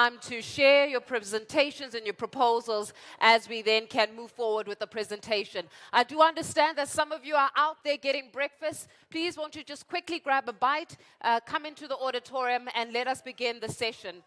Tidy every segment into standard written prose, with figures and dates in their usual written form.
time to share your presentations and your proposals as we then can move forward with the presentation. I do understand that some of you are out there getting breakfast. Please won't you just quickly grab a bite, come into the auditorium, and let us begin the session.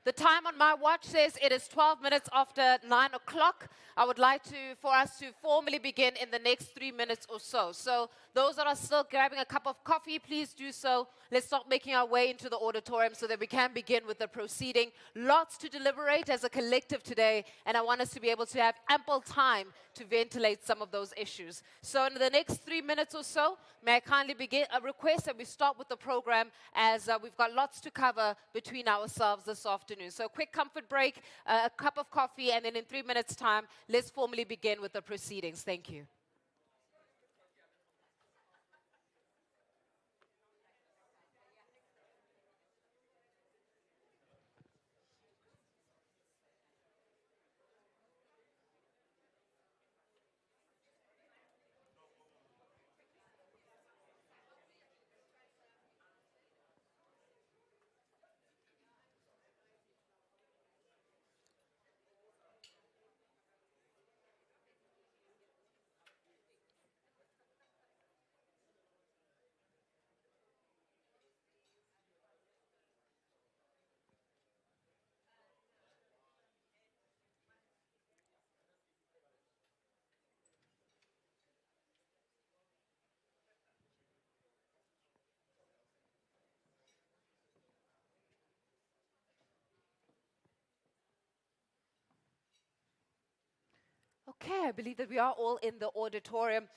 The time on my watch says it is 12 minutes after 9 o'clock. I would like for us to formally begin in the next 3 minutes or so. So those that are still grabbing a cup of coffee, please do so. Let's start making our way into the auditorium so that we can begin with the proceeding. Lots to deliberate as a collective today, and I want us to be able to have ample time to ventilate some of those issues. So in the next 3 minutes or so, may I kindly begin a request that we start with the program, as we've got lots to cover between ourselves this afternoon. So a quick comfort break, a cup of coffee, and then in 3 minutes' time, let's formally begin with the proceedings. Thank you. Okay, I believe that we are all in the auditorium.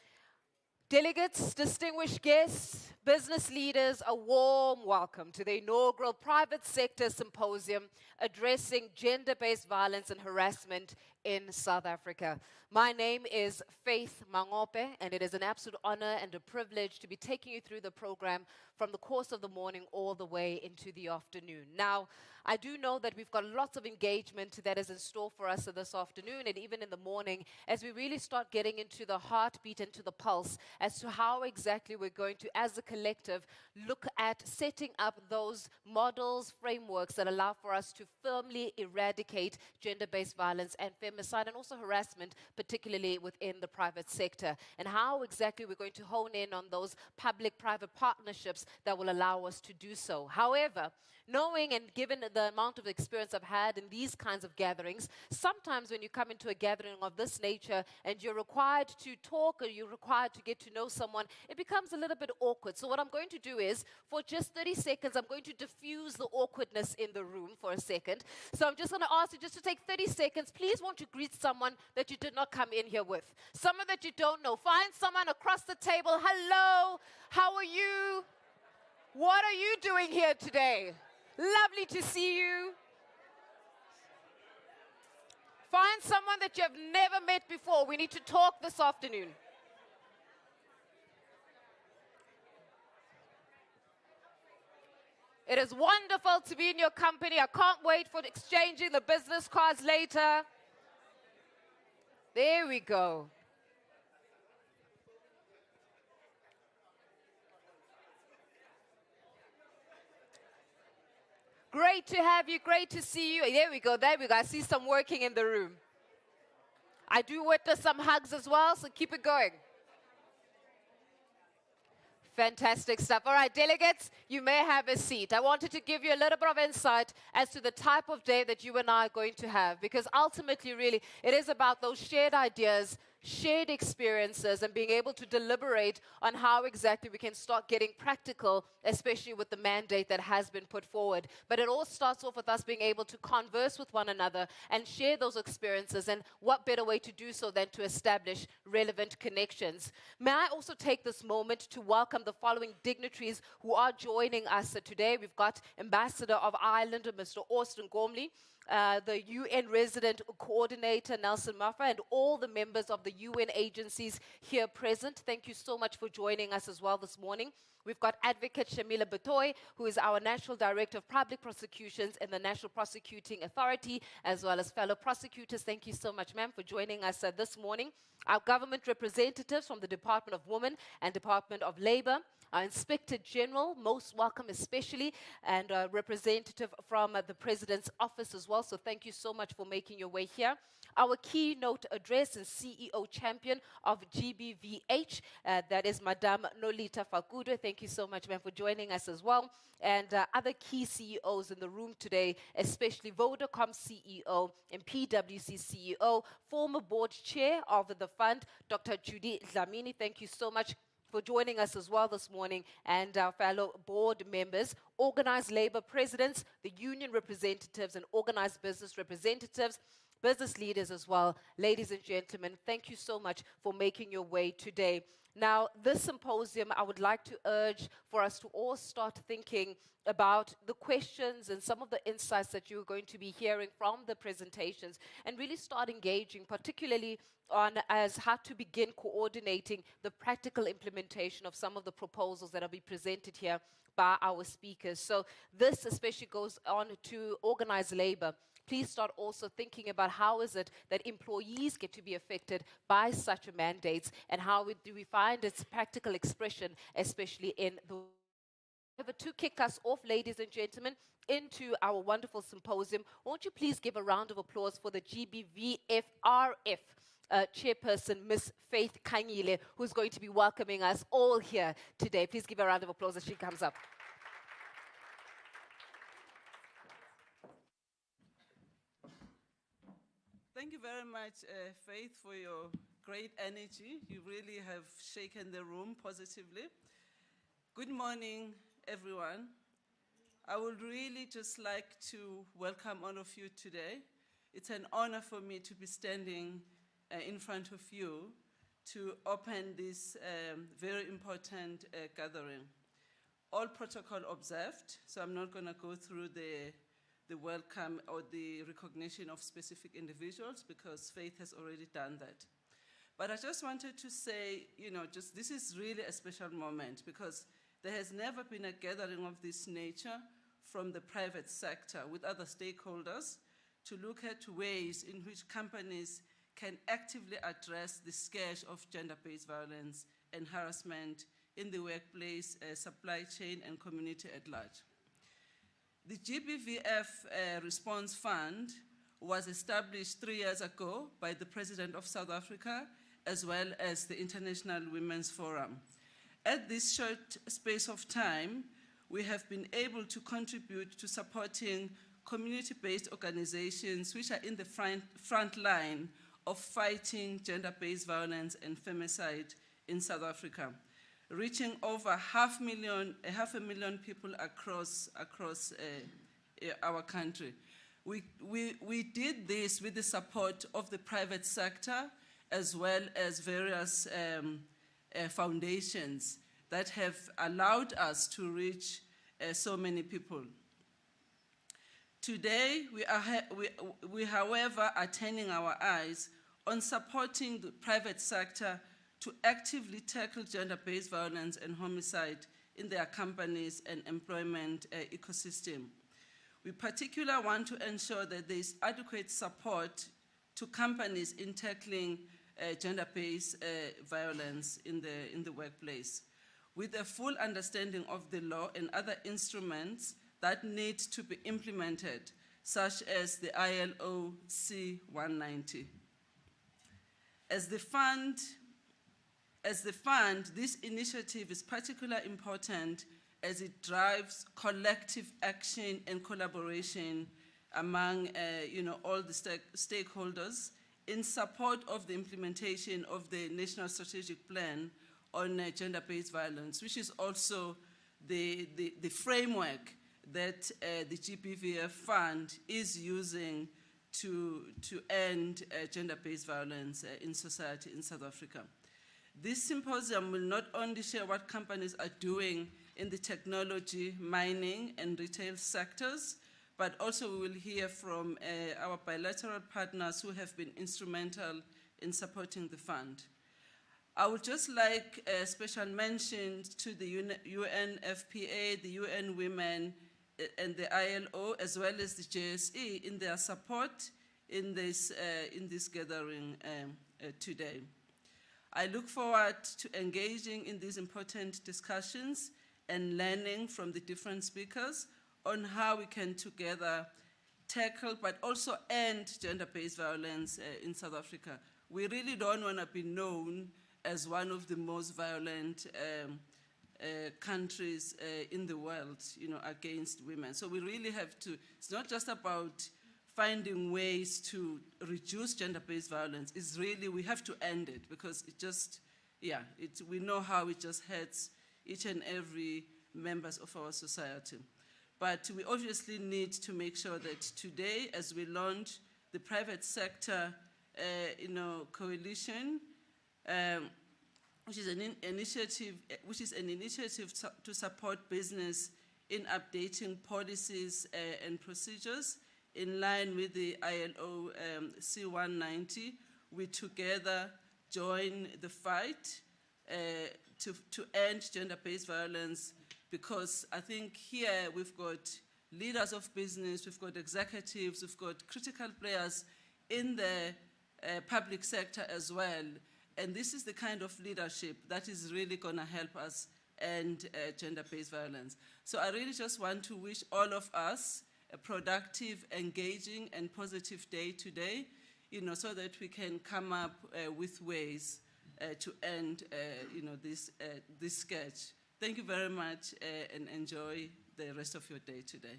Delegates, distinguished guests, business leaders, a warm welcome to the inaugural Private Sector Symposium addressing gender-based violence and harassment in South Africa. My name is Faith Mangope, and it is an absolute honor and a privilege to be taking you through the program from the course of the morning all the way into the afternoon. Now, I do know that we've got lots of engagement that is in store for us this afternoon and even in the morning as we really start getting into the heartbeat and to the pulse as to how exactly we're going to, as a collective, look at setting up those models, frameworks that allow for us to firmly eradicate gender-based violence and femicide and also harassment, particularly within the private sector, and how exactly we're going to hone in on those public-private partnerships that will allow us to do so. However, knowing and given the amount of experience I've had in these kinds of gatherings, sometimes when you come into a gathering of this nature and you're required to talk or you're required to get to know someone, it becomes a little bit awkward. So what I'm going to do is, for just 30 seconds, I'm going to diffuse the awkwardness in the room for a second. So I'm just going to ask you just to take 30 seconds. Please want to greet someone that you did not come in here with. Someone that you don't know. Find someone across the table. Hello, how are you? What are you doing here today? Lovely to see you. Find someone that you have never met before. We need to talk this afternoon. It is wonderful to be in your company. I can't wait for exchanging the business cards later. There we go. Great to have you. Great to see you. There we go. There we go. I see some working in the room. I do witness some hugs as well, so keep it going. Fantastic stuff. All right, delegates, you may have a seat. I wanted to give you a little bit of insight as to the type of day that you and I are going to have, because ultimately, really, it is about those shared ideas, shared experiences, and being able to deliberate on how exactly we can start getting practical, especially with the mandate that has been put forward. But it all starts off with us being able to converse with one another and share those experiences, and what better way to do so than to establish relevant connections. May I also take this moment to welcome the following dignitaries who are joining us today. We've got Ambassador of Ireland, Mr. Austin Gormley, the UN Resident Coordinator, Nelson Maffa, and all the members of the UN agencies here present. Thank you so much for joining us as well this morning. We've got Advocate Shamila Batoy, who is our National Director of Public Prosecutions in the National Prosecuting Authority, as well as fellow prosecutors. Thank you so much, ma'am, for joining us this morning. Our government representatives from the Department of Women and Department of Labor, our Inspector General, most welcome especially, and a representative from the President's Office as well, so thank you so much for making your way here. Our keynote address and CEO champion of GBVH, that is Madame Nolita Fakudo. Thank you so much, ma'am, for joining us as well. And other key CEOs in the room today, especially Vodacom CEO and PwC CEO, former board chair of the fund, Dr. Judy Dlamini. Thank you so much for joining us as well this morning, and our fellow board members, organized labor presidents, the union representatives and organized business representatives, business leaders as well. Ladies and gentlemen, thank you so much for making your way today. Now, this symposium, I would like to urge for us to all start thinking about the questions and some of the insights that you're going to be hearing from the presentations, and really start engaging, particularly on as how to begin coordinating the practical implementation of some of the proposals that will be presented here by our speakers. So this especially goes on to organized labor. Please start also thinking about how is it that employees get to be affected by such mandates, and how do we find its practical expression, especially in the... To kick us off, ladies and gentlemen, into our wonderful symposium, won't you please give a round of applause for the GBVF chairperson, Miss Faith Kanyile, who's going to be welcoming us all here today. Please give a round of applause as she comes up. Thank you very much, Faith, for your great energy. You really have shaken the room positively. Good morning, everyone. I would really just like to welcome all of you today. It's an honor for me to be standing in front of you to open this very important gathering. All protocol observed, so I'm not going to go through the welcome or the recognition of specific individuals, because Faith has already done that. But I just wanted to say, this is really a special moment, because there has never been a gathering of this nature from the private sector with other stakeholders to look at ways in which companies can actively address the scourge of gender-based violence and harassment in the workplace, supply chain, and community at large. The GBVF Response Fund was established 3 years ago by the President of South Africa, as well as the International Women's Forum. At this short space of time, we have been able to contribute to supporting community-based organizations which are in the front line of fighting gender-based violence and femicide in South Africa, reaching over half a million people across our country. We did this with the support of the private sector, as well as various foundations that have allowed us to reach so many people. Today, we however, are turning our eyes on supporting the private sector to actively tackle gender-based violence and homicide in their companies and employment ecosystem. We particularly want to ensure that there is adequate support to companies in tackling gender-based violence in the workplace, with a full understanding of the law and other instruments that need to be implemented, such as the ILO C-190. As the fund, this initiative is particularly important as it drives collective action and collaboration among all the stakeholders in support of the implementation of the National Strategic Plan on Gender-Based Violence, which is also the framework that the GBVF Fund is using to end gender-based violence in society in South Africa. This symposium will not only share what companies are doing in the technology, mining, and retail sectors, but also we will hear from our bilateral partners who have been instrumental in supporting the fund. I would just like a special mention to the UNFPA, the UN Women, and the ILO, as well as the JSE in their support in this gathering today. I look forward to engaging in these important discussions and learning from the different speakers on how we can together tackle but also end gender-based violence in South Africa. We really don't want to be known as one of the most violent countries in the world, against women. So we really have to, it's not just about finding ways to reduce gender-based violence. It's really, we have to end it because it just, we know how it just hurts each and every members of our society. But we obviously need to make sure that today, as we launch the private sector, coalition, which is an initiative to support business in updating policies and procedures in line with the ILO C190. We together join the fight to end gender-based violence, because I think here we've got leaders of business, we've got executives, we've got critical players in the public sector as well. And this is the kind of leadership that is really going to help us end gender-based violence. So I really just want to wish all of us a productive, engaging, and positive day today, so that we can come up with ways to end, this sketch. Thank you very much, and enjoy the rest of your day today.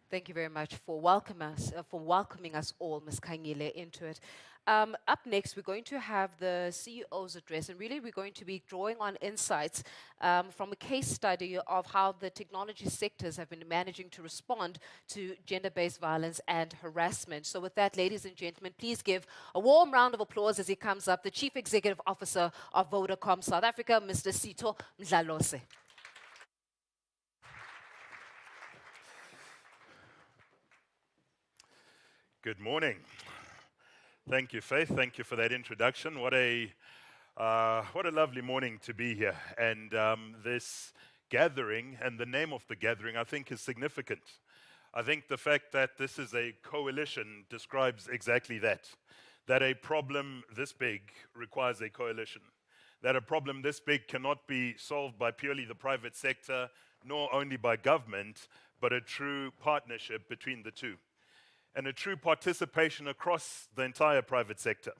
Thank you very much for welcoming us all, Ms. Khanyile, into it. Up next, we're going to have the CEO's address, and really we're going to be drawing on insights from a case study of how the technology sectors have been managing to respond to gender-based violence and harassment. So with that, ladies and gentlemen, please give a warm round of applause as he comes up, the Chief Executive Officer of Vodacom South Africa, Mr. Sito Mdlalose. Good morning. Thank you, Faith. Thank you for that introduction. What a lovely morning to be here. And this gathering, and the name of the gathering, I think is significant. I think the fact that this is a coalition describes exactly that a problem this big requires a coalition, that a problem this big cannot be solved by purely the private sector, nor only by government, but a true partnership between the two, and a true participation across the entire private sector.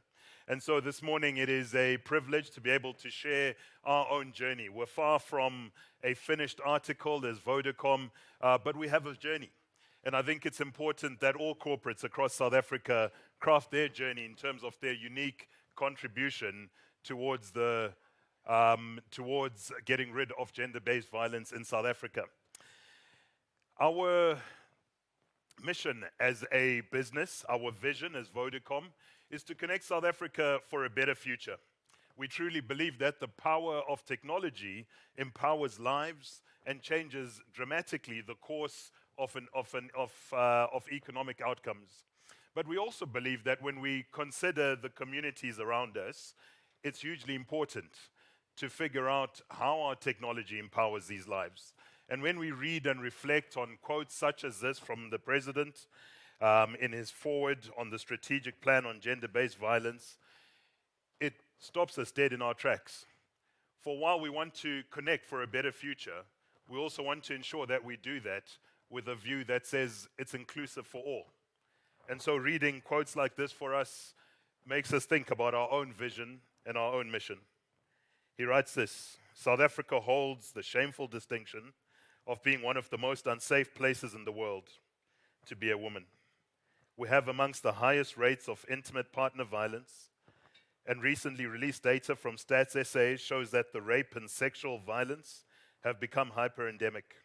And so this morning it is a privilege to be able to share our own journey. We're far from a finished article as Vodacom, but we have a journey. And I think it's important that all corporates across South Africa craft their journey in terms of their unique contribution towards towards getting rid of gender-based violence in South Africa. Our mission as a business, our vision as Vodacom, is to connect South Africa for a better future. We truly believe that the power of technology empowers lives and changes dramatically the course of economic outcomes. But we also believe that when we consider the communities around us, it's hugely important to figure out how our technology empowers these lives. And when we read and reflect on quotes such as this from the President in his forward on the strategic plan on gender-based violence, it stops us dead in our tracks. For while we want to connect for a better future, we also want to ensure that we do that with a view that says it's inclusive for all. And so reading quotes like this for us makes us think about our own vision and our own mission. He writes this: South Africa holds the shameful distinction of being one of the most unsafe places in the world to be a woman. We have amongst the highest rates of intimate partner violence, and recently released data from Stats SA shows that the rape and sexual violence have become hyper-endemic.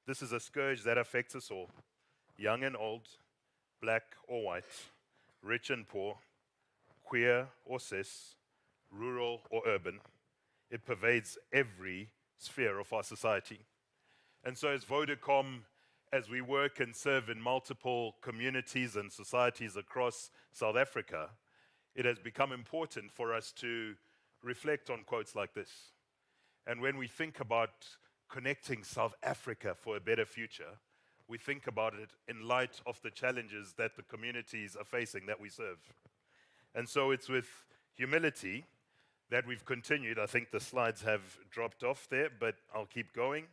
This is a scourge that affects us all, young and old, black or white, rich and poor, queer or cis, rural or urban. It pervades every sphere of our society. And so as Vodacom, as we work and serve in multiple communities and societies across South Africa, it has become important for us to reflect on quotes like this. And when we think about connecting South Africa for a better future, we think about it in light of the challenges that the communities are facing that we serve. And so it's with humility that we've continued. I think the slides have dropped off there, but I'll keep going.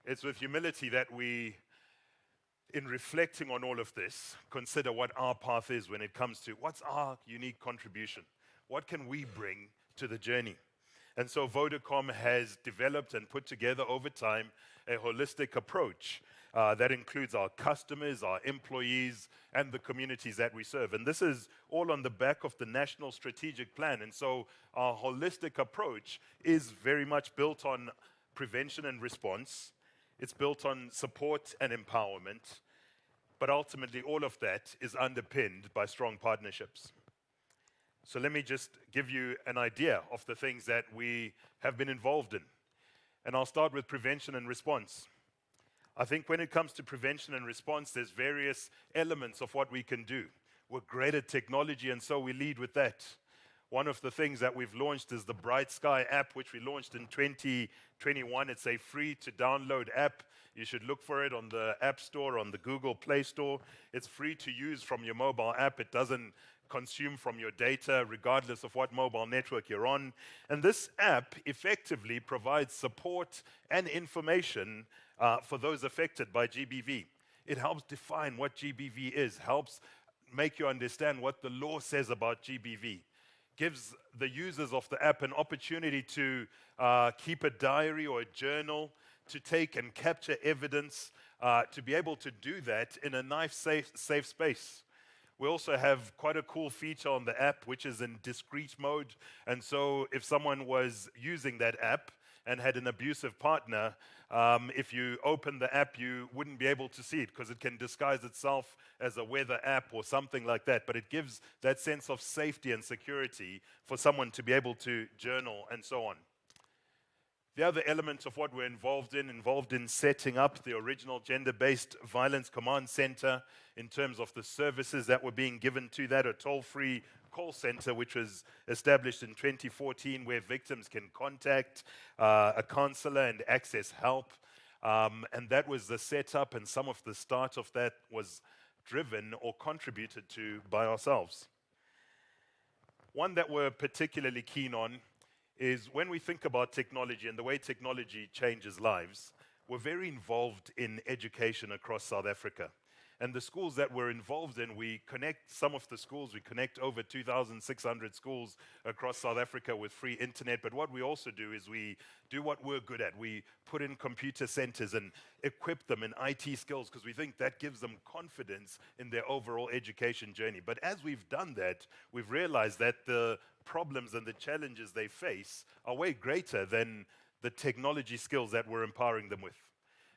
It's with humility that we, in reflecting on all of this, consider what our path is when it comes to what's our unique contribution? What can we bring to the journey? And so Vodacom has developed and put together over time a holistic approach that includes our customers, our employees, and the communities that we serve. And this is all on the back of the National Strategic Plan. And so our holistic approach is very much built on prevention and response. It's built on support and empowerment. But ultimately, all of that is underpinned by strong partnerships. So let me just give you an idea of the things that we have been involved in. And I'll start with prevention and response. I think when it comes to prevention and response, there's various elements of what we can do. We're great at technology, and so we lead with that. One of the things that we've launched is the Bright Sky app, which we launched in 2021. It's a free-to-download app. You should look for it on the App Store, on the Google Play Store. It's free to use from your mobile app. It doesn't consume from your data, regardless of what mobile network you're on. And this app effectively provides support and information for those affected by GBV. It helps define what GBV is, helps make you understand what the law says about GBV, gives the users of the app an opportunity to keep a diary or a journal, to take and capture evidence, to be able to do that in a nice, safe space. We also have quite a cool feature on the app, which is in discreet mode. And so if someone was using that app and had an abusive partner, if you open the app, you wouldn't be able to see it because it can disguise itself as a weather app or something like that. But it gives that sense of safety and security for someone to be able to journal and so on. The other element of what we're involved in setting up the original Gender-Based Violence Command Center in terms of the services that were being given to that, a toll-free call center which was established in 2014 where victims can contact a counselor and access help. And that was the setup, and some of the start of that was driven or contributed to by ourselves. One that we're particularly keen on is when we think about technology and the way technology changes lives, we're very involved in education across South Africa. And the schools that we're involved in, we connect some of the schools, we connect over 2,600 schools across South Africa with free internet. But what we also do is we do what we're good at. We put in computer centers and equip them in IT skills because we think that gives them confidence in their overall education journey. But as we've done that, we've realized that the problems and the challenges they face are way greater than the technology skills that we're empowering them with.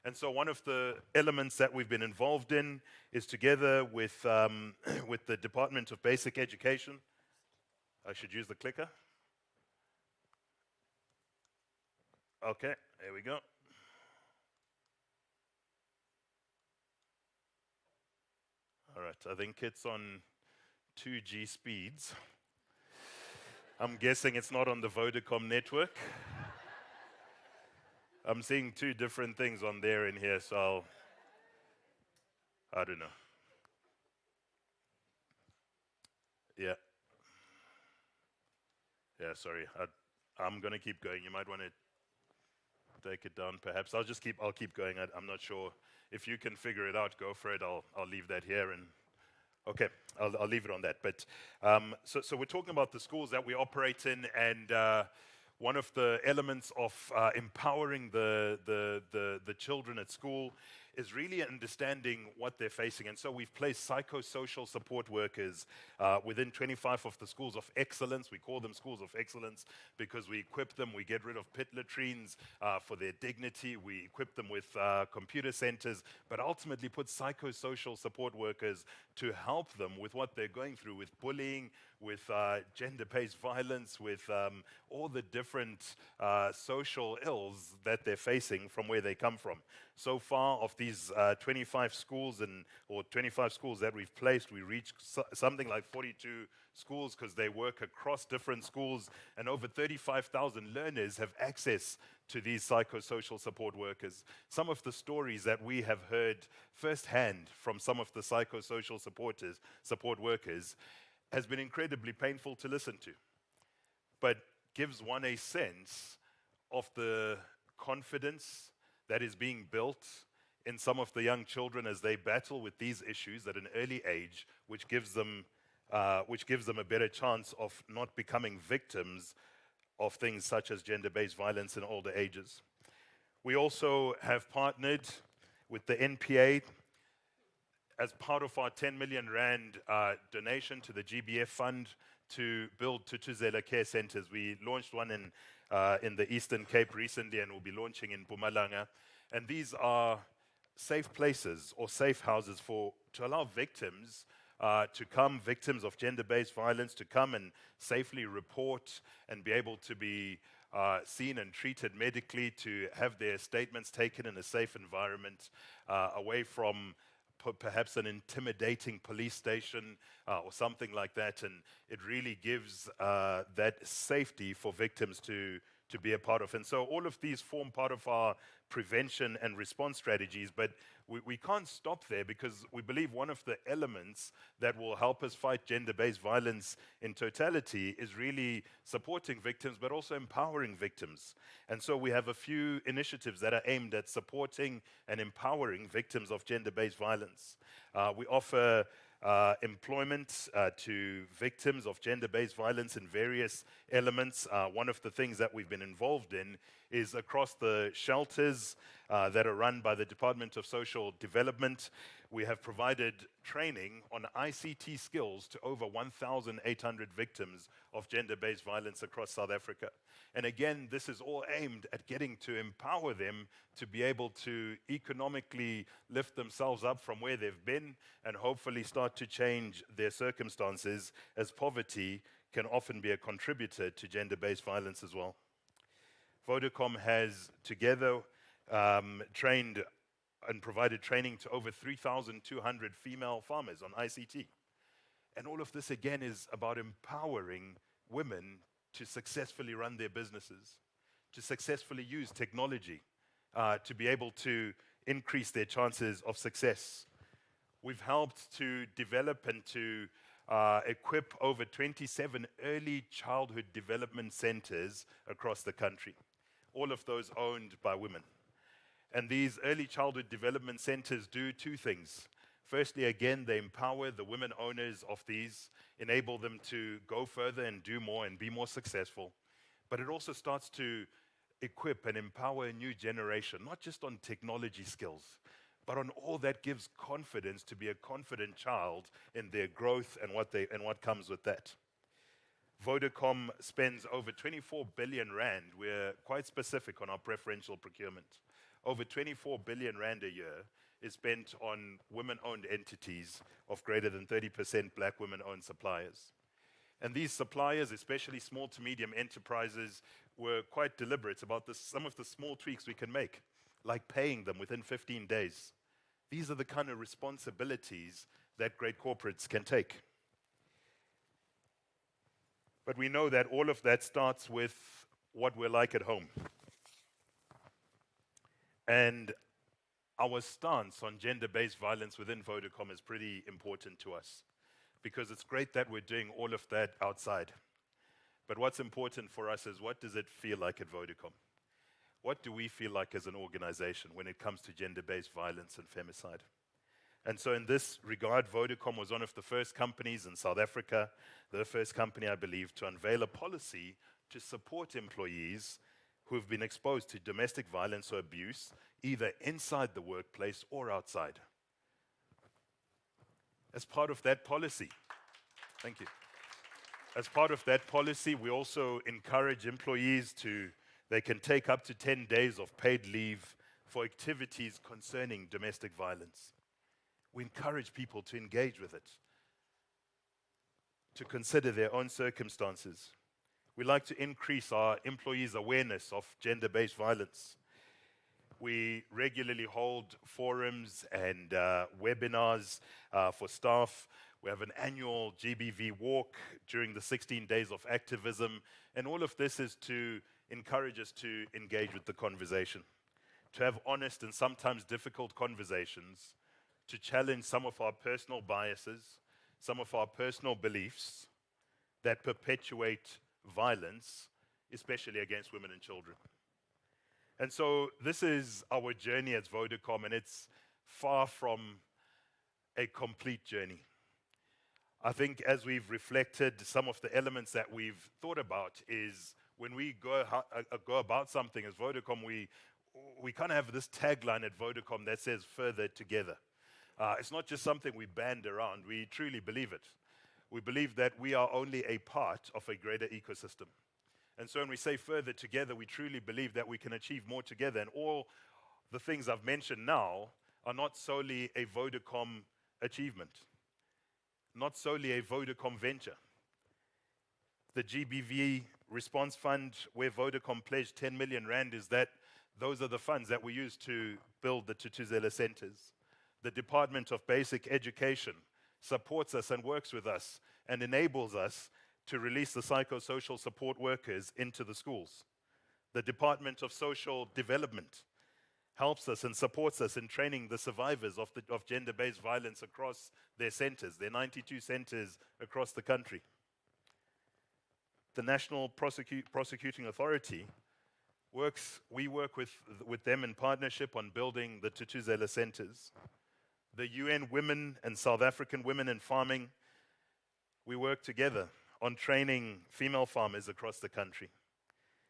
And so one of the elements that we've been involved in is together with the Department of Basic Education. I should use the clicker. Okay, there we go. All right, I think it's on 2G speeds. I'm guessing it's not on the Vodacom network. I'm seeing two different things on there in here, so I don't know. Yeah. Yeah, sorry. I'm going to keep going. You might want to take it down, perhaps. I'll keep going. I'm not sure. If you can figure it out, go for it. I'll leave that here and okay, I'll leave it on that. But so we're talking about the schools that we operate in, and one of the elements of empowering the children at school is really understanding what they're facing. And so we've placed psychosocial support workers within 25 of the schools of excellence. We call them schools of excellence because we equip them. We get rid of pit latrines for their dignity. We equip them with computer centers, but ultimately put psychosocial support workers to help them with what they're going through, with bullying, with gender-based violence, with all the different social ills that they're facing from where they come from. So far, of these 25 schools or 25 schools that we've placed, we reached something like 42 schools because they work across different schools, and over 35,000 learners have access to these psychosocial support workers. Some of the stories that we have heard firsthand from some of the psychosocial support workers has been incredibly painful to listen to, but gives one a sense of the confidence that is being built in some of the young children as they battle with these issues at an early age, which gives them a better chance of not becoming victims of things such as gender-based violence in older ages. We also have partnered with the NPA as part of our 10 million rand donation to the GBVF fund to build Thuthuzela care centers. We launched one in the Eastern Cape recently, and we'll be launching in Mpumalanga. And these are safe places or safe houses to allow victims victims of gender-based violence, to come and safely report and be able to be seen and treated medically, to have their statements taken in a safe environment, away from perhaps an intimidating police station or something like that. And it really gives that safety for victims to be a part of. And so all of these form part of our prevention and response strategies, but we can't stop there, because we believe one of the elements that will help us fight gender-based violence in totality is really supporting victims, but also empowering victims. And so we have a few initiatives that are aimed at supporting and empowering victims of gender-based violence. We offer employment to victims of gender-based violence in various elements. One of the things that we've been involved in is across the shelters that are run by the Department of Social Development. We have provided training on ICT skills to over 1,800 victims of gender-based violence across South Africa. And again, this is all aimed at getting to empower them to be able to economically lift themselves up from where they've been and hopefully start to change their circumstances, as poverty can often be a contributor to gender-based violence as well. Vodacom has together trained and provided training to over 3,200 female farmers on ICT. And all of this, again, is about empowering women to successfully run their businesses, to successfully use technology, to be able to increase their chances of success. We've helped to develop and to equip over 27 early childhood development centers across the country, all of those owned by women. And these early childhood development centers do two things. Firstly, again, they empower the women owners of these, enable them to go further and do more and be more successful. But it also starts to equip and empower a new generation, not just on technology skills, but on all that gives confidence to be a confident child in their growth and what comes with that. Vodacom spends over 24 billion rand. We're quite specific on our preferential procurement. Over 24 billion rand a year is spent on women-owned entities of greater than 30% black women-owned suppliers. And these suppliers, especially small to medium enterprises, were quite deliberate about some of the small tweaks we can make, like paying them within 15 days. These are the kind of responsibilities that great corporates can take. But we know that all of that starts with what we're like at home. And our stance on gender-based violence within Vodacom is pretty important to us, because it's great that we're doing all of that outside. But what's important for us is, what does it feel like at Vodacom? What do we feel like as an organization when it comes to gender-based violence and femicide? And so in this regard, Vodacom was one of the first companies in South Africa, the first company, I believe, to unveil a policy to support employees who have been exposed to domestic violence or abuse, either inside the workplace or outside. As part of that policy, thank you. As part of that policy, we also encourage employees they can take up to 10 days of paid leave for activities concerning domestic violence. We encourage people to engage with it, to consider their own circumstances. We like to increase our employees' awareness of gender-based violence. We regularly hold forums and webinars for staff. We have an annual GBV walk during the 16 days of activism, and all of this is to encourage us to engage with the conversation, to have honest and sometimes difficult conversations, to challenge some of our personal biases, some of our personal beliefs that perpetuate violence, especially against women and children. And so this is our journey at Vodacom, and it's far from a complete journey. I think as we've reflected, some of the elements that we've thought about is when we go about something as Vodacom, we kind of have this tagline at Vodacom that says further together. It's not just something we band around, we truly believe it. We believe that we are only a part of a greater ecosystem. And so when we say further together, we truly believe that we can achieve more together. And all the things I've mentioned now are not solely a Vodacom achievement, not solely a Vodacom venture. The GBV Response Fund, where Vodacom pledged 10 million rand, those are the funds that we use to build the Thuthuzela Centres. The Department of Basic Education supports us and works with us and enables us to release the psychosocial support workers into the schools. The Department of Social Development helps us and supports us in training the survivors of gender-based violence across their centres, their 92 centres across the country. The National Prosecuting Authority we work with them in partnership on building the Thuthuzela Centres. The UN Women and South African Women in Farming, we work together on training female farmers across the country,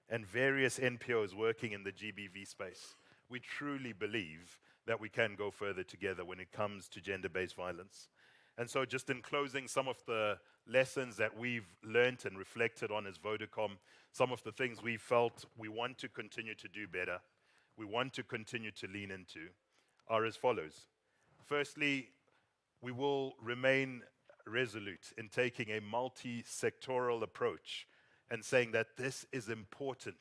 and various NPOs working in the GBV space. We truly believe that we can go further together when it comes to gender-based violence. And so just in closing, some of the lessons that we've learned and reflected on as Vodacom, some of the things we felt we want to continue to do better, we want to continue to lean into, are as follows. Firstly, we will remain resolute in taking a multi-sectoral approach and saying that this is important.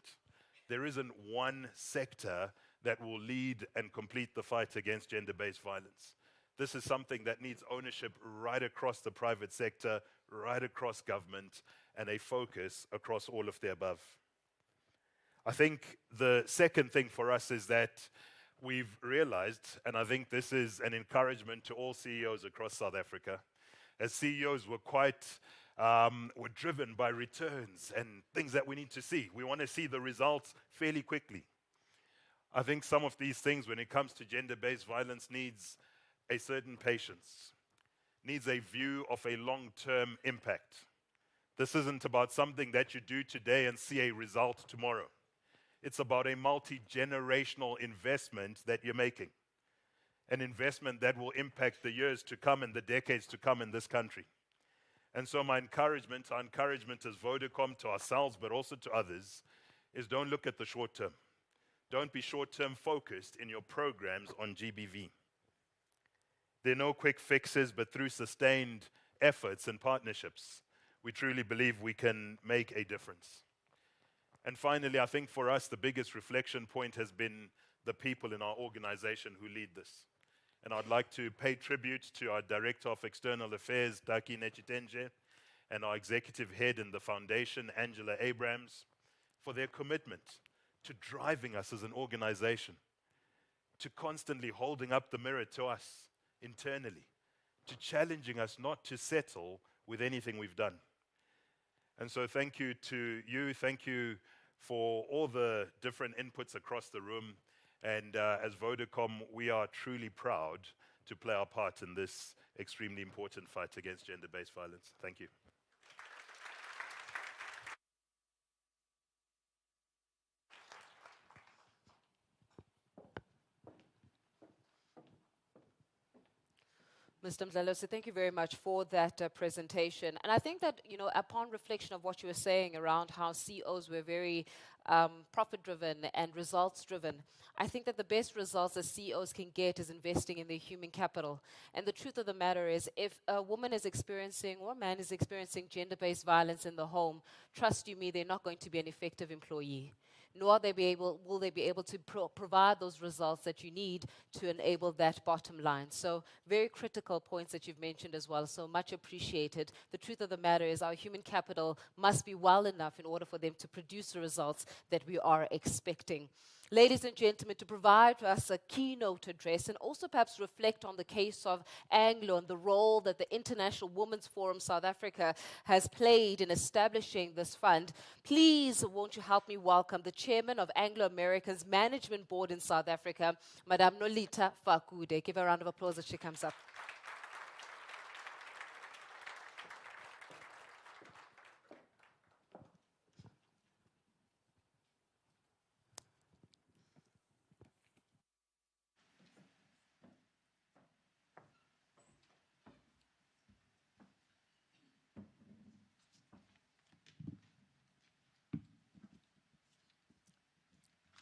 There isn't one sector that will lead and complete the fight against gender-based violence. This is something that needs ownership right across the private sector, right across government, and a focus across all of the above. I think the second thing for us is that we've realized, and I think this is an encouragement to all CEOs across South Africa, as CEOs we're driven by returns and things that we need to see. We want to see the results fairly quickly. I think some of these things, when it comes to gender-based violence, needs a certain patience, needs a view of a long-term impact. This isn't about something that you do today and see a result tomorrow. It's about a multi-generational investment that you're making, an investment that will impact the years to come and the decades to come in this country. And so our encouragement as Vodacom to ourselves, but also to others, is don't look at the short term. Don't be short-term focused in your programs on GBV. There are no quick fixes, but through sustained efforts and partnerships, we truly believe we can make a difference. And finally, I think for us, the biggest reflection point has been the people in our organization who lead this. And I'd like to pay tribute to our Director of External Affairs, Taki Nechitenje, and our Executive Head in the Foundation, Angela Abrams, for their commitment to driving us as an organization, to constantly holding up the mirror to us internally, to challenging us not to settle with anything we've done. And so thank you to you, thank you for all the different inputs across the room. And as Vodacom, we are truly proud to play our part in this extremely important fight against gender-based violence. Thank you. Mr. Mdlalo, so thank you very much for that presentation. And I think that, upon reflection of what you were saying around how CEOs were very profit-driven and results-driven, I think that the best results that CEOs can get is investing in their human capital. And the truth of the matter is, if a woman is experiencing or a man is experiencing gender-based violence in the home, trust you me, they're not going to be an effective employee. Nor will they be able to provide those results that you need to enable that bottom line. So very critical points that you've mentioned as well, so much appreciated. The truth of the matter is our human capital must be well enough in order for them to produce the results that we are expecting. Ladies and gentlemen, to provide us a keynote address and also perhaps reflect on the case of Anglo and the role that the International Women's Forum South Africa has played in establishing this fund, please won't you help me welcome the chairman of Anglo American's Management Board in South Africa, Madame Nolita Fakude. Give her a round of applause as she comes up.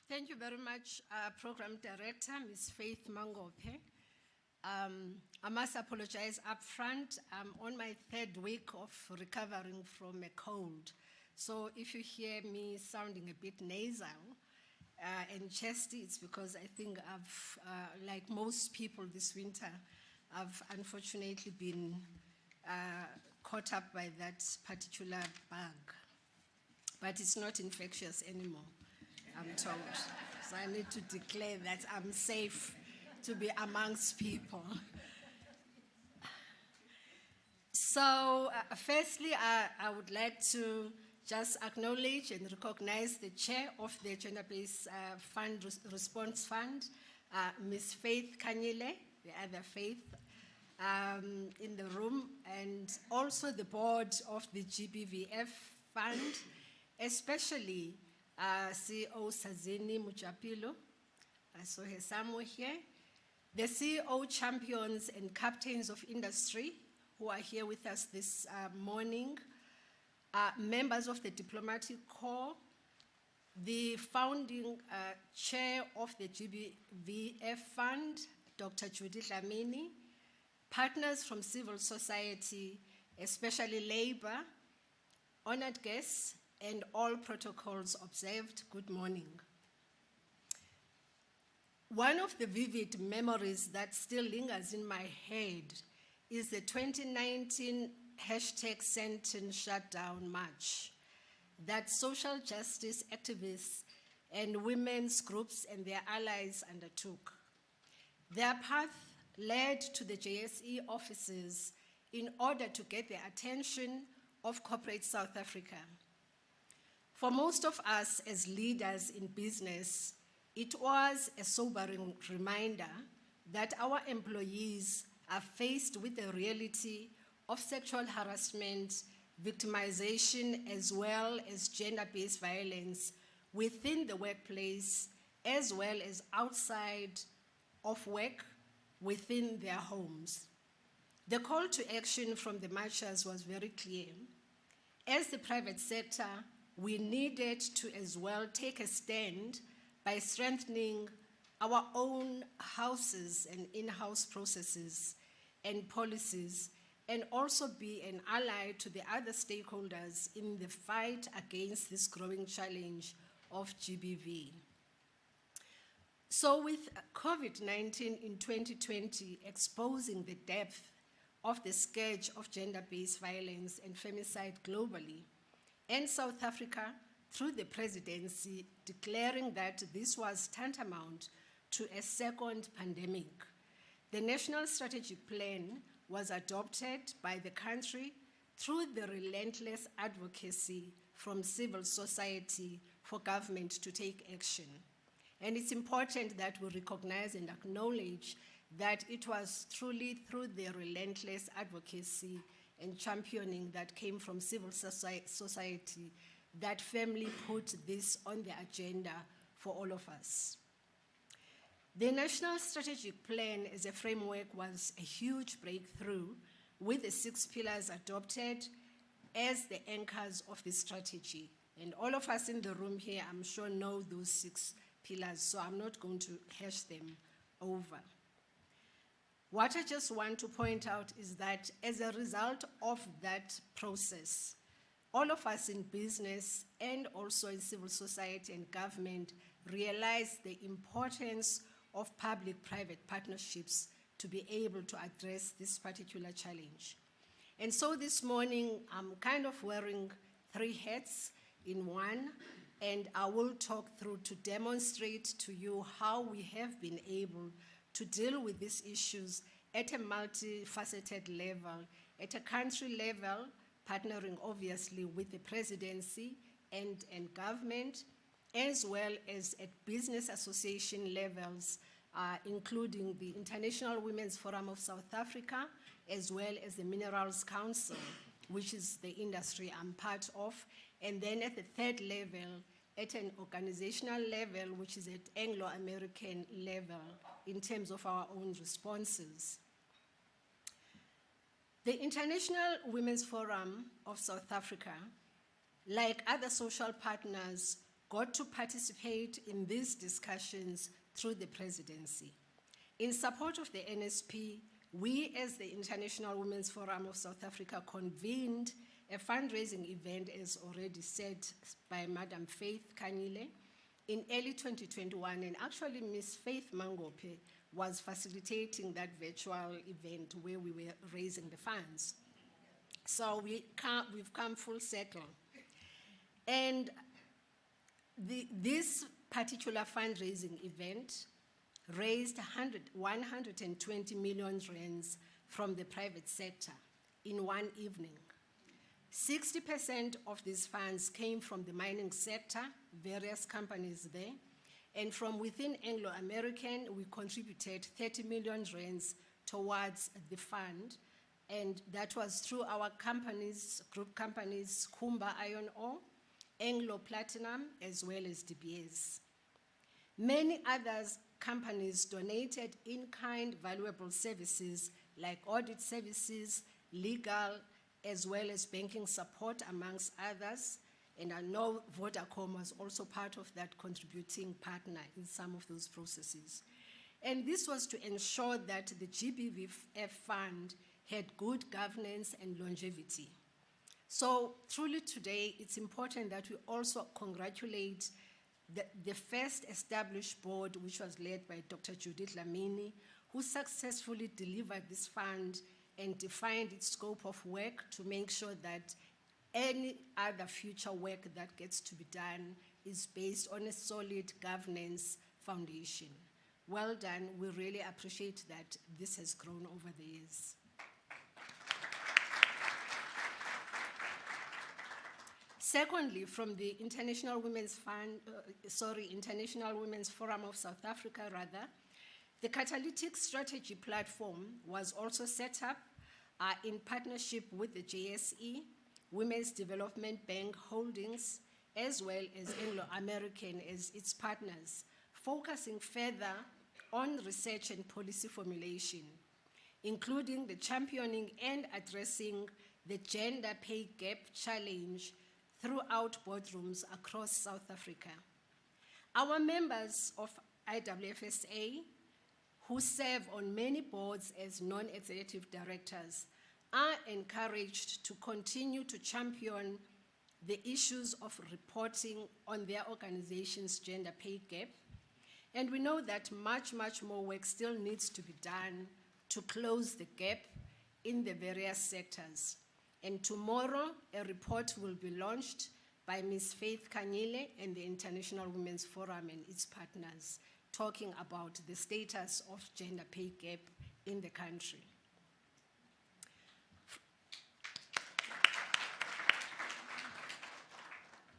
Thank you very much, Program Director, Ms. Faith Mangope. I must apologize up front. I'm on my third week of recovering from a cold. So if you hear me sounding a bit nasal and chesty, it's because I think I've, like most people this winter, I've unfortunately been caught up by that particular bug. But it's not infectious anymore, I'm told. So I need to declare that I'm safe to be amongst people. So firstly, I would like to just acknowledge and recognize the chair of the Gender-Based Response Fund, Ms. Faith Kanyile, the other Faith, in the room, and also the board of the GBVF Fund, especially CEO Sazini Mujapilo. I saw her somewhere here. The CEO champions and captains of industry who are here with us this morning, members of the Diplomatic Corps, the founding chair of the GBVF Fund, Dr. Judy Dlamini, partners from civil society, especially labor, honored guests, and all protocols observed, good morning. One of the vivid memories that still lingers in my head is the 2019 #Sentence Shutdown March that social justice activists and women's groups and their allies undertook. Their path led to the JSE offices in order to get the attention of corporate South Africa. For most of us as leaders in business, it was a sobering reminder that our employees are faced with the reality of sexual harassment, victimization, as well as gender-based violence within the workplace, as well as outside of work within their homes. The call to action from the marchers was very clear. As the private sector, we needed to as well take a stand by strengthening our own houses and in-house processes and policies, and also be an ally to the other stakeholders in the fight against this growing challenge of GBV. So with COVID-19 in 2020 exposing the depth of the scourge of gender-based violence and femicide globally, and South Africa, through the presidency, declaring that this was tantamount to a second pandemic, the National Strategic Plan was adopted by the country through the relentless advocacy from civil society for government to take action. And it's important that we recognize and acknowledge that it was truly through the relentless advocacy and championing that came from civil society that firmly put this on the agenda for all of us. The National Strategic Plan as a framework was a huge breakthrough, with the 6 pillars adopted as the anchors of the strategy. And all of us in the room here, I'm sure, know those 6 pillars, so I'm not going to hash them over. What I just want to point out is that as a result of that process, all of us in business and also in civil society and government realize the importance of public-private partnerships to be able to address this particular challenge. And so this morning, I'm kind of wearing 3 hats in one, and I will talk through to demonstrate to you how we have been able to deal with these issues at a multifaceted level, at a country level, partnering obviously with the presidency and government, as well as at business association levels, including the International Women's Forum of South Africa, as well as the Minerals Council, which is the industry I'm part of, and then at the 3rd level, at an organizational level, which is at Anglo American level, in terms of our own responses. The International Women's Forum of South Africa, like other social partners, got to participate in these discussions through the presidency. In support of the NSP, we as the International Women's Forum of South Africa convened a fundraising event, as already said by Madam Faith Kanyile, in early 2021, and actually Ms. Faith Mangope was facilitating that virtual event where we were raising the funds. So we've come full circle. And this particular fundraising event raised 120 million rands from the private sector in one evening. 60% of these funds came from the mining sector, various companies there, and from within Anglo American, we contributed 30 million rands towards the fund, and that was through our companies, group companies, Kumba Iron Ore, Anglo Platinum, as well as DBS. Many other companies donated in-kind valuable services like audit services, legal, as well as banking support, amongst others. And I know Vodacom was also part of that contributing partner in some of those processes. And this was to ensure that the GBVF fund had good governance and longevity. So truly today, it's important that we also congratulate the first established board, which was led by Dr. Judith Lamini, who successfully delivered this fund and defined its scope of work to make sure that any other future work that gets to be done is based on a solid governance foundation. Well done. We really appreciate that this has grown over the years. Secondly, from the International Women's Forum of South Africa, the Catalytic Strategy Platform was also set up in partnership with the JSE, Women's Development Bank Holdings, as well as Anglo American as its partners, focusing further on research and policy formulation, including the championing and addressing the gender pay gap challenge throughout boardrooms across South Africa. Our members of IWFSA, who serve on many boards as non-executive directors, are encouraged to continue to champion the issues of reporting on their organization's gender pay gap. And we know that much, much more work still needs to be done to close the gap in the various sectors. And tomorrow, a report will be launched by Ms. Faith Kanyile and the International Women's Forum and its partners, talking about the status of gender pay gap in the country.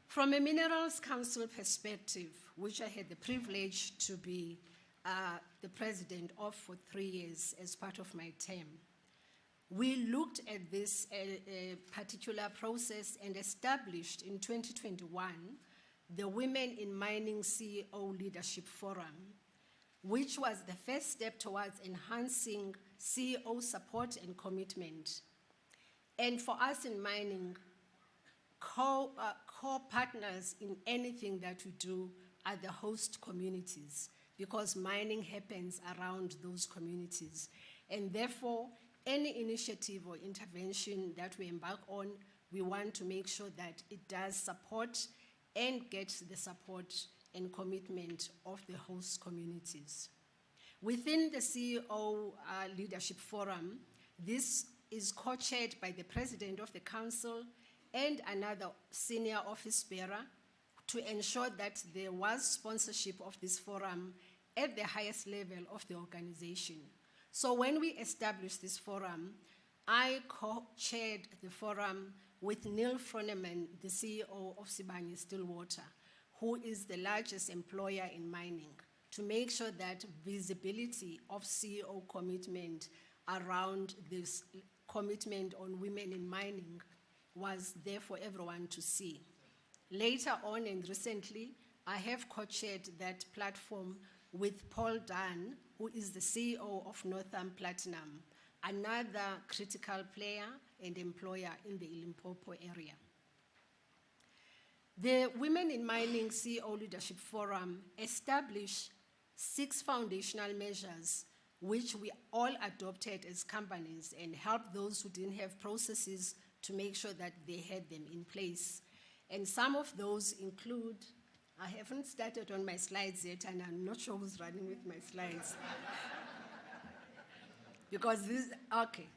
From a Minerals Council perspective, which I had the privilege to be the president of for 3 years as part of my term, we looked at this particular process and established in 2021 the Women in Mining CEO Leadership Forum, which was the first step towards enhancing CEO support and commitment. And for us in mining, core partners in anything that we do are the host communities, because mining happens around those communities. And therefore, any initiative or intervention that we embark on, we want to make sure that it does support and gets the support and commitment of the host communities. Within the CEO Leadership Forum, this is co-chaired by the President of the Council and another senior office bearer to ensure that there was sponsorship of this forum at the highest level of the organization. So when we established this forum, I co-chaired the forum with Neil Froneman, the CEO of Sibanye Stillwater, who is the largest employer in mining, to make sure that visibility of CEO commitment around this commitment on women in mining was there for everyone to see. Later on and recently, I have co-chaired that platform with Paul Dunn, who is the CEO of Northam Platinum, another critical player and employer in the Limpopo area. The Women in Mining CEO Leadership Forum established 6 foundational measures which we all adopted as companies and helped those who didn't have processes to make sure that they had them in place. And some of those include, I haven't started on my slides yet, and I'm not sure who's running with my slides. Because this, okay,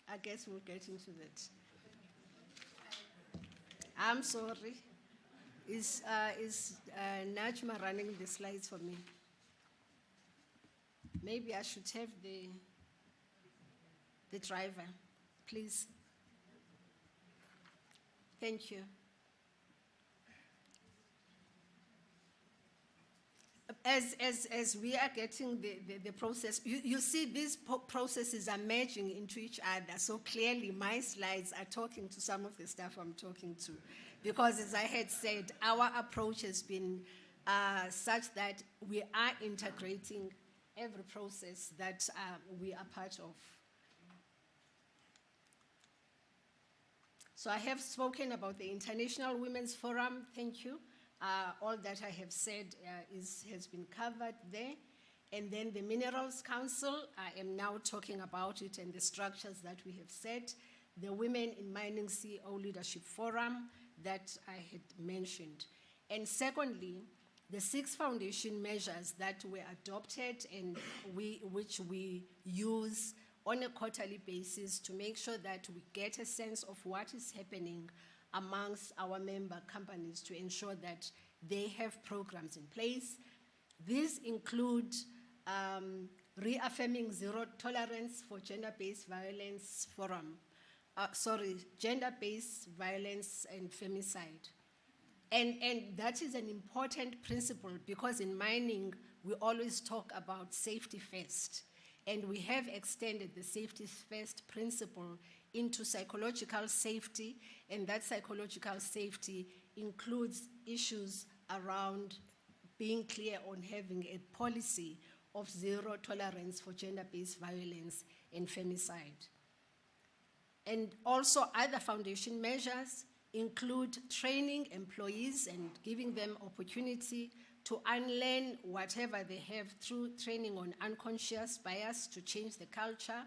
I guess we'll get into that. I'm sorry. Is Najma running the slides for me? Maybe I should have the driver, please. Thank you. As we are getting the process, you see these processes are merging into each other. So clearly my slides are talking to some of the stuff I'm talking to. Because as I had said, our approach has been such that we are integrating every process that we are part of. So I have spoken about the International Women's Forum, thank you. All that I have said has been covered there. And then the Minerals Council, I am now talking about it and the structures that we have set. The Women in Mining CEO Leadership Forum that I had mentioned. And secondly, the 6 foundation measures that were adopted and which we use on a quarterly basis to make sure that we get a sense of what is happening amongst our member companies to ensure that they have programs in place. These include reaffirming zero tolerance for gender-based violence gender-based violence and femicide. And that is an important principle because in mining, we always talk about safety first. And we have extended the safety first principle into psychological safety, and that psychological safety includes issues around being clear on having a policy of zero tolerance for gender-based violence and femicide. And also other foundation measures include training employees and giving them opportunity to unlearn whatever they have through training on unconscious bias to change the culture,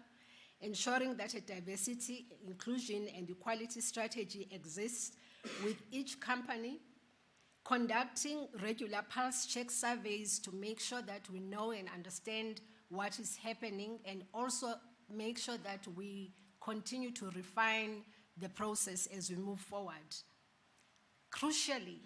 ensuring that a diversity, inclusion, and equality strategy exists with each company, conducting regular pulse check surveys to make sure that we know and understand what is happening, and also make sure that we continue to refine the process as we move forward. Crucially,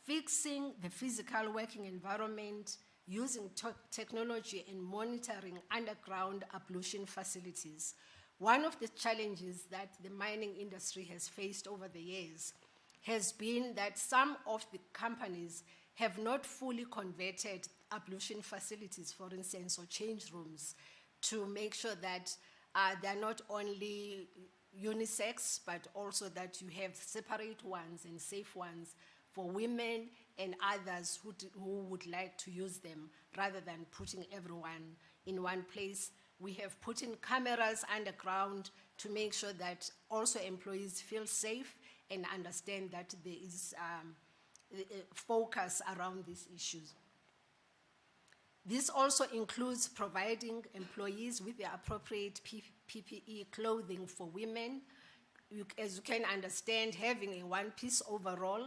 fixing the physical working environment using technology and monitoring underground ablution facilities. One of the challenges that the mining industry has faced over the years has been that some of the companies have not fully converted ablution facilities, for instance, or change rooms, to make sure that they're not only unisex, but also that you have separate ones and safe ones for women and others who would like to use them rather than putting everyone in one place. We have put in cameras underground to make sure that also employees feel safe and understand that there is focus around these issues. This also includes providing employees with the appropriate PPE clothing for women. As you can understand, having a one-piece overall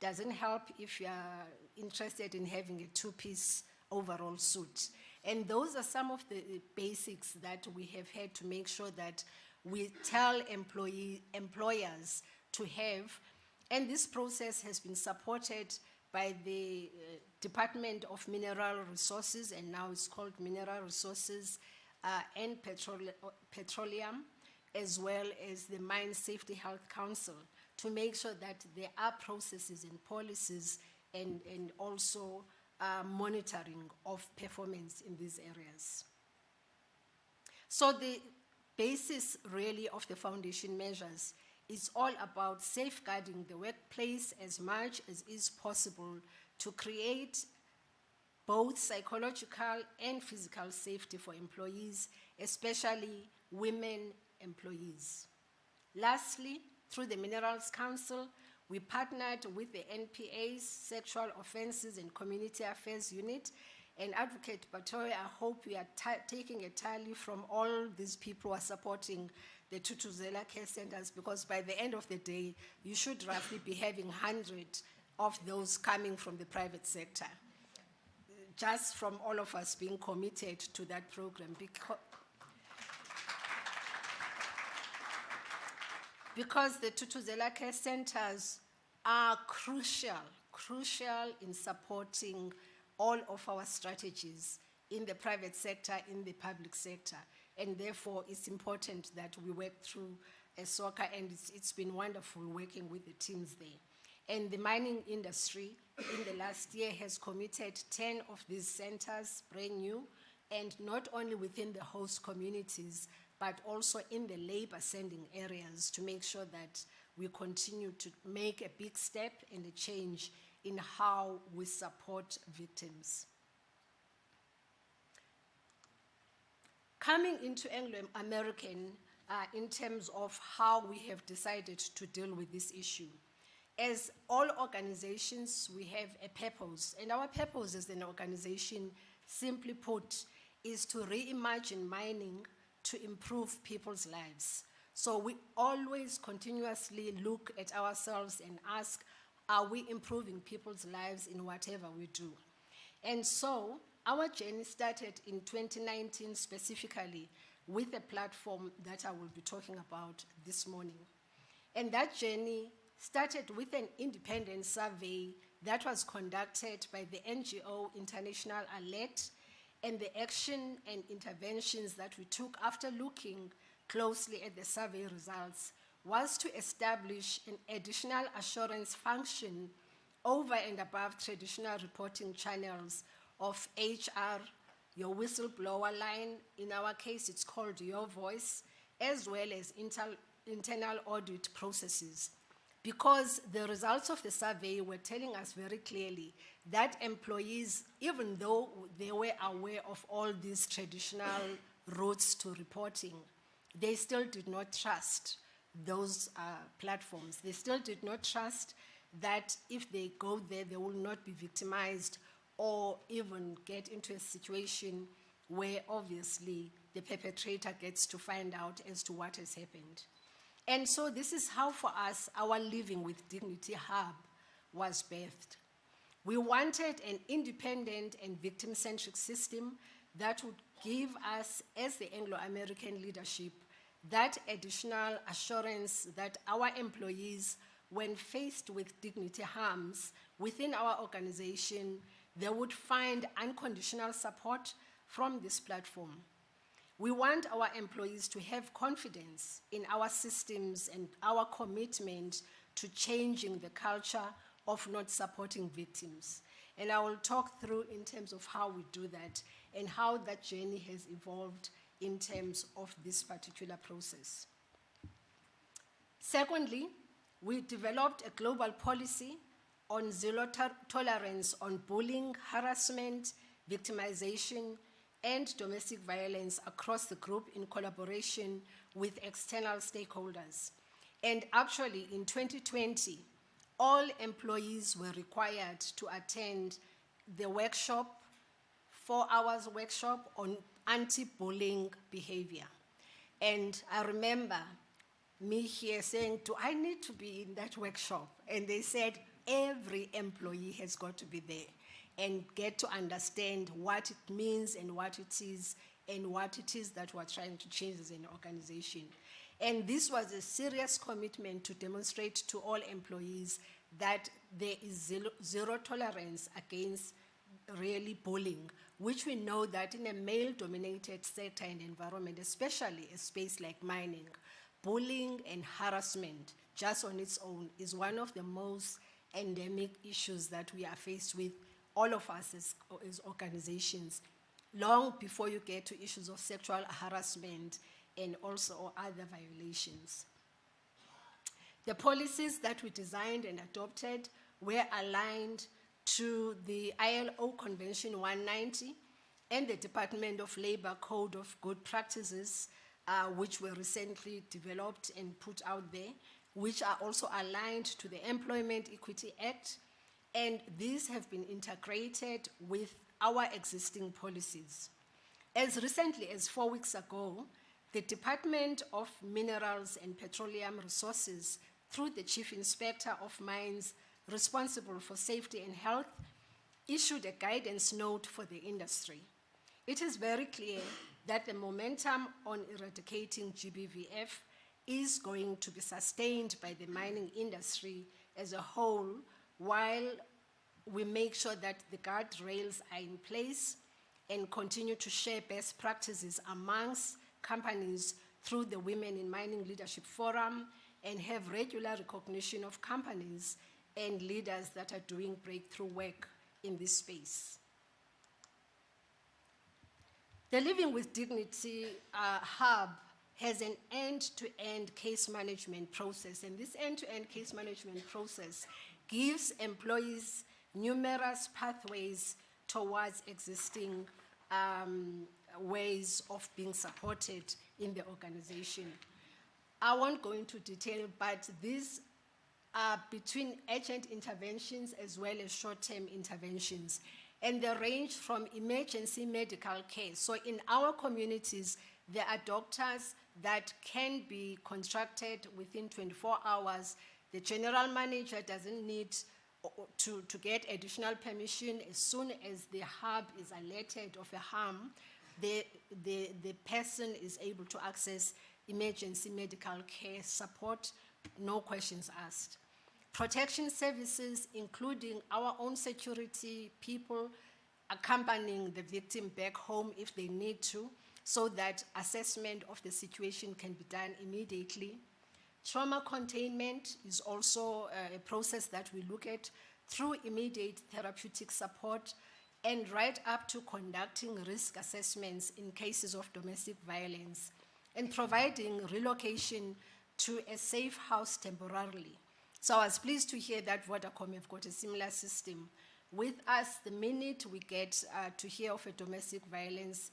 doesn't help if you are interested in having a two-piece overall suit. And those are some of the basics that we have had to make sure that we tell employers to have. And this process has been supported by the Department of Mineral Resources, and now it's called Mineral Resources and Petroleum, as well as the Mine Safety Health Council, to make sure that there are processes and policies and also monitoring of performance in these areas. So the basis really of the foundation measures is all about safeguarding the workplace as much as is possible to create both psychological and physical safety for employees, especially women employees. Lastly, through the Minerals Council, we partnered with the NPA's Sexual Offences and Community Affairs Unit. And Advocate Batoy, I hope we are taking a tally from all these people who are supporting the Thuthuzela Care Centres, because by the end of the day, you should roughly be having 100 of those coming from the private sector, just from all of us being committed to that program. Because the Thuthuzela Care Centres are crucial in supporting all of our strategies in the private sector, in the public sector. And therefore, it's important that we work through a soccer, and it's been wonderful working with the teams there. And the mining industry in the last year has committed 10 of these centers, brand new, and not only within the host communities, but also in the labor sending areas, to make sure that we continue to make a big step and a change in how we support victims. Coming into Anglo American in terms of how we have decided to deal with this issue. As all organizations, we have a purpose, and our purpose as an organization, simply put, is to reimagine mining to improve people's lives. So we always continuously look at ourselves and ask, are we improving people's lives in whatever we do? And so our journey started in 2019 specifically with a platform that I will be talking about this morning. And that journey started with an independent survey that was conducted by the NGO International Alert, and the action and interventions that we took after looking closely at the survey results was to establish an additional assurance function over and above traditional reporting channels of HR, your whistleblower line, in our case it's called Your Voice, as well as internal audit processes. Because the results of the survey were telling us very clearly that employees, even though they were aware of all these traditional routes to reporting, they still did not trust those platforms. They still did not trust that if they go there, they will not be victimized or even get into a situation where obviously the perpetrator gets to find out as to what has happened. And so this is how, for us, our Living with Dignity Hub was birthed. We wanted an independent and victim-centric system that would give us, as the Anglo American leadership, that additional assurance that our employees, when faced with dignity harms within our organization, they would find unconditional support from this platform. We want our employees to have confidence in our systems and our commitment to changing the culture of not supporting victims. And I will talk through in terms of how we do that and how that journey has evolved in terms of this particular process. Secondly, we developed a global policy on zero tolerance on bullying, harassment, victimization, and domestic violence across the group in collaboration with external stakeholders. And actually, in 2020, all employees were required to attend the workshop, 4 hours workshop on anti-bullying behavior. And I remember me here saying, do I need to be in that workshop? And they said, every employee has got to be there and get to understand what it means and what it is that we're trying to change as an organization. And this was a serious commitment to demonstrate to all employees that there is zero tolerance against really bullying, which we know that in a male-dominated sector and environment, especially a space like mining, bullying and harassment just on its own is one of the most endemic issues that we are faced with, all of us as organizations, long before you get to issues of sexual harassment and also other violations. The policies that we designed and adopted were aligned to the ILO Convention 190 and the Department of Labor Code of Good Practices, which were recently developed and put out there, which are also aligned to the Employment Equity Act, and these have been integrated with our existing policies. As recently as 4 weeks ago, the Department of Minerals and Petroleum Resources, through the Chief Inspector of Mines responsible for safety and health, issued a guidance note for the industry. It is very clear that the momentum on eradicating GBVF is going to be sustained by the mining industry as a whole, while we make sure that the guardrails are in place and continue to share best practices amongst companies through the Women in Mining Leadership Forum and have regular recognition of companies and leaders that are doing breakthrough work in this space. The Living with Dignity Hub has an end-to-end case management process, and this end-to-end case management process gives employees numerous pathways towards existing ways of being supported in the organization. I won't go into detail, but these are between urgent interventions as well as short-term interventions. And they range from emergency medical care. So in our communities, there are doctors that can be contracted within 24 hours. The general manager doesn't need to get additional permission. As soon as the hub is alerted of a harm, the person is able to access emergency medical care support, no questions asked. Protection services, including our own security people accompanying the victim back home if they need to, so that assessment of the situation can be done immediately. Trauma containment is also a process that we look at through immediate therapeutic support and right up to conducting risk assessments in cases of domestic violence and providing relocation to a safe house temporarily. So I was pleased to hear that Vodacom have got a similar system. With us, the minute we get to hear of a domestic violence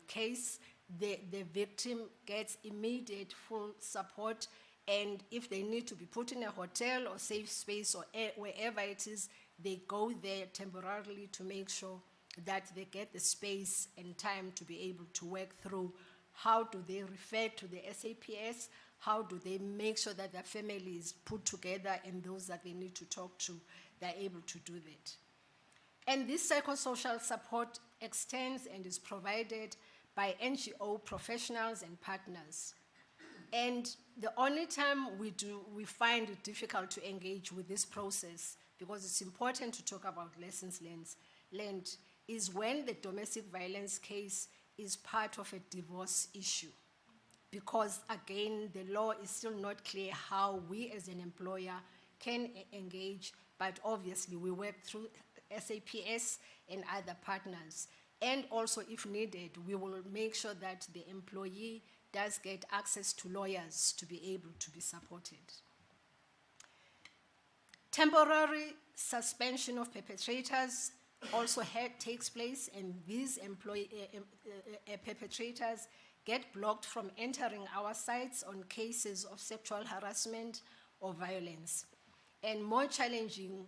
case, the victim gets immediate full support, and if they need to be put in a hotel or safe space or wherever it is, they go there temporarily to make sure that they get the space and time to be able to work through how do they refer to the SAPS, how do they make sure that their family is put together and those that they need to talk to, they're able to do that. And this psychosocial support extends and is provided by NGO professionals and partners. And the only time we find it difficult to engage with this process, because it's important to talk about lessons learned, is when the domestic violence case is part of a divorce issue. Because again, the law is still not clear how we as an employer can engage, but obviously we work through SAPS and other partners. And also, if needed, we will make sure that the employee does get access to lawyers to be able to be supported. Temporary suspension of perpetrators also takes place, and these perpetrators get blocked from entering our sites on cases of sexual harassment or violence. And more challenging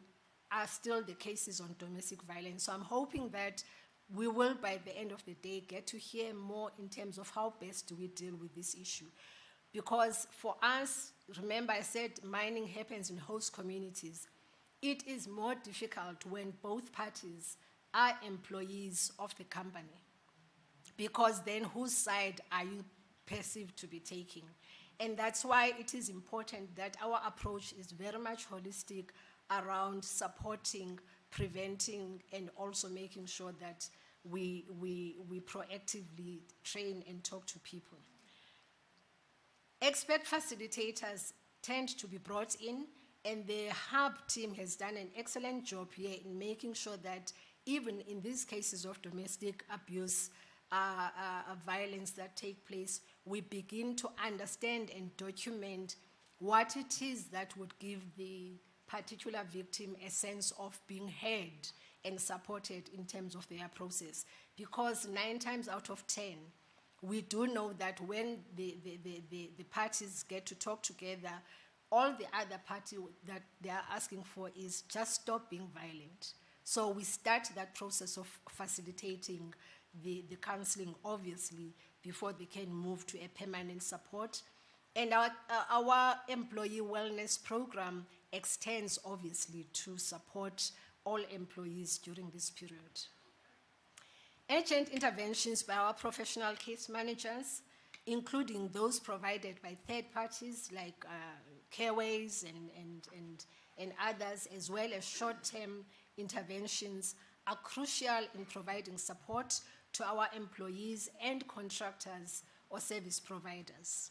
are still the cases on domestic violence. So I'm hoping that we will, by the end of the day, get to hear more in terms of how best do we deal with this issue. Because for us, remember I said mining happens in host communities. It is more difficult when both parties are employees of the company, because then whose side are you perceived to be taking? And that's why it is important that our approach is very much holistic around supporting, preventing, and also making sure that we proactively train and talk to people. Expert facilitators tend to be brought in, and the hub team has done an excellent job here in making sure that even in these cases of domestic abuse, violence that take place, we begin to understand and document what it is that would give the particular victim a sense of being heard and supported in terms of their process. Because 9 times out of 10, we do know that when the parties get to talk together, all the other party that they are asking for is just stop being violent. So we start that process of facilitating the counseling, obviously, before they can move to a permanent support. And our employee wellness program extends, obviously, to support all employees during this period. Urgent interventions by our professional case managers, including those provided by third parties like Careways and others, as well as short-term interventions, are crucial in providing support to our employees and contractors or service providers.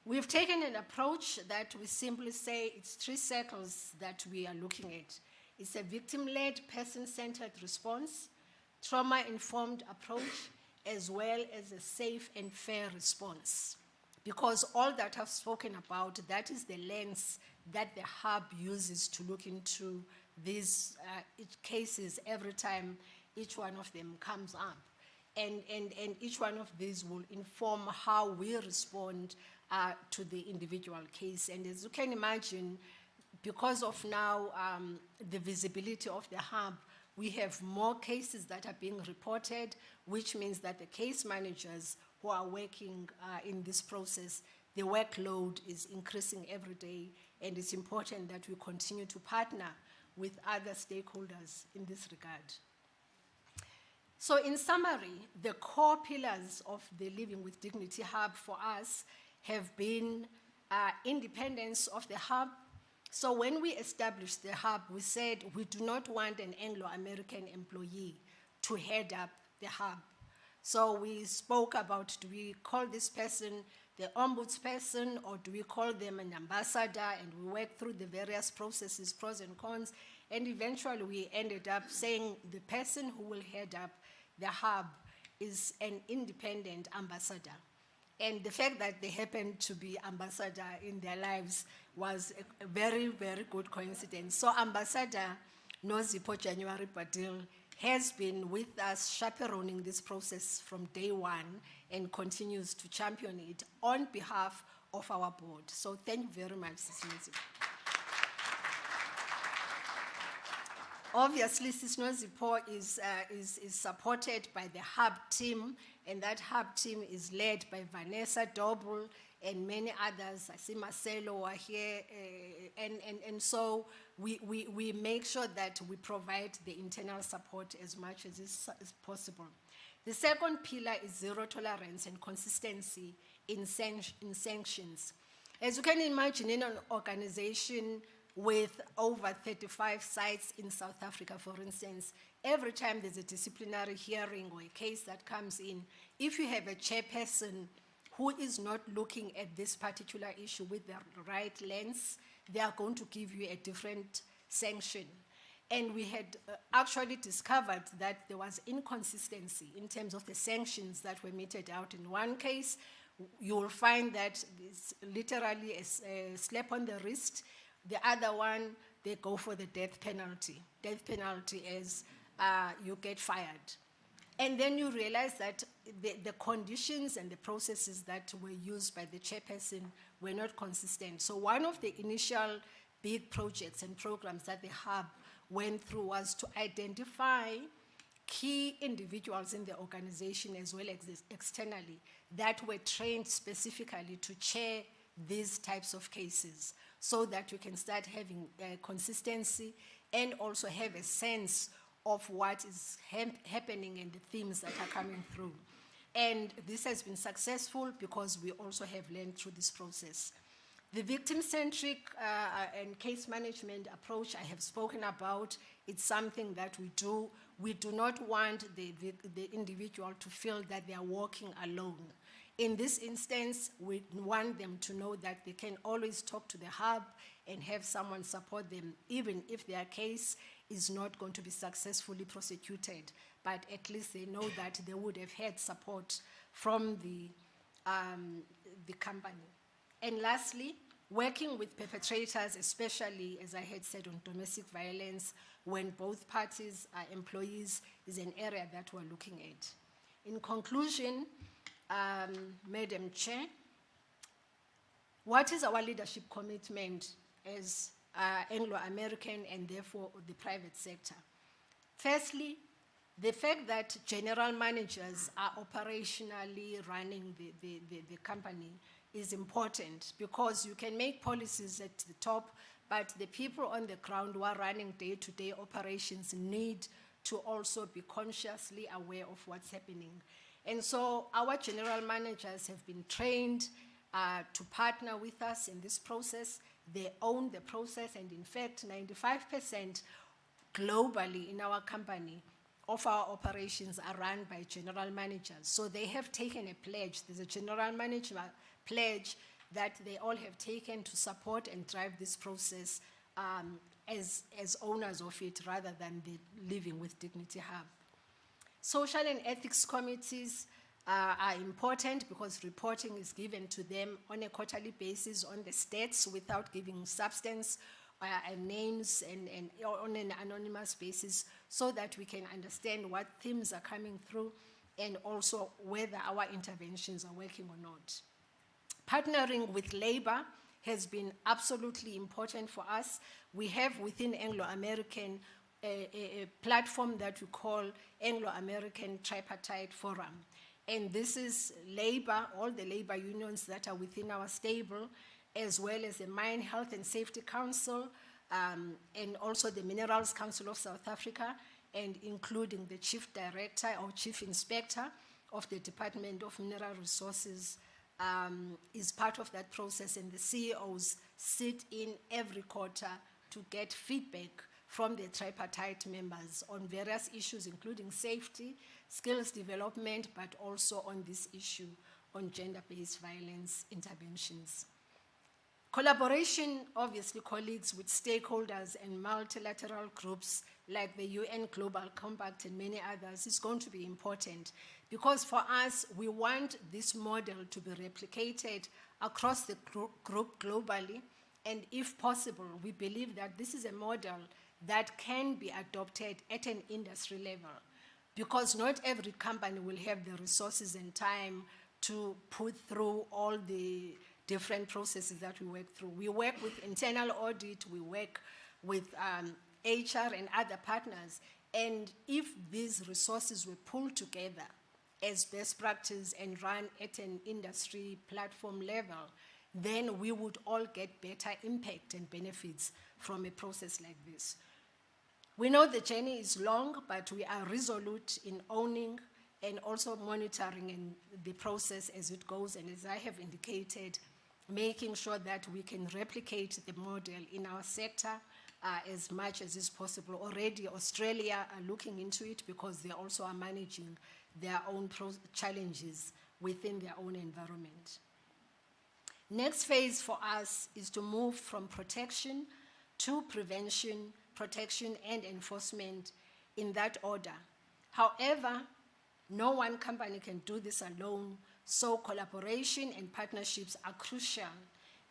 We've taken an approach that we simply say it's 3 circles that we are looking at. It's a victim-led, person-centered response, trauma-informed approach, as well as a safe and fair response. Because all that I've spoken about, that is the lens that the hub uses to look into these cases every time each one of them comes up. And each one of these will inform how we respond to the individual case. And as you can imagine, because of now the visibility of the hub, we have more cases that are being reported, which means that the case managers who are working in this process, the workload is increasing every day, and it's important that we continue to partner with other stakeholders in this regard. So in summary, the core pillars of the Living with Dignity Hub for us have been independence of the hub. So when we established the hub, we said we do not want an Anglo American employee to head up the hub. So we spoke about, do we call this person the ombudsperson, or do we call them an ambassador? And we worked through the various processes, pros and cons, and eventually we ended up saying the person who will head up the hub is an independent ambassador. And the fact that they happened to be ambassador in their lives was a very, very good coincidence. So Ambassador Nozipho January Badil has been with us chaperoning this process from day one and continues to champion it on behalf of our board. So thank you very much, Sis Nozipho. Obviously, Sis Nozipho is supported by the hub team, and that hub team is led by Vanessa Doble and many others. I see Marcelo are here, and so we make sure that we provide the internal support as much as is possible. The second pillar is zero tolerance and consistency in sanctions. As you can imagine, in an organization with over 35 sites in South Africa, for instance, every time there's a disciplinary hearing or a case that comes in, if you have a chairperson who is not looking at this particular issue with the right lens, they are going to give you a different sanction. And we had actually discovered that there was inconsistency in terms of the sanctions that were meted out. In one case, you will find that it's literally a slap on the wrist, The other one, they go for the death penalty. Death penalty is you get fired. And then you realize that the conditions and the processes that were used by the chairperson were not consistent. So one of the initial big projects and programs that the hub went through was to identify key individuals in the organization as well as externally that were trained specifically to chair these types of cases so that we can start having consistency and also have a sense of what is happening and the themes that are coming through. And this has been successful because we also have learned through this process. The victim-centric and case management approach I have spoken about, it's something that we do. We do not want the individual to feel that they are walking alone. In this instance, we want them to know that they can always talk to the hub and have someone support them, even if their case is not going to be successfully prosecuted. But at least they know that they would have had support from the company. And lastly, working with perpetrators, especially, as I had said, on domestic violence, when both parties are employees, is an area that we're looking at. In conclusion, Madam Chair, what is our leadership commitment as Anglo American and therefore the private sector? Firstly, the fact that general managers are operationally running the company is important because you can make policies at the top, but the people on the ground who are running day-to-day operations need to also be consciously aware of what's happening. And so our general managers have been trained to partner with us in this process. They own the process, and in fact, 95% globally in our company of our operations are run by general managers. So they have taken a pledge. There's a general manager pledge that they all have taken to support and drive this process as owners of it rather than the Living with Dignity Hub. Social and ethics committees are important because reporting is given to them on a quarterly basis on the stats without giving substance and names and on an anonymous basis so that we can understand what themes are coming through and also whether our interventions are working or not. Partnering with labor has been absolutely important for us. We have within Anglo American a platform that we call Anglo American Tripartite Forum. And this is labor, all the labor unions that are within our stable, as well as the Mine Health and Safety Council, and also the Minerals Council of South Africa, and including the Chief Director or Chief Inspector of the Department of Mineral Resources is part of that process, and the CEOs sit in every quarter to get feedback from the tripartite members on various issues, including safety, skills development, but also on this issue on gender-based violence interventions. Collaboration, obviously, colleagues with stakeholders and multilateral groups like the UN Global Compact and many others is going to be important because for us, we want this model to be replicated across the group globally, and if possible, we believe that this is a model that can be adopted at an industry level because not every company will have the resources and time to put through all the different processes that we work through. We work with internal audit, we work with HR and other partners, and if these resources were pulled together as best practice and run at an industry platform level, then we would all get better impact and benefits from a process like this. We know the journey is long, but we are resolute in owning and also monitoring the process as it goes, and as I have indicated, making sure that we can replicate the model in our sector as much as is possible. Already Australia are looking into it because they also are managing their own challenges within their own environment. Next phase for us is to move from protection to prevention, protection, and enforcement in that order. However, no one company can do this alone, so collaboration and partnerships are crucial,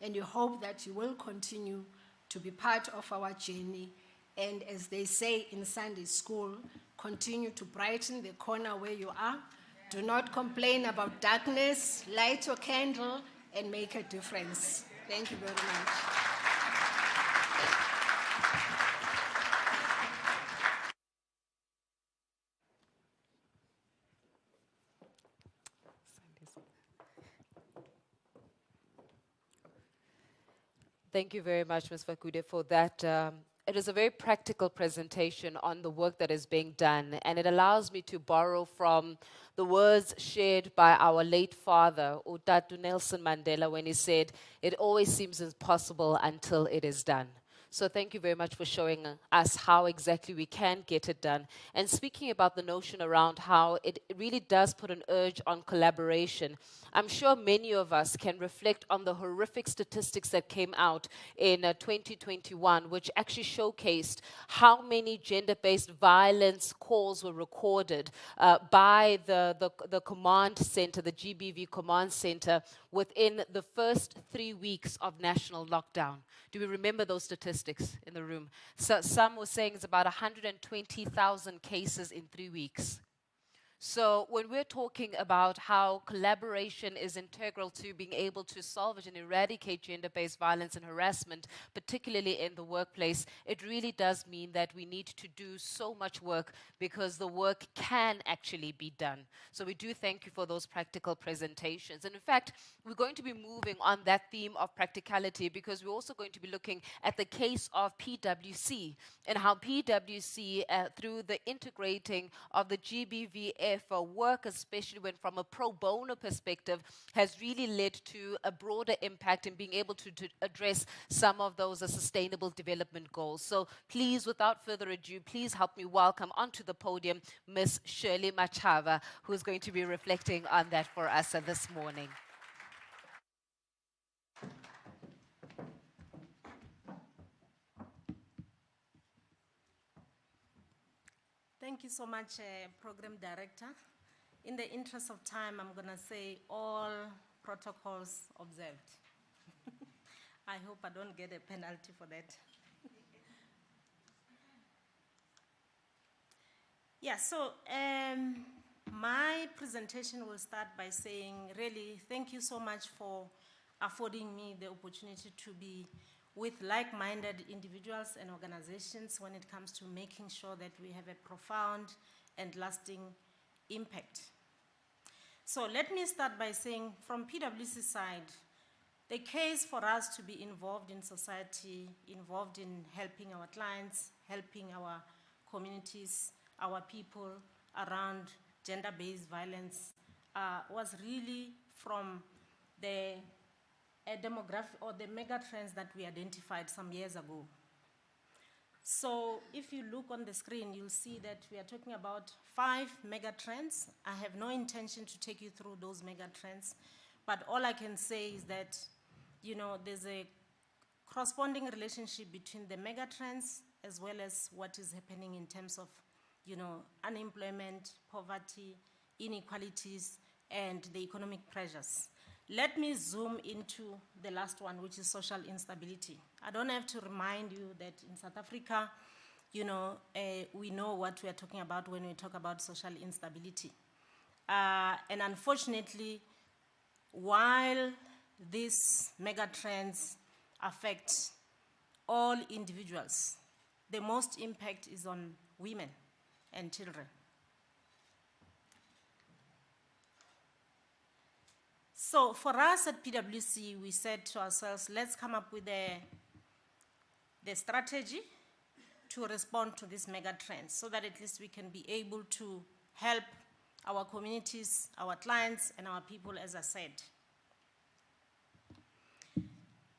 and we hope that you will continue to be part of our journey. And as they say in Sunday school, continue to brighten the corner where you are. Do not complain about darkness, light your candle, and make a difference. Thank you very much. Thank you very much, Ms. Vakude, for that. It is a very practical presentation on the work that is being done, and it allows me to borrow from the words shared by our late father, Utatu Nelson Mandela, when he said, "It always seems impossible until it is done." So thank you very much for showing us how exactly we can get it done. And speaking about the notion around how it really does put an urge on collaboration, I'm sure many of us can reflect on the horrific statistics that came out in 2021, which actually showcased how many gender-based violence calls were recorded by the command center, the GBV command center, within the first 3 weeks of national lockdown. Do we remember those statistics in the room? So some were saying it's about 120,000 cases in 3 weeks. So when we're talking about how collaboration is integral to being able to solve it and eradicate gender-based violence and harassment, particularly in the workplace, it really does mean that we need to do so much work because the work can actually be done. So we do thank you for those practical presentations. And in fact, we're going to be moving on that theme of practicality because we're also going to be looking at the case of PwC and how PwC, through the integrating of the GBVF work, especially when from a pro bono perspective, has really led to a broader impact in being able to address some of those sustainable development goals. So please, without further ado, please help me welcome onto the podium Ms. Shirley Machava, who is going to be reflecting on that for us this morning. Thank you so much, Program Director. In the interest of time, I'm going to say all protocols observed. I hope I don't get a penalty for that. Yeah, so my presentation will start by saying, really, thank you so much for affording me the opportunity to be with like-minded individuals and organizations when it comes to making sure that we have a profound and lasting impact. So let me start by saying, from PwC's side, the case for us to be involved in society, involved in helping our clients, helping our communities, our people around gender-based violence was really from the demographic or the mega trends that we identified some years ago. So if you look on the screen, you'll see that we are talking about 5 mega trends. I have no intention to take you through those mega trends, but all I can say is that, you know, there's a corresponding relationship between the mega trends as well as what is happening in terms of, you know, unemployment, poverty, inequalities, and the economic pressures. Let me zoom into the last one, which is social instability. I don't have to remind you that in South Africa, you know, we know what we are talking about when we talk about social instability. And unfortunately, while these mega trends affect all individuals, the most impact is on women and children. So for us at PwC, we said to ourselves, let's come up with the strategy to respond to these mega trends so that at least we can be able to help our communities, our clients, and our people, as I said.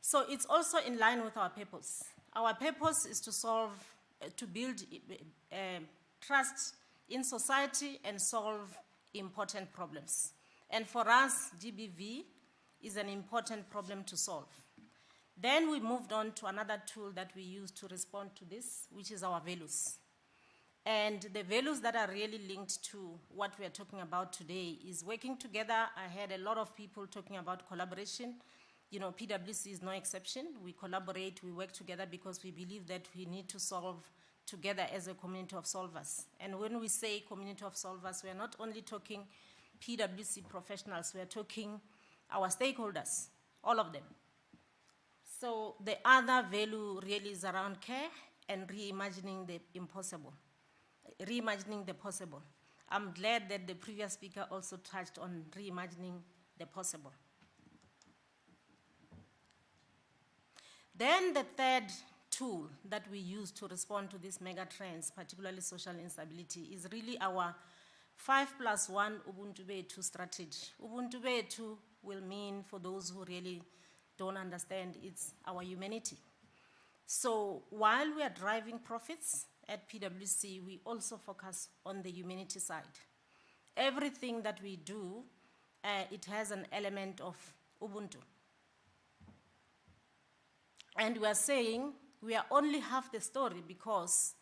So it's also in line with our purpose. Our purpose is to build trust in society and solve important problems. And for us, GBV is an important problem to solve. Then we moved on to another tool that we use to respond to this, which is our values. And the values that are really linked to what we are talking about today is working together. I heard a lot of people talking about collaboration. PwC is no exception. We collaborate, we work together because we believe that we need to solve together as a community of solvers. And when we say community of solvers, we are not only talking PwC professionals, we are talking our stakeholders, all of them. So the other value really is around care and reimagining the impossible, reimagining the possible. I'm glad that the previous speaker also touched on reimagining the possible. Then the third tool that we use to respond to these mega trends, particularly social instability, is really our 5+1 Ubuntu Bethu strategy. Ubuntu Bethu will mean, for those who really don't understand, it's our humanity. So while we are driving profits at PwC, we also focus on the humanity side. Everything that we do, it has an element of Ubuntu. And we are saying we are only half the story because,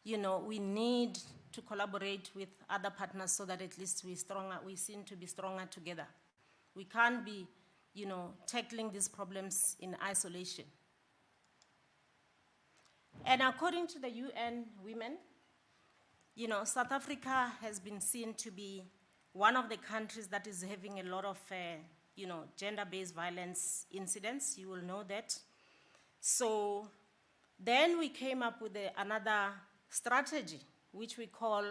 we need to collaborate with other partners so that at least we seem to be stronger together. We can't be, tackling these problems in isolation. And according to the UN Women, South Africa has been seen to be one of the countries that is having a lot of, gender-based violence incidents. You will know that. So then we came up with another strategy, which we call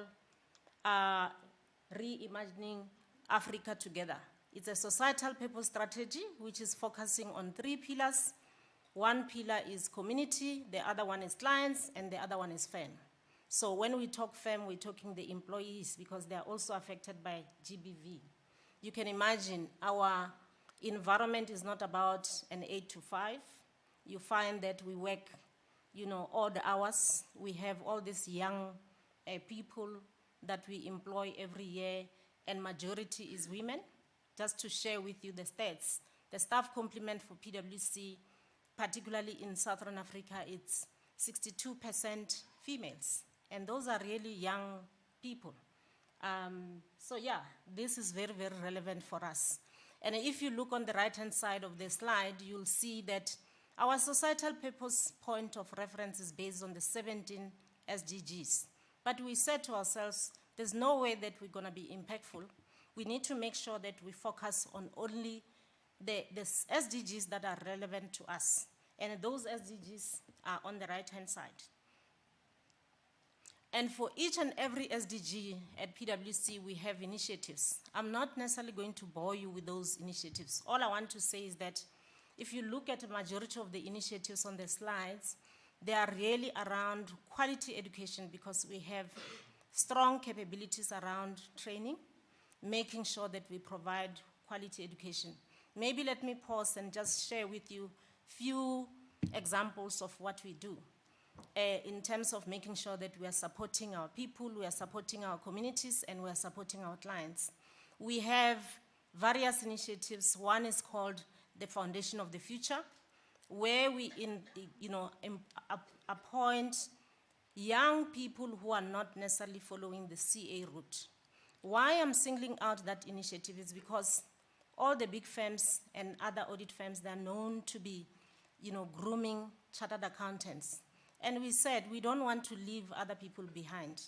Reimagining Africa Together. It's a societal purpose strategy, which is focusing on 3 pillars. One pillar is community, the other one is clients, and the other one is firm. So when we talk firm, we're talking the employees because they are also affected by GBV. You can imagine our environment is not about an 8 to 5. You find that we work, odd hours. We have all these young people that we employ every year, and majority is women. Just to share with you the stats, the staff complement for PwC, particularly in Southern Africa, it's 62% females. And those are really young people. So yeah, this is very, very relevant for us. And if you look on the right-hand side of the slide, you'll see that our societal purpose point of reference is based on the 17 SDGs. But we said to ourselves, there's no way that we're going to be impactful. We need to make sure that we focus on only the SDGs that are relevant to us. And those SDGs are on the right-hand side. And for each and every SDG at PwC, we have initiatives. I'm not necessarily going to bore you with those initiatives. All I want to say is that if you look at the majority of the initiatives on the slides, they are really around quality education because we have strong capabilities around training, making sure that we provide quality education. Maybe let me pause and just share with you few examples of what we do in terms of making sure that we are supporting our people, we are supporting our communities, and we are supporting our clients. We have various initiatives. One is called the Foundation of the Future, where we appoint young people who are not necessarily following the CA route. Why I'm singling out that initiative is because all the big firms and other audit firms, they're known to be, grooming chartered accountants. And we said we don't want to leave other people behind.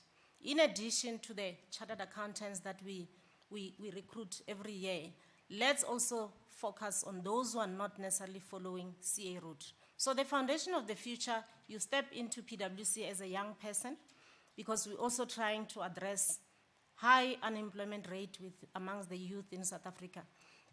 In addition to the chartered accountants that we recruit every year, let's also focus on those who are not necessarily following CA route. So the Foundation of the Future, you step into PwC as a young person because we're also trying to address high unemployment rate amongst the youth in South Africa.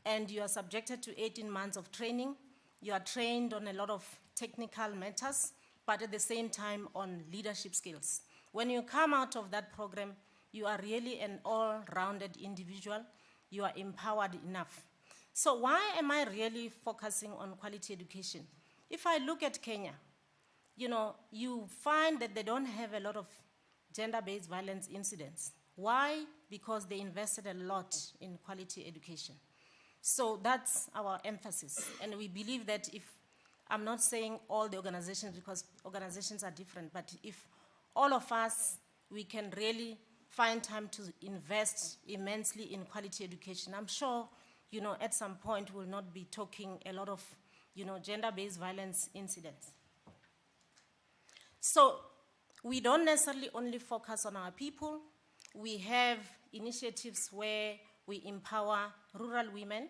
And you are subjected to 18 months of training. You are trained on a lot of technical matters, but at the same time on leadership skills. When you come out of that program, you are really an all-rounded individual. You are empowered enough. So why am I really focusing on quality education? If I look at Kenya, you find that they don't have a lot of gender-based violence incidents. Why? Because they invested a lot in quality education. So that's our emphasis. And we believe that I'm not saying all the organizations because organizations are different, but if all of us, we can really find time to invest immensely in quality education, I'm sure at some point will not be talking a lot of, gender-based violence incidents. So we don't necessarily only focus on our people. We have initiatives where we empower rural women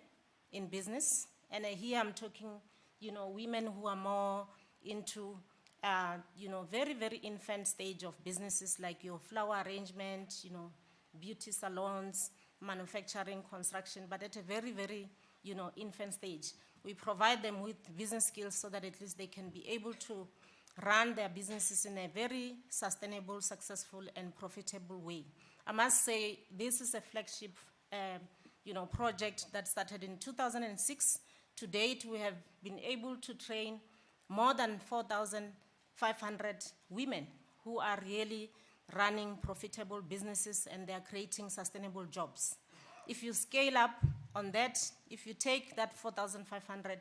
in business. And here I'm talking, women who are more into, very, very infant stage of businesses like your flower arrangement, beauty salons, manufacturing, construction, but at a very, very, infant stage. We provide them with business skills so that at least they can be able to run their businesses in a very sustainable, successful, and profitable way. I must say, this is a flagship, project that started in 2006. To date, we have been able to train more than 4,500 women who are really running profitable businesses, and they are creating sustainable jobs. If you scale up on that, if you take that 4,500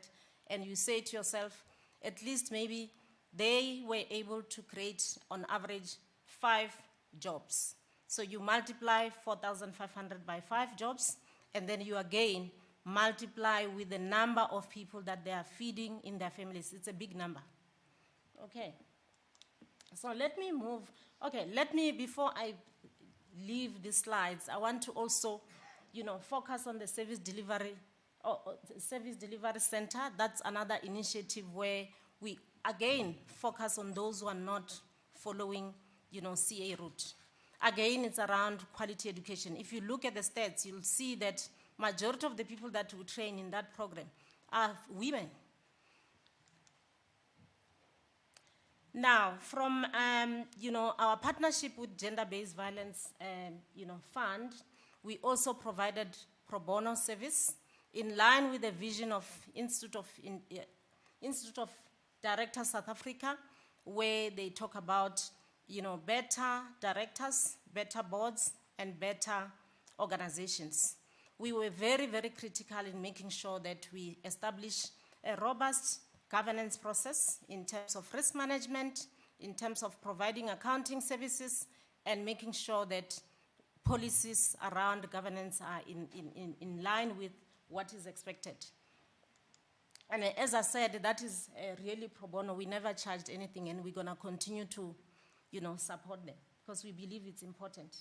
and you say to yourself, at least maybe they were able to create on average 5 jobs. So you multiply 4,500 by 5 jobs, and then you again multiply with the number of people that they are feeding in their families. It's a big number. Okay. So let me move. Okay, before I leave the slides, I want to also, focus on the service delivery center. That's another initiative where we, again, focus on those who are not following, CA route. Again, it's around quality education. If you look at the stats, you'll see that majority of the people that we train in that program are women. Now, from our partnership with Gender-Based Violence Fund, we also provided pro bono service in line with the vision of Institute of Directors South Africa, where they talk about better directors, better boards, and better organizations. We were very, very critical in making sure that we establish a robust governance process in terms of risk management, in terms of providing accounting services, and making sure that policies around governance are in line with what is expected. And as I said, that is really pro bono. We never charged anything, and we're going to continue to support them because we believe it's important.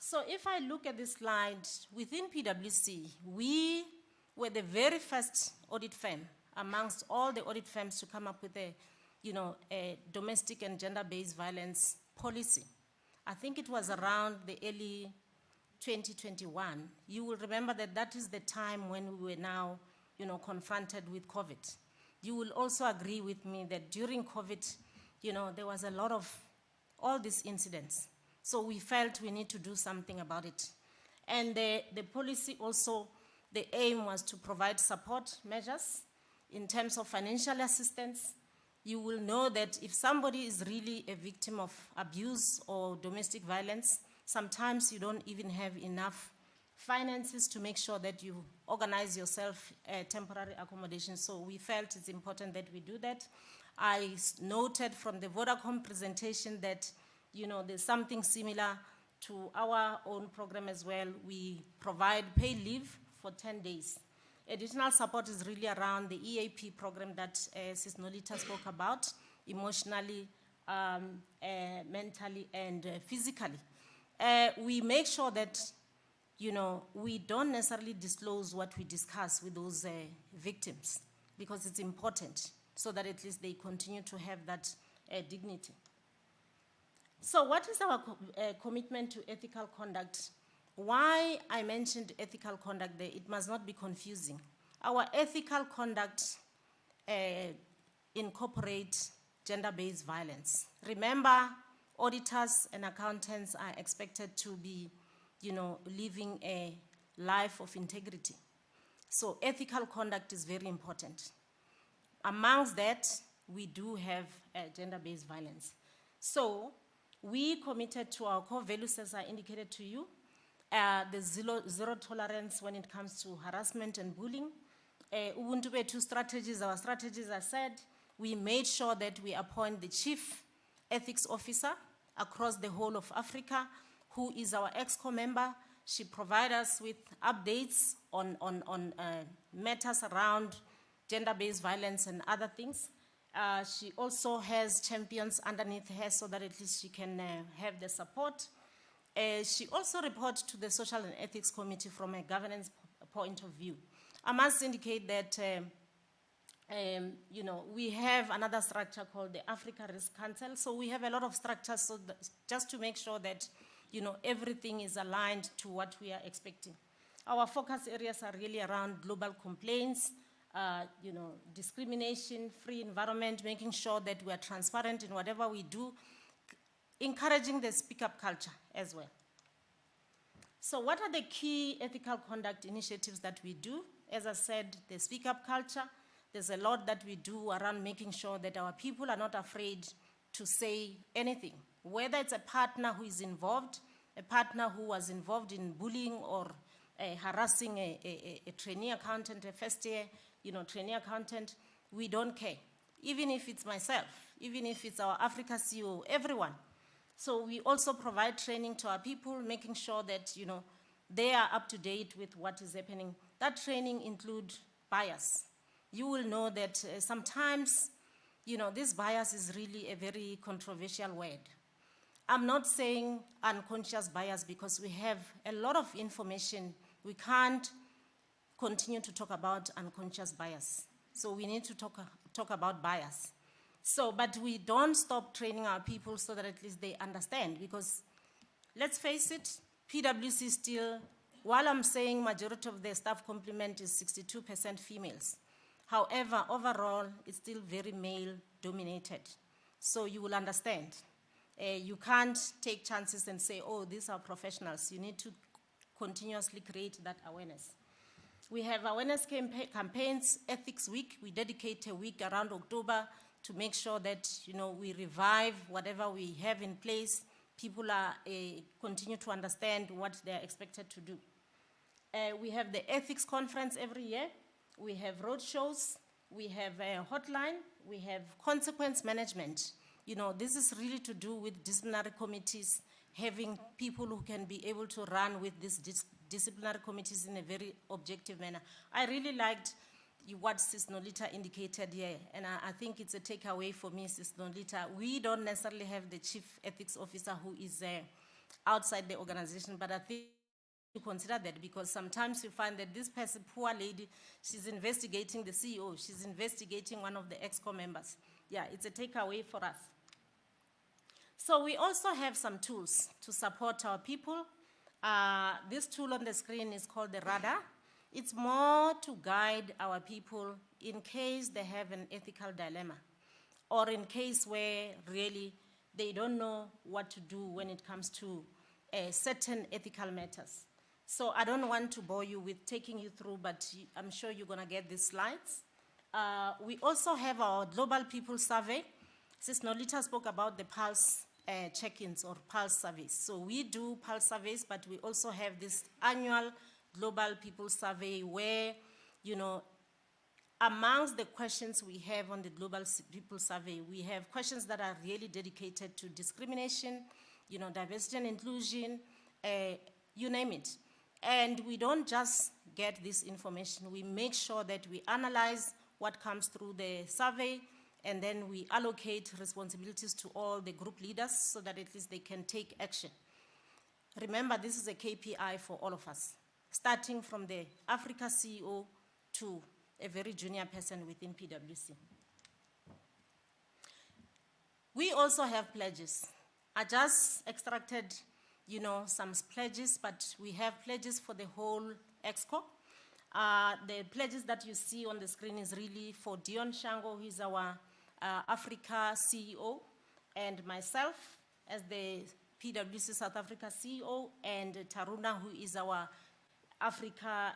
So if I look at this slide, within PwC, we were the very first audit firm amongst all the audit firms to come up with a domestic and gender-based violence policy. I think it was around the early 2021. You will remember that is the time when we were now, confronted with COVID. You will also agree with me that during COVID, there was a lot of all these incidents. So we felt we need to do something about it. And the policy also, the aim was to provide support measures in terms of financial assistance. You will know that if somebody is really a victim of abuse or domestic violence, sometimes you don't even have enough finances to make sure that you organize yourself temporary accommodation. So we felt it's important that we do that. I noted from the Vodacom presentation that there's something similar to our own program as well. We provide paid leave for 10 days. Additional support is really around the EAP program that Sis Nolita spoke about, emotionally, mentally, and physically. We make sure that, we don't necessarily disclose what we discuss with those victims because it's important so that at least they continue to have that dignity. So what is our commitment to ethical conduct? Why I mentioned ethical conduct there, it must not be confusing. Our ethical conduct incorporates gender-based violence. Remember, auditors and accountants are expected to be, living a life of integrity. So ethical conduct is very important. Amongst that, we do have gender-based violence. So we committed to our core values, as I indicated to you, the zero tolerance when it comes to harassment and bullying. Ubuntu Betu strategies, our strategies are said. We made sure that we appoint the chief ethics officer across the whole of Africa who is our EXCO member. She provides us with updates on matters around gender-based violence and other things. She also has champions underneath her so that at least she can have the support. She also reports to the Social and Ethics Committee from a governance point of view. I must indicate that we have another structure called the Africa Risk Council. So we have a lot of structures so just to make sure that everything is aligned to what we are expecting. Our focus areas are really around global complaints, discrimination, free environment, making sure that we are transparent in whatever we do, encouraging the speak-up culture as well. So what are the key ethical conduct initiatives that we do? As I said, the speak-up culture, there's a lot that we do around making sure that our people are not afraid to say anything, whether it's a partner who is involved, a partner who was involved in bullying or harassing a trainee accountant, a first-year trainee accountant, we don't care. Even if it's myself, even if it's our Africa CEO, everyone. So we also provide training to our people, making sure that they are up to date with what is happening. That training includes bias. You will know that sometimes, this bias is really a very controversial word. I'm not saying unconscious bias because we have a lot of information. We can't continue to talk about unconscious bias. So we need to talk about bias. So, but we don't stop training our people so that at least they understand, because let's face it, PwC still, while I'm saying majority of the staff complement is 62% females, however, overall, it's still very male-dominated. So you will understand. You can't take chances and say, oh, these are professionals. You need to continuously create that awareness. We have awareness campaigns, Ethics Week. We dedicate a week around October to make sure that we revive whatever we have in place. People are continue to understand what they are expected to do. We have the ethics conference every year. We have roadshows. We have a hotline. We have consequence management. This is really to do with disciplinary committees, having people who can be able to run with these disciplinary committees in a very objective manner. I really liked what Sis Nolita indicated here, and I think it's a takeaway for me, Sis Nolita. We don't necessarily have the chief ethics officer who is outside the organization, but I think you consider that, because sometimes you find that this person, poor lady, she's investigating the CEO, she's investigating one of the EXCO members. Yeah, it's a takeaway for us. So we also have some tools to support our people. This tool on the screen is called the Radar. It's more to guide our people in case they have an ethical dilemma, or in case where really they don't know what to do when it comes to certain ethical matters. So I don't want to bore you with taking you through, but I'm sure you're going to get these slides. We also have our Global People Survey. Sis Nolita spoke about the Pulse check-ins or Pulse surveys. So we do Pulse surveys, but we also have this annual Global People Survey where, amongst the questions we have on the Global People Survey, we have questions that are really dedicated to discrimination, diversity and inclusion, you name it. And we don't just get this information. We make sure that we analyze what comes through the survey, and then we allocate responsibilities to all the group leaders so that at least they can take action. Remember, this is a KPI for all of us, starting from the Africa CEO to a very junior person within PwC. We also have pledges. I just extracted, some pledges, but we have pledges for the whole EXCO. The pledges that you see on the screen is really for Dion Shango, who is our Africa CEO, and myself as the PwC South Africa CEO, and Taruna, who is our Africa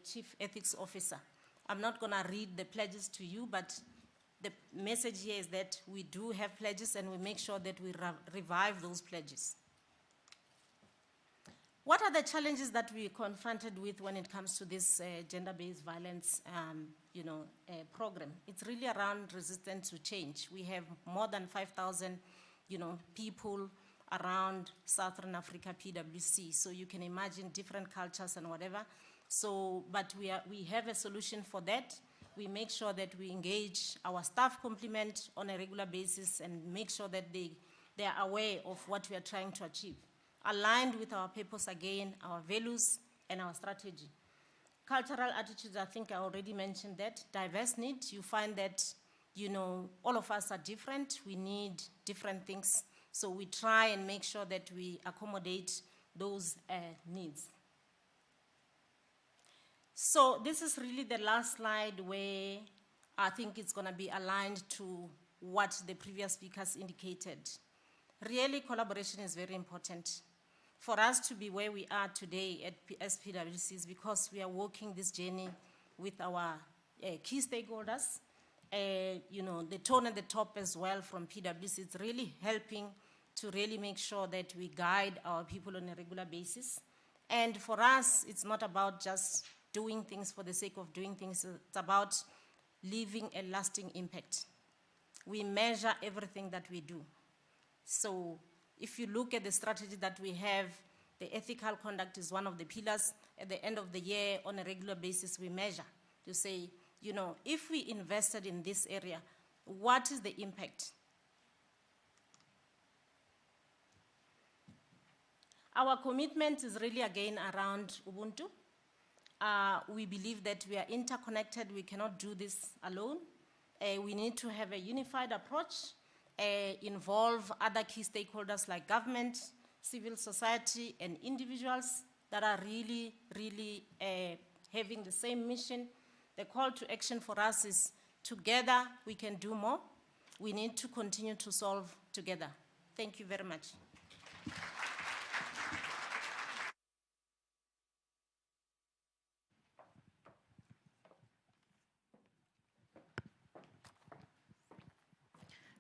Chief Ethics Officer. I'm not going to read the pledges to you, but the message here is that we do have pledges, and we make sure that we revive those pledges. What are the challenges that we confronted with when it comes to this gender-based violence program? It's really around resistance to change. We have more than 5,000 people around Southern Africa PwC. So you can imagine different cultures and whatever. So, but we have a solution for that. We make sure that we engage our staff complement on a regular basis and make sure that they are aware of what we are trying to achieve, aligned with our purpose again, our values, and our strategy. Cultural attitudes, I think I already mentioned that. Diverse needs, you find that, you know, all of us are different. We need different things. So we try and make sure that we accommodate those needs. So this is really the last slide where I think it's going to be aligned to what the previous speakers indicated. Really, collaboration is very important. For us to be where we are today as PwC is because we are walking this journey with our key stakeholders. You know, the tone at the top as well from PwC is really helping to really make sure that we guide our people on a regular basis. And for us, it's not about just doing things for the sake of doing things. It's about leaving a lasting impact. We measure everything that we do. So if you look at the strategy that we have, the ethical conduct is one of the pillars. At the end of the year, on a regular basis, we measure to say, you know, if we invested in this area, what is the impact? Our commitment is really, again, around Ubuntu. We believe that we are interconnected. We cannot do this alone. We need to have a unified approach, involve other key stakeholders like government, civil society, and individuals that are really, really having the same mission. The call to action for us is together we can do more. We need to continue to solve together. Thank you very much.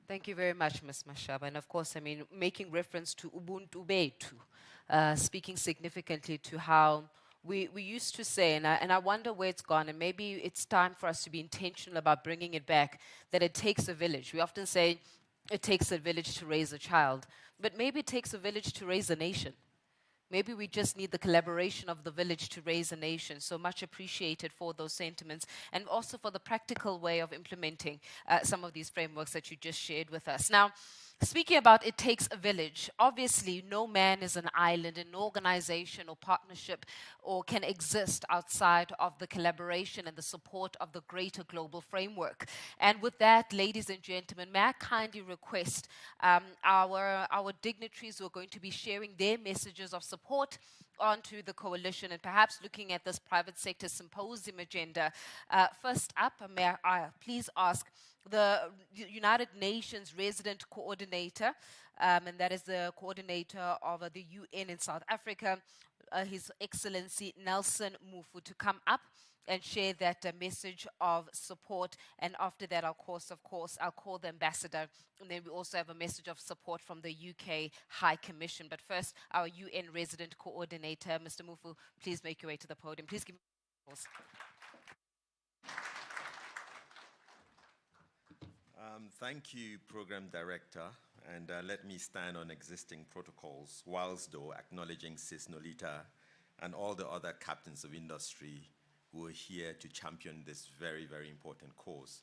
Thank you very much, Ms. Mashaba. And of course, I mean, making reference to Ubuntu Betu, speaking significantly to how we used to say, and I wonder where it's gone, and maybe it's time for us to be intentional about bringing it back, that it takes a village. We often say it takes a village to raise a child, but maybe it takes a village to raise a nation. Maybe we just need the collaboration of the village to raise a nation. So much appreciated for those sentiments and also for the practical way of implementing some of these frameworks that you just shared with us. Now, speaking about it takes a village, obviously no man is an island, an organization or partnership or can exist outside of the collaboration and the support of the greater global framework. And with that, ladies and gentlemen, may I kindly request our dignitaries who are going to be sharing their messages of support onto the coalition and perhaps looking at this private sector symposium agenda. First up, may I please ask the United Nations resident coordinator, and that is the coordinator of the UN in South Africa, His Excellency Nelson Mufu, to come up and share that message of support. And after that, of course, I'll call the ambassador. And then we also have a message of support from the UK High Commission. But first, our UN resident coordinator, Mr. Mufu, please make your way to the podium. Please give me applause. Thank you, Program Director, and let me stand on existing protocols, whilst though acknowledging Sis Nolita and all the other captains of industry who are here to champion this very, very important cause.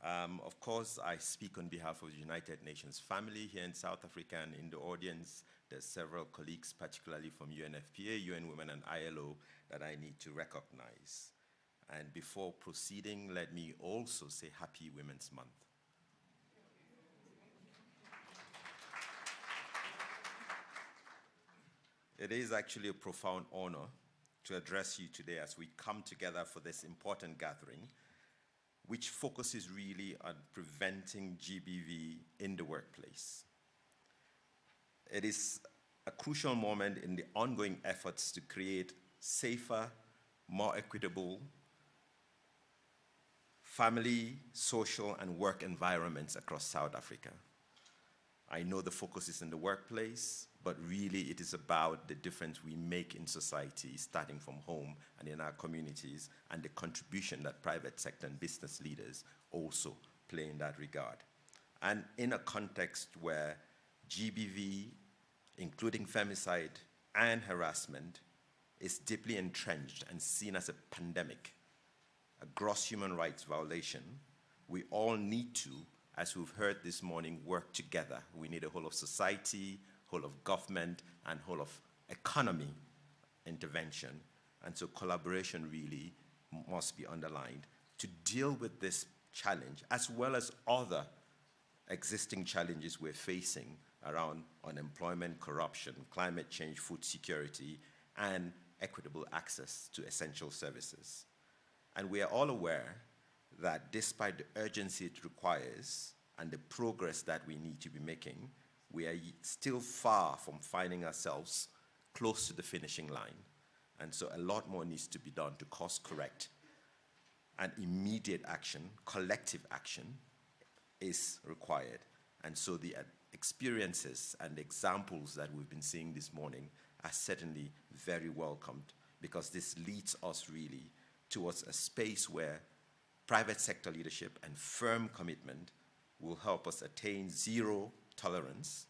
Of course, I speak on behalf of the United Nations family here in South Africa, and in the audience, there's several colleagues, particularly from UNFPA, UN Women, and ILO, that I need to recognize. And before proceeding, let me also say Happy Women's Month. It is actually a profound honor to address you today as we come together for this important gathering, which focuses really on preventing GBV in the workplace. It is a crucial moment in the ongoing efforts to create safer, more equitable family, social, and work environments across South Africa. I know the focus is in the workplace, but really it is about the difference we make in society, starting from home and in our communities, and the contribution that private sector and business leaders also play in that regard. And in a context where GBV including femicide and harassment, is deeply entrenched and seen as a pandemic, a gross human rights violation, we all need to, as we've heard this morning, work together. We need a whole of society, whole of government, and whole of economy intervention. And so collaboration really must be underlined to deal with this challenge, as well as other existing challenges we're facing around unemployment, corruption, climate change, food security, and equitable access to essential services. And we are all aware that despite the urgency it requires and the progress that we need to be making, we are still far from finding ourselves close to the finishing line. And so a lot more needs to be done to course correct. And immediate action, collective action, is required. And so the experiences and examples that we've been seeing this morning are certainly very welcomed, because this leads us really towards a space where private sector leadership and firm commitment will help us attain zero tolerance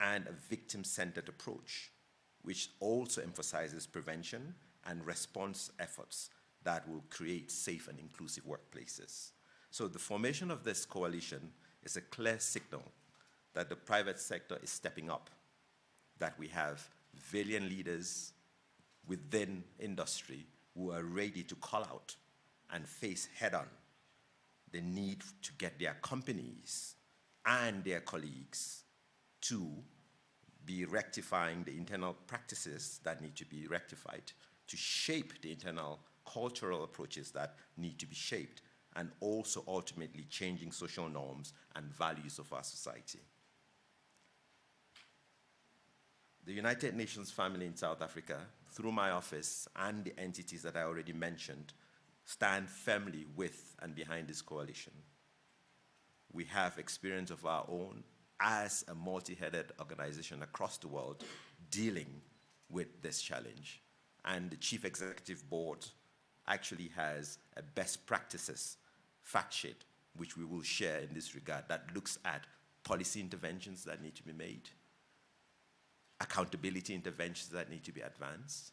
and a victim-centered approach, which also emphasizes prevention and response efforts that will create safe and inclusive workplaces. So the formation of this coalition is a clear signal that the private sector is stepping up, that we have valiant leaders within industry who are ready to call out and face head-on the need to get their companies and their colleagues to be rectifying the internal practices that need to be rectified, to shape the internal cultural approaches that need to be shaped, and also ultimately changing social norms and values of our society. The United Nations family in South Africa, through my office and the entities that I already mentioned, stand firmly with and behind this coalition. We have experience of our own as a multi-headed organization across the world dealing with this challenge. And the Chief Executive Board actually has a best practices fact sheet, which we will share in this regard, that looks at policy interventions that need to be made, accountability interventions that need to be advanced,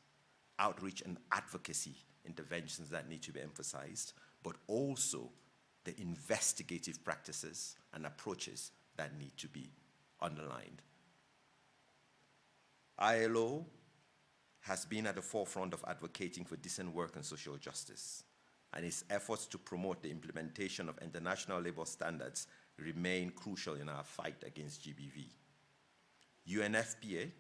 outreach and advocacy interventions that need to be emphasized, but also the investigative practices and approaches that need to be underlined. ILO has been at the forefront of advocating for decent work and social justice, and its efforts to promote the implementation of international labor standards remain crucial in our fight against GBV. UNFPA,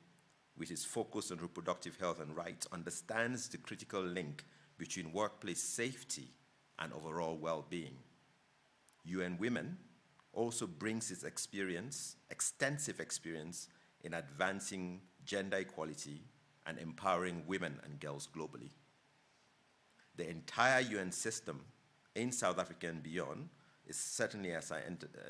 with its focus on reproductive health and rights, understands the critical link between workplace safety and overall well-being. UN Women also brings its experience, extensive experience, in advancing gender equality and empowering women and girls globally. The entire UN system in South Africa and beyond is certainly, as I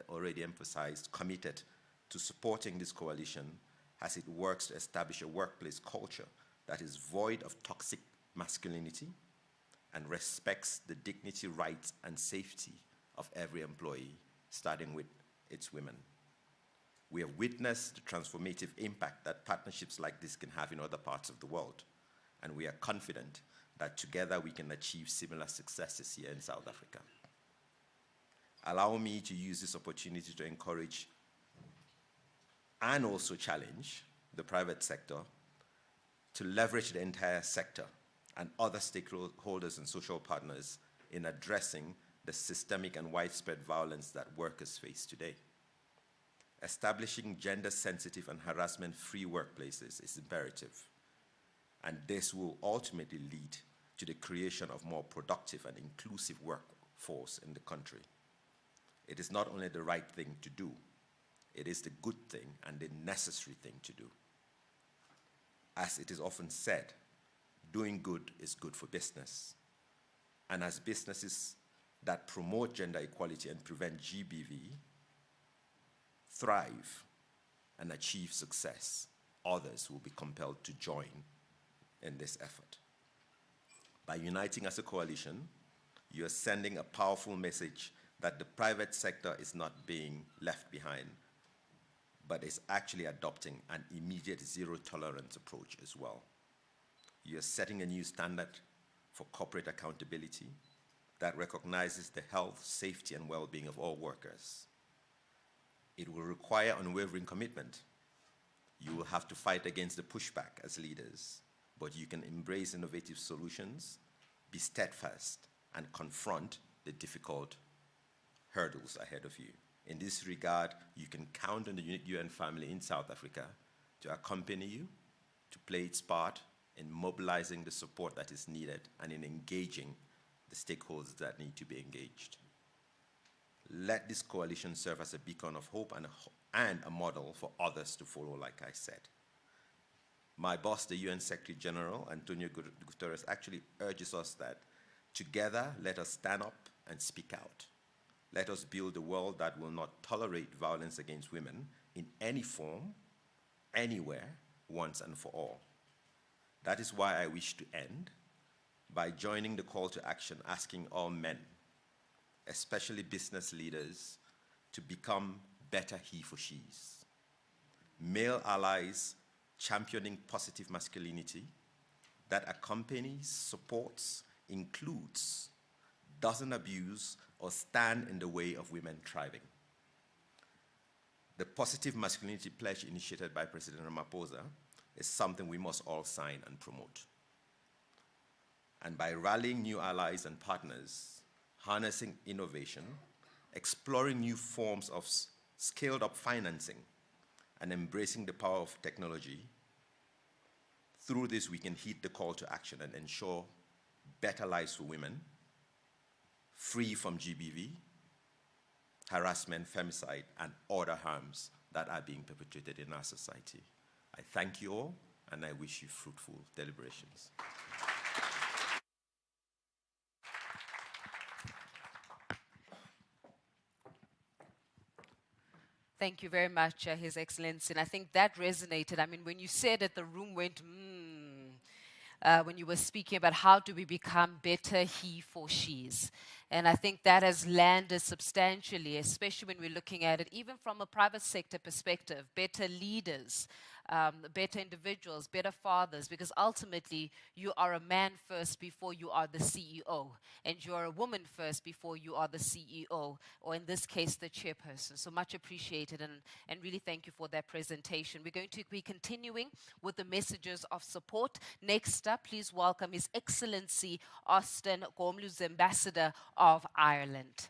already emphasized, committed to supporting this coalition as it works to establish a workplace culture that is void of toxic masculinity and respects the dignity, rights, and safety of every employee, starting with its women. We have witnessed the transformative impact that partnerships like this can have in other parts of the world, and we are confident that together we can achieve similar successes here in South Africa. Allow me to use this opportunity to encourage and also challenge the private sector to leverage the entire sector and other stakeholders and social partners in addressing the systemic and widespread violence that workers face today. Establishing gender-sensitive and harassment-free workplaces is imperative, and this will ultimately lead to the creation of more productive and inclusive workforce in the country. It is not only the right thing to do, it is the good thing and the necessary thing to do. As it is often said, doing good is good for business. And as businesses that promote gender equality and prevent GBV thrive and achieve success, others will be compelled to join in this effort. By uniting as a coalition, you are sending a powerful message that the private sector is not being left behind, but is actually adopting an immediate zero-tolerance approach as well. You're setting a new standard for corporate accountability that recognizes the health, safety, and well-being of all workers. It will require unwavering commitment. You will have to fight against the pushback as leaders, but you can embrace innovative solutions, be steadfast, and confront the difficult hurdles ahead of you. In this regard, you can count on the UN family in South Africa to accompany you, to play its part in mobilizing the support that is needed and in engaging the stakeholders that need to be engaged. Let this coalition serve as a beacon of hope and a model for others to follow, like I said. My boss, the UN Secretary General, Antonio Guterres, actually urges us that together, let us stand up and speak out. Let us build a world that will not tolerate violence against women in any form, anywhere, once and for all. That is why I wish to end by joining the call to action asking all men, especially business leaders, to become better he for she's. Male allies championing positive masculinity that accompanies, supports, includes, doesn't abuse or stand in the way of women thriving. The positive masculinity pledge initiated by President Ramaphosa is something we must all sign and promote. And by rallying new allies and partners, harnessing innovation, exploring new forms of scaled-up financing, and embracing the power of technology, through this we can heed the call to action and ensure better lives for women, free from GBV, harassment, femicide, and other harms that are being perpetrated in our society. I thank you all, and I wish you fruitful deliberations. Thank you very much, His Excellency. And I think that resonated. I mean, when you said it, the room went, when you were speaking about how do we become better he for she's. And I think that has landed substantially, especially when we're looking at it, even from a private sector perspective, better leaders, better individuals, better fathers, because ultimately you are a man first before you are the CEO, and you are a woman first before you are the CEO, or in this case, the chairperson. So much appreciated, and really thank you for that presentation. We're going to be continuing with the messages of support. Next up, please welcome His Excellency Austin Gomlu's Ambassador of Ireland.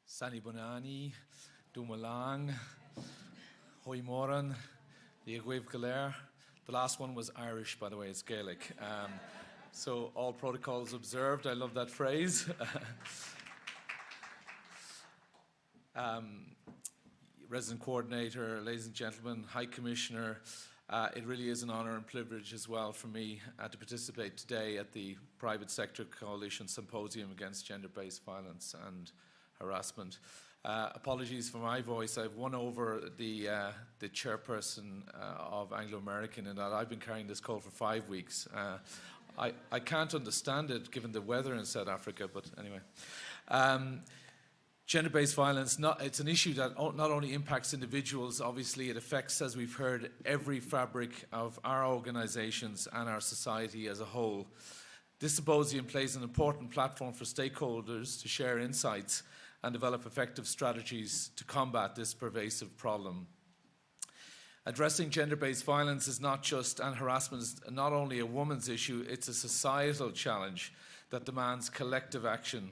Sani Bonani, Dumalang, Hoymoran, Yegwev Galer. The last one was Irish, by the way, it's Gaelic. So all protocols observed. I love that phrase. Resident Coordinator, ladies and gentlemen, High Commissioner, it really is an honour and privilege as well for me to participate today at the Private Sector Coalition Symposium against Gender-Based Violence and Harassment. Apologies for my voice. I've won over the chairperson of Anglo American in that I've been carrying this cold for 5 weeks. I can't understand it given the weather in South Africa, but anyway. Gender-based violence, it's an issue that not only impacts individuals, obviously it affects, as we've heard, every fabric of our organisations and our society as a whole. This symposium plays an important platform for stakeholders to share insights and develop effective strategies to combat this pervasive problem. Addressing gender-based violence is not just, and harassment is not only a woman's issue, it's a societal challenge that demands collective action.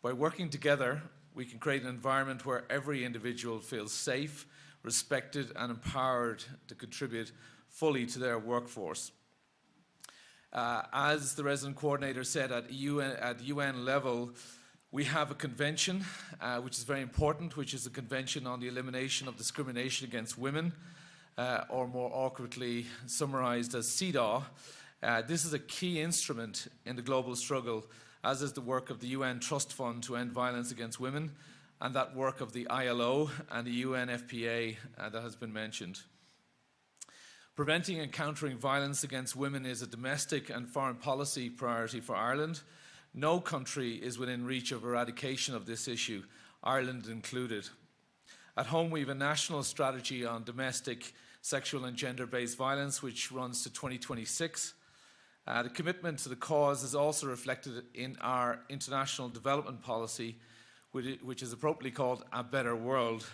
By working together, we can create an environment where every individual feels safe, respected, and empowered to contribute fully to their workforce. As the resident coordinator said, at UN level, we have a convention, which is very important, which is a convention on the elimination of discrimination against women, or more awkwardly summarized as CEDAW. This is a key instrument in the global struggle, as is the work of the UN Trust Fund to End Violence Against Women, and that work of the ILO and the UNFPA that has been mentioned. Preventing and countering violence against women is a domestic and foreign policy priority for Ireland. No country is within reach of eradication of this issue, Ireland included. At home, we have a national strategy on domestic, sexual and gender-based violence, which runs to 2026. The commitment to the cause is also reflected in our international development policy, which is appropriately called A Better World.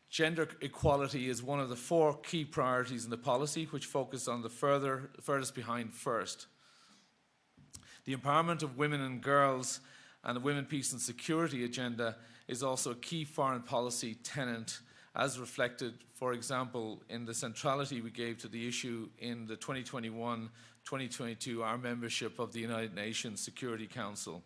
Gender equality is one of the 4 key priorities in the policy, which focus on the furthest behind first. The empowerment of women and girls and the Women, Peace and Security agenda is also a key foreign policy tenet, as reflected, for example, in the centrality we gave to the issue in the 2021-2022 our membership of the United Nations Security Council.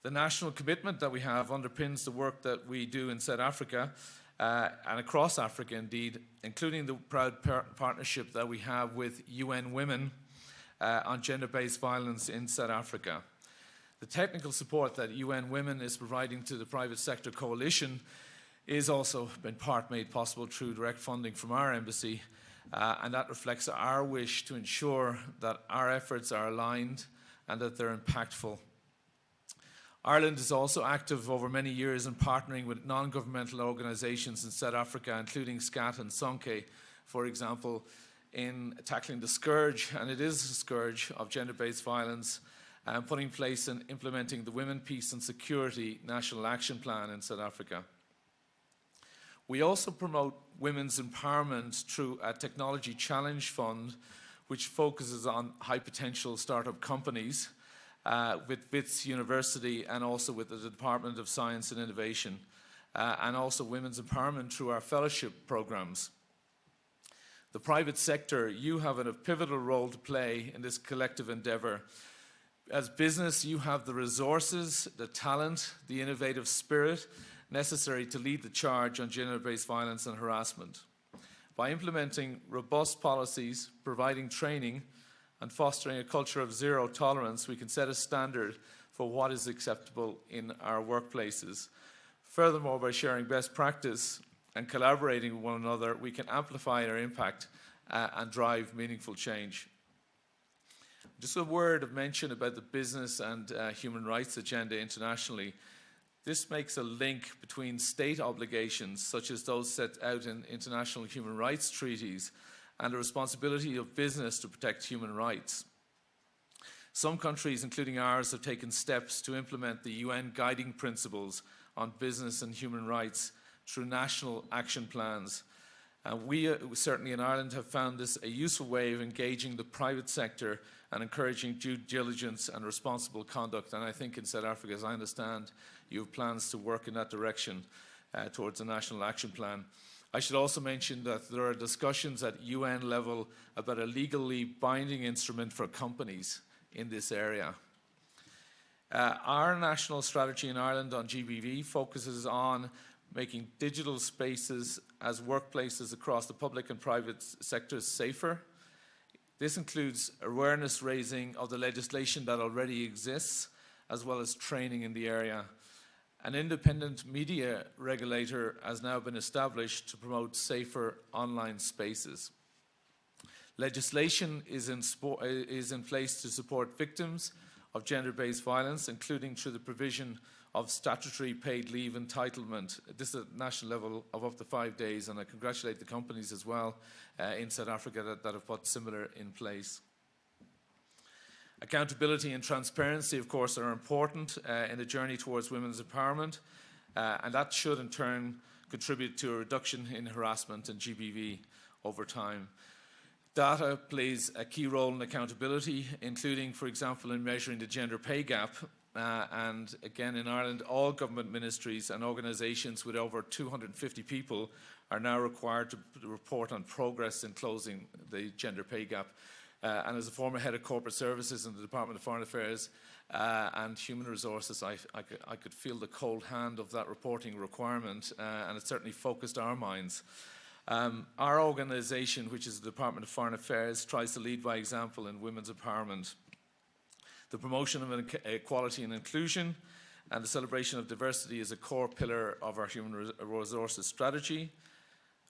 The national commitment that we have underpins the work that we do in South Africa and across Africa indeed, including the proud partnership that we have with UN Women on gender-based violence in South Africa. The technical support that UN Women is providing to the private sector coalition is also in part made possible through direct funding from our embassy, and that reflects our wish to ensure that our efforts are aligned and that they're impactful. Ireland is also active over many years in partnering with non-governmental organisations in South Africa, including SCAT and SONKE, for example, in tackling the scourge, and it is a scourge, of gender-based violence, and putting in place and implementing the Women, Peace and Security National Action Plan in South Africa. We also promote women's empowerment through a technology challenge fund, which focuses on high-potential startup companies, with Wits University and also with the Department of Science and Innovation, and also women's empowerment through our fellowship programs. The private sector, you have a pivotal role to play in this collective endeavour. As business, you have the resources, the talent, the innovative spirit necessary to lead the charge on gender-based violence and harassment. By implementing robust policies, providing training, and fostering a culture of zero tolerance, we can set a standard for what is acceptable in our workplaces. Furthermore, by sharing best practice and collaborating with one another, we can amplify our impact and drive meaningful change. Just a word of mention about the business and human rights agenda internationally. This makes a link between state obligations, such as those set out in international human rights treaties, and the responsibility of business to protect human rights. Some countries, including ours, have taken steps to implement the UN guiding principles on business and human rights through national action plans. We certainly in Ireland have found this a useful way of engaging the private sector and encouraging due diligence and responsible conduct. And I think in South Africa, as I understand, you have plans to work in that direction towards a national action plan. I should also mention that there are discussions at UN level about a legally binding instrument for companies in this area. Our national strategy in Ireland on GBV focuses on making digital spaces as workplaces across the public and private sectors safer. This includes awareness raising of the legislation that already exists, as well as training in the area. An independent media regulator has now been established to promote safer online spaces. Legislation is in place to support victims of gender-based violence, including through the provision of statutory paid leave entitlement. This is at national level of up to 5 days, and I congratulate the companies as well in South Africa that have put similar in place. Accountability and transparency, of course, are important in the journey towards women's empowerment, and that should in turn contribute to a reduction in harassment and GBV over time. Data plays a key role in accountability, including, for example, in measuring the gender pay gap. And again, in Ireland, all government ministries and organisations with over 250 people are now required to report on progress in closing the gender pay gap. And as a former head of corporate services in the Department of Foreign Affairs and Human Resources, I could feel the cold hand of that reporting requirement, and it certainly focused our minds. Our organisation, which is the Department of Foreign Affairs, tries to lead by example in women's empowerment. The promotion of equality and inclusion and the celebration of diversity is a core pillar of our human resources strategy.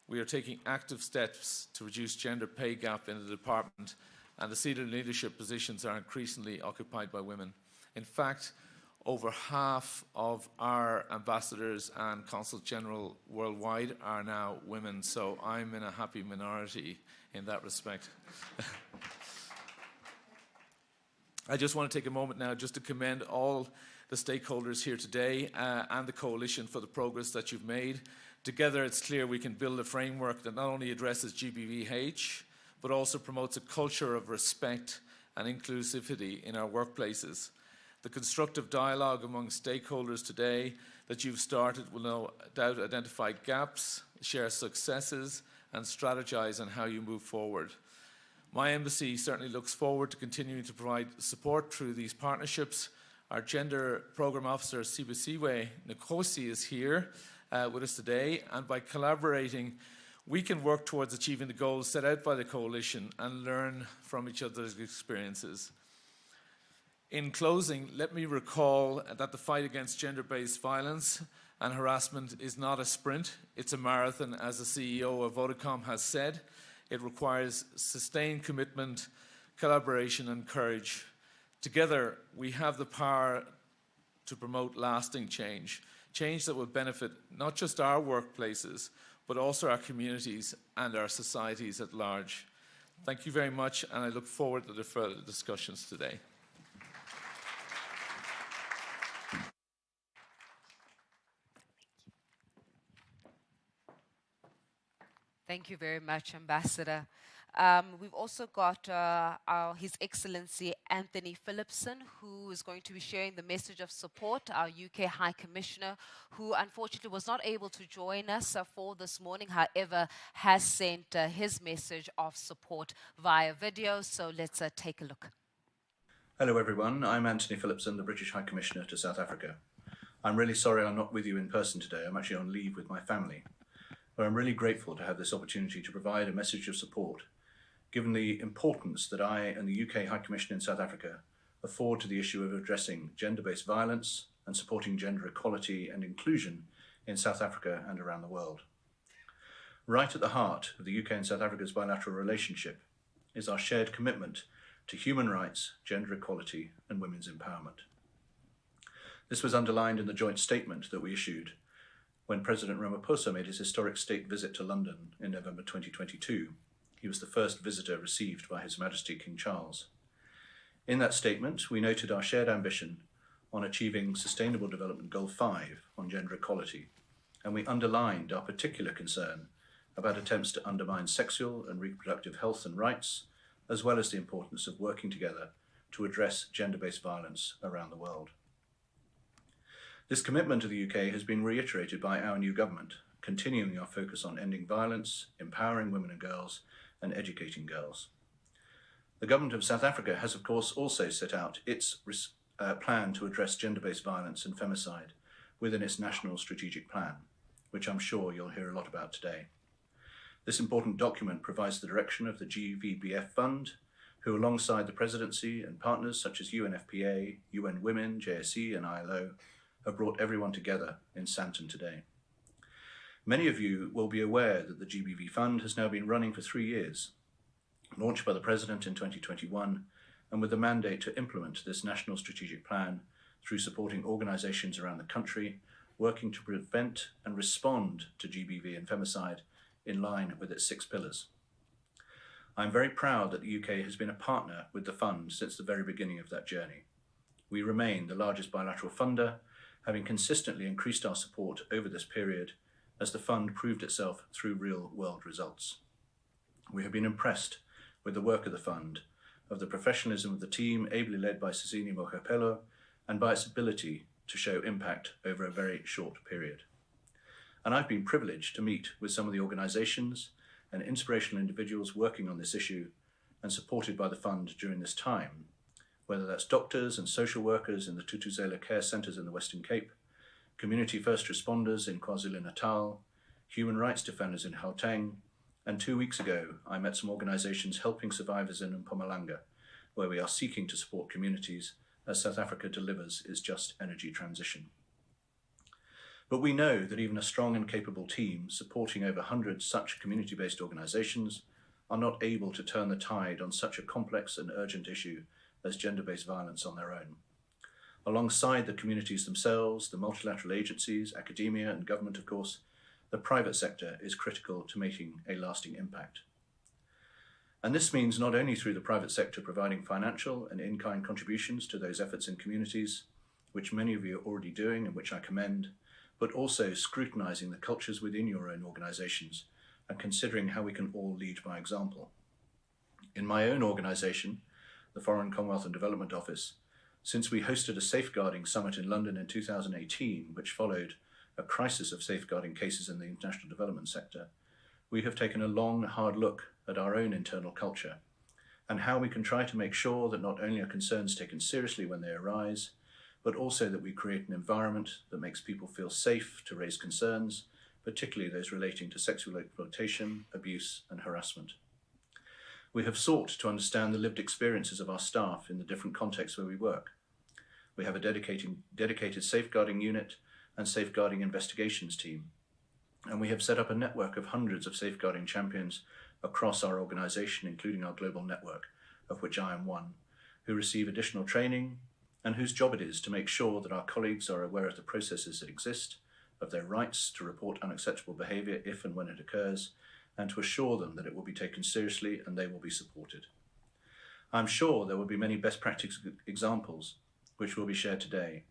We are taking active steps to reduce gender pay gap in the department, and the senior leadership positions are increasingly occupied by women. In fact, over half of our ambassadors and consul general worldwide are now women, so I'm in a happy minority in that respect. I just want to take a moment now just to commend all the stakeholders here today and the coalition for the progress that you've made. Together, it's clear we can build a framework that not only addresses GBVH, but also promotes a culture of respect and inclusivity in our workplaces. The constructive dialogue among stakeholders today that you've started will no doubt identify gaps, share successes, and strategize on how you move forward. My embassy certainly looks forward to continuing to provide support through these partnerships. Our Gender Programme Officer, Sibisiwe Nkosi, is here with us today, and by collaborating, we can work towards achieving the goals set out by the coalition and learn from each other's experiences. In closing, let me recall that the fight against gender-based violence and harassment is not a sprint, it's a marathon, as the CEO of Vodacom has said. It requires sustained commitment, collaboration and courage. Together, we have the power to promote lasting change, change that will benefit not just our workplaces, but also our communities and our societies at large. Thank you very much, and I look forward to the further discussions today. Thank you very much, Ambassador. We've also got His Excellency Anthony Phillipson, who is going to be sharing the message of support, our UK High Commissioner, who unfortunately was not able to join us for this morning, however, has sent his message of support via video. So let's take a look. Hello everyone, I'm Anthony Phillipson, the British High Commissioner to South Africa. I'm really sorry I'm not with you in person today. I'm actually on leave with my family. But I'm really grateful to have this opportunity to provide a message of support, given the importance that I and the UK High Commissioner in South Africa afford to the issue of addressing gender-based violence and supporting gender equality and inclusion in South Africa and around the world. Right at the heart of the UK and South Africa's bilateral relationship is our shared commitment to human rights, gender equality and women's empowerment. This was underlined in the joint statement that we issued when President Ramaphosa made his historic state visit to London in November 2022. He was the first visitor received by His Majesty King Charles. In that statement, we noted our shared ambition on achieving Sustainable Development Goal 5 on gender equality, and we underlined our particular concern about attempts to undermine sexual and reproductive health and rights, as well as the importance of working together to address gender-based violence around the world. This commitment of the UK has been reiterated by our new government, continuing our focus on ending violence, empowering women and girls, and educating girls. The government of South Africa has, of course, also set out its plan to address gender-based violence and femicide within its national strategic plan, which I'm sure you'll hear a lot about today. This important document provides the direction of the GBVF Fund, who alongside the Presidency and partners such as UNFPA, UN Women, JSE and ILO, have brought everyone together in Sandton today. Many of you will be aware that the GBV Fund has now been running for 3 years, launched by the President in 2021, and with the mandate to implement this national strategic plan through supporting organisations around the country, working to prevent and respond to GBV and femicide in line with its 6 pillars. I'm very proud that the UK has been a partner with the Fund since the very beginning of that journey. We remain the largest bilateral funder, having consistently increased our support over this period as the Fund proved itself through real-world results. We have been impressed with the work of the Fund, of the professionalism of the team ably led by Sizini Mohapelo, and by its ability to show impact over a very short period. And I've been privileged to meet with some of the organisations and inspirational individuals working on this issue and supported by the Fund during this time, whether that's doctors and social workers in the Thuthuzela Care Centres in the Western Cape, community first responders in KwaZulu-Natal, human rights defenders in Gauteng, and 2 weeks ago I met some organisations helping survivors in Mpumalanga, where we are seeking to support communities as South Africa delivers its just energy transition. But we know that even a strong and capable team supporting over 100 such community-based organisations are not able to turn the tide on such a complex and urgent issue as gender-based violence on their own. Alongside the communities themselves, the multilateral agencies, academia and government, of course, the private sector is critical to making a lasting impact. And this means not only through the private sector providing financial and in-kind contributions to those efforts in communities, which many of you are already doing and which I commend, but also scrutinising the cultures within your own organisations and considering how we can all lead by example. In my own organisation, the Foreign, Commonwealth and Development Office, since we hosted a safeguarding summit in London in 2018, which followed a crisis of safeguarding cases in the international development sector, we have taken a long, hard look at our own internal culture and how we can try to make sure that not only are concerns taken seriously when they arise, but also that we create an environment that makes people feel safe to raise concerns, particularly those relating to sexual exploitation, abuse and harassment. We have sought to understand the lived experiences of our staff in the different contexts where we work. We have a dedicated safeguarding unit and safeguarding investigations team, and we have set up a network of hundreds of safeguarding champions across our organisation, including our global network, of which I am one, who receive additional training and whose job it is to make sure that our colleagues are aware of the processes that exist, of their rights to report unacceptable behaviour if and when it occurs, and to assure them that it will be taken seriously and they will be supported. I'm sure there will be many best practice examples which will be shared today,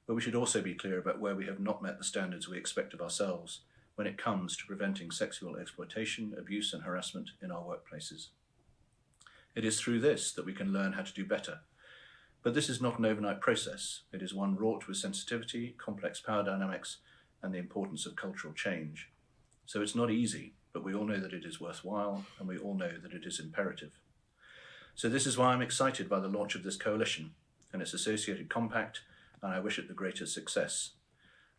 but we should also be clear about where we have not met the standards we expect of ourselves when it comes to preventing sexual exploitation, abuse and harassment in our workplaces. It is through this that we can learn how to do better. But this is not an overnight process. It is one wrought with sensitivity, complex power dynamics, and the importance of cultural change. So it's not easy, but we all know that it is worthwhile, and we all know that it is imperative. So this is why I'm excited by the launch of this coalition and its associated compact, and I wish it the greatest success.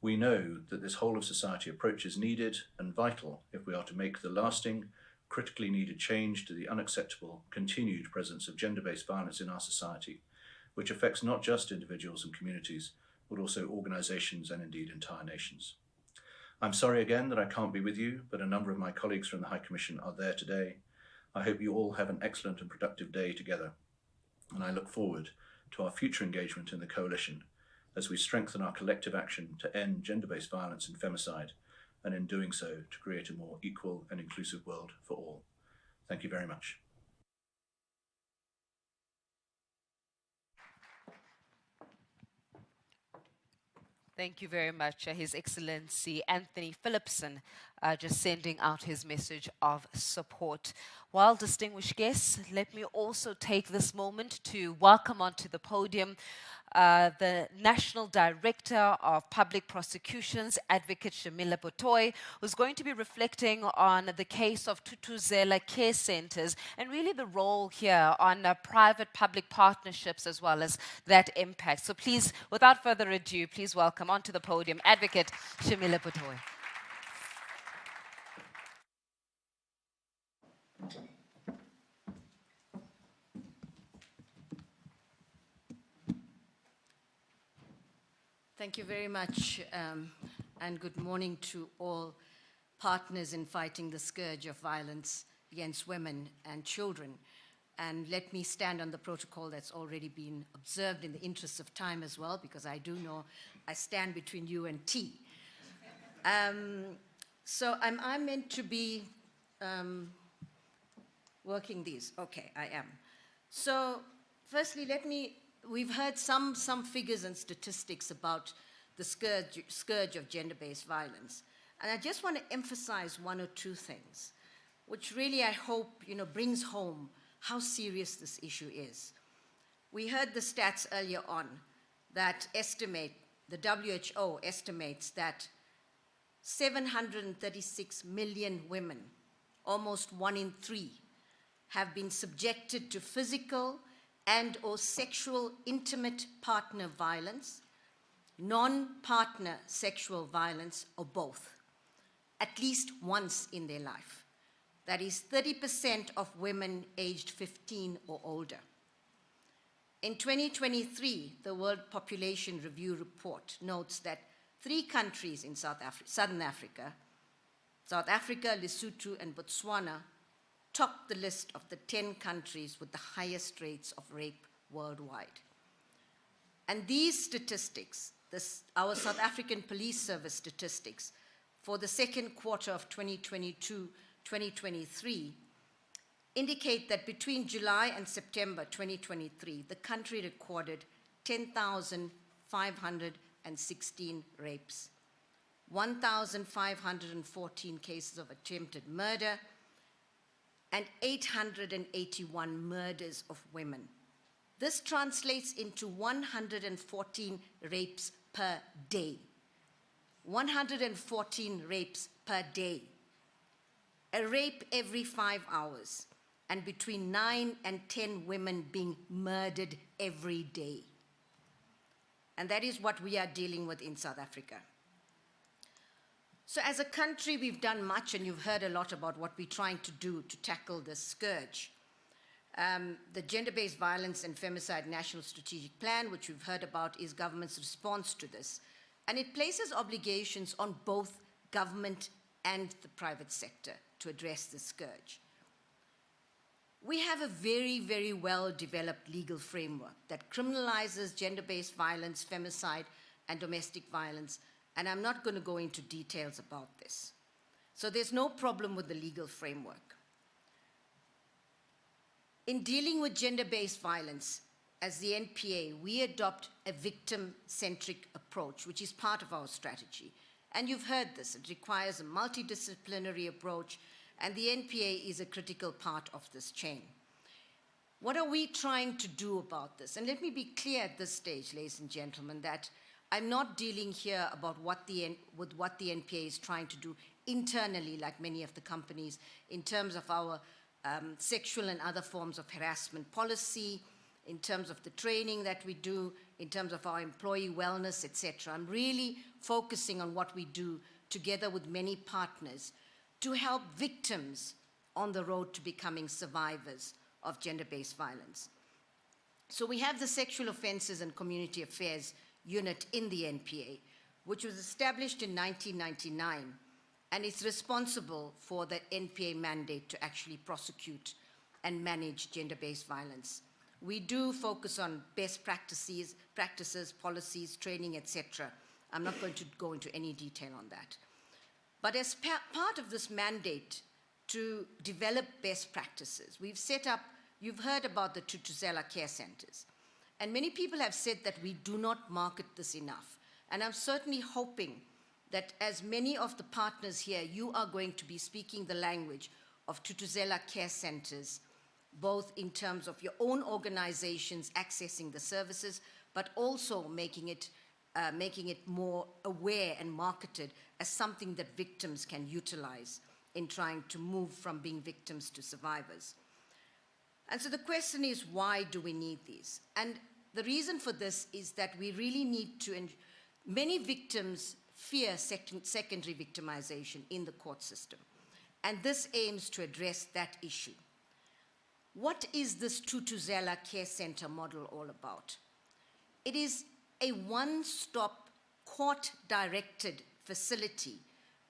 We know that this whole of society approach is needed and vital if we are to make the lasting, critically needed change to the unacceptable, continued presence of gender-based violence in our society, which affects not just individuals and communities, but also organisations and indeed entire nations. I'm sorry again that I can't be with you, but a number of my colleagues from the High Commission are there today. I hope you all have an excellent and productive day together, and I look forward to our future engagement in the coalition as we strengthen our collective action to end gender-based violence and femicide, and in doing so to create a more equal and inclusive world for all. Thank you very much. Thank you very much, His Excellency Anthony Phillipson, just sending out his message of support. While distinguished guests, let me also take this moment to welcome onto the podium the National Director of Public Prosecutions, Advocate Shamila Botoy, who's going to be reflecting on the case of Thuthuzela Care Centres and really the role here on private-public partnerships as well as that impact. So please, without further ado, please welcome onto the podium Advocate Shamila Botoy. Thank you very much, and good morning to all partners in fighting the scourge of violence against women and children. And let me stand on the protocol that's already been observed in the interest of time as well, because I do know I stand between you and tea. So I'm meant to be working these. Okay, I am. So firstly, we've heard some figures and statistics about the scourge of gender-based violence. And I just want to emphasize one or two things, which really I hope brings home how serious this issue is. We heard the stats earlier on that the WHO estimates that 736 million women, almost 1 in 3, have been subjected to physical and or sexual intimate partner violence, non-partner sexual violence, or both, at least once in their life. That is 30% of women aged 15 or older. In 2023, the World Population Review report notes that 3 countries in Southern Africa, South Africa, Lesotho, and Botswana, top the list of the 10 countries with the highest rates of rape worldwide. And these statistics, our South African Police Service statistics, for the second quarter of 2022-2023, indicate that between July and September 2023, the country recorded 10,516 rapes, 1,514 cases of attempted murder, and 881 murders of women. This translates into 114 rapes per day. 114 rapes per day. A rape every 5 hours, and between 9 and 10 women being murdered every day. And that is what we are dealing with in South Africa. So as a country, we've done much, and you've heard a lot about what we're trying to do to tackle this scourge. The Gender-Based Violence and Femicide National Strategic Plan, which we've heard about, is government's response to this. And it places obligations on both government and the private sector to address this scourge. We have a very, very well-developed legal framework that criminalizes gender-based violence, femicide, and domestic violence, and I'm not going to go into details about this. So there's no problem with the legal framework. In dealing with gender-based violence, as the NPA, we adopt a victim-centric approach, which is part of our strategy. And you've heard this. It requires a multidisciplinary approach, and the NPA is a critical part of this chain. What are we trying to do about this? And let me be clear at this stage, ladies and gentlemen, that I'm not dealing here about what the NPA is trying to do internally, like many of the companies, in terms of our sexual and other forms of harassment policy, in terms of the training that we do, in terms of our employee wellness, etc. I'm really focusing on what we do together with many partners to help victims on the road to becoming survivors of gender-based violence. So we have the Sexual Offences and Community Affairs Unit in the NPA, which was established in 1999, and it's responsible for the NPA mandate to actually prosecute and manage gender-based violence. We do focus on best practices, policies, training, etc. I'm not going to go into any detail on that. But as part of this mandate to develop best practices, we've set up, you've heard about the Thuthuzela Care Centres. And many people have said that we do not market this enough. And I'm certainly hoping that as many of the partners here, you are going to be speaking the language of Thuthuzela Care Centres, both in terms of your own organizations accessing the services, but also making it more aware and marketed as something that victims can utilize in trying to move from being victims to survivors. And so the question is, why do we need these? And the reason for this is that we really need to, many victims fear secondary victimization in the court system. And this aims to address that issue. What is this Thuthuzela Care Centre model all about? It is a one-stop court-directed facility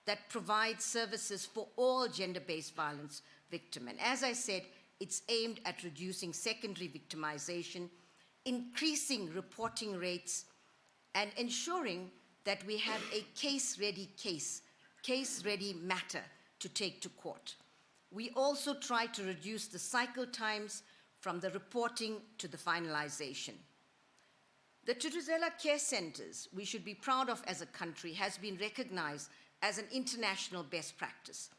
that provides services for all gender-based violence victims. And as I said, it's aimed at reducing secondary victimization, increasing reporting rates, and ensuring that we have a case-ready matter to take to court. We also try to reduce the cycle times from the reporting to the finalization. The Thuthuzela Care Centres, we should be proud of as a country, has been recognized as an international best practice.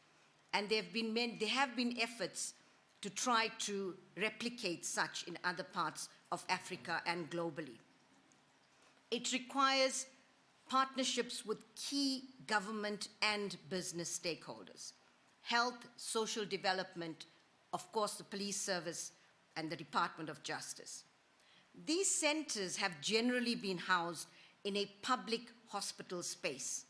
And there have been efforts to try to replicate such in other parts of Africa and globally. It requires partnerships with key government and business stakeholders. Health, social development, of course the police service, and the Department of Justice. These centers have generally been housed in a public hospital space,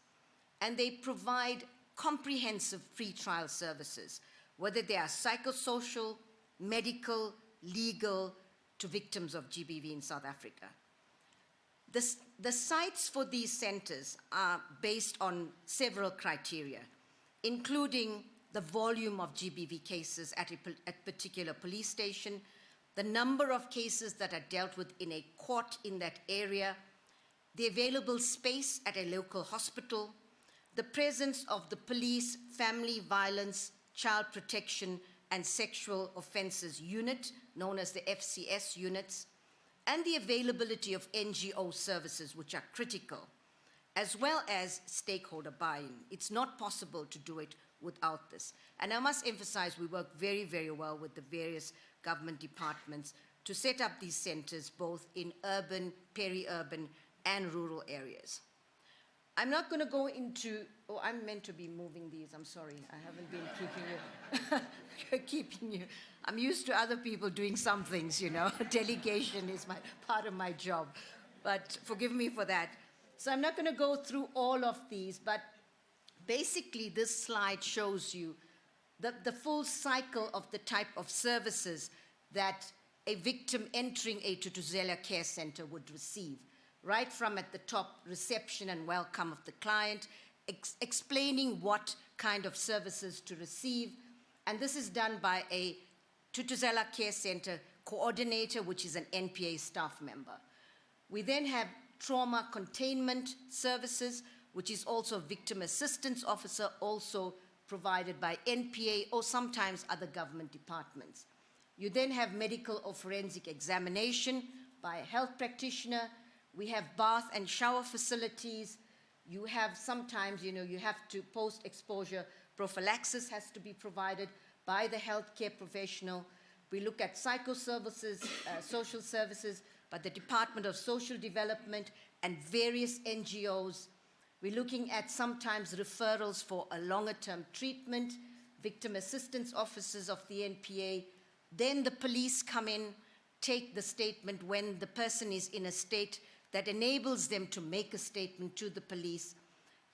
and they provide comprehensive pre-trial services, whether they are psychosocial, medical, legal, to victims of GBV in South Africa. The sites for these centres are based on several criteria, including the volume of GBV cases at a particular police station, the number of cases that are dealt with in a court in that area, the available space at a local hospital, the presence of the police, family violence, child protection, and sexual offences unit, known as the FCS units, and the availability of NGO services, which are critical, as well as stakeholder buy-in. It's not possible to do it without this. And I must emphasize, we work very, very well with the various government departments to set up these centres, both in urban, peri-urban, and rural areas. I'm not going to go into, oh, I'm meant to be moving these. I'm sorry, I haven't been keeping you. I'm used to other people doing some things, you know. Delegation is part of my job. But forgive me for that. So I'm not going to go through all of these, but basically this slide shows you the full cycle of the type of services that a victim entering a Thuthuzela care centre would receive. Right from at the top, reception and welcome of the client, explaining what kind of services to receive. And this is done by a Thuthuzela Care Centre coordinator, which is an NPA staff member. We then have trauma containment services, which is also a victim assistance officer, also provided by NPA or sometimes other government departments. You then have medical or forensic examination by a health practitioner. We have bath and shower facilities. You have sometimes, you know, you have to post-exposure prophylaxis has to be provided by the healthcare professional. We look at psychoservices, social services by the Department of Social Development and various NGOs. We're looking at sometimes referrals for a longer-term treatment, victim assistance officers of the NPA. Then the police come in, take the statement when the person is in a state that enables them to make a statement to the police.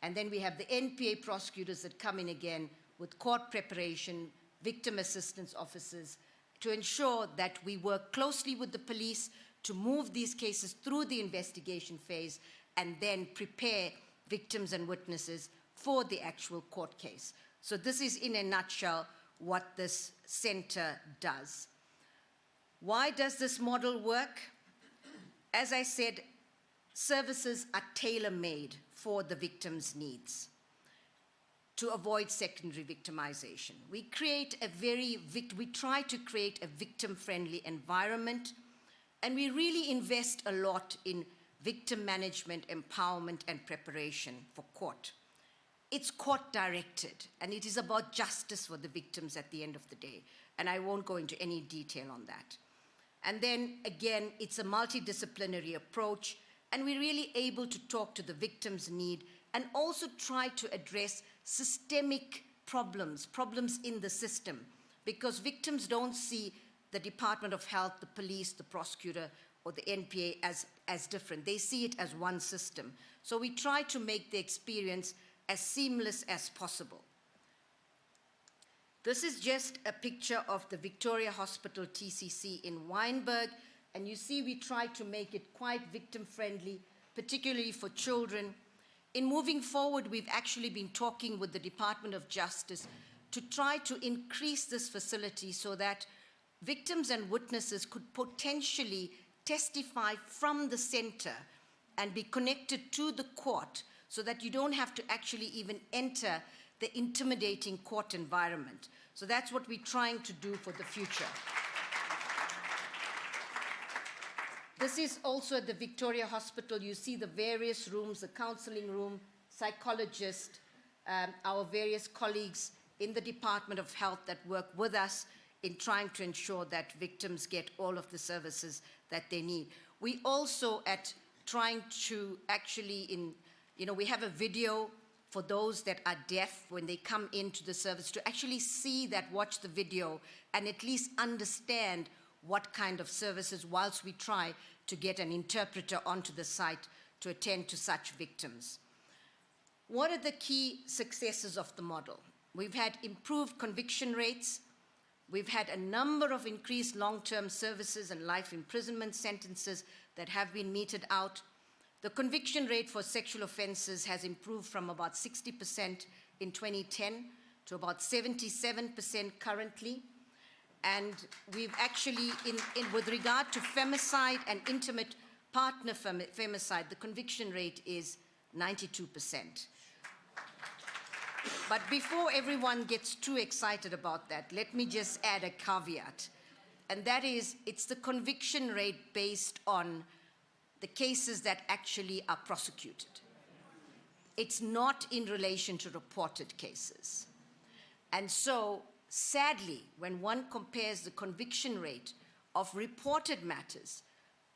And then we have the NPA prosecutors that come in again with court preparation, victim assistance officers, to ensure that we work closely with the police to move these cases through the investigation phase and then prepare victims and witnesses for the actual court case. So this is, in a nutshell, what this center does. Why does this model work? As I said, services are tailor-made for the victim's needs to avoid secondary victimization. We try to create a victim-friendly environment, and we really invest a lot in victim management, empowerment, and preparation for court. It's court-directed, and it is about justice for the victims at the end of the day, and I won't go into any detail on that. And then, again, it's a multidisciplinary approach, and we're really able to talk to the victim's need and also try to address systemic problems in the system, because victims don't see the Department of Health, the police, the prosecutor, or the NPA as different. They see it as one system. So we try to make the experience as seamless as possible. This is just a picture of the Victoria Hospital TCC in Wynberg, and you see we try to make it quite victim-friendly, particularly for children. In moving forward, we've actually been talking with the Department of Justice to try to increase this facility so that victims and witnesses could potentially testify from the center and be connected to the court so that you don't have to actually even enter the intimidating court environment. So that's what we're trying to do for the future. This is also at the Victoria Hospital. You see the various rooms, the counseling room, psychologist, our various colleagues in the Department of Health that work with us in trying to ensure that victims get all of the services that they need. We also at trying to actually, we have a video for those that are deaf when they come into the service to actually see that, watch the video, and at least understand what kind of services, whilst we try to get an interpreter onto the site to attend to such victims. What are the key successes of the model? We've had improved conviction rates. We've had a number of increased long-term services and life imprisonment sentences that have been meted out. The conviction rate for sexual offences has improved from about 60% in 2010 to about 77% currently. And we've actually, with regard to femicide and intimate partner femicide, the conviction rate is 92%. But before everyone gets too excited about that, let me just add a caveat. And that is, it's the conviction rate based on the cases that actually are prosecuted. It's not in relation to reported cases. And so, sadly, when one compares the conviction rate of reported matters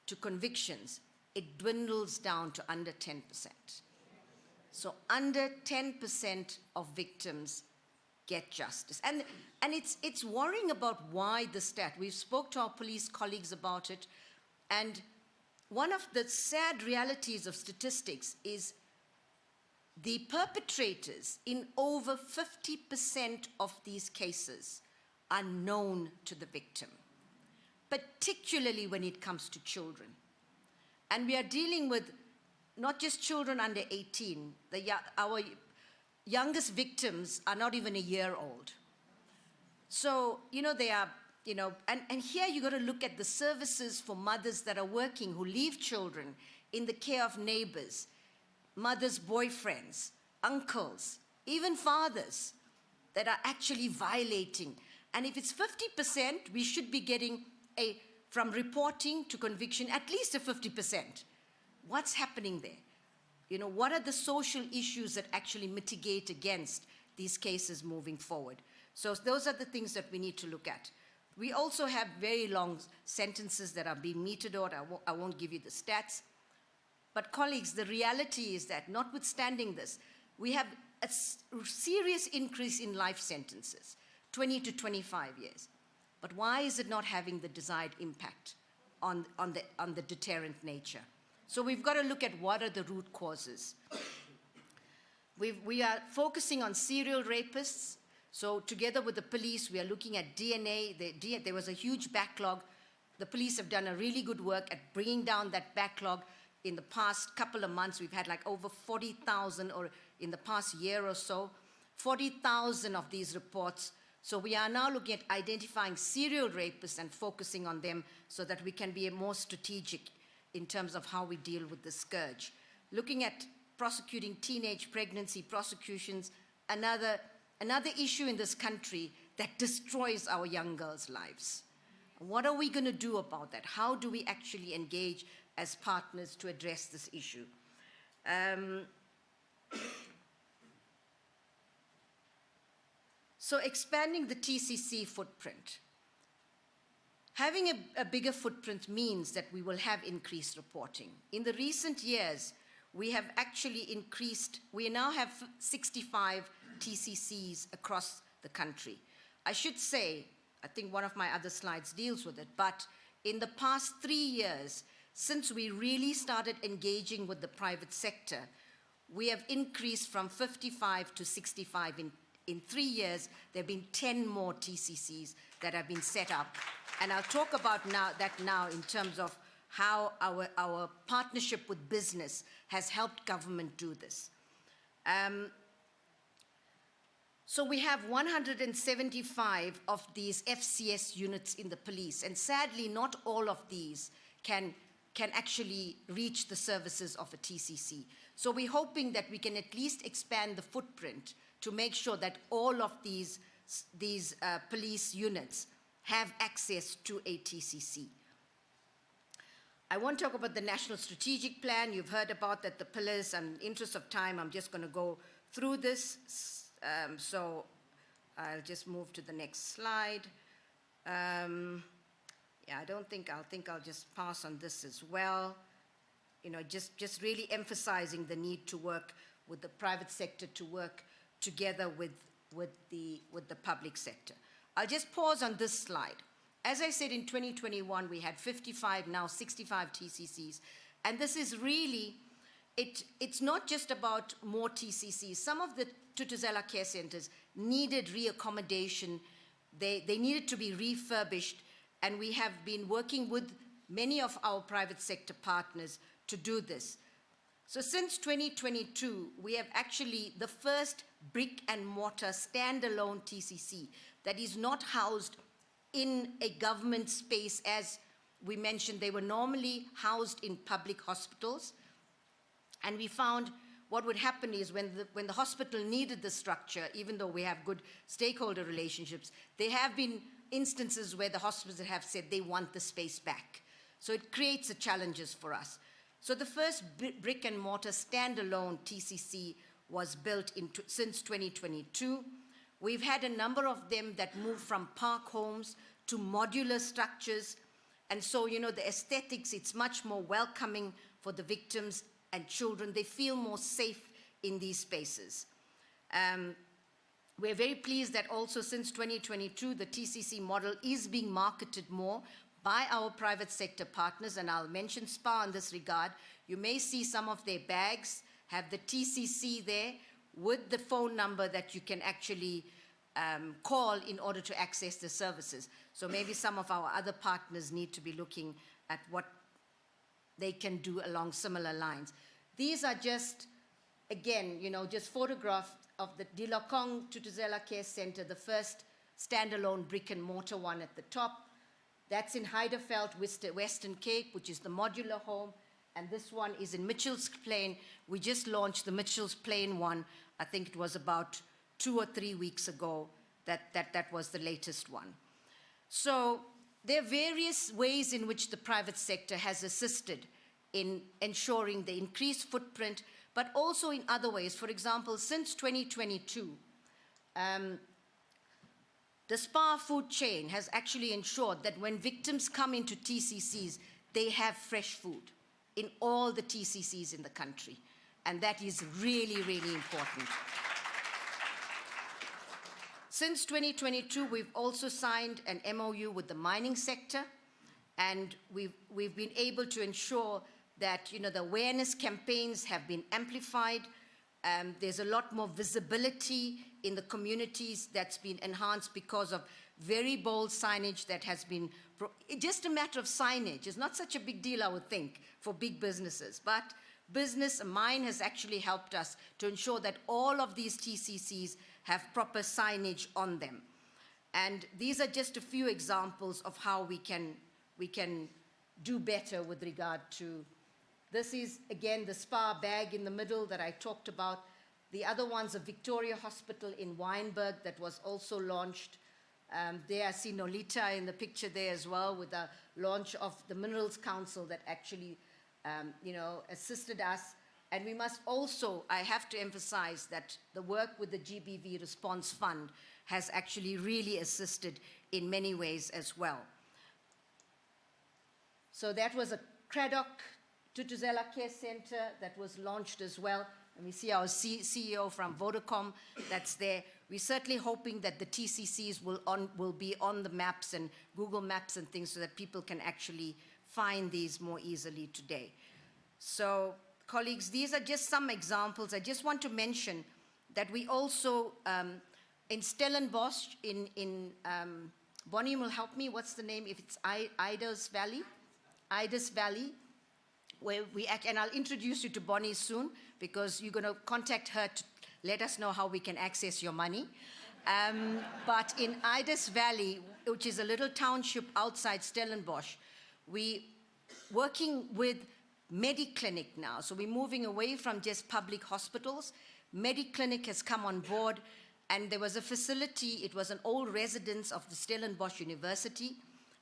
to convictions, it dwindles down to under 10%. So under 10% of victims get justice. And it's worrying about why the stat. We've spoke to our police colleagues about it, and one of the sad realities of statistics is the perpetrators in over 50% of these cases are known to the victim, particularly when it comes to children. And we are dealing with not just children under 18. Our youngest victims are not even a year old. So, they are, and here you got to look at the services for mothers that are working who leave children in the care of neighbors, mothers' boyfriends, uncles, even fathers that are actually violating. And if it's 50%, we should be getting from reporting to conviction, at least a 50%. What's happening there? What are the social issues that actually mitigate against these cases moving forward? So those are the things that we need to look at. We also have very long sentences that are being meted out. I won't give you the stats. But colleagues, the reality is that notwithstanding this, we have a serious increase in life sentences, 20 to 25 years. But why is it not having the desired impact on the deterrent nature? So we've got to look at what are the root causes. We are focusing on serial rapists. So together with the police, we are looking at DNA. There was a huge backlog. The police have done a really good work at bringing down that backlog. In the past couple of months, we've had like over 40,000, or in the past year or so, 40,000 of these reports. So we are now looking at identifying serial rapists and focusing on them so that we can be more strategic in terms of how we deal with the scourge. Looking at prosecuting teenage pregnancy prosecutions, another issue in this country that destroys our young girls' lives. What are we going to do about that? How do we actually engage as partners to address this issue? So expanding the TCC footprint. Having a bigger footprint means that we will have increased reporting. In the recent years, we have actually increased, we now have 65 TCCs across the country. I should say, I think one of my other slides deals with it, but in the past 3 years, since we really started engaging with the private sector, we have increased from 55 to 65 in 3 years. There have been 10 more TCCs that have been set up. And I'll talk about that now in terms of how our partnership with business has helped government do this. So we have 175 of these FCS units in the police, and sadly not all of these can actually reach the services of a TCC. So we're hoping that we can at least expand the footprint to make sure that all of these police units have access to a TCC. I won't talk about the National Strategic Plan. You've heard about that, the pillars, and in the interest of time, I'm just going to go through this. So I'll just move to the next slide. Yeah, I think I'll just pass on this as well. Just really emphasizing the need to work with the private sector, to work together with the public sector. I'll just pause on this slide. As I said, in 2021, we had 55, now 65 TCCs. And this is really, it's not just about more TCCs. Some of the Thuthuzela care centers needed reaccommodation. They needed to be refurbished. And we have been working with many of our private sector partners to do this. So since 2022, we have actually the first brick and mortar standalone TCC that is not housed in a government space. As we mentioned, they were normally housed in public hospitals. And we found what would happen is when the hospital needed the structure, even though we have good stakeholder relationships, there have been instances where the hospitals have said they want the space back. So it creates challenges for us. So the first brick and mortar standalone TCC was built since 2022. We've had a number of them that moved from park homes to modular structures. And so, you know, the aesthetics, it's much more welcoming for the victims and children. They feel more safe in these spaces. We're very pleased that also since 2022, the TCC model is being marketed more by our private sector partners, and I'll mention Spar in this regard. You may see some of their bags have the TCC there with the phone number that you can actually call in order to access the services. So maybe some of our other partners need to be looking at what they can do along similar lines. These are just, again, you know, just photographs of the Dilokong Thuthuzela Care Centre, the first standalone brick and mortar one at the top. That's in Heiderveld, Western Cape, which is the modular home. And this one is in Mitchell's Plain. We just launched the Mitchell's Plain one. I think it was about 2 or 3 weeks ago that was the latest one. So there are various ways in which the private sector has assisted in ensuring the increased footprint, but also in other ways. For example, since 2022, the Spar food chain has actually ensured that when victims come into TCCs, they have fresh food in all the TCCs in the country. And that is really, really important. Since 2022, we've also signed an MOU with the mining sector, and we've been able to ensure that, you know, the awareness campaigns have been amplified. There's a lot more visibility in the communities that's been enhanced because of very bold signage that has been, just a matter of signage. It's not such a big deal, I would think, for big businesses. But mine has actually helped us to ensure that all of these TCCs have proper signage on them. And these are just a few examples of how we can do better with regard to. This is, again, the Spar bag in the middle that I talked about. The other one's a Victoria Hospital in Wynberg that was also launched. There I see Nolita in the picture there as well, with the launch of the Minerals Council that actually, you know, assisted us. And we must also, I have to emphasize that the work with the GBV Response Fund has actually really assisted in many ways as well. So that was a Craddock Thuthuzela Care Centre that was launched as well. And we see our CEO from Vodacom that's there. We're certainly hoping that the TCCs will be on the maps and Google Maps and things so that people can actually find these more easily today. So, colleagues, these are just some examples. I just want to mention that we also, in Stellenbosch, Bonnie will help me, what's the name, if it's Ida's Valley? Ida's Valley, where and I'll introduce you to Bonnie soon, because you're going to contact her to let us know how we can access your money. But in Ida's Valley, which is a little township outside Stellenbosch, we working with Mediclinic now. So we're moving away from just public hospitals. Mediclinic has come on board, and there was a facility, it was an old residence of the Stellenbosch University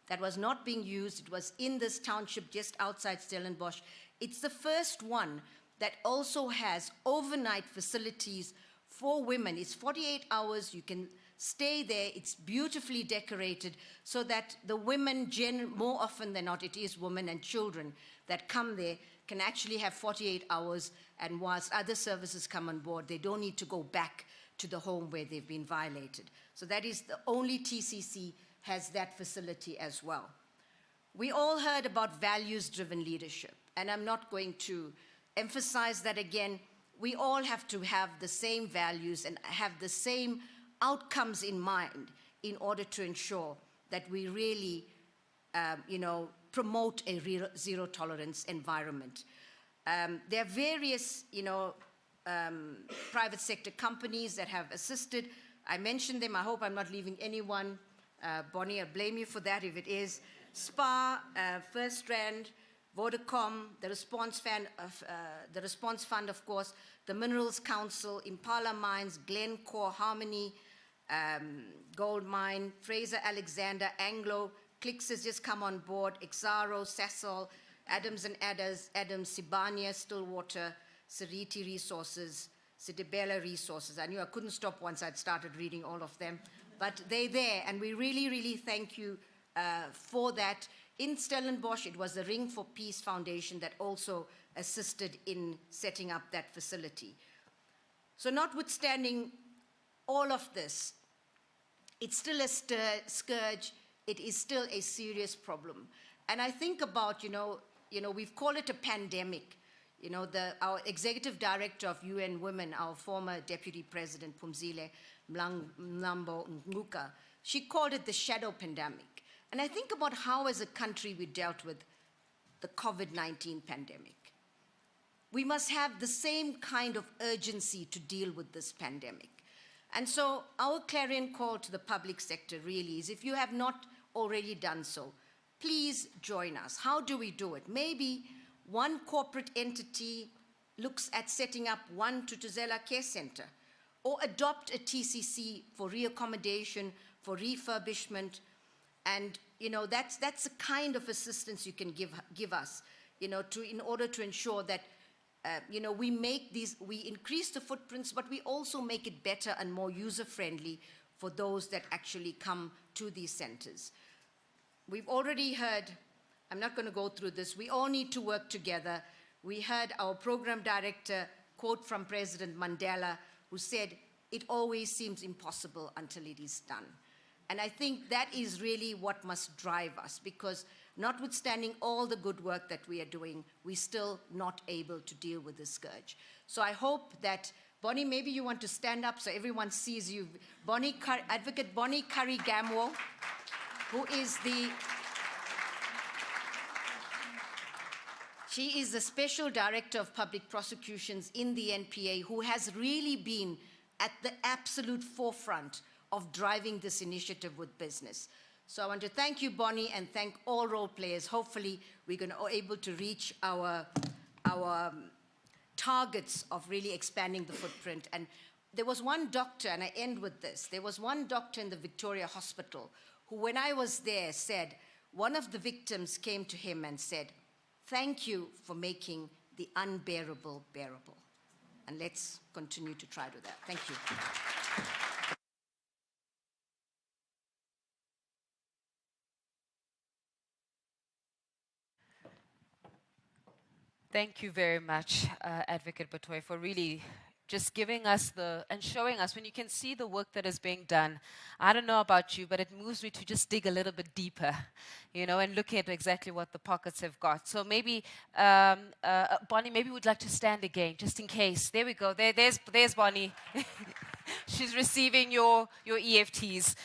that was not being used. It was in this township just outside Stellenbosch. It's the first one that also has overnight facilities for women. It's 48 hours, you can stay there, it's beautifully decorated, so that the women, more often than not, it is women and children that come there, can actually have 48 hours, and whilst other services come on board, they don't need to go back to the home where they've been violated. So that is the only TCC has that facility as well. We all heard about values-driven leadership, and I'm not going to emphasize that again. We all have to have the same values and have the same outcomes in mind in order to ensure that we really, promote a zero-tolerance environment. There are various, private sector companies that have assisted. I mentioned them. I hope I'm not leaving anyone. Bonnie, I'll blame you for that if it is. Spar, First Strand, Vodacom, the Response Fund, of course, the Minerals Council, Impala Mines, Glencore, Harmony, Gold Mine, Fraser Alexander, Anglo, Clicks has just come on board, Exaro, Sasol, Adams and Adams, Sibania, Stillwater, Seriti Resources, Sidibella Resources. I knew I couldn't stop once I'd started reading all of them, but they're there, and we really, really thank you for that. In Stellenbosch, it was the Ring for Peace Foundation that also assisted in setting up that facility. So notwithstanding all of this, it's still a scourge. It is still a serious problem. And I think about, we've called it a pandemic. Our executive director of UN Women, our former deputy president, Phumzile Mlambo Nguka, she called it the shadow pandemic. And I think about how, as a country, we dealt with the COVID-19 pandemic. We must have the same kind of urgency to deal with this pandemic. And so our clarion call to the public sector really is, if you have not already done so, please join us. How do we do it? Maybe one corporate entity looks at setting up one Thuthuzela care center, or adopt a TCC for reaccommodation, for refurbishment. And that's the kind of assistance you can give us, in order to ensure that we increase the footprints, but we also make it better and more user-friendly for those that actually come to these centers. We've already heard, I'm not going to go through this, we all need to work together. We heard our program director quote from President Mandela, who said, "It always seems impossible until it is done." And I think that is really what must drive us, because notwithstanding all the good work that we are doing, we're still not able to deal with this scourge. So I hope that, Bonnie, maybe you want to stand up so everyone sees you. Advocate Bonnie Curry-Gamwo, who is she is the Special Director of Public Prosecutions in the NPA, who has really been at the absolute forefront of driving this initiative with business. So I want to thank you, Bonnie, and thank all role players. Hopefully, we're going to be able to reach our targets of really expanding the footprint. And there was one doctor, and I end with this, there was one doctor in the Victoria Hospital who, when I was there, said, one of the victims came to him and said, "Thank you for making the unbearable bearable." And let's continue to try to do that. Thank you. Thank you very much, Advocate Batoy, for really just giving us and showing us, when you can see the work that is being done. I don't know about you, but it moves me to just dig a little bit deeper, and look at exactly what the pockets have got. So maybe, Bonnie, maybe we'd like to stand again, just in case. There we go. There's Bonnie. She's receiving your EFTs.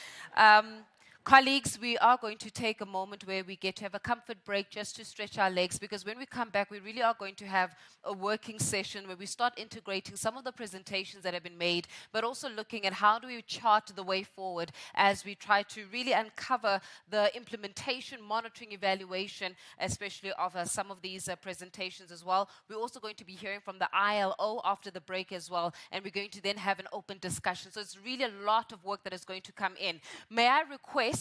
Colleagues, we are going to take a moment where we get to have a comfort break just to stretch our legs, because when we come back, we really are going to have a working session where we start integrating some of the presentations that have been made, but also looking at how do we chart the way forward as we try to really uncover the implementation, monitoring, evaluation, especially of some of these presentations as well. We're also going to be hearing from the ILO after the break as well, and we're going to then have an open discussion. So it's really a lot of work that is going to come in. May I request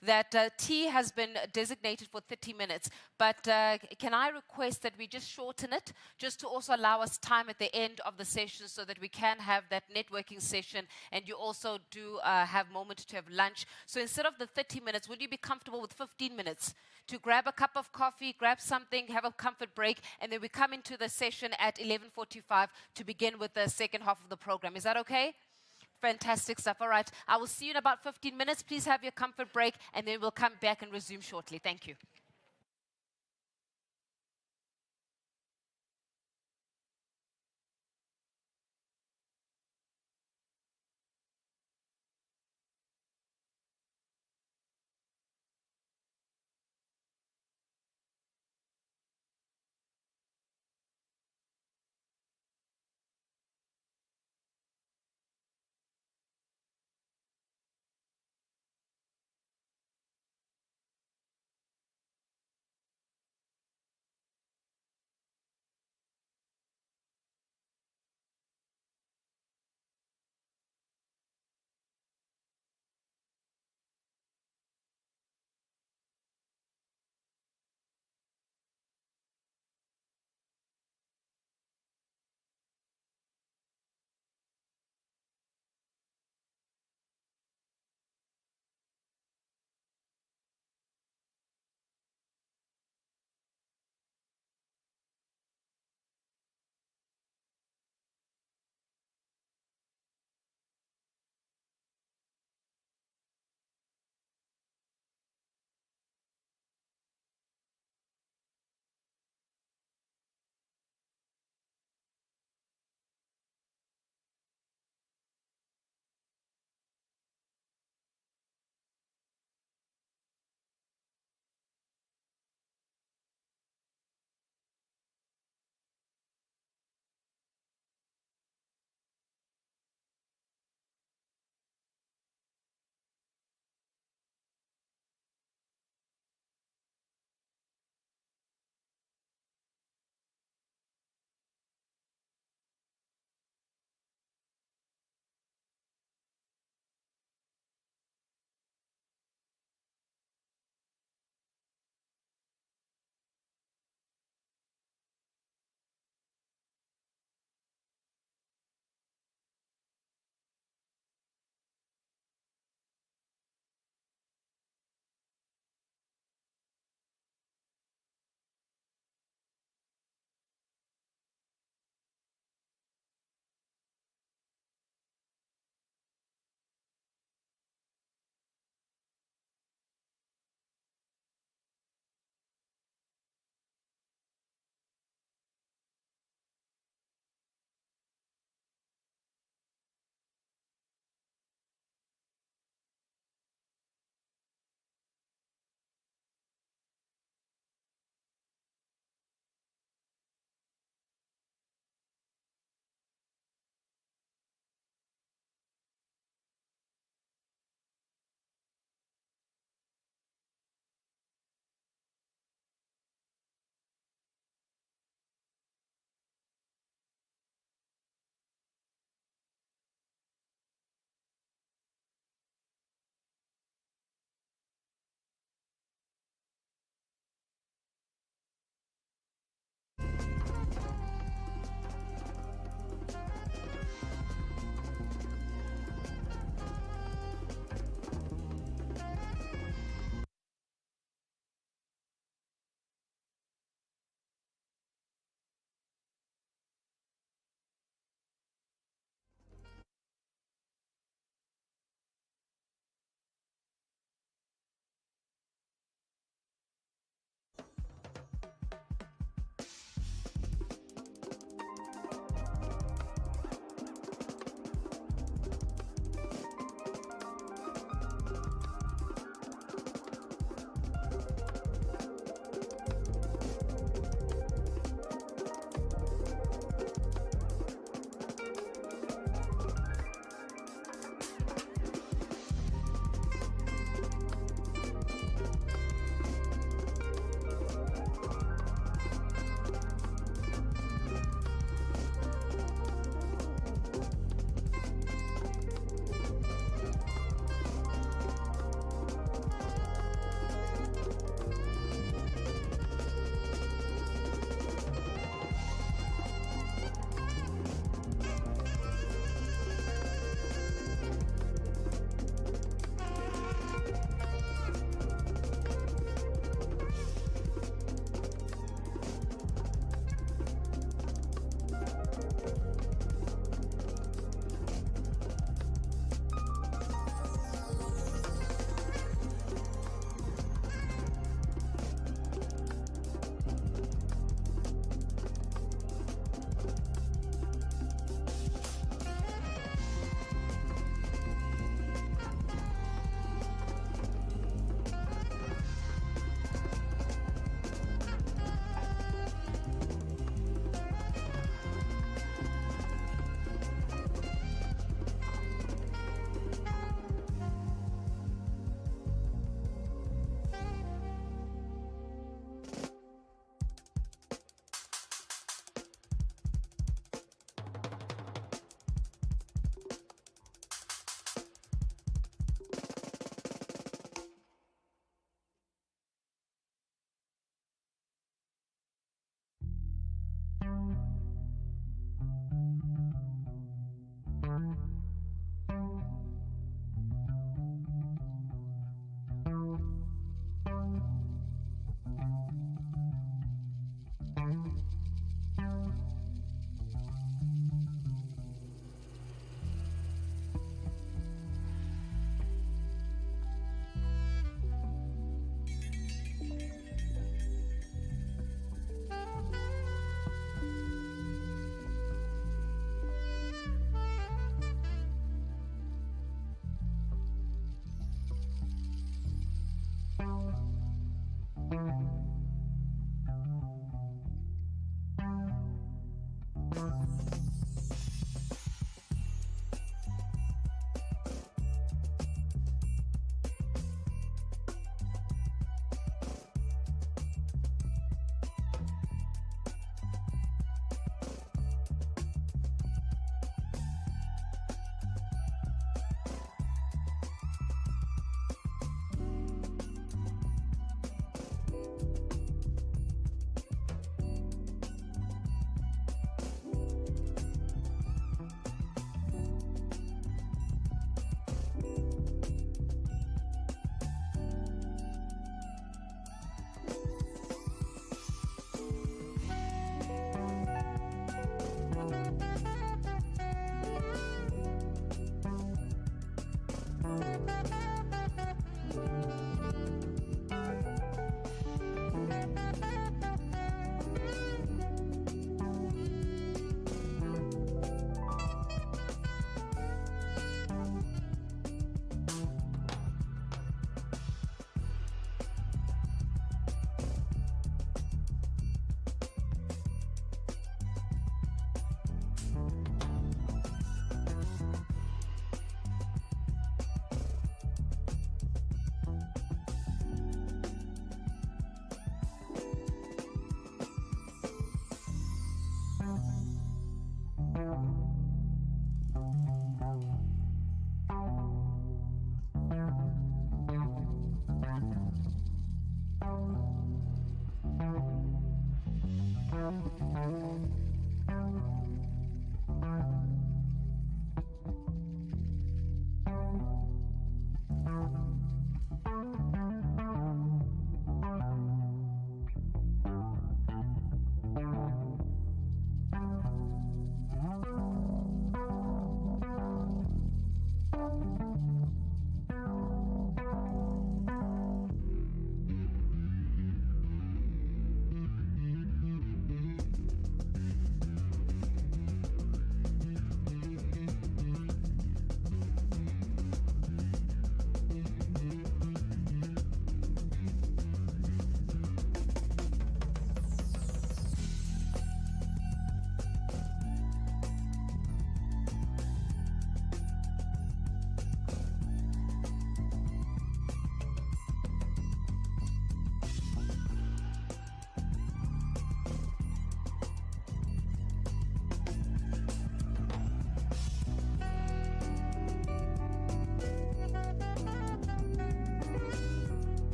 that tea has been designated for 30 minutes, but can I request that we just shorten it, just to also allow us time at the end of the session so that we can have that networking session, and you also do have moment to have lunch. So instead of the 30 minutes, would you be comfortable with 15 minutes to grab a cup of coffee, grab something, have a comfort break, and then we come into the session at 11:45 to begin with the second half of the program? Is that okay? Fantastic stuff. All right. I will see you in about 15 minutes. Please have your comfort break, and then we'll come back and resume shortly. Thank you.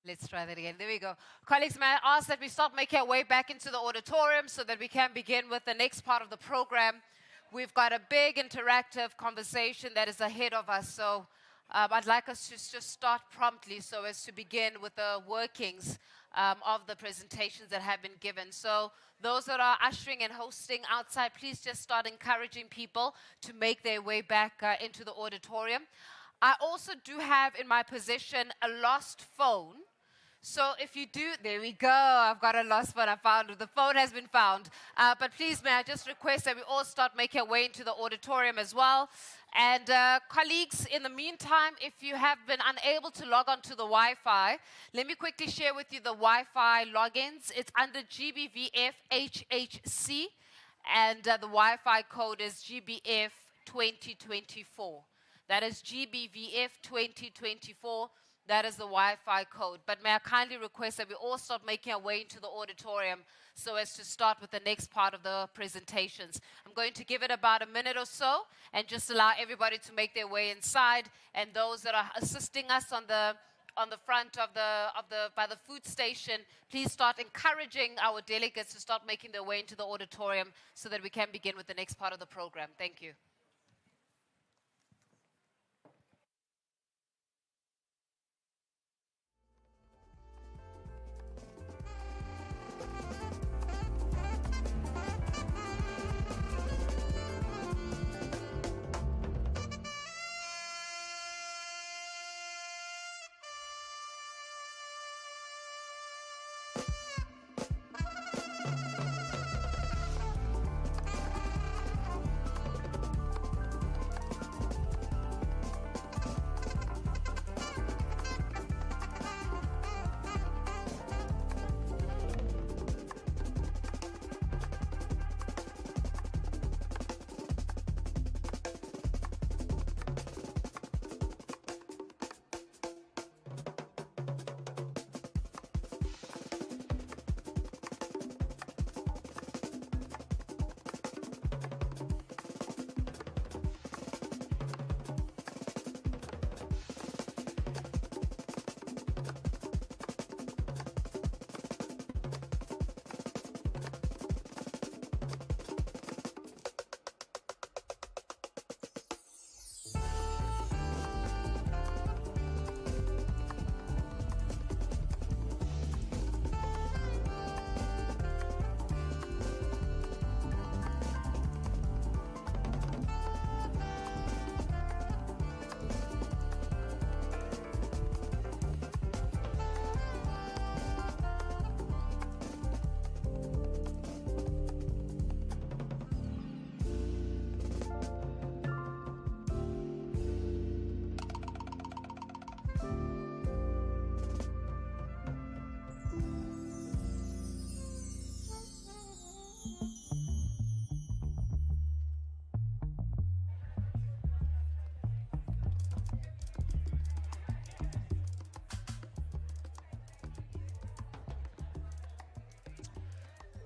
Let's try that again. There we go. Colleagues, may I ask that we start making our way back into the auditorium so that we can begin with the next part of the program. We've got a big interactive conversation that is ahead of us, so I'd like us to just start promptly so as to begin with the workings of the presentations that have been given. So those that are ushering and hosting outside, please just start encouraging people to make their way back into the auditorium. I also do have in my possession a lost phone. So if you do, there we go, I've got a lost phone, I found it, the phone has been found. But please, may I just request that we all start making our way into the auditorium as well. And colleagues, in the meantime, if you have been unable to log on to the Wi-Fi, let me quickly share with you the Wi-Fi logins. It's under GBVF HHC, and the Wi-Fi code is GBF 2024. That is GBVF 2024. That is the Wi-Fi code. But may I kindly request that we all start making our way into the auditorium so as to start with the next part of the presentations. I'm going to give it about a minute or so and just allow everybody to make their way inside. And those that are assisting us on the front of by the food station, please start encouraging our delegates to start making their way into the auditorium so that we can begin with the next part of the program. Thank you.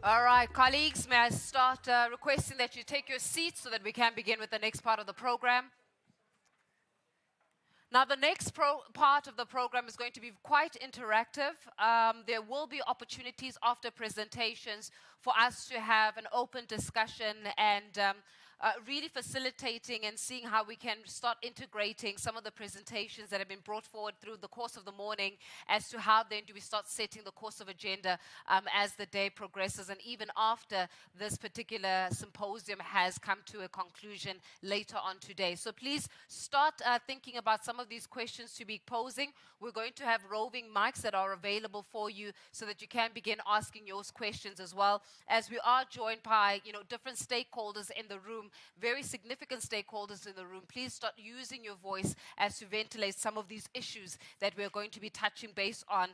All right, colleagues, may I start requesting that you take your seats so that we can begin with the next part of the program. Now, the next part of the program is going to be quite interactive. There will be opportunities after presentations for us to have an open discussion and really facilitating and seeing how we can start integrating some of the presentations that have been brought forward through the course of the morning as to how then do we start setting the course of agenda as the day progresses and even after this particular symposium has come to a conclusion later on today. So please start thinking about some of these questions to be posing. We're going to have roving mics that are available for you so that you can begin asking your questions as well, as we are joined by different stakeholders in the room, very significant stakeholders in the room. Please start using your voice as to ventilate some of these issues that we're going to be touching base on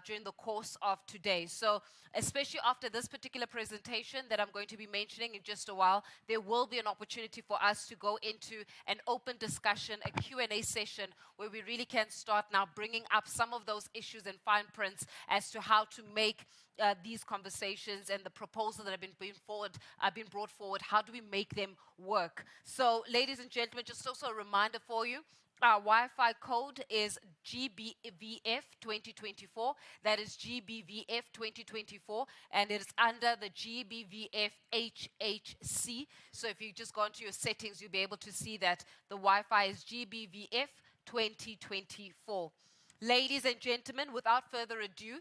during the course of today. So especially after this particular presentation that I'm going to be mentioning in just a while, there will be an opportunity for us to go into an open discussion, a Q&A session where we really can start now bringing up some of those issues and fine prints as to how to make these conversations and the proposals that have been brought forward, how do we make them work? So, ladies and gentlemen, just also a reminder for you, Our Wi-Fi code is GBVF 2024. That is GBVF 2024, and it is under the GBVF HHC. So if you just go into your settings, you'll be able to see that the Wi-Fi is GBVF 2024. Ladies and gentlemen, without further ado,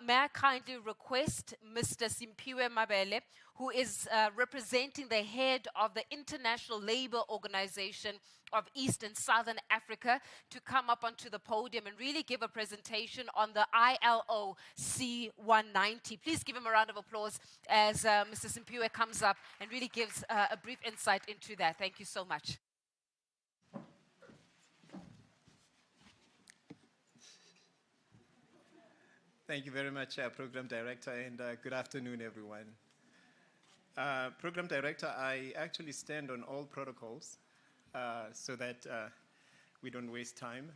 may I kindly request Mr. Simpiwe Mabele, who is representing the head of the International Labour Organization of East and Southern Africa, to come up onto the podium and really give a presentation on the ILO C190. Please give him a round of applause as Mr. Simpiwe comes up and really gives a brief insight into that. Thank you so much. Thank you very much, Program Director, and good afternoon, everyone. Program Director, I actually stand on all protocols so that we don't waste time.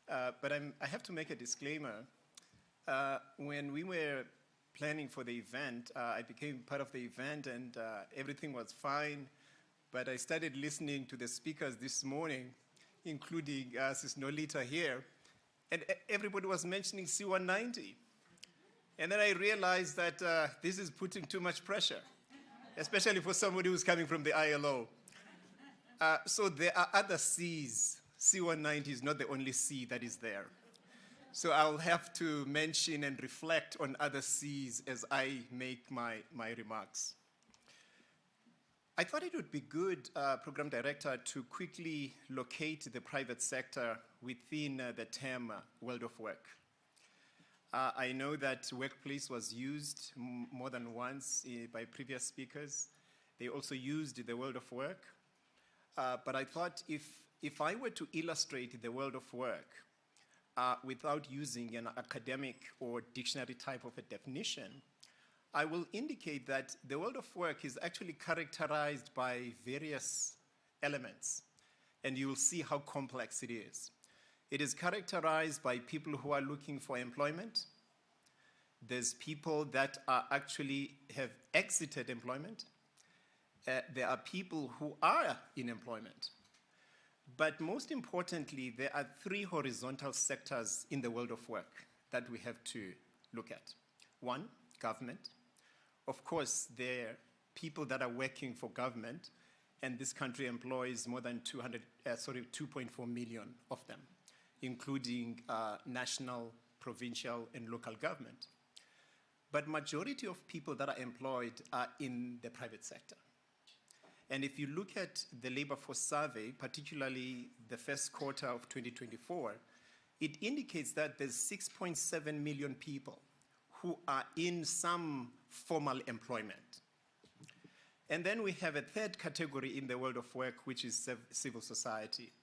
But I have to make a disclaimer. When we were planning for the event, I became part of the event and everything was fine, but I started listening to the speakers this morning, including Sis Nolita here, and everybody was mentioning C190. And then I realized that this is putting too much pressure, especially for somebody who's coming from the ILO. So there are other Cs. C190 is not the only C that is there. So I'll have to mention and reflect on other Cs as I make my remarks. I thought it would be good, Program Director, to quickly locate the private sector within the term world of work. I know that workplace was used more than once by previous speakers. They also used the world of work. But I thought if I were to illustrate the world of work without using an academic or dictionary type of a definition, I will indicate that the world of work is actually characterized by various elements, and you will see how complex it is. It is characterized by people who are looking for employment. There's people that are actually have exited employment. There are people who are in employment. But most importantly, there are three horizontal sectors in the world of work that we have to look at. One, government. Of course, there are people that are working for government, and this country employs more than 2.4 million of them, including national, provincial, and local government. But majority of people that are employed are in the private sector. And if you look at the labor force survey, particularly the first quarter of 2024, it indicates that there's 6.7 million people who are in some formal employment. And then we have a third category in the world of work, which is civil society,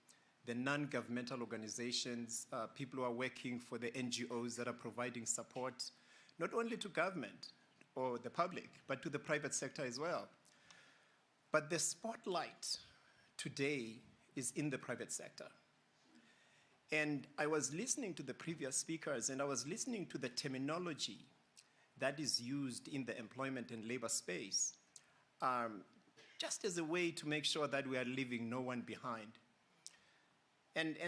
the non-governmental organizations, people who are working for the NGOs that are providing support, not only to government or the public, but to the private sector as well. But the spotlight today is in the private sector. And I was listening to the previous speakers, and I was listening to the terminology that is used in the employment and labor space, just as a way to make sure that we are leaving no one behind. And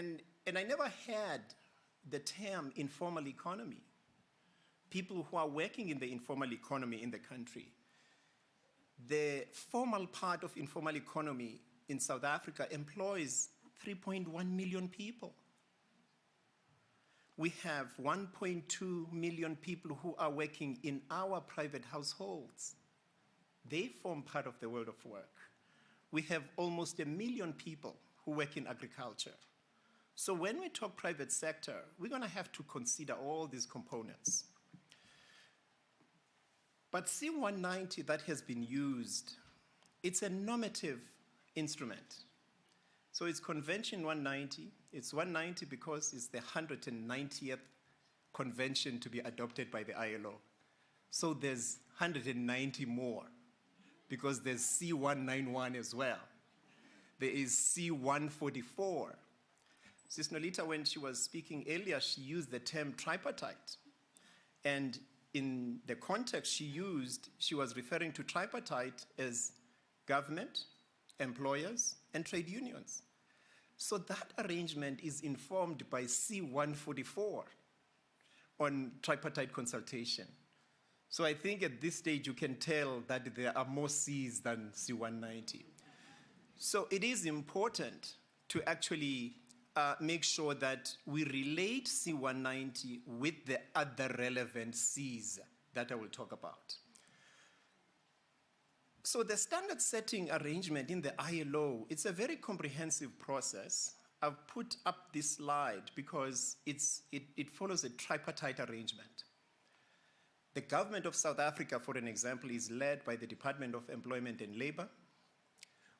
I never had the term informal economy. People who are working in the informal economy in the country. The formal part of informal economy in South Africa employs 3.1 million people. We have 1.2 million people who are working in our private households. They form part of the world of work. We have almost 1 million people who work in agriculture. So when we talk private sector, we're going to have to consider all these components. But C190 that has been used, it's a normative instrument. So it's Convention 190. It's 190 because it's the 190th convention to be adopted by the ILO. So there's 190 more because there's C191 as well. There is C144. Sis Nolita, when she was speaking earlier, she used the term tripartite. And in the context she used, she was referring to tripartite as government, employers, and trade unions. So that arrangement is informed by C144 on tripartite consultation. So I think at this stage you can tell that there are more Cs than C190. So it is important to actually make sure that we relate C190 with the other relevant Cs that I will talk about. So the standard setting arrangement in the ILO, it's a very comprehensive process. I've put up this slide because it follows a tripartite arrangement. The government of South Africa, for an example, is led by the Department of Employment and Labor.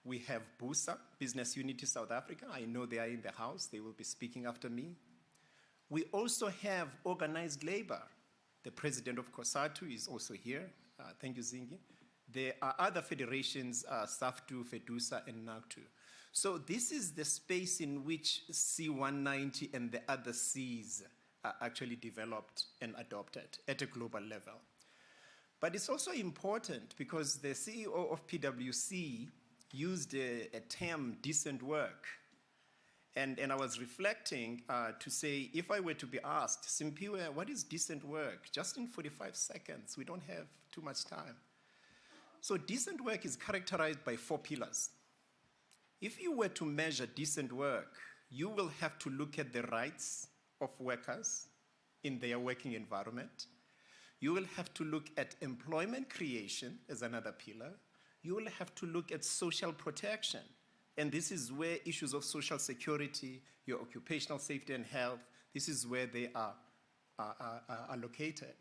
We have BUSA, Business Unity South Africa. I know they are in the house. They will be speaking after me. We also have organized labor. The president of COSATU is also here. Thank you, Zingi. There are other federations, SAFTU, FEDUSA, and NACTU. So this is the space in which C190 and the other Cs are actually developed and adopted at a global level. But it's also important because the CEO of PwC used a term, decent work. And I was reflecting to say, if I were to be asked, Simpiwe, what is decent work? Just in 45 seconds, we don't have too much time. So decent work is characterized by 4 pillars. If you were to measure decent work, you will have to look at the rights of workers in their working environment. You will have to look at employment creation as another pillar. You will have to look at social protection. And this is where issues of social security, your occupational safety and health, this is where they are located.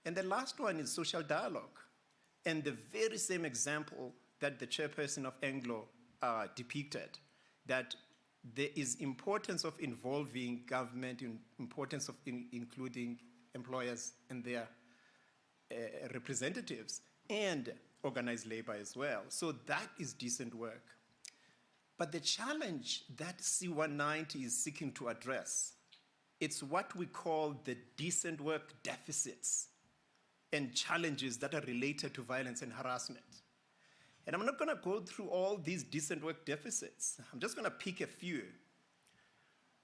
And the last one is social dialogue. And the very same example that the chairperson of Anglo depicted, that there is importance of involving government, importance of including employers and their representatives, and organized labor as well. So that is decent work. But the challenge that C190 is seeking to address, it's what we call the decent work deficits and challenges that are related to violence and harassment. And I'm not going to go through all these decent work deficits. I'm just going to pick a few.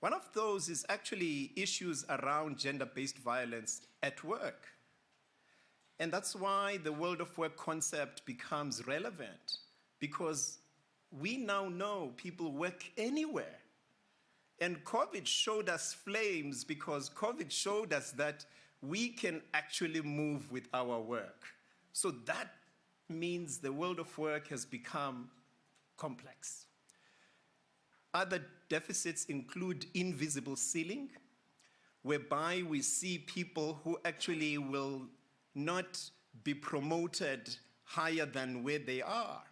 One of those is actually issues around gender-based violence at work. And that's why the world of work concept becomes relevant, because we now know people work anywhere. And COVID showed us flames because COVID showed us that we can actually move with our work. So that means the world of work has become complex. Other deficits include invisible ceiling, whereby we see people who actually will not be promoted higher than where they are.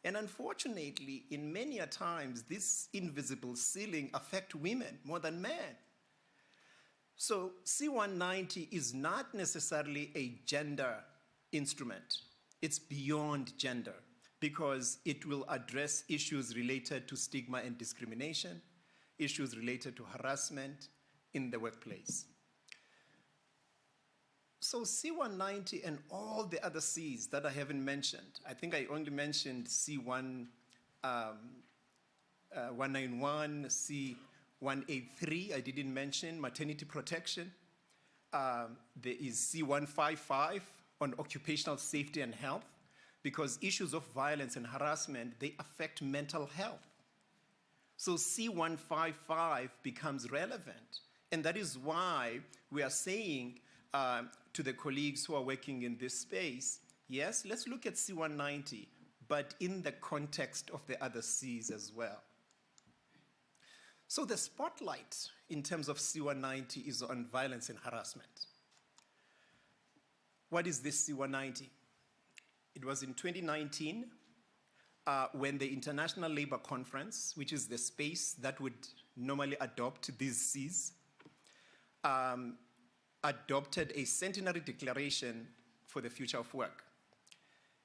And unfortunately, in many a times, this invisible ceiling affects women more than men. So C190 is not necessarily a gender instrument. It's beyond gender because it will address issues related to stigma and discrimination, issues related to harassment in the workplace. So C190 and all the other Cs that I haven't mentioned, I think I only mentioned C191, C183, I didn't mention maternity protection. There is C155 on occupational safety and health, because issues of violence and harassment, they affect mental health. So C155 becomes relevant. And that is why we are saying to the colleagues who are working in this space, yes, let's look at C190, but in the context of the other Cs as well. So the spotlight in terms of C190 is on violence and harassment. What is this C190? It was in 2019 when the International Labour Conference, which is the space that would normally adopt these Cs, adopted a centenary declaration for the future of work.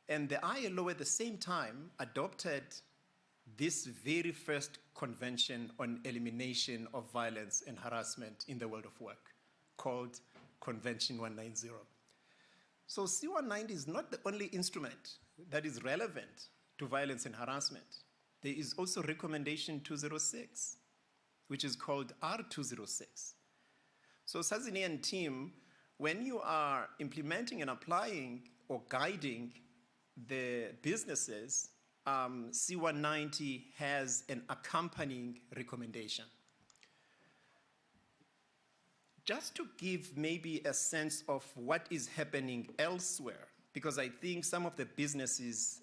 And the ILO at the same time adopted this very first convention on elimination of violence and harassment in the world of work, called Convention 190. So C190 is not the only instrument that is relevant to violence and harassment. there is also recommendation 206, which is called R206. So Sazini and team, when you are implementing and applying or guiding the businesses, C190 has an accompanying recommendation. Just to give maybe a sense of what is happening elsewhere, because I think some of the businesses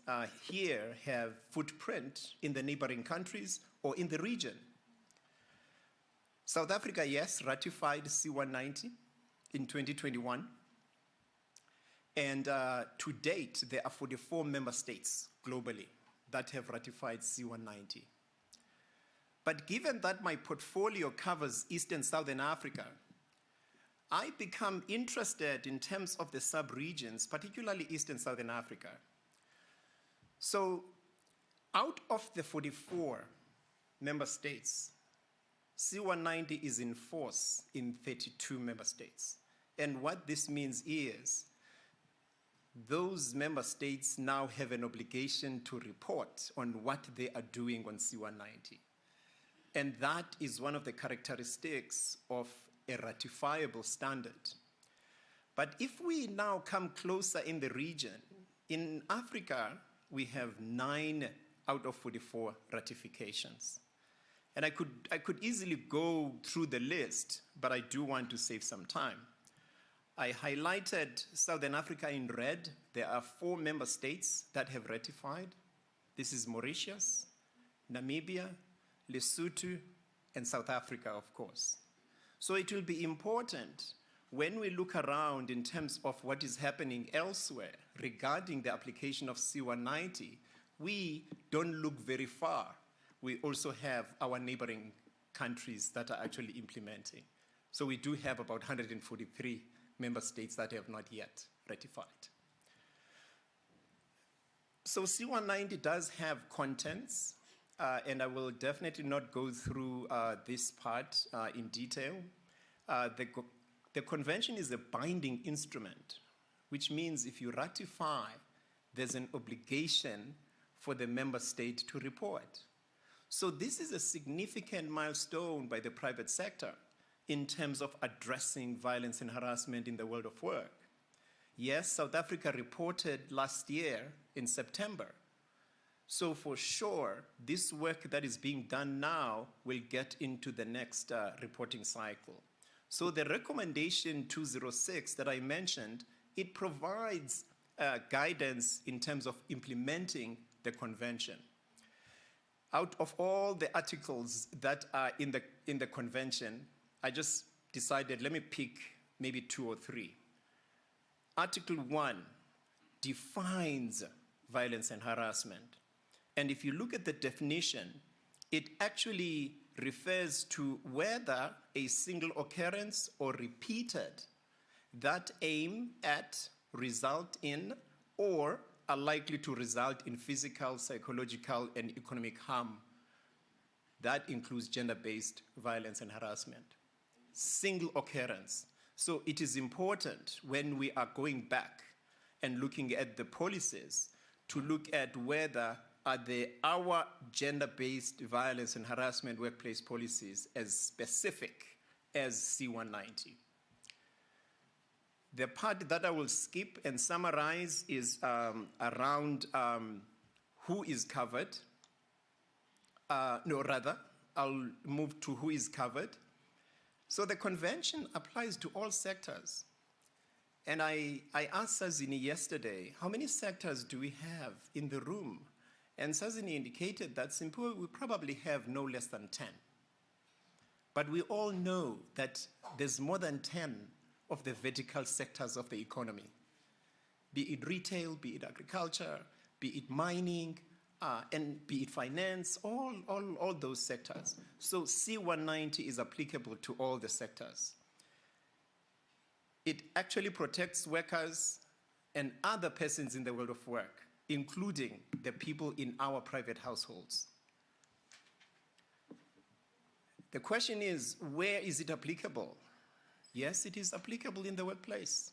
here have footprint in the neighboring countries or in the region. South Africa, yes, ratified C190 in 2021. And to date, there are 44 member states globally that have ratified C190. But given that my portfolio covers East and Southern Africa, I become interested in terms of the sub-regions, particularly East and Southern Africa. So out of the 44 member states, C190 is in force in 32 member states. And what this means is those member states now have an obligation to report on what they are doing on C190. And that is one of the characteristics of a ratifiable standard. But if we now come closer in the region, in Africa, we have 9 out of 44 ratifications. And I could easily go through the list, but I do want to save some time. I highlighted Southern Africa in red. There are 4 member states that have ratified. This is Mauritius, Namibia, Lesotho, and South Africa, of course. So it will be important when we look around in terms of what is happening elsewhere regarding the application of C190, we don't look very far. We also have our neighboring countries that are actually implementing. So we do have about 143 member states that have not yet ratified. So C190 does have contents, and I will definitely not go through this part in detail. The convention is a binding instrument, which means if you ratify, there's an obligation for the member state to report. So this is a significant milestone by the private sector in terms of addressing violence and harassment in the world of work. Yes, South Africa reported last year in September. So for sure, this work that is being done now will get into the next reporting cycle. So the recommendation 206 that I mentioned, it provides guidance in terms of implementing the convention. Out of all the articles that are in the convention, I just decided, let me pick maybe 2 or 3. Article 1 defines violence and harassment. And if you look at the definition, it actually refers to whether a single occurrence or repeated that aim at, result in, or are likely to result in physical, psychological, and economic harm. That includes gender-based violence and harassment. Single occurrence. So it is important when we are going back and looking at the policies to look at whether are our gender-based violence and harassment workplace policies as specific as C190. The part that I will skip and summarize is around who is covered. I'll move to who is covered. So the convention applies to all sectors. And I asked Sazini yesterday, how many sectors do we have in the room? And Sazini indicated that we probably have no less than 10. But we all know that there's more than 10 of the vertical sectors of the economy, be it retail, be it agriculture, be it mining, and be it finance, all those sectors. So C190 is applicable to all the sectors. It actually protects workers and other persons in the world of work, including the people in our private households. The question is, where is it applicable? Yes, it is applicable in the workplace.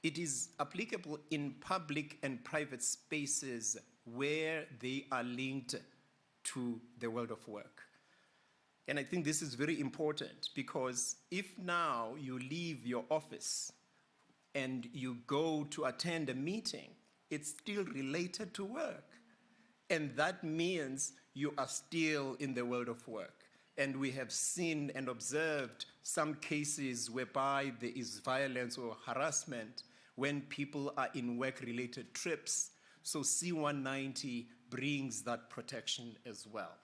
It is applicable in public and private spaces where they are linked to the world of work. And I think this is very important, because if now you leave your office and you go to attend a meeting, it's still related to work. And that means you are still in the world of work. And we have seen and observed some cases whereby there is violence or harassment when people are in work-related trips. So C190 brings that protection as well.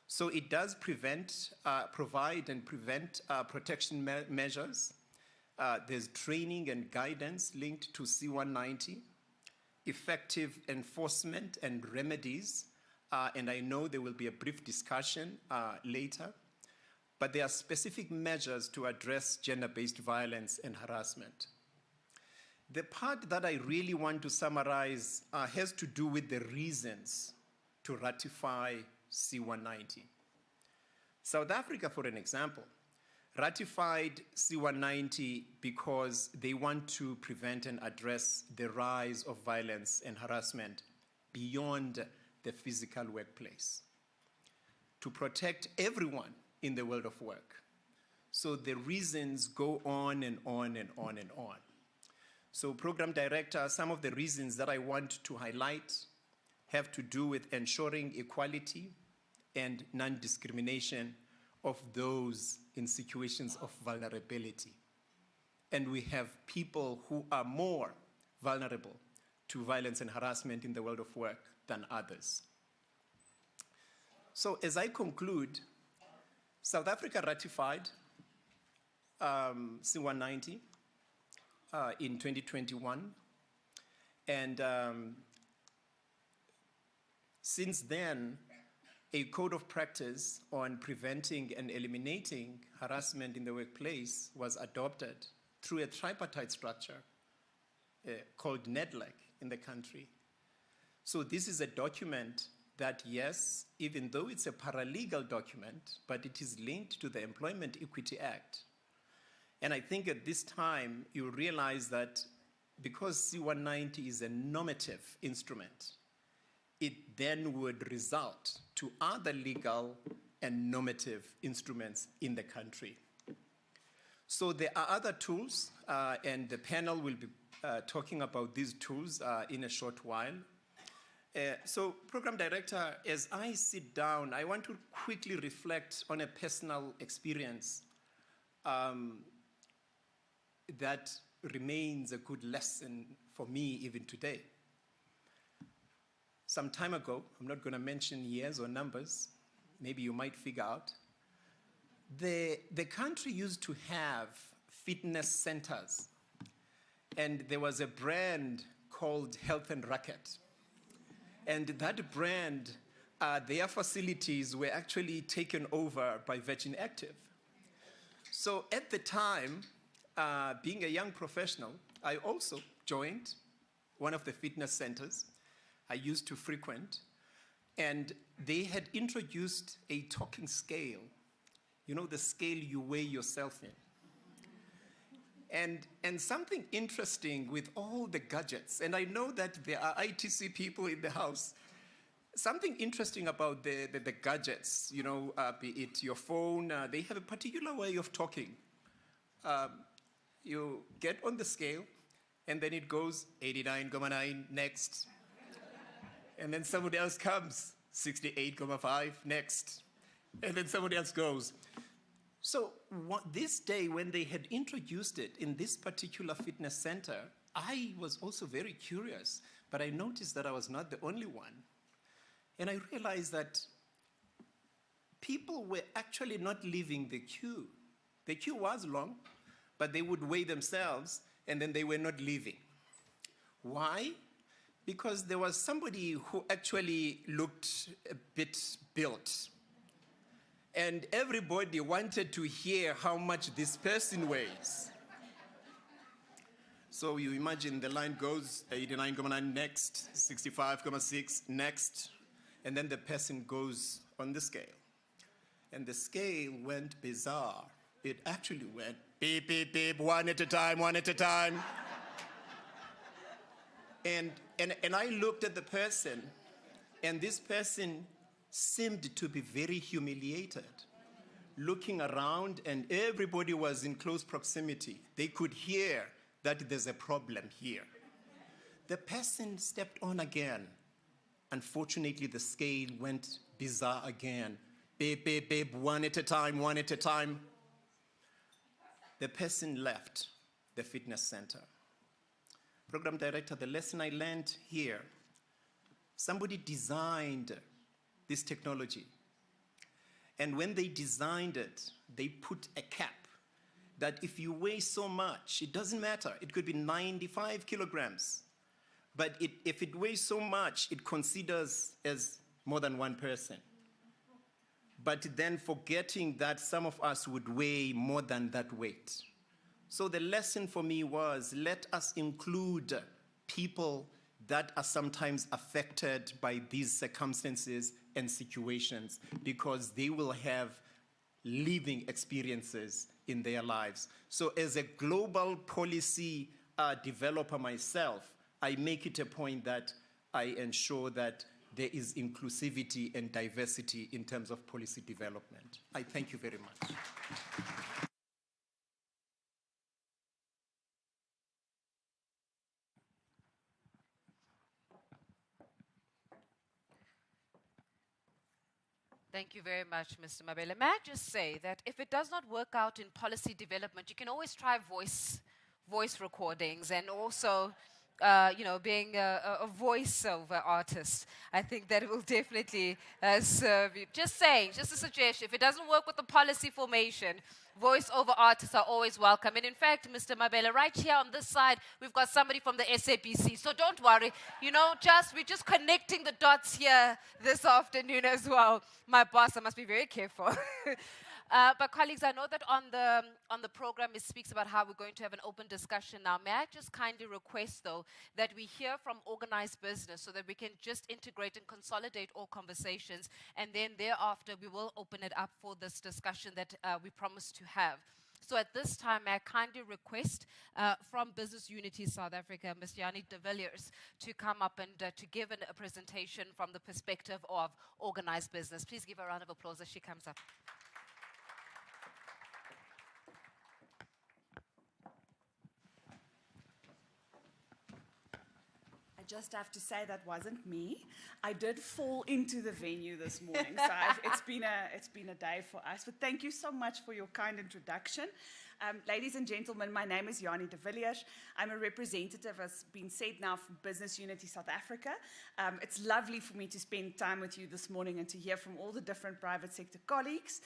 So it does provide and prevent protection measures. There's training and guidance linked to C190, effective enforcement and remedies, and I know there will be a brief discussion later, but there are specific measures to address gender-based violence and harassment. The part that I really want to summarize has to do with the reasons to ratify C190. South Africa, for an example, ratified C190 because they want to prevent and address the rise of violence and harassment beyond the physical workplace, to protect everyone in the world of work. So the reasons go on and on and on and on. So Program Director, some of the reasons that I want to highlight have to do with ensuring equality and non-discrimination of those in situations of vulnerability. And we have people who are more vulnerable to violence and harassment in the world of work than others. So as I conclude, South Africa ratified C190 in 2021. And since then, a code of practice on preventing and eliminating harassment in the workplace was adopted through a tripartite structure called NEDLAC in the country. So this is a document that, yes, even though it's a paralegal document, but it is linked to the Employment Equity Act. And I think at this time, you realize that because C190 is a normative instrument, it then would result to other legal and normative instruments in the country. So there are other tools, and the panel will be talking about these tools in a short while. So, Program Director, as I sit down, I want to quickly reflect on a personal experience that remains a good lesson for me even today. Some time ago, I'm not going to mention years or numbers, maybe you might figure out, the country used to have fitness centers, and there was a brand called Health and Racket. And that brand, their facilities were actually taken over by Virgin Active. So at the time, being a young professional, I also joined one of the fitness centers I used to frequent, and they had introduced a talking scale. You know, the scale you weigh yourself in. And something interesting with all the gadgets, and I know that there are ITC people in the house, something interesting about the gadgets, you know, be it your phone, they have a particular way of talking. You get on the scale, and then it goes 89.9, next. And then somebody else comes, 68.5, next. And then somebody else goes. So this day, when they had introduced it in this particular fitness center, I was also very curious, but I noticed that I was not the only one. And I realized that people were actually not leaving the queue. The queue was long, but they would weigh themselves, and then they were not leaving. Why? Because there was somebody who actually looked a bit built. And everybody wanted to hear how much this person weighs. So you imagine the line goes 89.9 next, 65.6 next, and then the person goes on the scale. And the scale went bizarre. It actually went beep, beep, beep, one at a time, one at a time. And I looked at the person, and this person seemed to be very humiliated, looking around, and everybody was in close proximity. They could hear that there's a problem here. The person stepped on again. Unfortunately, the scale went bizarre again. Babe, babe, babe, one at a time, one at a time. The person left the fitness center. Program director, the lesson I learned here, somebody designed this technology. And when they designed it, they put a cap that if you weigh so much, it doesn't matter. It could be 95 kilograms. But if it weighs so much, it considers as more than one person. But then forgetting that some of us would weigh more than that weight. So the lesson for me was, let us include people that are sometimes affected by these circumstances and situations, because they will have living experiences in their lives. So as a global policy developer myself, I make it a point that I ensure that there is inclusivity and diversity in terms of policy development. I thank you very much. Thank you very much, Mr. Mabele. May I just say that if it does not work out in policy development, you can always try voice recordings, and also being a voiceover artist. I think that will definitely serve you. Just saying, just a suggestion. If it doesn't work with the policy formation, voiceover artists are always welcome. And in fact, Mr. Mabele, right here on this side, we've got somebody from the SABC. So don't worry. We're just connecting the dots here this afternoon as well. My boss, I must be very careful. But colleagues, I know that on the program it speaks about how we're going to have an open discussion now. May I just kindly request, though, that we hear from organized business so that we can just integrate and consolidate all conversations, and then thereafter we will open it up for this discussion that we promised to have. So at this time, may I kindly request from Business Unity South Africa, Ms. Jani de Villiers, to come up and to give a presentation from the perspective of organized business. Please give a round of applause as she comes up. Just have to say that wasn't me. I did fall into the venue this morning, so it's been a day for us. But thank you so much for your kind introduction. Ladies and gentlemen, my name is Jani de Villiers. I'm a representative, as been said now, from Business Unity South Africa. It's lovely for me to spend time with you this morning and to hear from all the different private sector colleagues.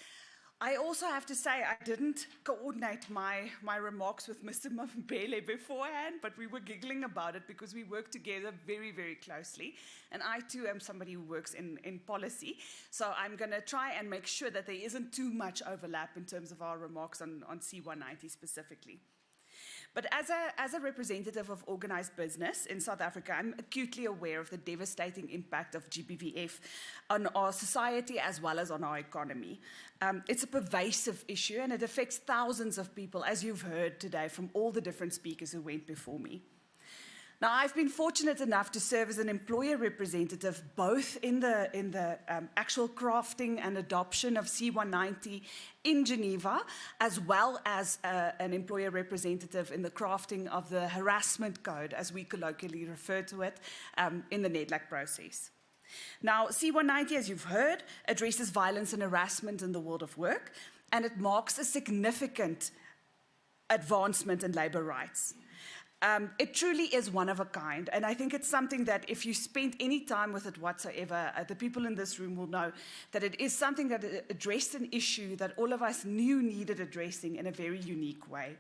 I also have to say I didn't coordinate my remarks with Mr. Mabele beforehand, but we were giggling about it because we work together very, very closely. And I, too, am somebody who works in policy. So I'm going to try and make sure that there isn't too much overlap in terms of our remarks on C190 specifically. But as a representative of organized business in South Africa, I'm acutely aware of the devastating impact of GBVF on our society as well as on our economy. It's a pervasive issue, and it affects thousands of people, as you've heard today from all the different speakers who went before me. Now, I've been fortunate enough to serve as an employer representative both in the actual crafting and adoption of C190 in Geneva, as well as an employer representative in the crafting of the harassment code, as we colloquially refer to it, in the NEDLAC process. Now, C190, as you've heard, addresses violence and harassment in the world of work, and it marks a significant advancement in labor rights. It truly is one of a kind, and I think it's something that if you spend any time with it whatsoever, the people in this room will know that it is something that addressed an issue that all of us knew needed addressing in a very unique way.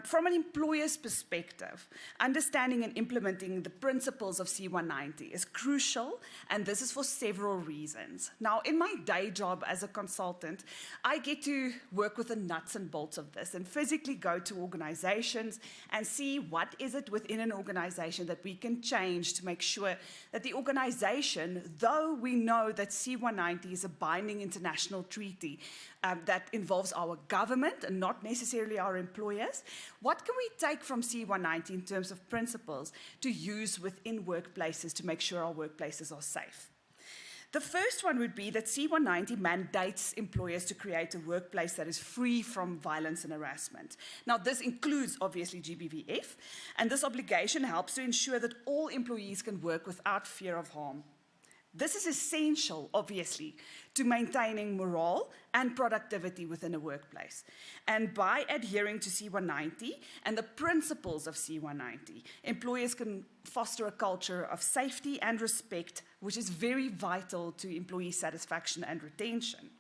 From an employer's perspective, understanding and implementing the principles of C190 is crucial, and this is for several reasons. Now, in my day job as a consultant, I get to work with the nuts and bolts of this and physically go to organizations and see what is it within an organization that we can change to make sure that the organization, though we know that C190 is a binding international treaty that involves our government and not necessarily our employers, what can we take from C190 in terms of principles to use within workplaces to make sure our workplaces are safe? The first one would be that C190 mandates employers to create a workplace that is free from violence and harassment. Now, this includes, obviously, GBVF, and this obligation helps to ensure that all employees can work without fear of harm. This is essential, obviously, to maintaining morale and productivity within a workplace. And by adhering to C190 and the principles of C190, employers can foster a culture of safety and respect, which is very vital to employee satisfaction and retention.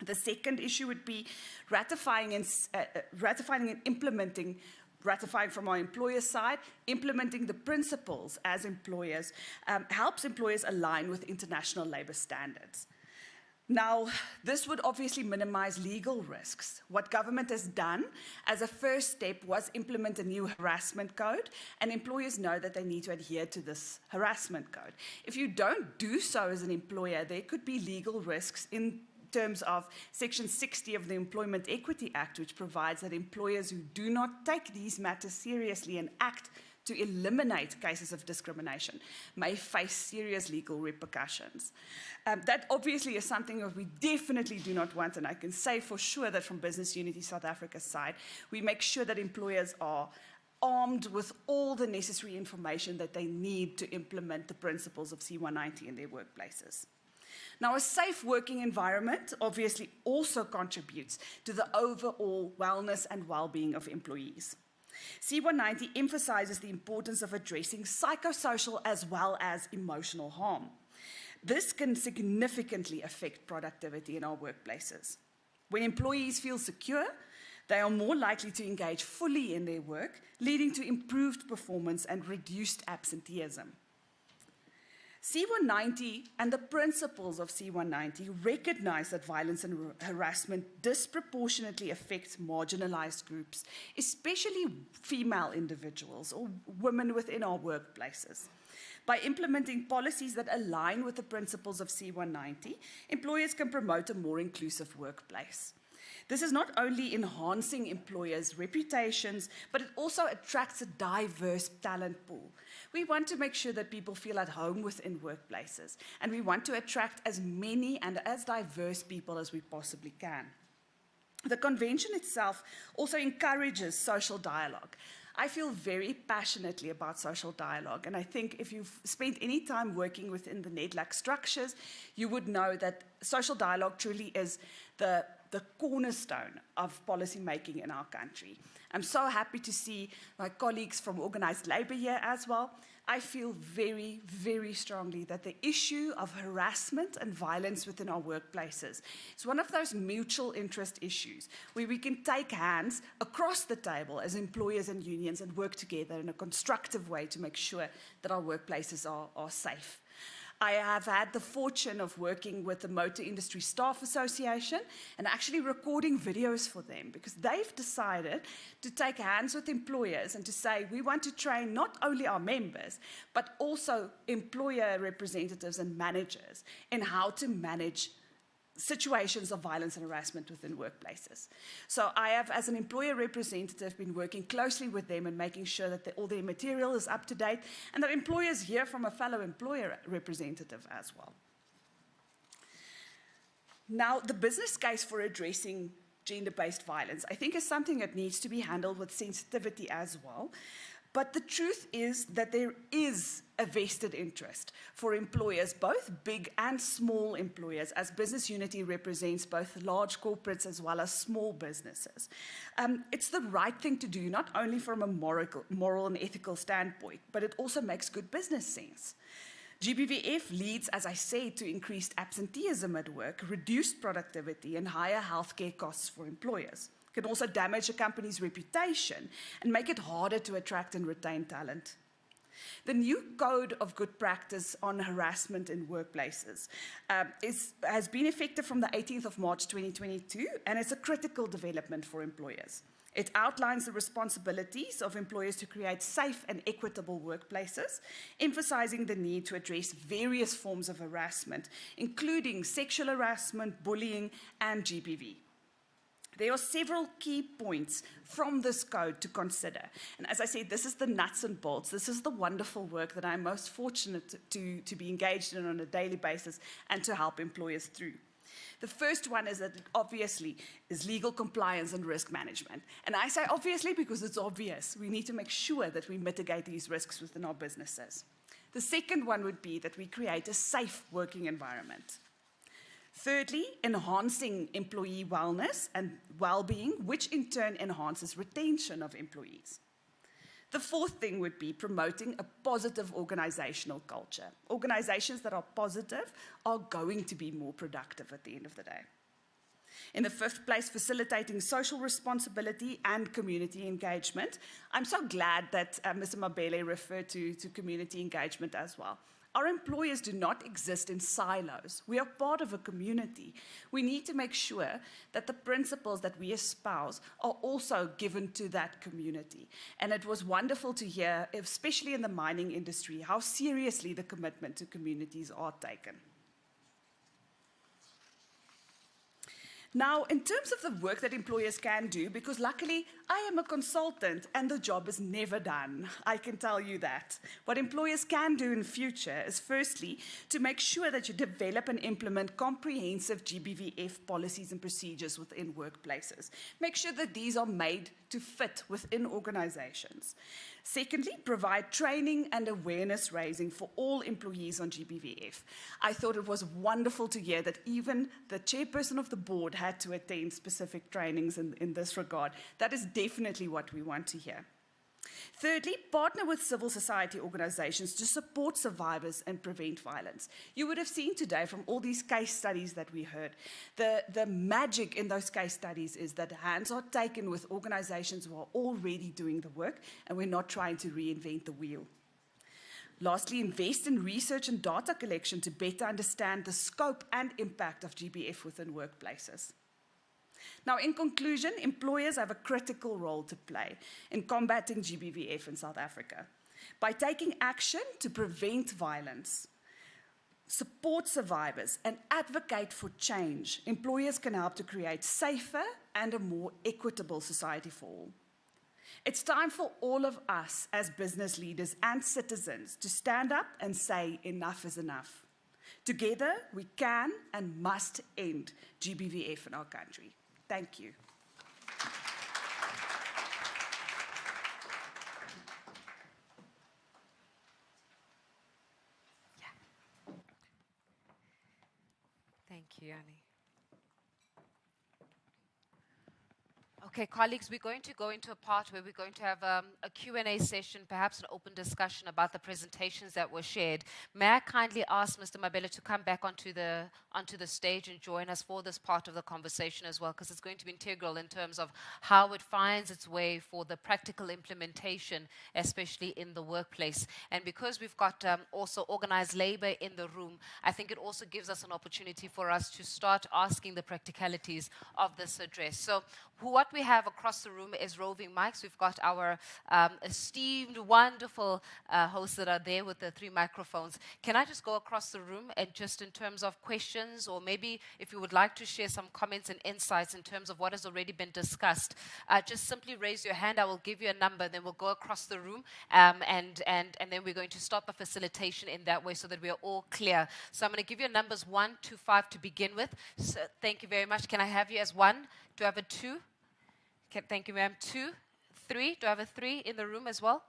The second issue would be ratifying and implementing, ratifying from our employer side, implementing the principles as employers helps employers align with international labor standards. Now, this would obviously minimize legal risks. What government has done as a first step was implement a new harassment code, and employers know that they need to adhere to this harassment code. If you don't do so as an employer, there could be legal risks in terms of Section 60 of the Employment Equity Act, which provides that employers who do not take these matters seriously and act to eliminate cases of discrimination may face serious legal repercussions. That obviously is something that we definitely do not want, and I can say for sure that from Business Unity South Africa's side, we make sure that employers are armed with all the necessary information that they need to implement the principles of C190 in their workplaces. Now, a safe working environment obviously also contributes to the overall wellness and well-being of employees. C190 emphasizes the importance of addressing psychosocial as well as emotional harm. This can significantly affect productivity in our workplaces. When employees feel secure, they are more likely to engage fully in their work, leading to improved performance and reduced absenteeism. C190 and the principles of C190 recognize that violence and harassment disproportionately affects marginalized groups, especially female individuals or women within our workplaces. By implementing policies that align with the principles of C190, employers can promote a more inclusive workplace. This is not only enhancing employers' reputations, but it also attracts a diverse talent pool. We want to make sure that people feel at home within workplaces, and we want to attract as many and as diverse people as we possibly can. The convention itself also encourages social dialogue. I feel very passionately about social dialogue, and I think if you've spent any time working within the NEDLAC structures, you would know that social dialogue truly is the cornerstone of policy making in our country. I'm so happy to see my colleagues from organised labour here as well. I feel very, very strongly that the issue of harassment and violence within our workplaces is one of those mutual interest issues where we can take hands across the table as employers and unions and work together in a constructive way to make sure that our workplaces are safe. I have had the fortune of working with the Motor Industry Staff Association and actually recording videos for them because they've decided to take hands with employers and to say we want to train not only our members but also employer representatives and managers in how to manage situations of violence and harassment within workplaces. So I have, as an employer representative, been working closely with them and making sure that all their material is up to date and that employers hear from a fellow employer representative as well. Now, the business case for addressing gender-based violence, I think, is something that needs to be handled with sensitivity as well. But the truth is that there is a vested interest for employers, both big and small employers, as Business Unity represents both large corporates as well as small businesses. It's the right thing to do, not only from a moral and ethical standpoint, but it also makes good business sense. GBVF leads, as I said, to increased absenteeism at work, reduced productivity, and higher healthcare costs for employers. It can also damage a company's reputation and make it harder to attract and retain talent. The new Code of Good Practice on Harassment in Workplaces has been effective from the 18th of March 2022, and it's a critical development for employers. It outlines the responsibilities of employers to create safe and equitable workplaces, emphasizing the need to address various forms of harassment, including sexual harassment, bullying, and GBV. There are several key points from this code to consider. And as I said, this is the nuts and bolts. This is the wonderful work that I'm most fortunate to be engaged in on a daily basis and to help employers through. The first one is that it obviously is legal compliance and risk management. And I say obviously because it's obvious. We need to make sure that we mitigate these risks within our businesses. The second one would be that we create a safe working environment. Thirdly, enhancing employee wellness and well-being, which in turn enhances retention of employees. The fourth thing would be promoting a positive organizational culture. Organizations that are positive are going to be more productive at the end of the day. In the fifth place, facilitating social responsibility and community engagement. I'm so glad that Mr. Mabele referred to community engagement as well. Our employers do not exist in silos. We are part of a community. We need to make sure that the principles that we espouse are also given to that community. And it was wonderful to hear, especially in the mining industry, how seriously the commitment to communities are taken. Now, in terms of the work that employers can do, because luckily I am a consultant and the job is never done, I can tell you that. What employers can do in future is firstly to make sure that you develop and implement comprehensive GBVF policies and procedures within workplaces. Make sure that these are made to fit within organizations. Secondly, provide training and awareness raising for all employees on GBVF. I thought it was wonderful to hear that even the chairperson of the board had to attend specific trainings in this regard. That is definitely what we want to hear. Thirdly, partner with civil society organizations to support survivors and prevent violence. You would have seen today from all these case studies that we heard, the magic in those case studies is that hands are taken with organizations who are already doing the work, and we're not trying to reinvent the wheel. Lastly, invest in research and data collection to better understand the scope and impact of GBF within workplaces. Now, in conclusion, employers have a critical role to play in combating GBVF in South Africa. By taking action to prevent violence, support survivors, and advocate for change, employers can help to create safer and a more equitable society for all. It's time for all of us as business leaders and citizens to stand up and say enough is enough. Together, we can and must end GBVF in our country. Thank you. Thank you, Annie. Okay, colleagues, we're going to go into a part where we're going to have a Q&A session, perhaps an open discussion about the presentations that were shared. May I kindly ask Mr. Mabele to come back onto the stage and join us for this part of the conversation as well, because it's going to be integral in terms of how it finds its way for the practical implementation, especially in the workplace. And because we've got also organized labor in the room, I think it also gives us an opportunity for us to start asking the practicalities of this address. So what we have across the room is roving mics. We've got our esteemed, wonderful hosts that are there with the 3 microphones. Can I just go across the room and just in terms of questions, or maybe if you would like to share some comments and insights in terms of what has already been discussed, just simply raise your hand. I will give you a number, then we'll go across the room, and then we're going to start the facilitation in that way so that we are all clear. So I'm going to give you numbers 1 to 5 to begin with. So thank you very much. Can I have you as 1? Do I have a 2? Okay, thank you, ma'am. 2, 3. Do I have a 3 in the room as well?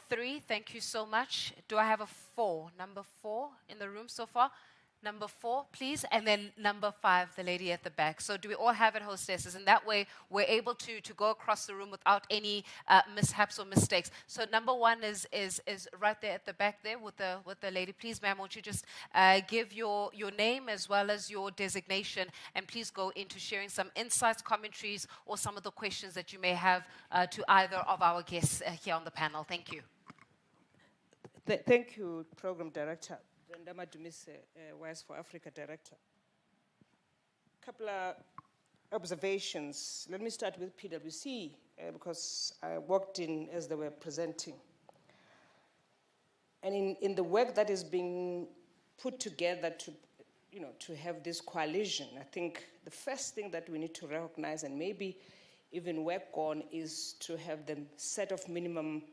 3. Thank you so much. Do I have a 4? Number 4 in the room so far? Number 4, please. And then number 5, the lady at the back. So do we all have it, hostesses? And that way, we're able to go across the room without any mishaps or mistakes. So number 1 is right there at the back there with the lady. Please, ma'am, won't you just give your name as well as your designation, and please go into sharing some insights, commentaries, or some of the questions that you may have to either of our guests here on the panel. Thank you. Thank you, Program Director. Ndama Dumise, Wise for Africa Director. Couple of observations. Let me start with PwC because I walked in as they were presenting. And in the work that is being put together to to have this coalition, I think the first thing that we need to recognize and maybe even work on is to have the set of minimum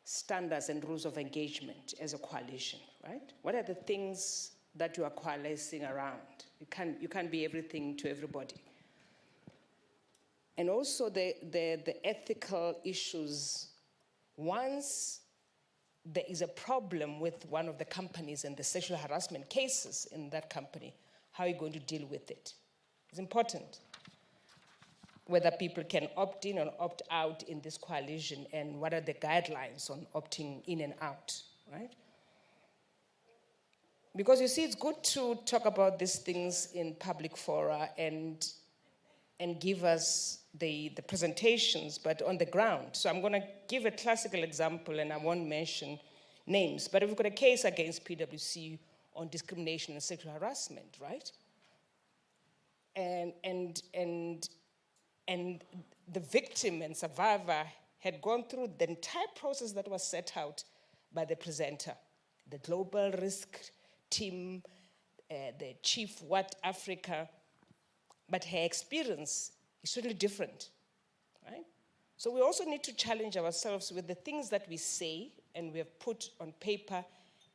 standards and rules of engagement as a coalition, right? What are the things that you are coalescing around? You can't be everything to everybody. And also the ethical issues. Once there is a problem with one of the companies and the sexual harassment cases in that company, how are you going to deal with it? It's important. Whether people can opt in or opt out in this coalition, and what are the guidelines on opting in and out, right? Because you see, it's good to talk about these things in public fora and give us the presentations, but on the ground. So I'm going to give a classical example, and I won't mention names, but we've got a case against PwC on discrimination and sexual harassment, right? And the victim and survivor had gone through the entire process that was set out by the presenter, the global risk team, the chief What Africa, but her experience is totally different, right? So we also need to challenge ourselves with the things that we say and we have put on paper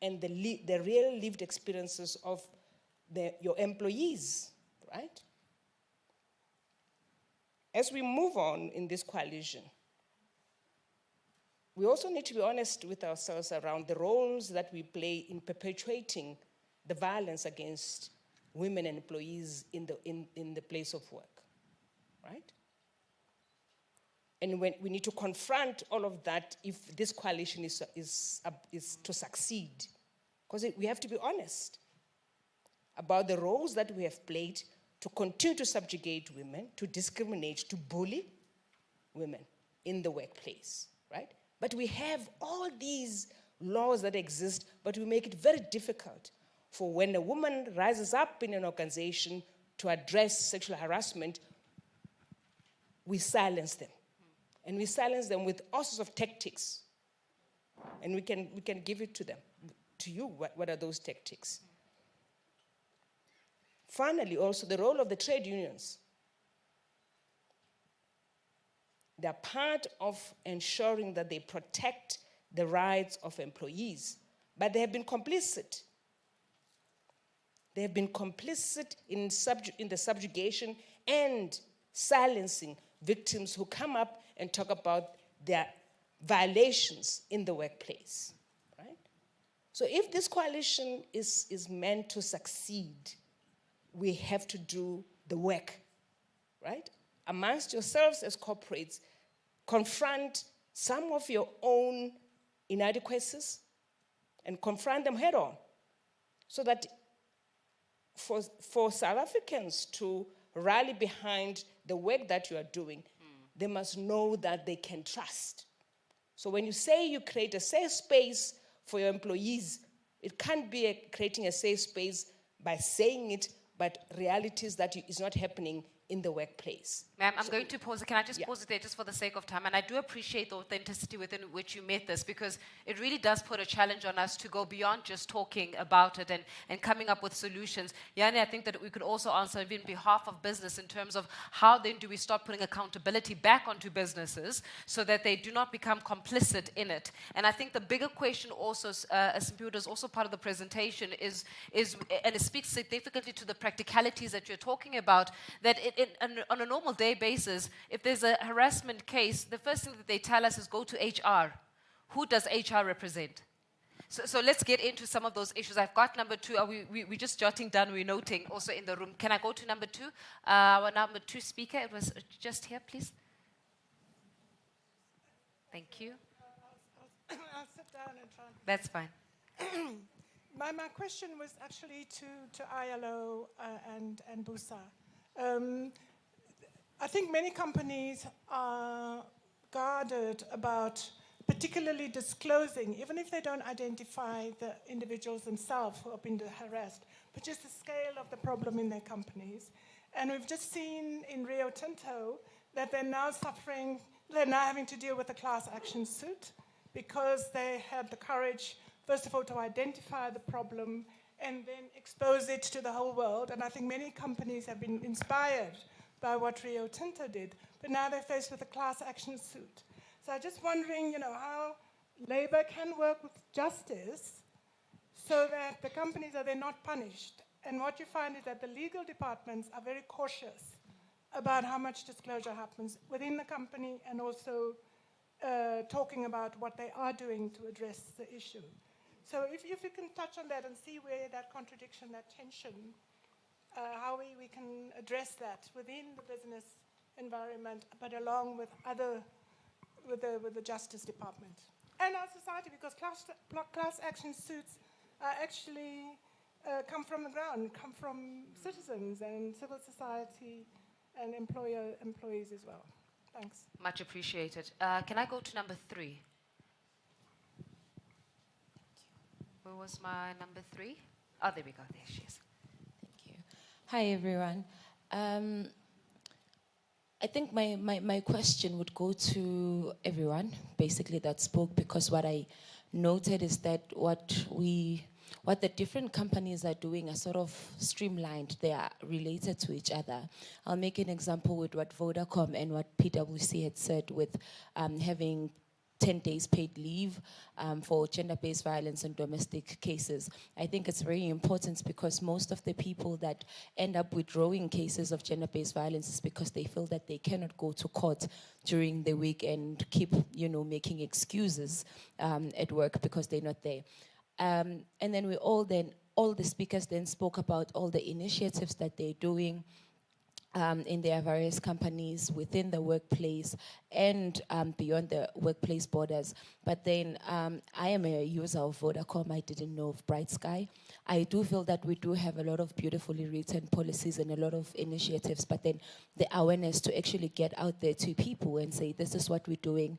and the real lived experiences of your employees, right? As we move on in this coalition, we also need to be honest with ourselves around the roles that we play in perpetuating the violence against women and employees in the place of work, right? And when we need to confront all of that if this coalition is to succeed, because we have to be honest about the roles that we have played to continue to subjugate women, to discriminate, to bully women in the workplace, right? But we have all these laws that exist, but we make it very difficult for when a woman rises up in an organization to address sexual harassment, we silence them. And we silence them with all sorts of tactics. And we can give it to them, to you, what are those tactics? Finally, also the role of the trade unions. They're part of ensuring that they protect the rights of employees, but they have been complicit. They have been complicit in the subjugation and silencing victims who come up and talk about their violations in the workplace, right? So if this coalition is meant to succeed, we have to do the work, right? Amongst yourselves as corporates, confront some of your own inadequacies and confront them head on, so that for South Africans to rally behind the work that you are doing, they must know that they can trust. So when you say you create a safe space for your employees, it can't be creating a safe space by saying it, but realities that is not happening in the workplace. Ma'am, I'm going to pause it. Can I just pause it there just for the sake of time? And I do appreciate the authenticity within which you made this, because it really does put a challenge on us to go beyond just talking about it and coming up with solutions. Yani, I think that we could also answer on behalf of business in terms of how then do we start putting accountability back onto businesses so that they do not become complicit in it. And I think the bigger question also, as is also part of the presentation, is and it speaks significantly to the practicalities that you're talking about, that on a normal day basis, if there's a harassment case, the first thing that they tell us is go to HR. Who does HR represent? So let's get into some of those issues. I've got number 2. We're just jotting down, we're noting also in the room. Can I go to number 2? Our number 2 speaker, it was just here, please. Thank you. I'll sit down and try. That's fine. My question was actually to ILO and Busa. I think many companies are guarded about particularly disclosing, even if they don't identify the individuals themselves who have been harassed, but just the scale of the problem in their companies. And we've just seen in Rio Tinto that they're now having to deal with a class action suit because they had the courage, first of all, to identify the problem and then expose it to the whole world. And I think many companies have been inspired by what Rio Tinto did, but now they're faced with a class action suit. So I'm just wondering, how labor can work with justice so that the companies are then not punished. And what you find is that the legal departments are very cautious about how much disclosure happens within the company, and also talking about what they are doing to address the issue. So if you can touch on that and see where that contradiction, that tension, how we can address that within the business environment, but along with the Justice Department and our society, because class action suits actually come from the ground, come from citizens and civil society and employees as well. Thanks. Much appreciated. Can I go to number 3? Where was my number 3? Oh, there we go. There she is. Thank you. Hi, everyone. I think my question would go to everyone, basically, that spoke, because what I noted is that what the different companies are doing are sort of streamlined. They are related to each other. I'll make an example with what Vodacom and what PwC had said with having 10 days paid leave for gender-based violence and domestic cases. I think it's very important because most of the people that end up withdrawing cases of gender-based violence is because they feel that they cannot go to court during the week and keep, making excuses at work because they're not there. And then all the speakers then spoke about all the initiatives that they're doing in their various companies within the workplace and beyond the workplace borders. But then I am a user of Vodacom. I didn't know of Bright Sky. I do feel that we do have a lot of beautifully written policies and a lot of initiatives, but then the awareness to actually get out there to people and say, this is what we're doing.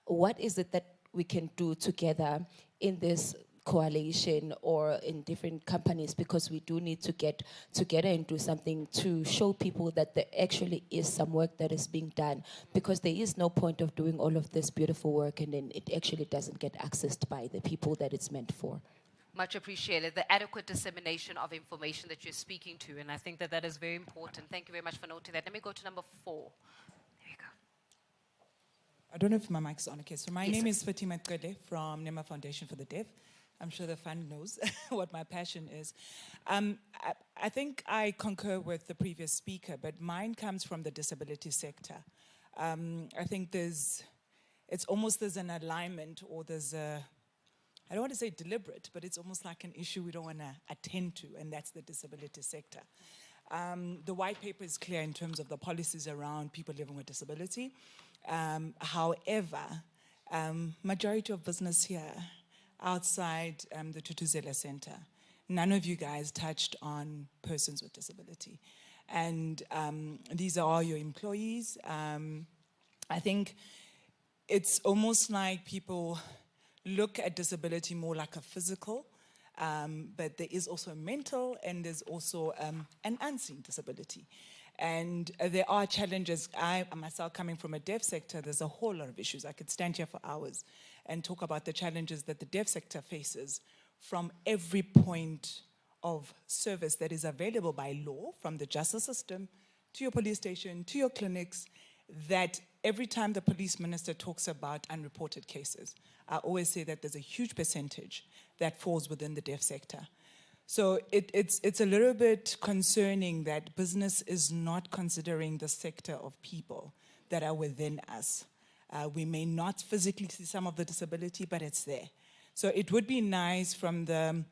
What is it that we can do together in this coalition or in different companies, because we do need to get together and do something to show people that there actually is some work that is being done, because there is no point of doing all of this beautiful work and then it actually doesn't get accessed by the people that it's meant for. Much appreciated. The adequate dissemination of information that you're speaking to, and I think that that is very important. Thank you very much for noting that. Let me go to number 4. There we go. I don't know if my mic's on. Okay, so my name is Fatima Kade from Nema Foundation for the Deaf. I'm sure the fund knows what my passion is. I think I concur with the previous speaker, but mine comes from the disability sector. I think there's an alignment, or there's a, I don't want to say deliberate, but it's almost like an issue we don't want to attend to, and that's the disability sector. The white paper is clear in terms of the policies around people living with disability. However, majority of business here outside the Thuthuzela Centre, none of you guys touched on persons with disability. And these are all your employees. I think it's almost like people look at disability more like a physical, but there is also a mental, and there's also an unseen disability. And there are challenges. I myself, coming from a deaf sector, there's a whole lot of issues. I could stand here for hours and talk about the challenges that the deaf sector faces from every point of service that is available by law, from the justice system to your police station, to your clinics, that every time the police minister talks about unreported cases, I always say that there's a huge percentage that falls within the deaf sector. So it's a little bit concerning that business is not considering the sector of people that are within us. We may not physically see some of the disability, but it's there. So it would be nice from the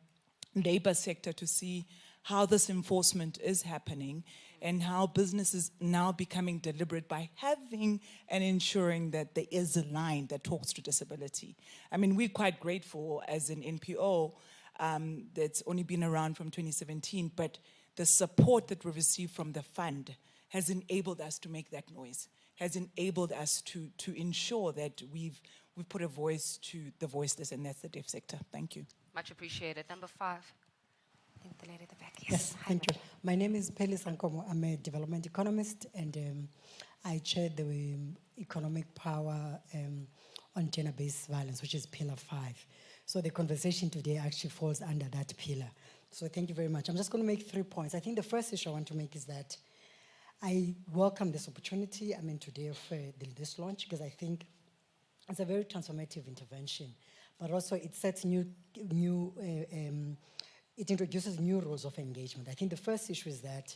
labor sector to see how this enforcement is happening and how business is now becoming deliberate by having and ensuring that there is a line that talks to disability. I mean, we're quite grateful as an NPO that's only been around from 2017, but the support that we receive from the fund has enabled us to make that noise, has enabled us to ensure that we've put a voice to the voiceless, and that's the deaf sector. Thank you. Much appreciated. Number 5. I think the lady at the back. Yes, thank you. My name is Peli Sankomo. I'm a development economist, and I chair the economic power on gender-based violence, which is Pillar 5. So the conversation today actually falls under that pillar. So thank you very much. I'm just going to make 3 points. I think the first issue I want to make is that I welcome this opportunity, today of this launch, because I think it's a very transformative intervention, but also it sets it introduces new rules of engagement. I think the first issue is that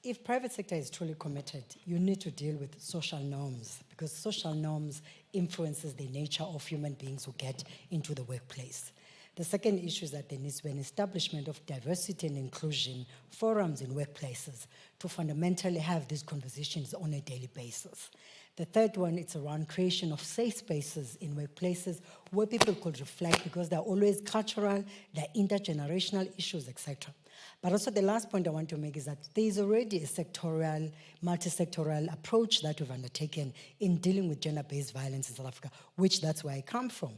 if private sector is truly committed, you need to deal with social norms, because social norms influences the nature of human beings who get into the workplace. The second issue is that there needs to be an establishment of diversity and inclusion forums in workplaces to fundamentally have these conversations on a daily basis. The third one, it's around creation of safe spaces in workplaces where people could reflect, because there are always cultural, there are intergenerational issues, etc. But also the last point I want to make is that there is already a sectorial, multi-sectorial approach that we've undertaken in dealing with gender-based violence in South Africa, which that's where I come from,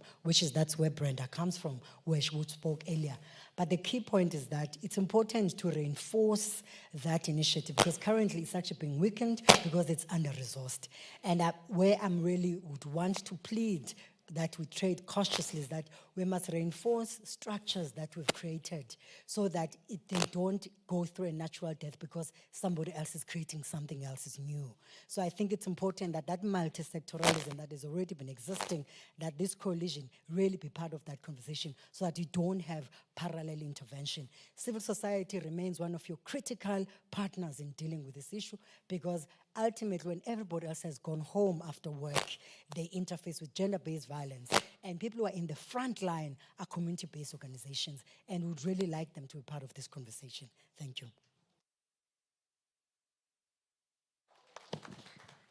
that's where Brenda comes from, where she spoke earlier. But the key point is that it's important to reinforce that initiative, because currently it's actually being weakened because it's under-resourced. And where I'm really would want to plead that we trade cautiously is that we must reinforce structures that we've created so that they don't go through a natural death because somebody else is creating something else is new. So I think it's important that that multi-sectoralism that has already been existing, that this coalition really be part of that conversation so that you don't have parallel intervention. Civil society remains one of your critical partners in dealing with this issue, because ultimately when everybody else has gone home after work, they interface with gender-based violence. And people who are in the front line are community-based organizations, and would really like them to be part of this conversation. Thank you.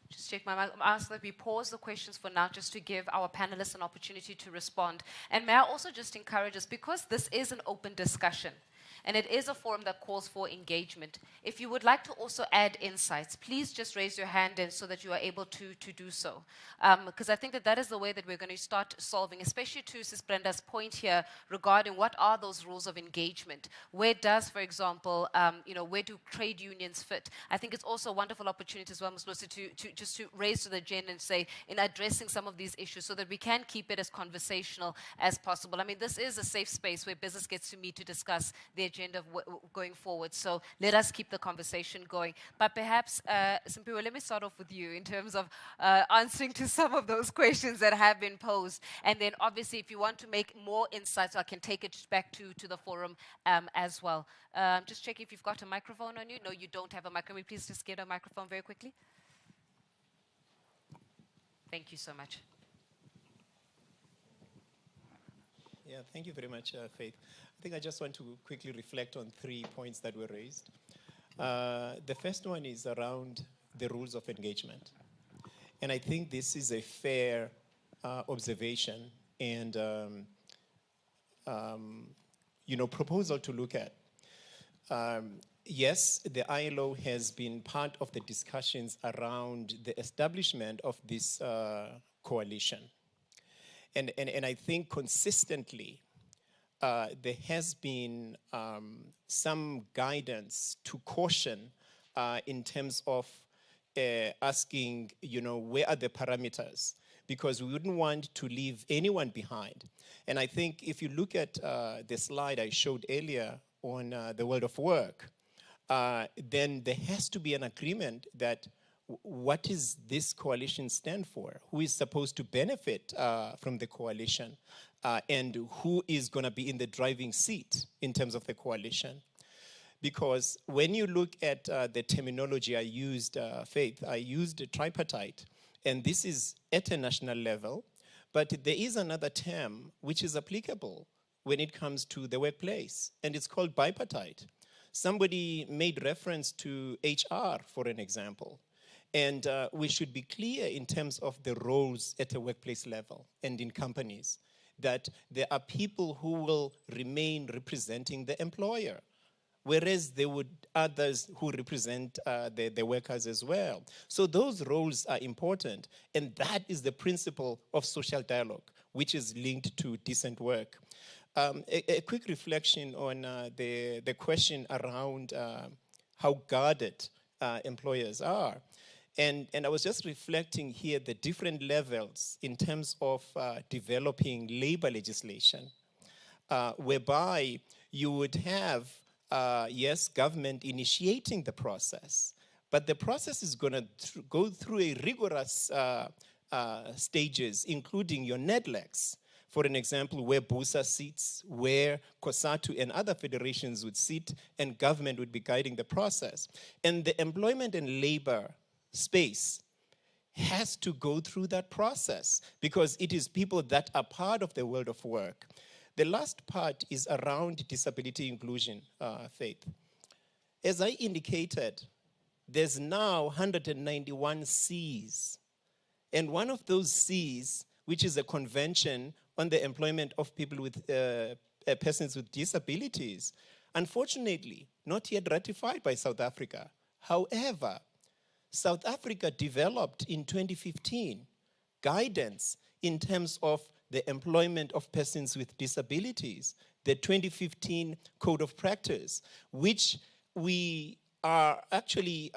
Just check my mic. I'm asking that we pause the questions for now just to give our panelists an opportunity to respond. And may I also just encourage us, because this is an open discussion, and it is a forum that calls for engagement. If you would like to also add insights, please just raise your hand in so that you are able to do so. Because I think that is the way that we're going to start solving, especially to Sis Brenda's point here regarding what are those rules of engagement. Where does, for example, where do trade unions fit? I think it's also a wonderful opportunity as well, Ms. Lucy, to raise to the agenda and say, in addressing some of these issues so that we can keep it as conversational as possible. I mean, this is a safe space where business gets to meet to discuss their agenda going forward. So let us keep the conversation going. But perhaps, Simpiwe, let me start off with you in terms of answering to some of those questions that have been posed. And then obviously, if you want to make more insights, I can take it back to the forum as well. Just check if you've got a microphone on you. No, you don't have a microphone. Please just get a microphone very quickly. Thank you so much. Yeah, thank you very much, Faith. I think I just want to quickly reflect on 3 points that were raised. The first one is around the rules of engagement. And I think this is a fair observation and proposal to look at. Yes, the ILO has been part of the discussions around the establishment of this coalition. And I think consistently, there has been some guidance to caution in terms of asking, where are the parameters? Because we wouldn't want to leave anyone behind. And I think if you look at the slide I showed earlier on the world of work, then there has to be an agreement that what is this coalition stand for? Who is supposed to benefit from the coalition? And who is going to be in the driving seat in terms of the coalition? Because when you look at the terminology I used, Faith, I used tripartite. And this is at a national level. But there is another term which is applicable when it comes to the workplace. And it's called bipartite. Somebody made reference to HR, for an example. And we should be clear in terms of the roles at a workplace level and in companies, that there are people who will remain representing the employer, whereas there would others who represent the workers as well. So those roles are important, and that is the principle of social dialogue, which is linked to decent work. A quick reflection on the question around how guarded employers are. And I was just reflecting here the different levels in terms of developing labor legislation, whereby you would have, yes, government initiating the process, but the process is going to go through a rigorous stages, including your NEDLEX. For an example, where BUSA sits, where COSATU and other federations would sit, and government would be guiding the process. And the employment and labor space has to go through that process because it is people that are part of the world of work. The last part is around disability inclusion, Faith. As I indicated, there's now 191 Cs. And one of those Cs, which is a convention on the employment of people with persons with disabilities, unfortunately, not yet ratified by South Africa. However, South Africa developed in 2015 guidance in terms of the employment of persons with disabilities, the 2015 Code of Practice, which we are actually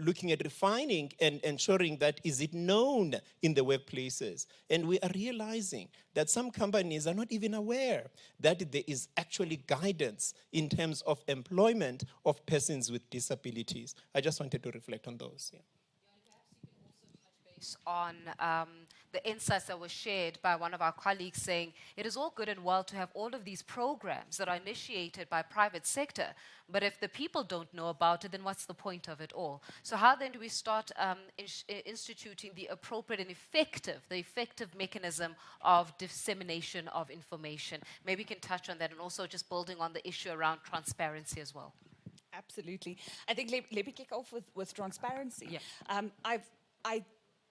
looking at refining and ensuring that is it known in the workplaces. And we are realizing that some companies are not even aware that there is actually guidance in terms of employment of persons with disabilities. I just wanted to reflect on those. Yeah. On the insights that were shared by one of our colleagues saying it is all good and well to have all of these programs that are initiated by private sector, but if the people don't know about it, then what's the point of it all? So how then do we start instituting the appropriate and effective mechanism of dissemination of information? Maybe we can touch on that, and also just building on the issue around transparency as well. Absolutely. I think let me kick off with transparency. Yeah. I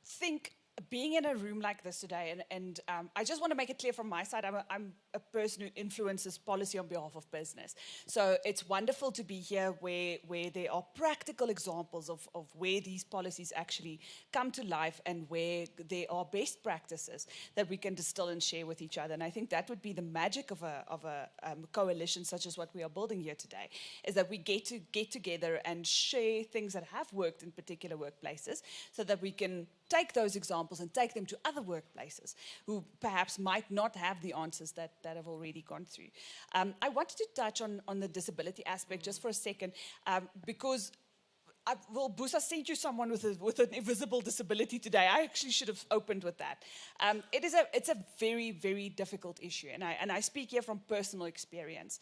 think being in a room like this today, and I just want to make it clear from my side, I'm a person who influences policy on behalf of business. So it's wonderful to be here where there are practical examples of where these policies actually come to life and where there are best practices that we can distill and share with each other. And I think that would be the magic of a coalition such as what we are building here today, is that we get together and share things that have worked in particular workplaces so that we can take those examples and take them to other workplaces who perhaps might not have the answers that have already gone through. I wanted to touch on the disability aspect just for a second, because Busa sent you someone with an invisible disability today. I actually should have opened with that. It's a very, very difficult issue, and I speak here from personal experience.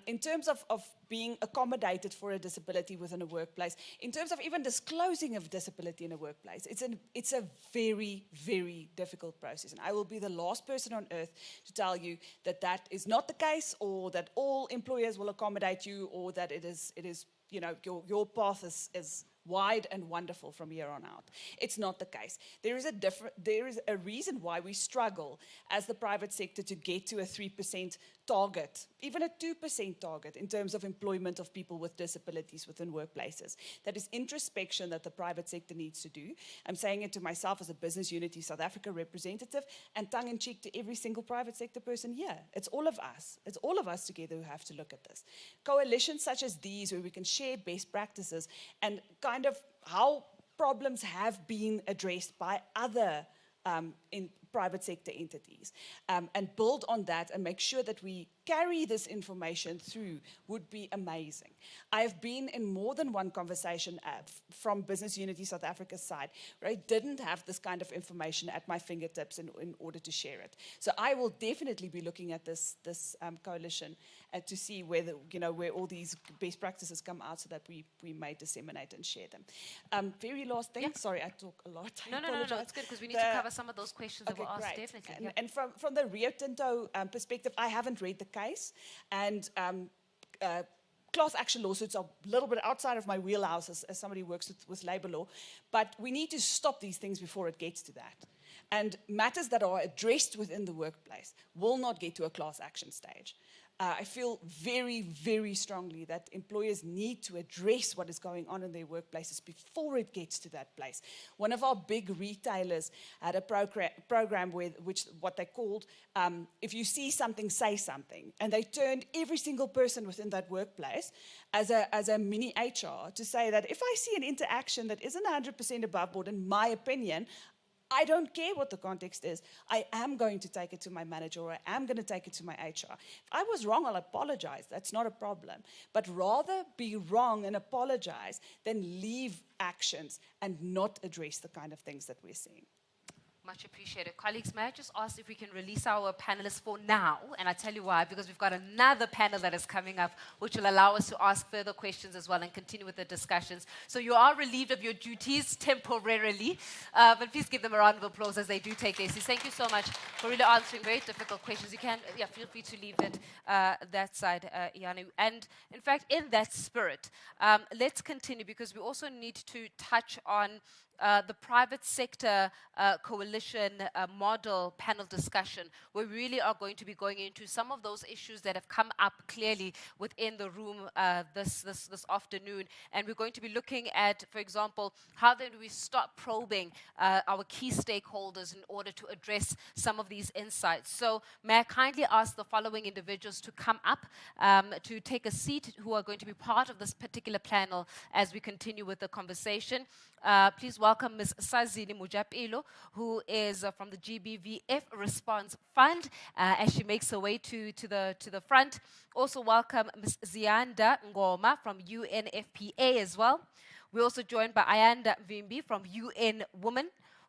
In terms of being accommodated for a disability within a workplace, in terms of even disclosing of disability in a workplace, it's a very, very difficult process. And I will be the last person on earth to tell you that that is not the case, or that all employers will accommodate you, or that it is you know, your path is wide and wonderful from here on out. It's not the case. There is a reason why we struggle as the private sector to get to a 3% target, even a 2% target in terms of employment of people with disabilities within workplaces. That is introspection that the private sector needs to do. I'm saying it to myself as a Business Unity South Africa representative, and tongue-in-cheek to every single private sector person here. It's all of us. It's all of us together who have to look at this. Coalitions such as these, where we can share best practices and kind of how problems have been addressed by other in private sector entities, and build on that and make sure that we carry this information through would be amazing. I have been in more than one conversation from Business Unity South Africa's side where I didn't have this kind of information at my fingertips in order to share it. So I will definitely be looking at this coalition to see where all these best practices come out, so that we may disseminate and share them. Very last thing. Yeah. Sorry, I talk a lot. No, it's good, because we need to cover some of those questions that were asked. Great. Definitely. And from the Rio Tinto perspective, I haven't read the case, and class action lawsuits are a little bit outside of my wheelhouse as somebody who works with labor law, but we need to stop these things before it gets to that. And matters that are addressed within the workplace will not get to a class action stage. I feel very, very strongly that employers need to address what is going on in their workplaces before it gets to that place. One of our big retailers had a program which what they called, if you see something, say something. And they turned every single person within that workplace as a mini HR to say that if I see an interaction that isn't 100% above board, in my opinion, I don't care what the context is. I am going to take it to my manager, or I am going to take it to my HR. If I was wrong, I'll apologize. That's not a problem. But rather be wrong and apologize than leave actions and not address the kind of things that we're seeing. Much appreciated. Colleagues, may I just ask if we can release our panelists for now? And I tell you why, because we've got another panel that is coming up, which will allow us to ask further questions as well and continue with the discussions. So you are relieved of your duties temporarily, but please give them a round of applause as they do take their seats. Thank you so much for really answering very difficult questions. You can, feel free to leave it that side, Ianu. And in fact, in that spirit, let's continue, because we also need to touch on the private sector coalition model panel discussion, where we really are going to be going into some of those issues that have come up clearly within the room this afternoon. And we're going to be looking at, for example, how then do we start probing our key stakeholders in order to address some of these insights. So may I kindly ask the following individuals to come up to take a seat, who are going to be part of this particular panel as we continue with the conversation. Please welcome Ms. Sazini Mujapilo, who is from the GBVF Response Fund, as she makes her way to the front. Also welcome Ms. Zianda Ngoma from UNFPA as well. We're also joined by Ayanda Vimbi from UN Women,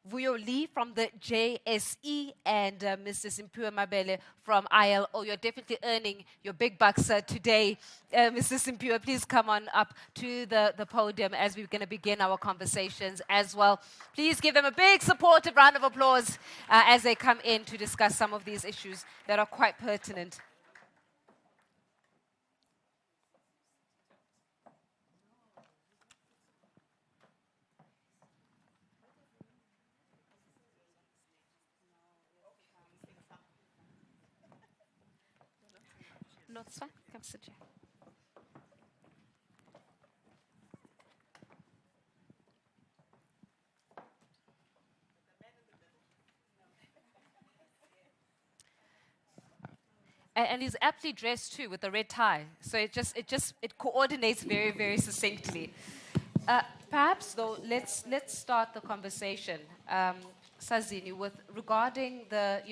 Vuyo Lee from the JSE, and Mr. Simpiwe Mabele from ILO. You're definitely earning your big bucks today. Mr. Simpiwe, please come on up to the podium as we're going to begin our conversations as well. Please give them a big supportive round of applause as they come in to discuss some of these issues that are quite pertinent. No, it's fine. Come sit here. And he's aptly dressed too, with a red tie. So it coordinates very, very succinctly. Perhaps though, let's start the conversation, Sazini, with regarding the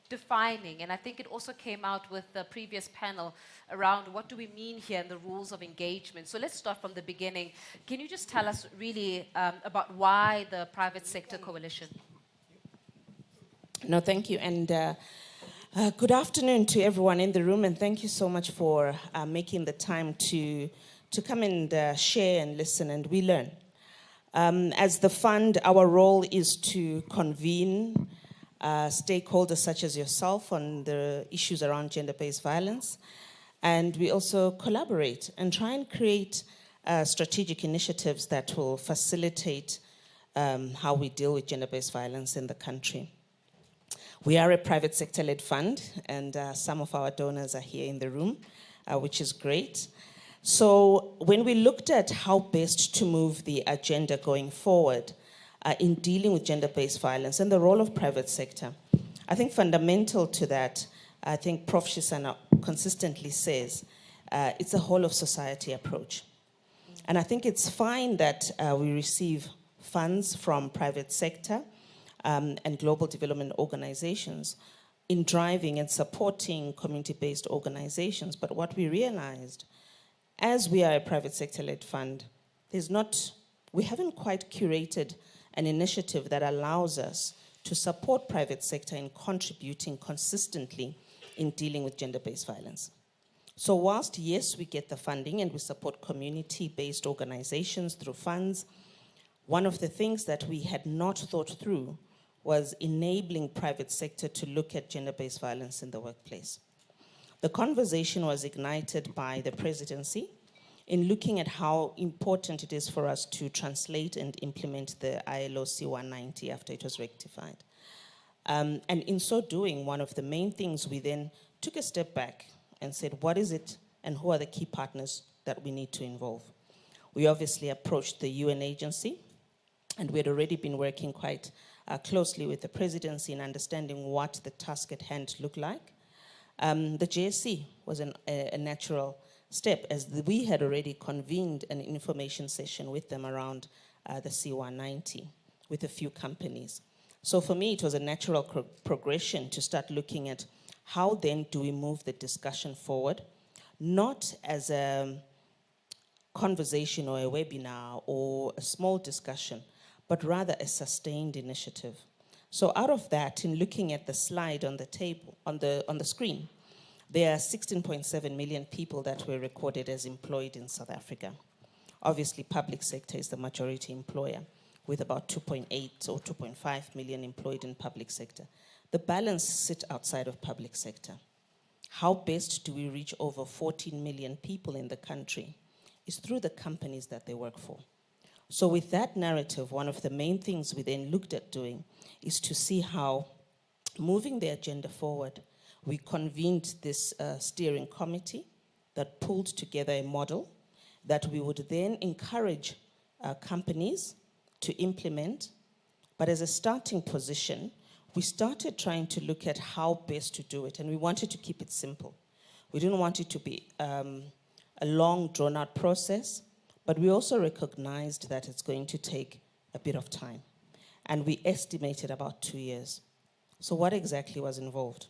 defining, and I think it also came out with the previous panel around what do we mean here in the rules of engagement. So let's start from the beginning. Can you just tell us really about why the private sector coalition? No, thank you. And good afternoon to everyone in the room, and thank you so much for making the time to come and share and listen, and we learn. As the fund, our role is to convene stakeholders such as yourself on the issues around gender-based violence. And we also collaborate and try and create strategic initiatives that will facilitate how we deal with gender-based violence in the country. We are a private sector-led fund, and some of our donors are here in the room, which is great. So when we looked at how best to move the agenda going forward, in dealing with gender-based violence and the role of private sector, I think fundamental to that, I think Prof. Shisana consistently says, it's a whole of society approach. And I think it's fine that we receive funds from private sector and global development organizations in driving and supporting community-based organizations. But what we realized, as we are a private sector-led fund, we haven't quite curated an initiative that allows us to support private sector in contributing consistently in dealing with gender-based violence. So whilst, yes, we get the funding and we support community-based organizations through funds, one of the things that we had not thought through was enabling private sector to look at gender-based violence in the workplace. The conversation was ignited by the presidency in looking at how important it is for us to translate and implement the ILO C190 after it was rectified. And in so doing, one of the main things we then took a step back and said, what is it and who are the key partners that we need to involve? We obviously approached the UN agency, and we had already been working quite closely with the presidency in understanding what the task at hand looked like. The JSC was a natural step, as we had already convened an information session with them around the C190 with a few companies. So for me, it was a natural progression to start looking at how then do we move the discussion forward, not as a conversation or a webinar or a small discussion, but rather a sustained initiative. So out of that, in looking at the slide on the table, on the screen, there are 16.7 million people that were recorded as employed in South Africa. Obviously, public sector is the majority employer, with about 2.8 or 2.5 million employed in public sector. The balance sit outside of public sector. How best do we reach over 14 million people in the country is through the companies that they work for. So with that narrative, one of the main things we then looked at doing is to see how, moving the agenda forward, we convened this steering committee that pulled together a model that we would then encourage companies to implement. But as a starting position, we started trying to look at how best to do it, and we wanted to keep it simple. We didn't want it to be a long, drawn-out process, but we also recognized that it's going to take a bit of time. And we estimated about 2 years. So what exactly was involved,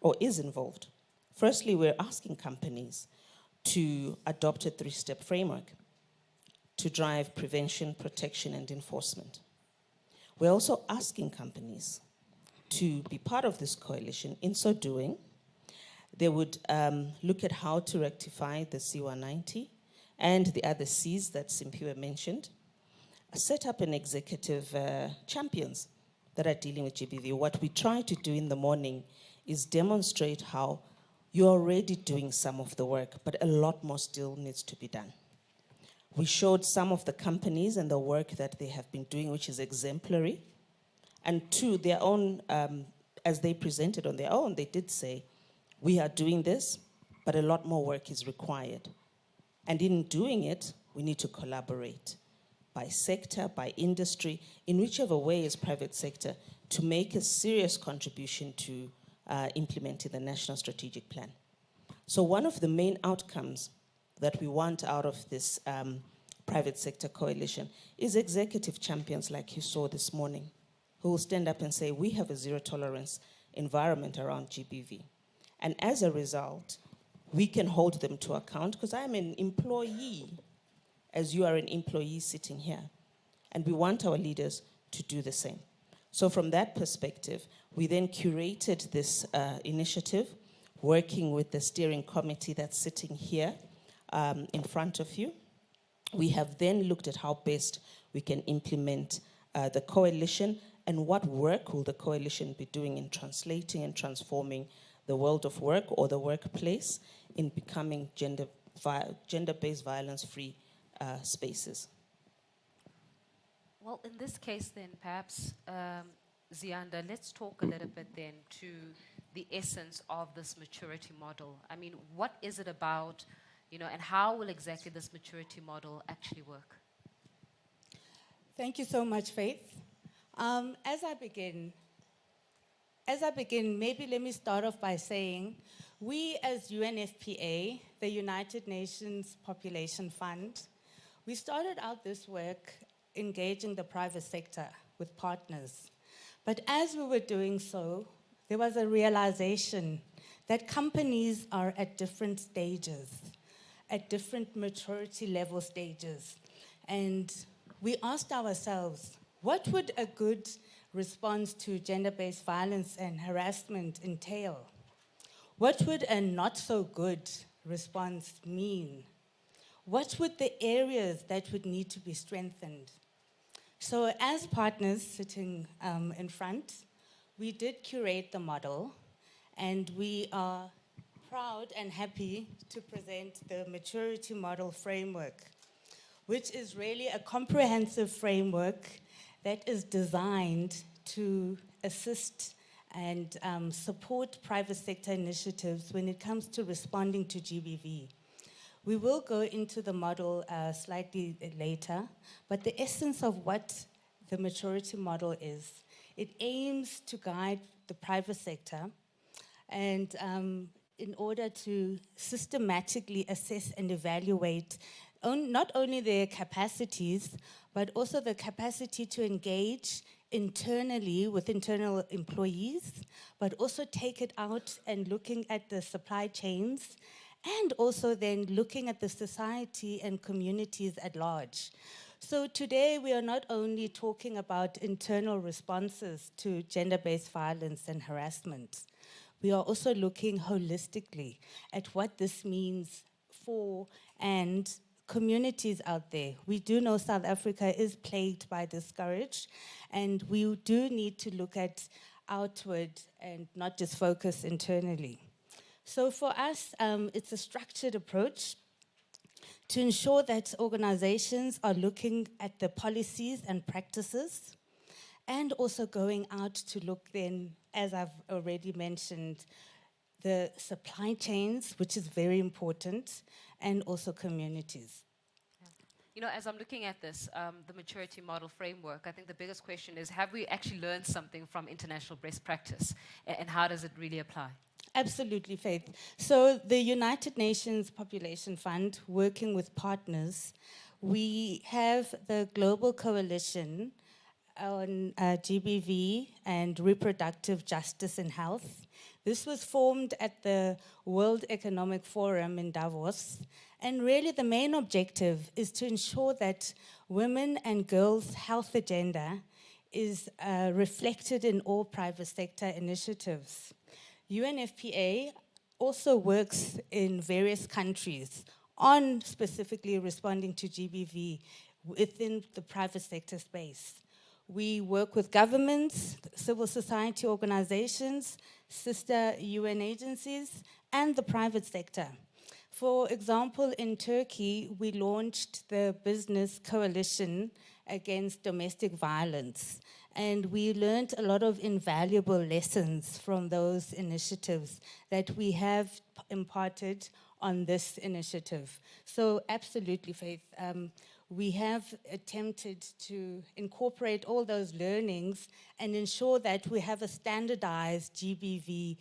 or is involved? Firstly, we're asking companies to adopt a 3-step framework to drive prevention, protection, and enforcement. We're also asking companies to be part of this coalition. In so doing, they would look at how to rectify the C190 and the other Cs that Simpiwe mentioned, set up an executive champions that are dealing with GBV. What we try to do in the morning is demonstrate how you're already doing some of the work, but a lot more still needs to be done. We showed some of the companies and the work that they have been doing, which is exemplary. And to their own, as they presented on their own, they did say, we are doing this, but a lot more work is required. And in doing it, we need to collaborate by sector, by industry, in whichever way is private sector, to make a serious contribution to implementing the National Strategic Plan. So one of the main outcomes that we want out of this private sector coalition is executive champions like you saw this morning, who will stand up and say, we have a zero tolerance environment around GBV. And as a result, we can hold them to account, because I'm an employee, as you are an employee sitting here. And we want our leaders to do the same. So from that perspective, we then curated this initiative, working with the steering committee that's sitting here in front of you. We have then looked at how best we can implement the coalition and what work will the coalition be doing in translating and transforming the world of work or the workplace in becoming gender-based violence-free spaces. Well, in this case then, perhaps, Ziyanda, let's talk a little bit then to the essence of this maturity model. I mean, what is it about, and how will exactly this maturity model actually work? Thank you so much, Faith. As I begin, maybe let me start off by saying, we as UNFPA, the United Nations Population Fund, we started out this work engaging the private sector with partners. But as we were doing so, there was a realization that companies are at different stages, at different maturity level stages. And we asked ourselves, what would a good response to gender-based violence and harassment entail? What would a not so good response mean? What would the areas that would need to be strengthened? So as partners sitting in front, we did curate the model, and we are proud and happy to present the Maturity Model Framework, which is really a comprehensive framework that is designed to assist and support private sector initiatives when it comes to responding to GBV. We will go into the model slightly later, but the essence of what the maturity model is, it aims to guide the private sector and in order to systematically assess and evaluate not only their capacities, but also the capacity to engage internally with internal employees, but also take it out and looking at the supply chains, and also then looking at the society and communities at large. So today we are not only talking about internal responses to gender-based violence and harassment, we are also looking holistically at what this means for and communities out there. We do know South Africa is plagued by this scourge, and we do need to look at outward and not just focus internally. So for us, it's a structured approach to ensure that organizations are looking at the policies and practices, and also going out to look then, as I've already mentioned, the supply chains, which is very important, and also communities. You know, as I'm looking at this, the maturity model framework, I think the biggest question is, have we actually learned something from international best practice, and how does it really apply? Absolutely, Faith. So the United Nations Population Fund, working with partners, we have the Global Coalition on GBV and Reproductive Justice and Health. This was formed at the World Economic Forum in Davos, and really the main objective is to ensure that women and girls' health agenda is reflected in all private sector initiatives. UNFPA also works in various countries on specifically responding to GBV within the private sector space. We work with governments, civil society organizations, sister UN agencies, and the private sector. For example, in Turkey, we launched the Business Coalition Against Domestic Violence, and we learned a lot of invaluable lessons from those initiatives that we have imparted on this initiative. So absolutely, Faith. We have attempted to incorporate all those learnings and ensure that we have a standardized GBV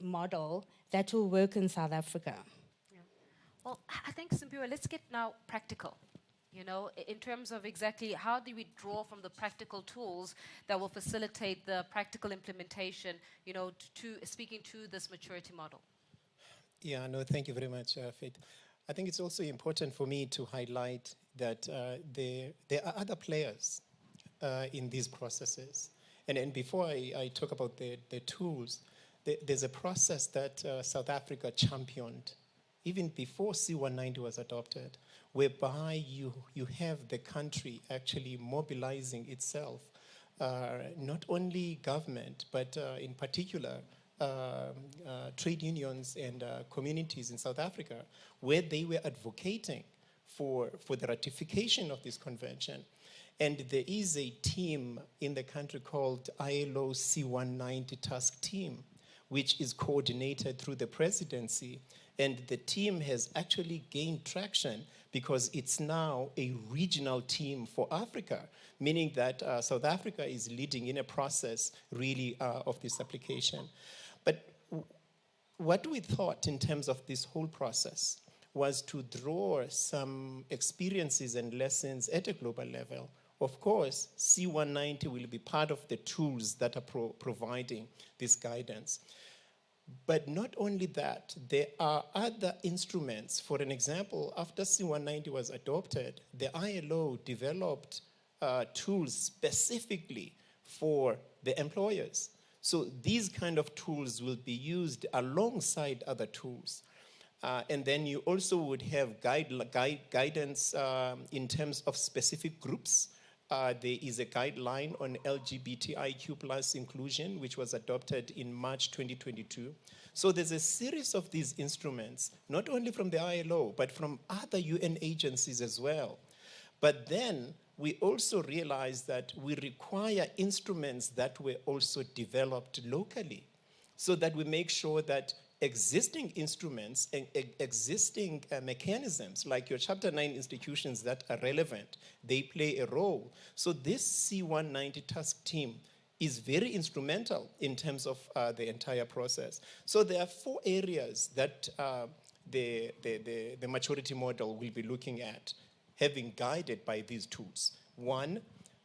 model that will work in South Africa. Yeah. Well, I think, Simpiwe, let's get now practical. You know, in terms of exactly how do we draw from the practical tools that will facilitate the practical implementation, you know, speaking to this maturity model? Yeah, no, thank you very much, Faith. I think it's also important for me to highlight that there are other players in these processes. And before I talk about the tools, there's a process that South Africa championed even before C190 was adopted, whereby you have the country actually mobilizing itself, not only government, but in particular trade unions and communities in South Africa, where they were advocating for the ratification of this convention. And there is a team in the country called ILO C190 Task Team, which is coordinated through the presidency. And the team has actually gained traction because it's now a regional team for Africa, meaning that South Africa is leading in a process really of this application. But what we thought in terms of this whole process was to draw some experiences and lessons at a global level. Of course, C190 will be part of the tools that are providing this guidance. But not only that, there are other instruments. For an example, after C190 was adopted, the ILO developed tools specifically for the employers. So these kind of tools will be used alongside other tools. And then you also would have guidance in terms of specific groups there is a guideline on LGBTIQ plus inclusion, which was adopted in March 2022. So there's a series of these instruments, not only from the ILO, but from other UN agencies as well. But then we also realized that we require instruments that were also developed locally, so that we make sure that existing instruments and existing mechanisms, like your Chapter 9 institutions that are relevant, they play a role. So this C190 task team is very instrumental in terms of the entire process. So there are 4 areas that the maturity model will be looking at, having guided by these tools. One,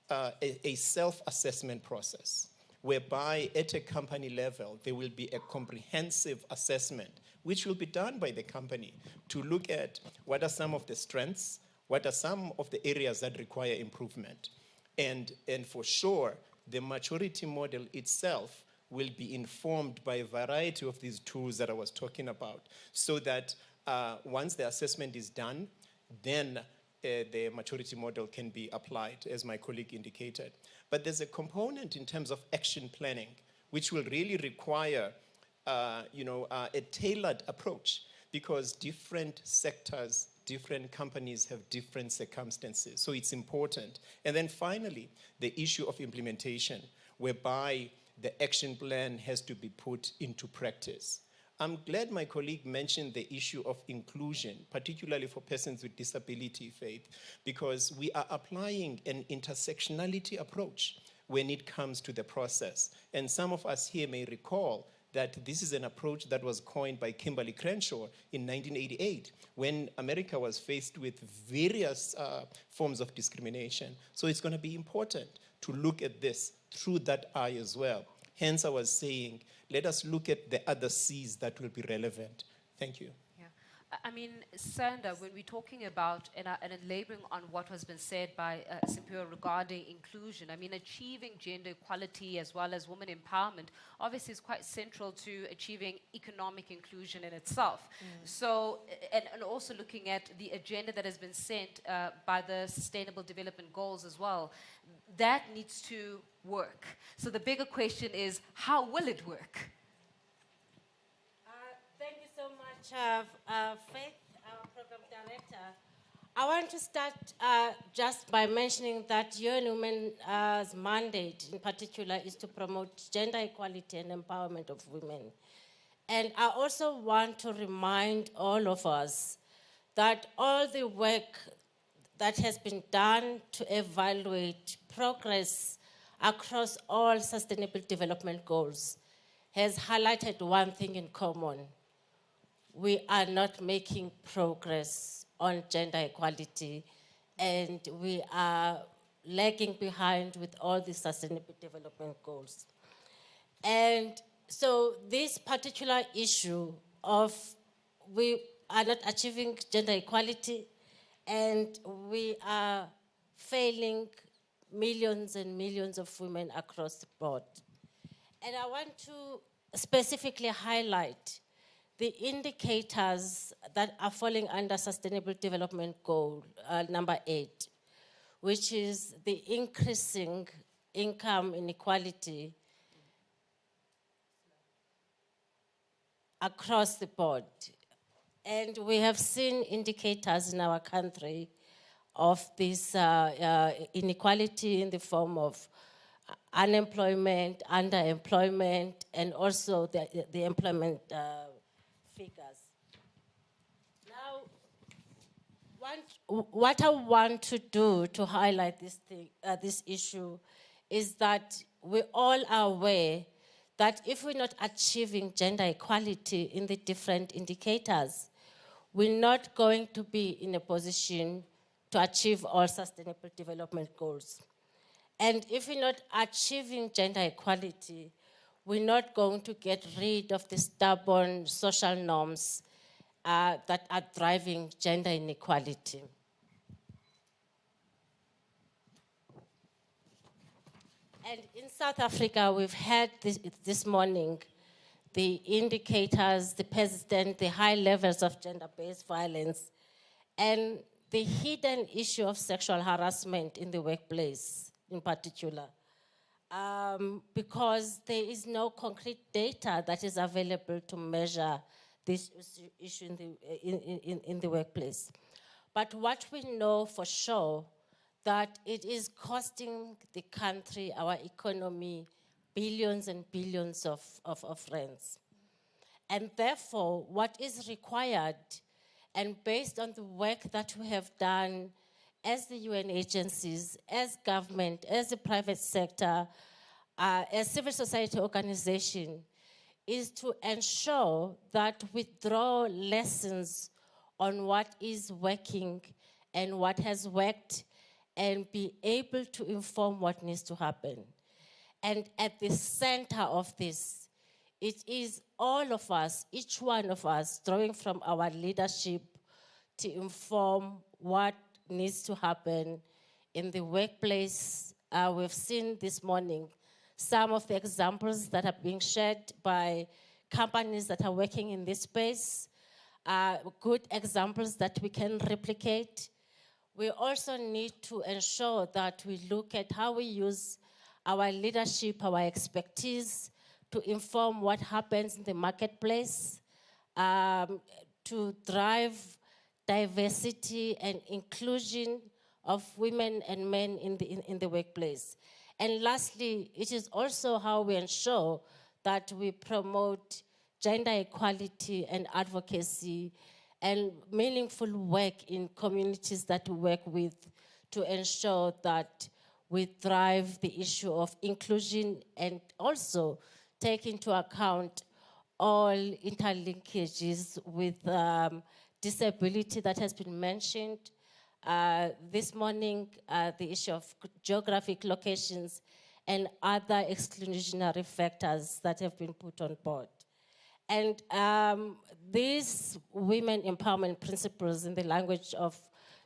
a self-assessment process, whereby at a company level, there will be a comprehensive assessment, which will be done by the company to look at what are some of the strengths, what are some of the areas that require improvement. And for sure, the maturity model itself will be informed by a variety of these tools that I was talking about, so that once the assessment is done, then the maturity model can be applied, as my colleague indicated. But there's a component in terms of action planning, which will really require a tailored approach, because different sectors, different companies have different circumstances. So it's important. And then finally, the issue of implementation, whereby the action plan has to be put into practice. I'm glad my colleague mentioned the issue of inclusion, particularly for persons with disability, Faith, because we are applying an intersectionality approach when it comes to the process. And some of us here may recall that this is an approach that was coined by Kimberly Crenshaw in 1988, when America was faced with various forms of discrimination. So it's going to be important to look at this through that eye as well. Hence, I was saying, let us look at the other C's that will be relevant. Thank you. Yeah. I mean, Sanda, when we're talking about and elaborating on what has been said by Symposium regarding inclusion, I mean, achieving gender equality as well as women empowerment obviously is quite central to achieving economic inclusion in itself. So, and also looking at the agenda that has been set by the Sustainable Development Goals as well, that needs to work. So the bigger question is, how will it work? Thank you so much, Faith, our program director. I want to start just by mentioning that UN Women's mandate in particular is to promote gender equality and empowerment of women. And I also want to remind all of us that all the work that has been done to evaluate progress across all Sustainable Development Goals has highlighted one thing in common. We are not making progress on gender equality, and we are lagging behind with all the Sustainable Development Goals. And so this particular issue of we are not achieving gender equality and we are failing millions and millions of women across the board. And I want to specifically highlight the indicators that are falling under Sustainable Development Goal number 8, which is the increasing income inequality across the board. And we have seen indicators in our country of this inequality in the form of unemployment, underemployment, and also the employment figures. Now, what I want to do to highlight this issue is that we all are aware that if we're not achieving gender equality in the different indicators, we're not going to be in a position to achieve all Sustainable Development Goals. And if we're not achieving gender equality, we're not going to get rid of the stubborn social norms that are driving gender inequality. And in South Africa, we've had this morning the indicators, the persistent, the high levels of gender-based violence. And the hidden issue of sexual harassment in the workplace in particular, because there is no concrete data that is available to measure this issue in the workplace. But what we know for sure, that it is costing the country, our economy, billions and billions of rands. And therefore, what is required, and based on the work that we have done as the UN agencies, as government, as the private sector, as civil society organization, is to ensure that we draw lessons on what is working and what has worked, and be able to inform what needs to happen. And at the center of this, it is all of us, each one of us, drawing from our leadership to inform what needs to happen in the workplace. We've seen this morning some of the examples that are being shared by companies that are working in this space, good examples that we can replicate. We also need to ensure that we look at how we use our leadership, our expertise, to inform what happens in the marketplace, to drive diversity and inclusion of women and men in the workplace. And lastly, it is also how we ensure that we promote gender equality and advocacy and meaningful work in communities that we work with, to ensure that we drive the issue of inclusion and also take into account all interlinkages with disability that has been mentioned. This morning, the issue of geographic locations and other exclusionary factors that have been put on board. And these women empowerment principles, in the language of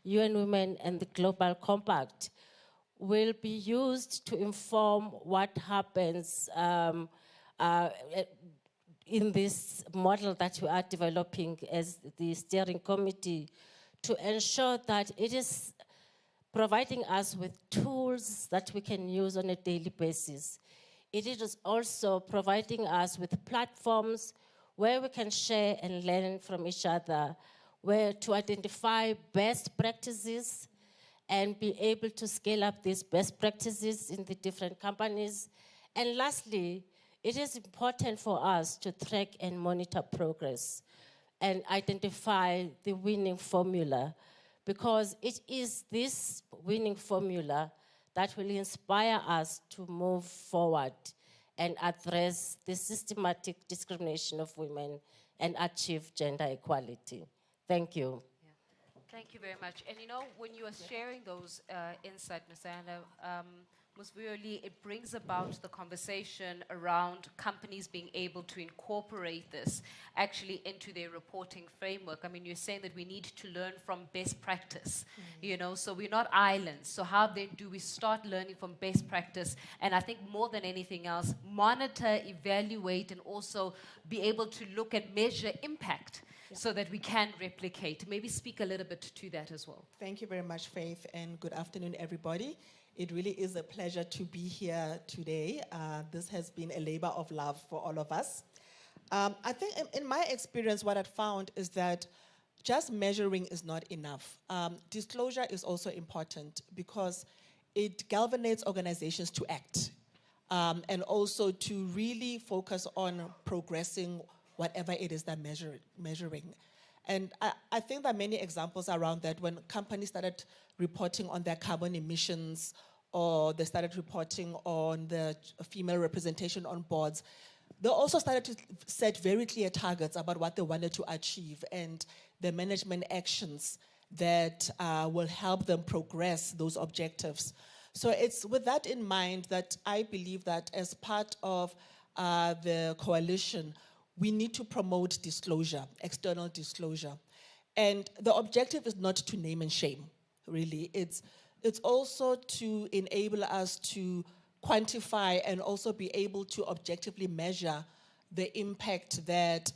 UN Women and the Global Compact, will be used to inform what happens in this model that we are developing as the steering committee, to ensure that it is providing us with tools that we can use on a daily basis. It is also providing us with platforms where we can share and learn from each other, where to identify best practices and be able to scale up these best practices in the different companies. And lastly, it is important for us to track and monitor progress and identify the winning formula, because it is this winning formula that will inspire us to move forward and address the systematic discrimination of women and achieve gender equality. Thank you. Thank you very much. And you know, when you are sharing those insights, Ms. Anna, Ms. Vuyoli, it brings about the conversation around companies being able to incorporate this actually into their reporting framework. I mean, you're saying that we need to learn from best practice, you know, so we're not islands. So how then do we start learning from best practice? And I think more than anything else, monitor, evaluate, and also be able to look and measure impact, so that we can replicate. Maybe speak a little bit to that as well. Thank you very much, Faith, and good afternoon, everybody. It really is a pleasure to be here today. This has been a labor of love for all of us. I think in my experience, what I've found is that just measuring is not enough. Disclosure is also important because it galvanizes organizations to act and also to really focus on progressing whatever it is they're measuring. And I think there are many examples around that. When companies started reporting on their carbon emissions, or they started reporting on the female representation on boards, they also started to set very clear targets about what they wanted to achieve and the management actions that will help them progress those objectives. So it's with that in mind that I believe that as part of the coalition, we need to promote disclosure, external disclosure. And the objective is not to name and shame, really. It's also to enable us to quantify and also be able to objectively measure the impact that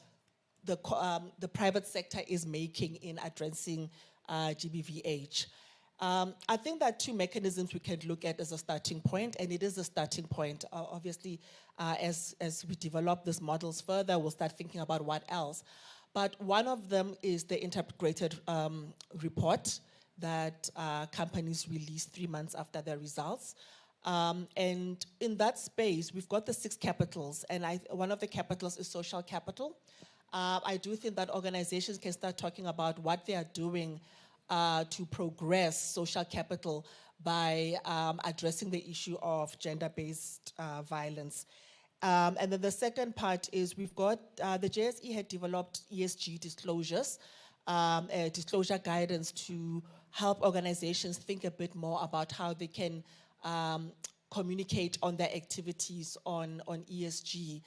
the private sector is making in addressing GBVH. I think there are two mechanisms we can look at as a starting point, and it is a starting point. Obviously, as we develop these models further, we'll start thinking about what else. But one of them is the integrated report that companies release 3 months after their results. And in that space, we've got the 6 capitals, and one of the capitals is social capital. I do think that organizations can start talking about what they are doing to progress social capital by addressing the issue of gender-based violence. And then the second part is we've got, the JSE had developed ESG disclosures, disclosure guidance to help organizations think a bit more about how they can communicate on their activities on ESG.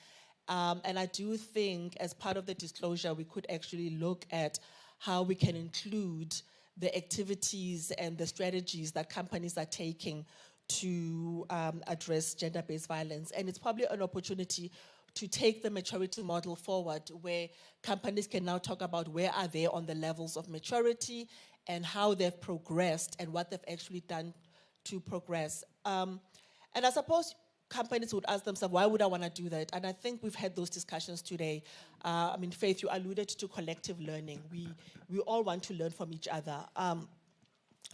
And I do think as part of the disclosure, we could actually look at how we can include the activities and the strategies that companies are taking to address gender-based violence. And it's probably an opportunity to take the maturity model forward, where companies can now talk about where are they on the levels of maturity and how they've progressed and what they've actually done to progress. And I suppose companies would ask themselves, why would I want to do that? And I think we've had those discussions today. I mean, Faith, you alluded to collective learning. We all want to learn from each other.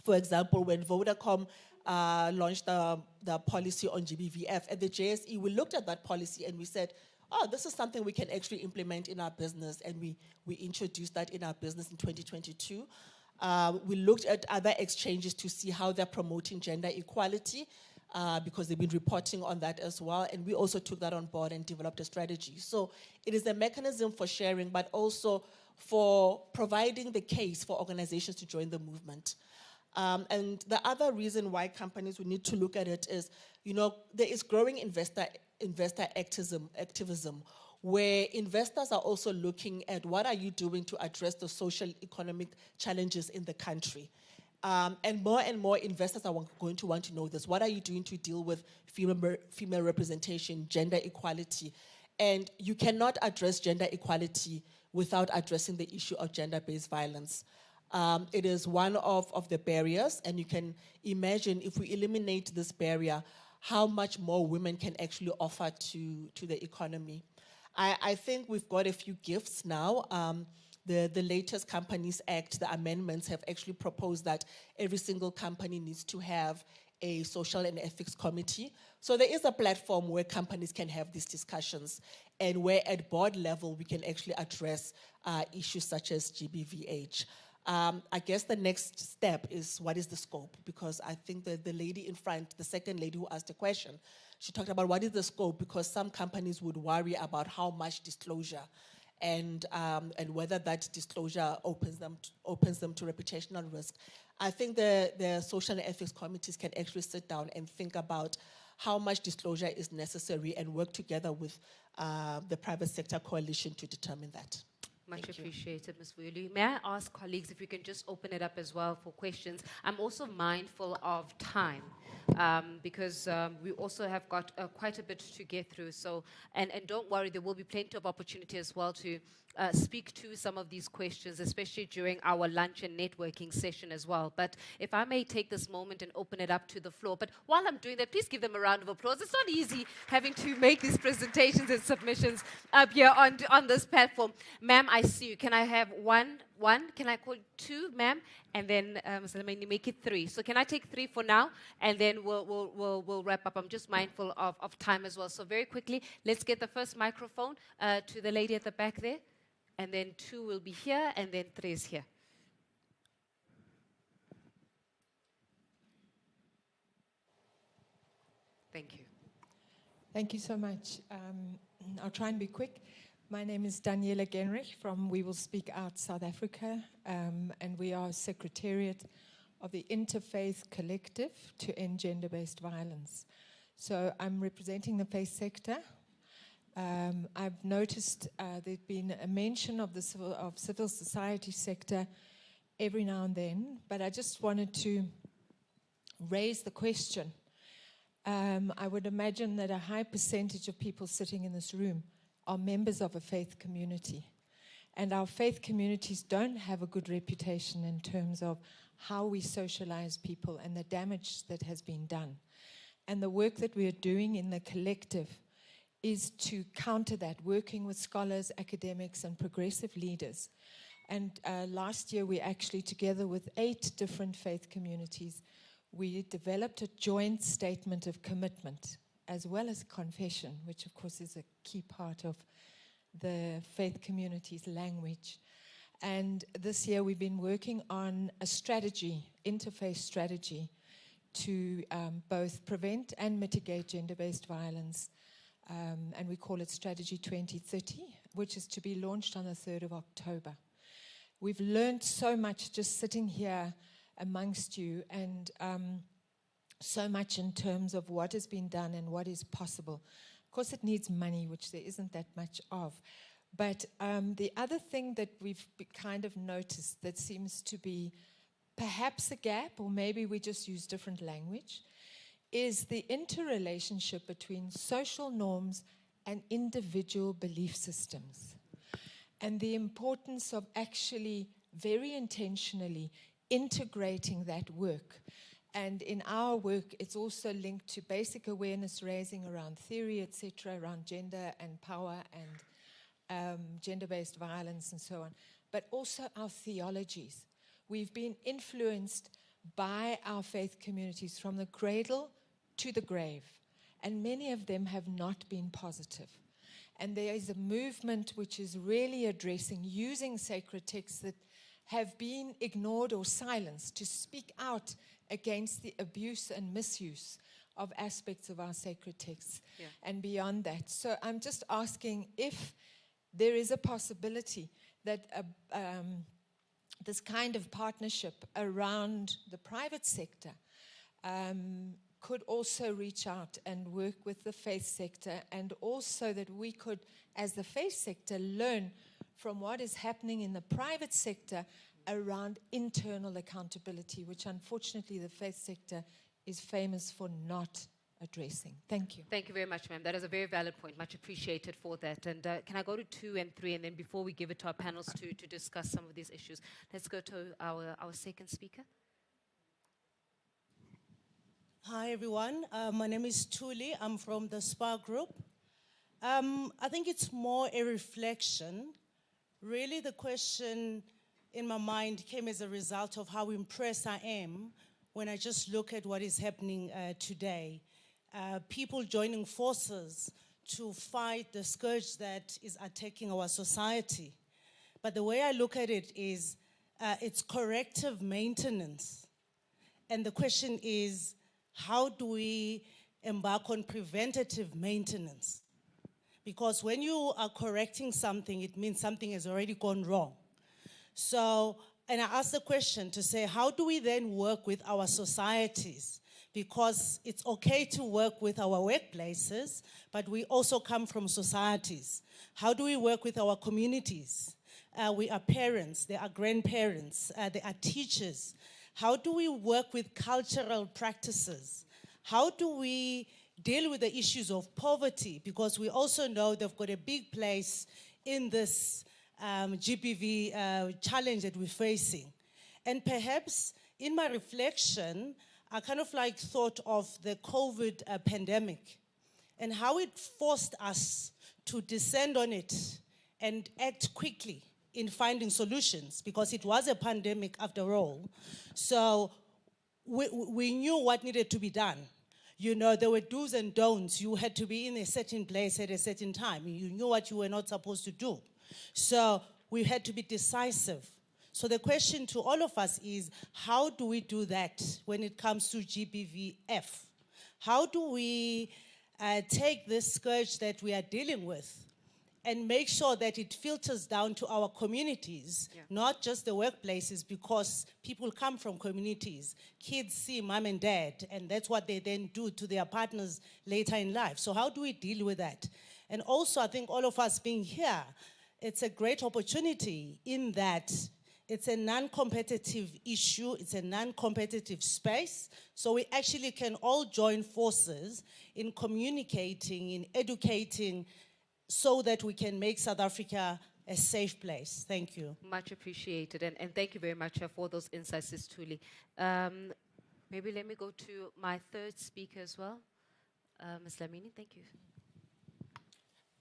For example, when Vodacom launched the policy on GBVF at the JSE, we looked at that policy and we said, oh, this is something we can actually implement in our business, and we introduced that in our business in 2022. We looked at other exchanges to see how they're promoting gender equality, because they've been reporting on that as well, and we also took that on board and developed a strategy. So it is a mechanism for sharing, but also for providing the case for organizations to join the movement. And the other reason why companies would need to look at it is, you know, there is growing investor activism, where investors are also looking at what are you doing to address the social economic challenges in the country. And more investors are going to want to know this. What are you doing to deal with female representation, gender equality? And you cannot address gender equality without addressing the issue of gender-based violence. It is one of the barriers, and you can imagine if we eliminate this barrier, how much more women can actually offer to the economy. I think we've got a few gifts now. The latest Companies Act, the amendments have actually proposed that every single company needs to have a social and ethics committee. So there is a platform where companies can have these discussions, and where at board level we can actually address issues such as GBVH. I guess the next step is, what is the scope? Because I think that the lady in front, the second lady who asked the question, she talked about what is the scope, because some companies would worry about how much disclosure and whether that disclosure opens them to reputational risk. I think the social and ethics committees can actually sit down and think about how much disclosure is necessary and work together with the private sector coalition to determine that. Much appreciated, Ms. Vuyulu. May I ask colleagues if we can just open it up as well for questions? I'm also mindful of time, because we also have got quite a bit to get through. So, and don't worry, there will be plenty of opportunity as well to speak to some of these questions, especially during our lunch and networking session as well. But if I may take this moment and open it up to the floor. But while I'm doing that, please give them a round of applause. It's not easy having to make these presentations and submissions up here on this platform. Ma'am, I see you. Can I have one? Can I call 2, ma'am? And then so let me make it 3. So can I take 3 for now? And then we'll wrap up. I'm just mindful of time as well. So very quickly, let's get the first microphone to the lady at the back there. And then 2 will be here, and then 3 is here. Thank you. Thank you so much. I'll try and be quick. My name is Daniela Genrich from We Will Speak Out South Africa, and we are Secretariat of the Interfaith Collective to End Gender-Based Violence. So I'm representing the faith sector. I've noticed there's been a mention of the civil society sector every now and then, but I just wanted to raise the question. I would imagine that a high percentage of people sitting in this room are members of a faith community. And our faith communities don't have a good reputation in terms of how we socialize people and the damage that has been done. And the work that we are doing in the collective is to counter that, working with scholars, academics, and progressive leaders. And last year, we actually, together with 8 different faith communities, we developed a joint statement of commitment, as well as confession, which of course is a key part of the faith community's language. And this year we've been working on a strategy, interfaith strategy, to both prevent and mitigate gender-based violence. And we call it Strategy 2030, which is to be launched on the 3rd of October. We've learned so much just sitting here amongst you, and so much in terms of what has been done and what is possible. Of course, it needs money, which there isn't that much of. But the other thing that we've kind of noticed that seems to be perhaps a gap, or maybe we just use different language, is the interrelationship between social norms and individual belief systems. And the importance of actually very intentionally integrating that work. And in our work, it's also linked to basic awareness raising around theory, etc., around gender and power and gender-based violence and so on, but also our theologies. We've been influenced by our faith communities from the cradle to the grave, and many of them have not been positive. And there is a movement which is really addressing using sacred texts that have been ignored or silenced to speak out against the abuse and misuse of aspects of our sacred texts and beyond that. So I'm just asking if there is a possibility that this kind of partnership around the private sector could also reach out and work with the faith sector, and also that we could, as the faith sector, learn from what is happening in the private sector around internal accountability, which unfortunately the faith sector is famous for not addressing. Thank you. Thank you very much, ma'am. That is a very valid point. Much appreciated for that. And can I go to 2 and 3, and then before we give it to our panels to discuss some of these issues, let's go to our second speaker. Hi, everyone. My name is Tuli. I'm from the Spar group. I think it's more a reflection. Really, the question in my mind came as a result of how impressed I am when I just look at what is happening today. People joining forces to fight the scourge that is attacking our society. But the way I look at it is it's corrective maintenance. And the question is, how do we embark on preventative maintenance? Because when you are correcting something, it means something has already gone wrong. So, and I asked the question to say, how do we then work with our societies? Because it's okay to work with our workplaces, but we also come from societies. How do we work with our communities? We are parents, there are grandparents, there are teachers. How do we work with cultural practices? How do we deal with the issues of poverty? Because we also know they've got a big place in this GBV challenge that we're facing. And perhaps in my reflection, I kind of like thought of the COVID pandemic and how it forced us to descend on it and act quickly in finding solutions, because it was a pandemic after all. So we knew what needed to be done. You know, there were do's and don'ts. You had to be in a certain place at a certain time. You knew what you were not supposed to do. So we had to be decisive. So the question to all of us is, how do we do that when it comes to GBVF? How do we take this scourge that we are dealing with and make sure that it filters down to our communities, not just the workplaces, because people come from communities. Kids see mom and dad, and that's what they then do to their partners later in life. So how do we deal with that? And also, I think all of us being here, it's a great opportunity in that it's a non-competitive issue, it's a non-competitive space, so we actually can all join forces in communicating, in educating, so that we can make South Africa a safe place. Thank you. Much appreciated, and thank you very much for those insights, Sis Thuli. Maybe let me go to my third speaker as well. Ms. Lamini, thank you.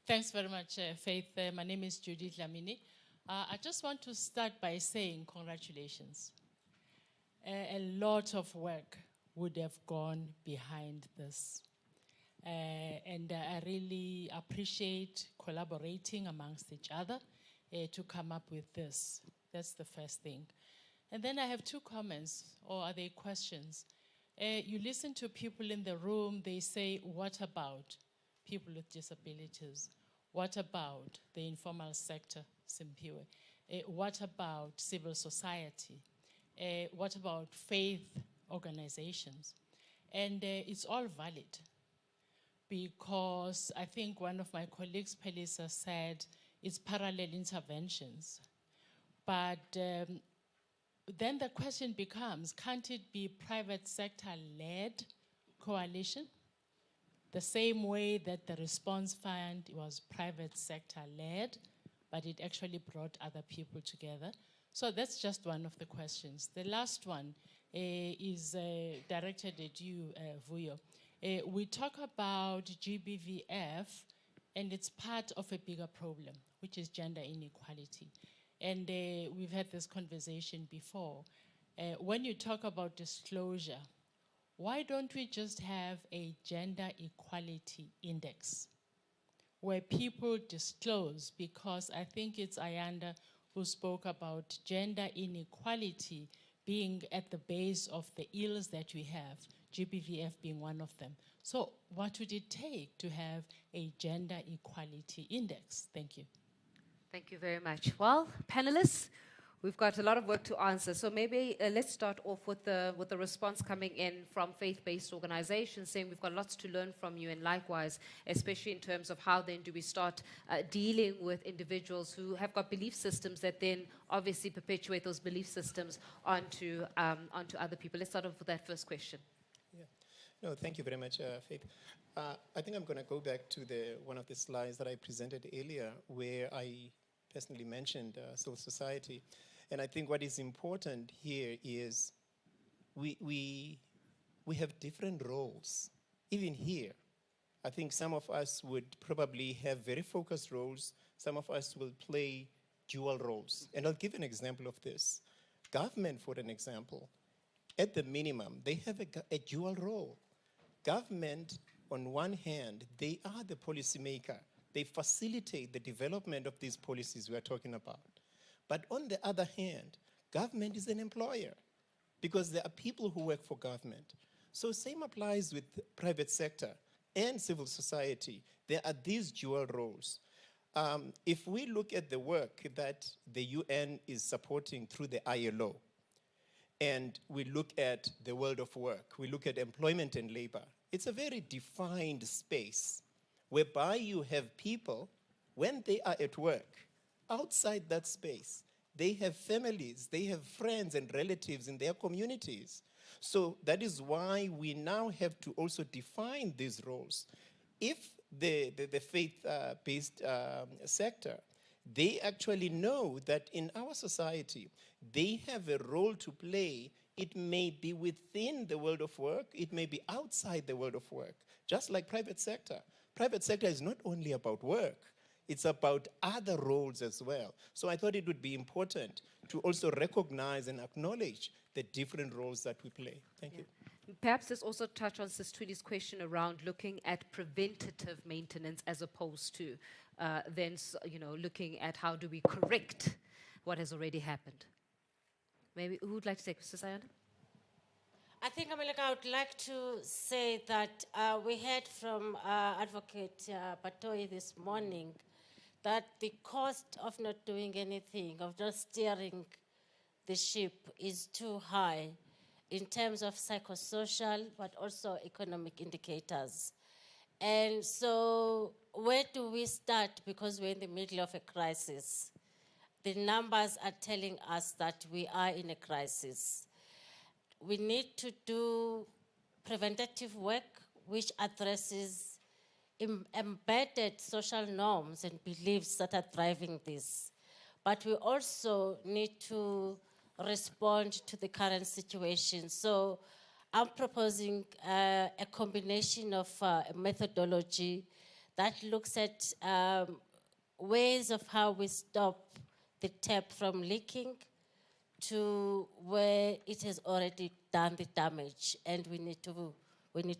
Thanks very much, Faith. My name is Judith Lamini. I just want to start by saying congratulations. A lot of work would have gone behind this. And I really appreciate collaborating amongst each other to come up with this. That's the first thing. And then I have two comments, or are they questions? You listen to people in the room, they say, what about people with disabilities? What about the informal sector, Simpiwe? What about civil society? What about faith organizations? And it's all valid, because I think one of my colleagues, Pelisa, said it's parallel interventions. But then the question becomes, can't it be private sector-led coalition? The same way that the response fund was private sector-led, but it actually brought other people together. So that's just one of the questions. The last one is directed at you, Vuyo. We talk about GBVF, and it's part of a bigger problem, which is gender inequality. And we've had this conversation before. When you talk about disclosure, why don't we just have a gender equality index where people disclose? Because I think it's Ayanda who spoke about gender inequality being at the base of the ills that we have, GBVF being one of them. So what would it take to have a gender equality index? Thank you. Thank you very much. Well, panelists, we've got a lot of work to answer. So maybe let's start off with the response coming in from faith-based organizations, saying we've got lots to learn from you, and likewise, especially in terms of how then do we start dealing with individuals who have got belief systems that then obviously perpetuate those belief systems onto other people. Let's start off with that first question. No, thank you very much, Faith. I think I'm going to go back to one of the slides that I presented earlier, where I personally mentioned civil society. And I think what is important here is we have different roles. Even here, I think some of us would probably have very focused roles. Some of us will play dual roles. And I'll give an example of this. Government, for an example, at the minimum, they have a dual role. Government, on one hand, they are the policymaker. They facilitate the development of these policies we are talking about. But on the other hand, government is an employer, because there are people who work for government. So same applies with private sector and civil society. There are these dual roles. If we look at the work that the UN is supporting through the ILO, and we look at the world of work, we look at employment and labor, it's a very defined space whereby you have people, when they are at work, outside that space, they have families, they have friends and relatives in their communities. So that is why we now have to also define these roles. If the faith-based sector, they actually know that in our society, they have a role to play. It may be within the world of work, it may be outside the world of work, just like private sector. Private sector is not only about work, it's about other roles as well. So I thought it would be important to also recognize and acknowledge the different roles that we play. Thank you. Perhaps let's also touch on Sis Thuli's question around looking at preventative maintenance as opposed to then looking at how do we correct what has already happened. Maybe who would like to take it? Sis Ayanda? I think, Amelika, I would like to say that we heard from Advocate Patoi this morning that the cost of not doing anything, of just steering the ship, is too high in terms of psychosocial but also economic indicators. And so where do we start? Because we're in the middle of a crisis. The numbers are telling us that we are in a crisis. We need to do preventative work which addresses embedded social norms and beliefs that are driving this. but we also need to respond to the current situation. So I'm proposing a combination of a methodology that looks at ways of how we stop the tap from leaking to where it has already done the damage, and we need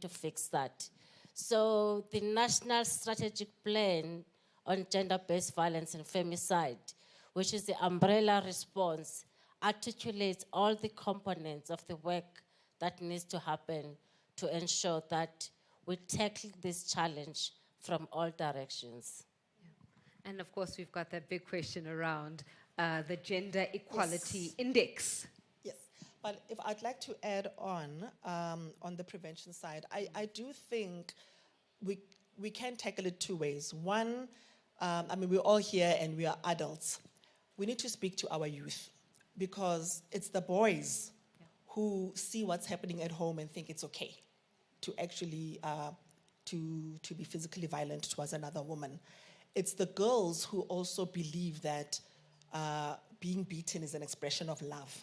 to fix that. So the National Strategic Plan on Gender-Based Violence and Femicide, which is the umbrella response, articulates all the components of the work that needs to happen to ensure that we tackle this challenge from all directions. Yeah. And of course, we've got that big question around the Gender Equality Index. Yes, but if I'd like to add on the prevention side, I do think we can tackle it two ways. One, I mean, we're all here and we are adults. We need to speak to our youth, because it's the boys who see what's happening at home and think it's okay to actually to be physically violent towards another woman. It's the girls who also believe that being beaten is an expression of love.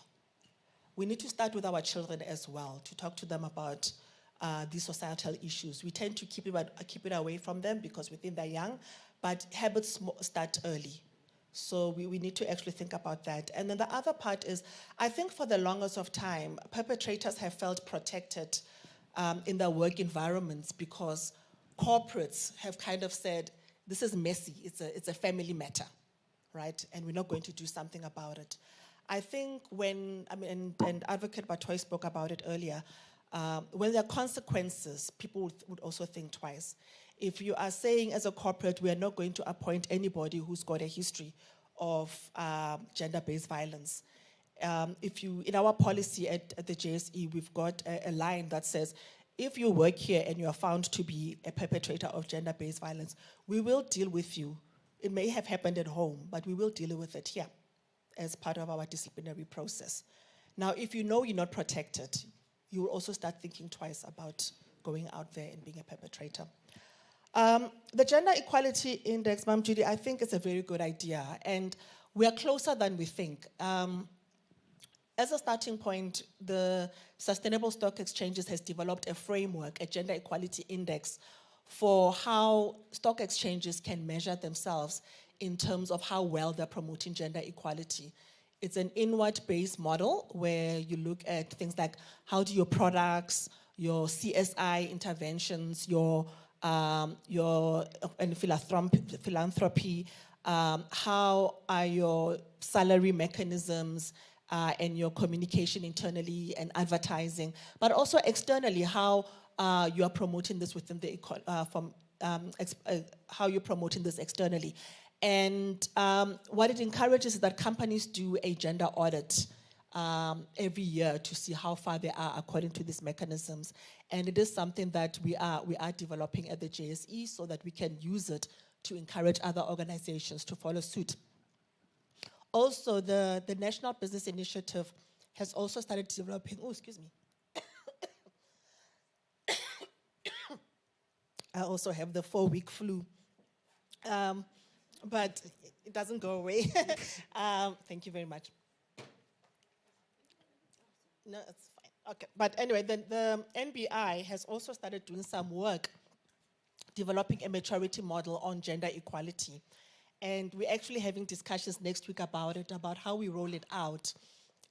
We need to start with our children as well, to talk to them about these societal issues. We tend to keep it away from them because we think they're young, but habits start early. So we need to actually think about that. And then the other part is, I think for the longest of time, perpetrators have felt protected in their work environments because corporates have kind of said, this is messy, it's a family matter, right? And we're not going to do something about it. I think and Advocate Batoy spoke about it earlier, when there are consequences, people would also think twice. If you are saying as a corporate, we are not going to appoint anybody who's got a history of gender-based violence. In our policy at the JSE, we've got a line that says, if you work here and you are found to be a perpetrator of gender-based violence, we will deal with you. It may have happened at home, but we will deal with it here as part of our disciplinary process. Now, if you know you're not protected, you will also start thinking twice about going out there and being a perpetrator. The Gender Equality Index, Ma'am Judy, I think it's a very good idea, and we are closer than we think. As a starting point, the Sustainable Stock Exchanges has developed a framework, a Gender Equality Index, for how stock exchanges can measure themselves in terms of how well they're promoting gender equality. It's an inward-based model where you look at things like how do your products, your CSI interventions, your philanthropy, how are your salary mechanisms and your communication internally and advertising, but also externally, how you are promoting this within the how you're promoting this externally. And what it encourages is that companies do a gender audit every year to see how far they are according to these mechanisms. And it is something that we are developing at the JSE so that we can use it to encourage other organizations to follow suit. Also, the National Business Initiative has also started developing, I also have the 4-week flu, but it doesn't go away. Thank you very much. No, it's fine. Okay, but anyway, the NBI has also started doing some work developing a maturity model on gender equality. And we're actually having discussions next week about it, about how we roll it out,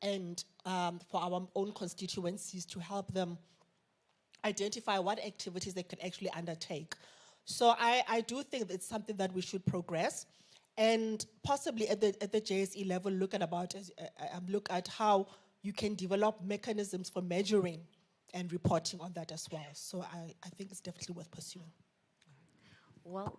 and for our own constituencies to help them identify what activities they can actually undertake. So I do think it's something that we should progress, and possibly at the JSE level look at how you can develop mechanisms for measuring and reporting on that as well. So I think it's definitely worth pursuing. Well,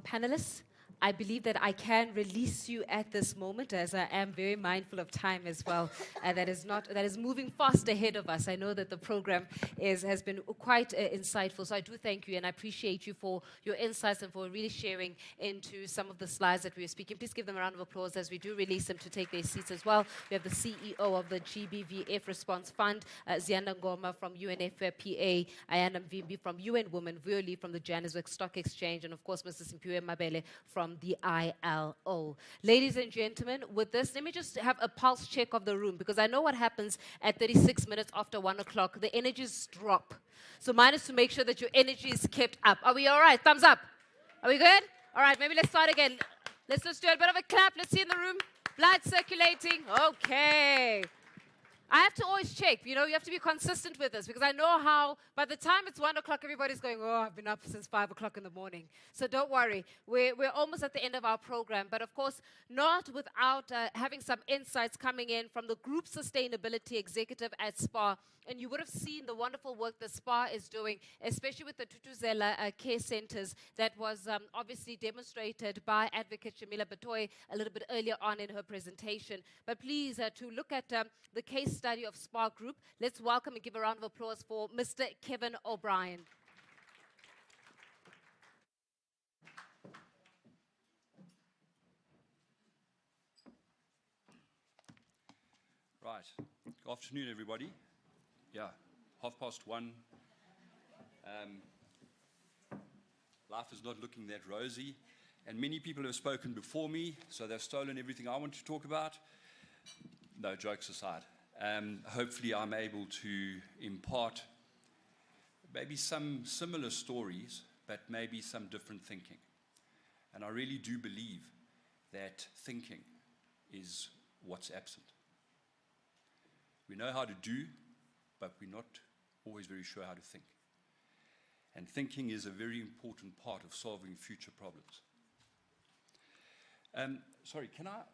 panelists, I believe that I can release you at this moment, as I am very mindful of time as well. That is moving fast ahead of us. I know that the program has been quite insightful, so I do thank you and I appreciate you for your insights and for really sharing into some of the slides that we were speaking. Please give them a round of applause as we do release them to take their seats as well. We have the CEO of the GBVF Response Fund, Zianda Ngoma from UNFPA, Ayana Mvimbi from UN Women, Violi from the Johannesburg Stock Exchange, and of course Mr. Simpiwe Mabele from from the ILO. Ladies and gentlemen, with this, let me just have a pulse check of the room, because I know what happens at 36 minutes after 1 o'clock. The energies drop. So mine is to make sure that your energy is kept up. Are we all right? Thumbs up. Are we good? All right, maybe let's start again. Let's just do a bit of a clap. Let's see in the room. Blood circulating. Okay. I have to always check, you have to be consistent with this, because I know how by the time it's 1 o'clock, everybody's going, oh, I've been up since 5 o'clock in the morning. So don't worry, we're almost at the end of our program, but of course, not without having some insights coming in from the Group Sustainability Executive at Spar. And you would have seen the wonderful work that Spar is doing, especially with the Thuthuzela Care Centres, that was obviously demonstrated by Advocate Shamila Batoy a little bit earlier on in her presentation. But please, to look at the case study of Spar Group, let's welcome and give a round of applause for Mr. Kevin O'Brien. Right. Good afternoon, everybody. Yeah, 1:30. Life is not looking that rosy, and many people have spoken before me, so they've stolen everything I want to talk about. No, jokes aside. Hopefully I'm able to impart maybe some similar stories, but maybe some different thinking. And I really do believe that thinking is what's absent. We know how to do, but we're not always very sure how to think. And thinking is a very important part of solving future problems. Sorry, can I?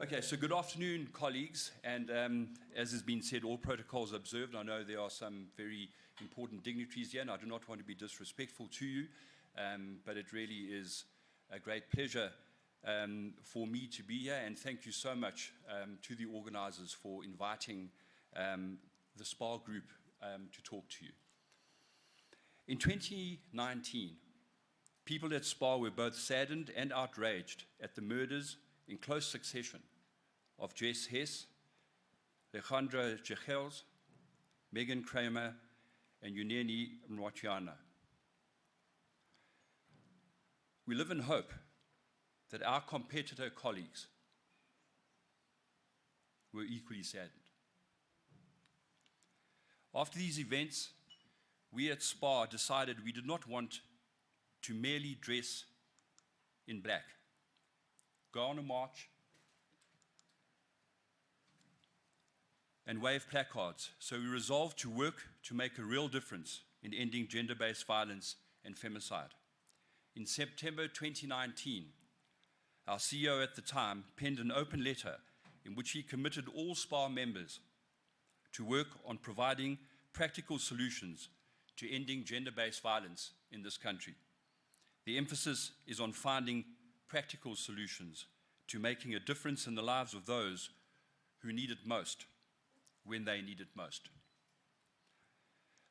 Okay, so good afternoon, colleagues. And as has been said, all protocols observed. I know there are some very important dignitaries here, and I do not want to be disrespectful to you, but it really is a great pleasure for me to be here, and thank you so much to the organizers for inviting the Spar Group to talk to you. In 2019, people at Spar were both saddened and outraged at the murders in close succession of Jess Hess, Alejandra Jechels, Megan Kramer, and Yuneni Mwatiana. We live in hope that our competitor colleagues were equally saddened. After these events, we at Spar decided we did not want to merely dress in black, go on a march, and wave placards. So we resolved to work to make a real difference in ending gender-based violence and femicide. In September 2019, our CEO at the time penned an open letter in which he committed all Spar members to work on providing practical solutions to ending gender-based violence in this country. The emphasis is on finding practical solutions to making a difference in the lives of those who need it most, when they need it most.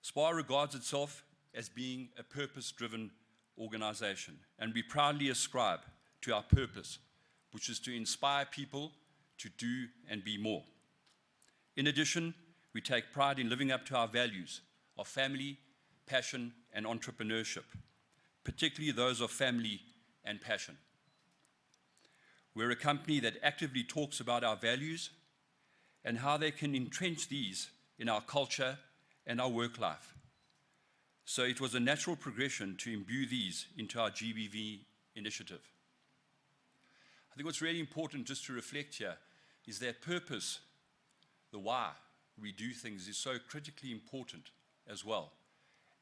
Spar regards itself as being a purpose-driven organization, and we proudly ascribe to our purpose, which is to inspire people to do and be more. In addition, we take pride in living up to our values of family, passion, and entrepreneurship, particularly those of family and passion. We're a company that actively talks about our values and how they can entrench these in our culture and our work life. So it was a natural progression to imbue these into our GBV initiative. I think what's really important just to reflect here is that purpose, the why we do things, is so critically important as well.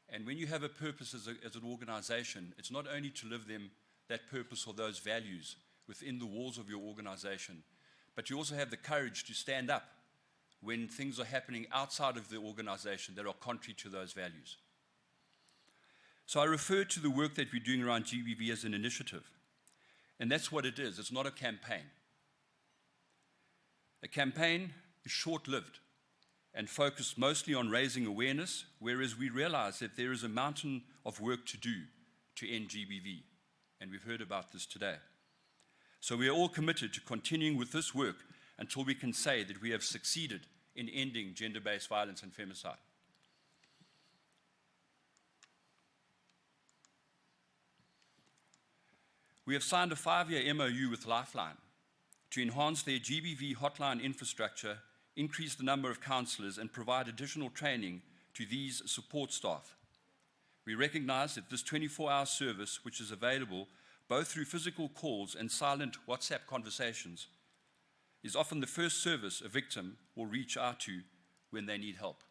And when you have a purpose as an organization, it's not only to live that purpose or those values within the walls of your organization, but you also have the courage to stand up when things are happening outside of the organization that are contrary to those values. So I refer to the work that we're doing around GBV as an initiative. And that's what it is. It's not a campaign. A campaign is short-lived and focused mostly on raising awareness, whereas we realize that there is a mountain of work to do to end GBV. And we've heard about this today. So we are all committed to continuing with this work until we can say that we have succeeded in ending gender-based violence and femicide. We have signed a 5-year MOU with Lifeline to enhance their GBV hotline infrastructure, increase the number of counsellors, and provide additional training to these support staff. We recognize that this 24-hour service, which is available both through physical calls and silent WhatsApp conversations, is often the first service a victim will reach out to when they need help.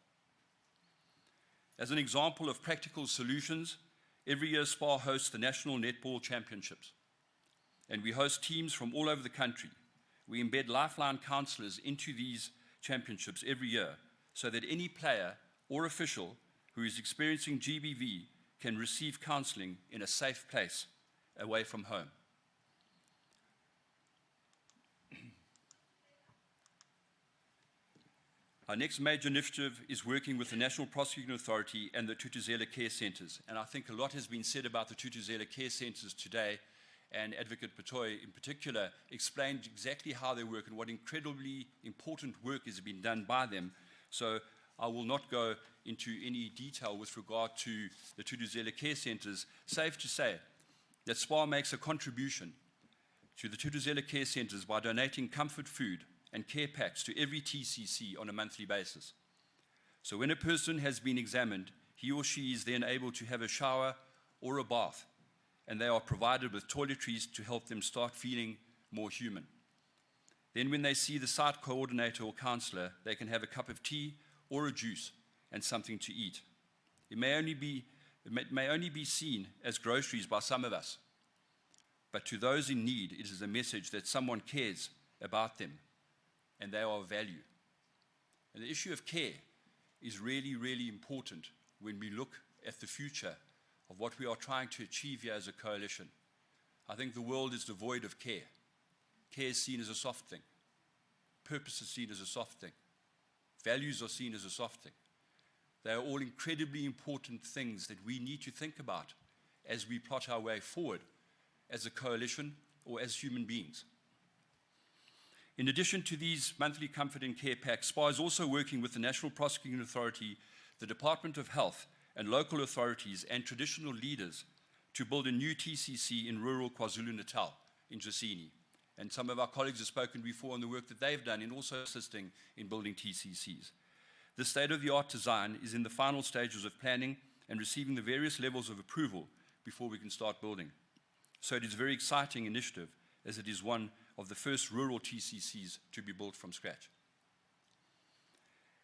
As an example of practical solutions, every year Spar hosts the National Netball Championships, and we host teams from all over the country. We embed Lifeline counsellors into these championships every year so that any player or official who is experiencing GBV can receive counselling in a safe place away from home. Our next major initiative is working with the National Prosecuting Authority and the Thuthuzela Care Centres. And I think a lot has been said about the Thuthuzela Care Centres today, and Advocate Patoy in particular explained exactly how they work and what incredibly important work is being done by them. So I will not go into any detail with regard to the Thuthuzela Care Centres. Safe to say that Spar makes a contribution to the Thuthuzela Care Centres by donating comfort food and care packs to every TCC on a monthly basis. So when a person has been examined, he or she is then able to have a shower or a bath, and they are provided with toiletries to help them start feeling more human. Then when they see the site coordinator or counsellor, they can have a cup of tea or a juice and something to eat. It may only be seen as groceries by some of us, but to those in need, it is a message that someone cares about them and they are of value. And the issue of care is really, really important when we look at the future of what we are trying to achieve here as a coalition. I think the world is devoid of care. Care is seen as a soft thing. Purpose is seen as a soft thing. Values are seen as a soft thing. They are all incredibly important things that we need to think about as we plot our way forward as a coalition or as human beings. In addition to these monthly comfort and care packs, Spar is also working with the National Prosecuting Authority, the Department of Health, and local authorities and traditional leaders to build a new TCC in rural KwaZulu-Natal in Jacini. And some of our colleagues have spoken before on the work that they've done in also assisting in building TCCs. The state-of-the-art design is in the final stages of planning and receiving the various levels of approval before we can start building. So it is a very exciting initiative, as it is one of the first rural TCCs to be built from scratch.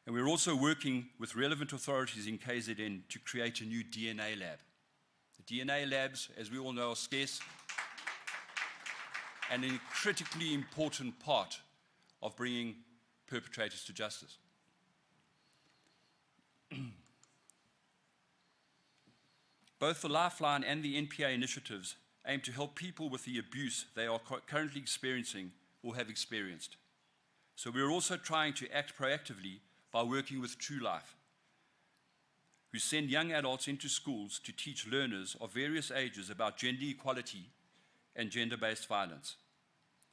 And we're also working with relevant authorities in KZN to create a new DNA lab. The DNA labs, as we all know, are scarce and a critically important part of bringing perpetrators to justice. Both the Lifeline and the NPA initiatives aim to help people with the abuse they are currently experiencing or have experienced. So we're also trying to act proactively by working with True Life, who send young adults into schools to teach learners of various ages about gender equality and gender-based violence.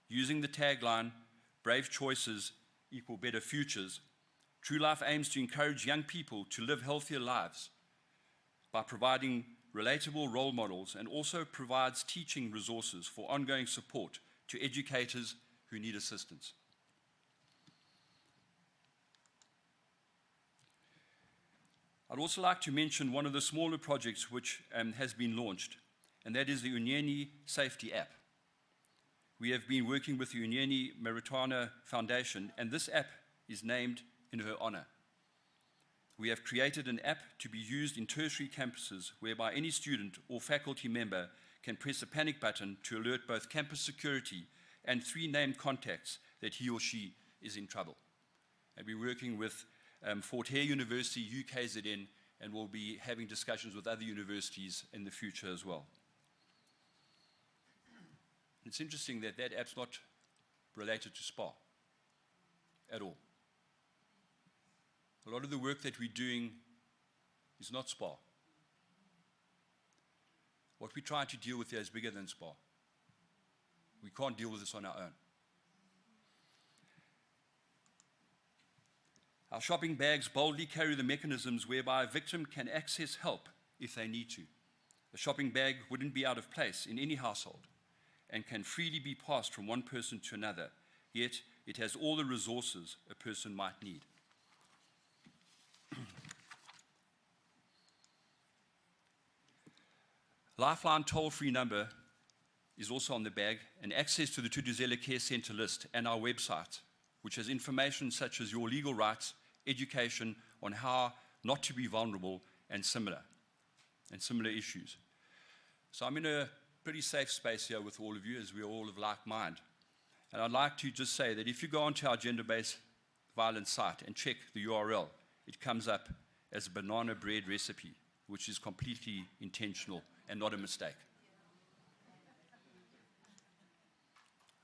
Using the tagline, "Brave choices equal better futures," True Life aims to encourage young people to live healthier lives by providing relatable role models, and also provides teaching resources for ongoing support to educators who need assistance. I'd also like to mention one of the smaller projects which has been launched, and that is the Unyeni Safety App. We have been working with the Unyeni Meritana Foundation, and this app is named in her honor. We have created an app to be used in tertiary campuses whereby any student or faculty member can press a panic button to alert both campus security and 3 named contacts that he or she is in trouble. And we're working with Fort Hare University, UKZN, and we'll be having discussions with other universities in the future as well. It's interesting that that app's not related to Spar at all. A lot of the work that we're doing is not Spar. What we're trying to deal with here is bigger than Spar. We can't deal with this on our own. Our shopping bags boldly carry the mechanisms whereby a victim can access help if they need to. A shopping bag wouldn't be out of place in any household, and can freely be passed from one person to another, yet it has all the resources a person might need. Lifeline toll-free number is also on the bag, and access to the Thuthuzela Care Centre list and our website, which has information such as your legal rights, education on how not to be vulnerable, and similar issues. So I'm in a pretty safe space here with all of you, as we're all of like mind. And I'd like to just say that if you go onto our gender-based violence site and check the URL, it comes up as a banana bread recipe, which is completely intentional and not a mistake.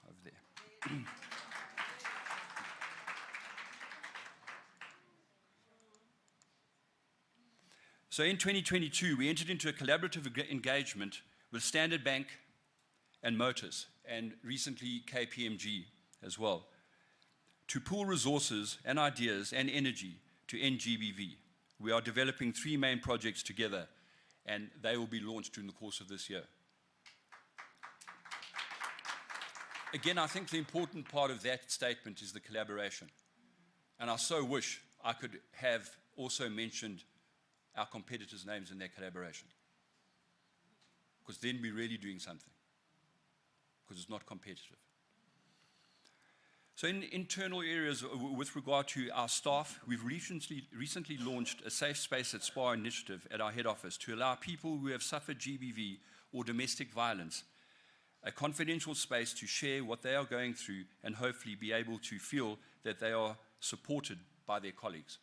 Over there. So in 2022, we entered into a collaborative engagement with Standard Bank and Motus, and recently KPMG as well, to pool resources and ideas and energy to end GBV. We are developing 3 main projects together, and they will be launched during the course of this year. Again, I think the important part of that statement is the collaboration. And I so wish I could have also mentioned our competitors' names in their collaboration, because then we're really doing something, because it's not competitive. So in internal areas with regard to our staff, we've recently launched a Safe Space at Spar initiative at our head office to allow people who have suffered GBV or domestic violence a confidential space to share what they are going through and hopefully be able to feel that they are supported by their colleagues.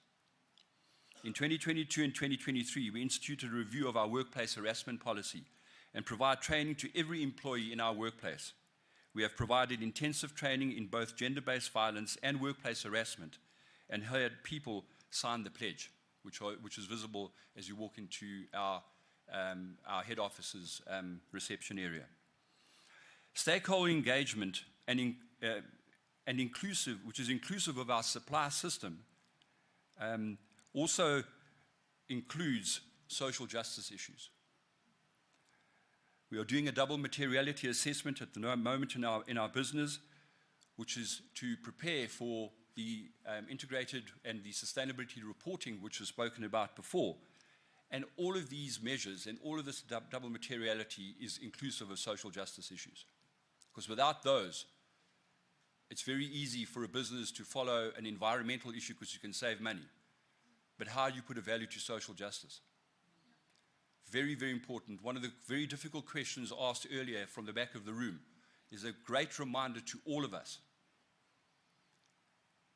In 2022 and 2023, we instituted a review of our workplace harassment policy and provide training to every employee in our workplace. We have provided intensive training in both gender-based violence and workplace harassment, and had people sign the pledge, which is visible as you walk into our head office's reception area. Stakeholder engagement and inclusive, which is inclusive of our supply system, also includes social justice issues. We are doing a double materiality assessment at the moment in our business, which is to prepare for the integrated and the sustainability reporting, which was spoken about before. And all of these measures and all of this double materiality is inclusive of social justice issues. Because without those, it's very easy for a business to follow an environmental issue because you can save money. But how do you put a value to social justice? Very, very important. One of the very difficult questions asked earlier from the back of the room is a great reminder to all of us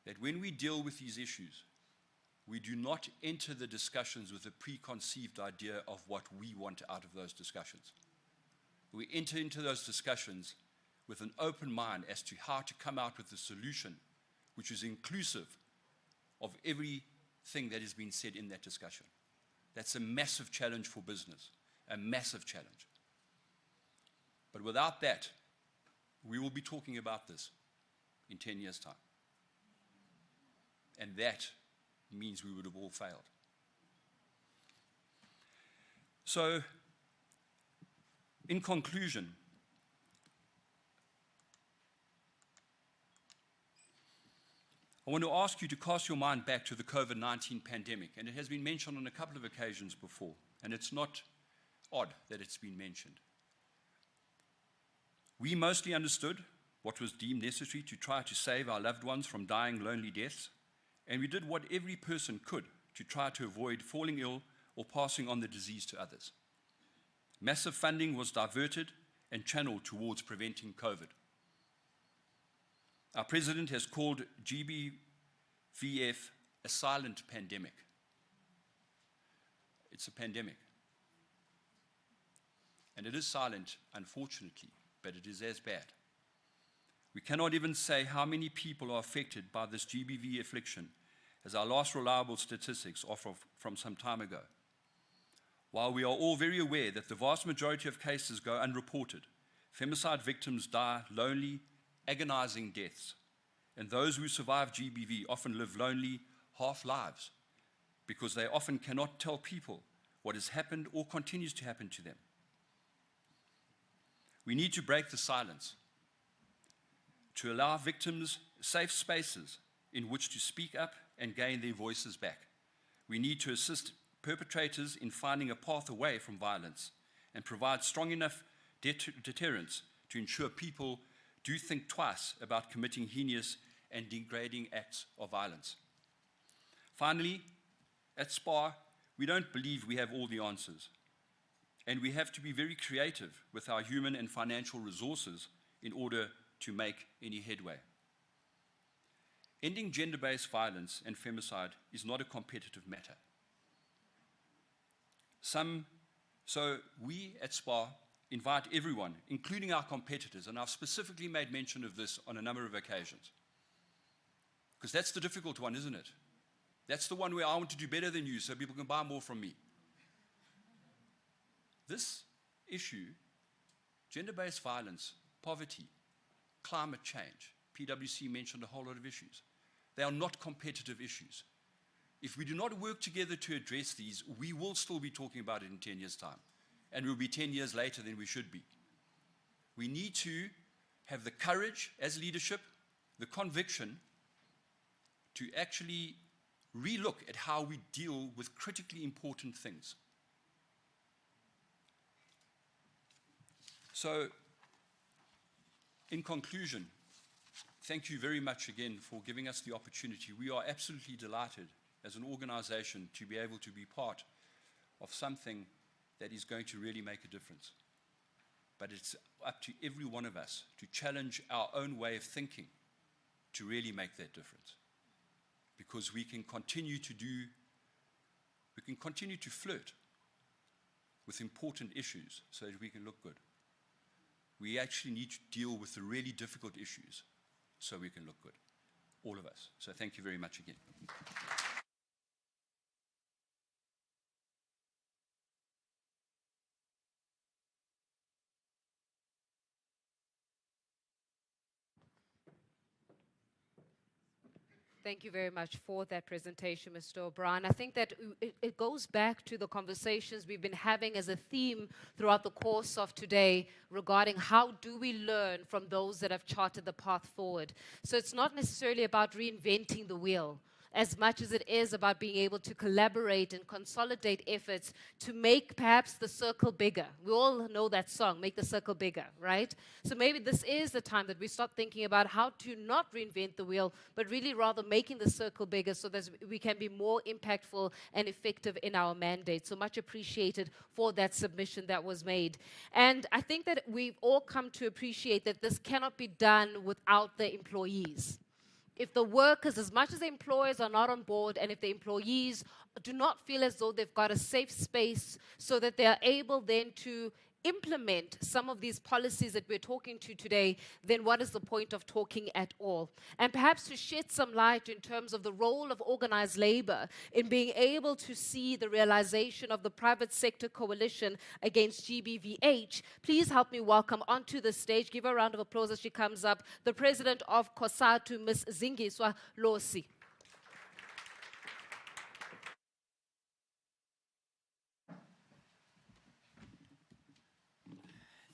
that when we deal with these issues, we do not enter the discussions with a preconceived idea of what we want out of those discussions. We enter into those discussions with an open mind as to how to come out with a solution which is inclusive of everything that has been said in that discussion. That's a massive challenge for business, a massive challenge. But without that, we will be talking about this in 10 years' time. And that means we would have all failed. So, in conclusion, I want to ask you to cast your mind back to the COVID-19 pandemic, and it has been mentioned on a couple of occasions before, and it's not odd that it's been mentioned. We mostly understood what was deemed necessary to try to save our loved ones from dying lonely deaths, and we did what every person could to try to avoid falling ill or passing on the disease to others. Massive funding was diverted and channeled towards preventing COVID. Our president has called GBVF a silent pandemic. It's a pandemic. And it is silent, unfortunately, but it is as bad. We cannot even say how many people are affected by this GBV affliction, as our last reliable statistics are from some time ago. While we are all very aware that the vast majority of cases go unreported, femicide victims die lonely, agonizing deaths, and those who survive GBV often live lonely half lives because they often cannot tell people what has happened or continues to happen to them. We need to break the silence, to allow victims safe spaces in which to speak up and gain their voices back. We need to assist perpetrators in finding a path away from violence and provide strong enough deterrence to ensure people do think twice about committing heinous and degrading acts of violence. Finally, at Spar, we don't believe we have all the answers, and we have to be very creative with our human and financial resources in order to make any headway. Ending gender-based violence and femicide is not a competitive matter. So we at Spar invite everyone, including our competitors, and I've specifically made mention of this on a number of occasions, because that's the difficult one, isn't it? That's the one where I want to do better than you so people can buy more from me. This issue, gender-based violence, poverty, climate change, PwC mentioned a whole lot of issues. They are not competitive issues. If we do not work together to address these, we will still be talking about it in 10 years' time. And we'll be 10 years later than we should be. We need to have the courage as leadership, the conviction, to actually relook at how we deal with critically important things. So, in conclusion, thank you very much again for giving us the opportunity. We are absolutely delighted as an organization to be able to be part of something that is going to really make a difference. But it's up to every one of us to challenge our own way of thinking to really make that difference. Because we can continue to flirt with important issues so that we can look good. We actually need to deal with the really difficult issues so we can look good, all of us. So thank you very much again. Thank you very much for that presentation, Mr. O'Brien. I think that it goes back to the conversations we've been having as a theme throughout the course of today regarding how do we learn from those that have charted the path forward. So it's not necessarily about reinventing the wheel, as much as it is about being able to collaborate and consolidate efforts to make perhaps the circle bigger. We all know that song, Make the Circle Bigger, right? So maybe this is the time that we start thinking about how to not reinvent the wheel, but really rather making the circle bigger so that we can be more impactful and effective in our mandate. So much appreciated for that submission that was made. And I think that we've all come to appreciate that this cannot be done without the employees. If the workers, as much as the employers are not on board, and if the employees do not feel as though they've got a safe space so that they are able then to implement some of these policies that we're talking to today, then what is the point of talking at all? And perhaps to shed some light in terms of the role of organized labor in being able to see the realization of the private sector coalition against GBVH, please help me welcome onto the stage, give her a round of applause as she comes up, the president of COSATU, Ms. Zingiswa Losi.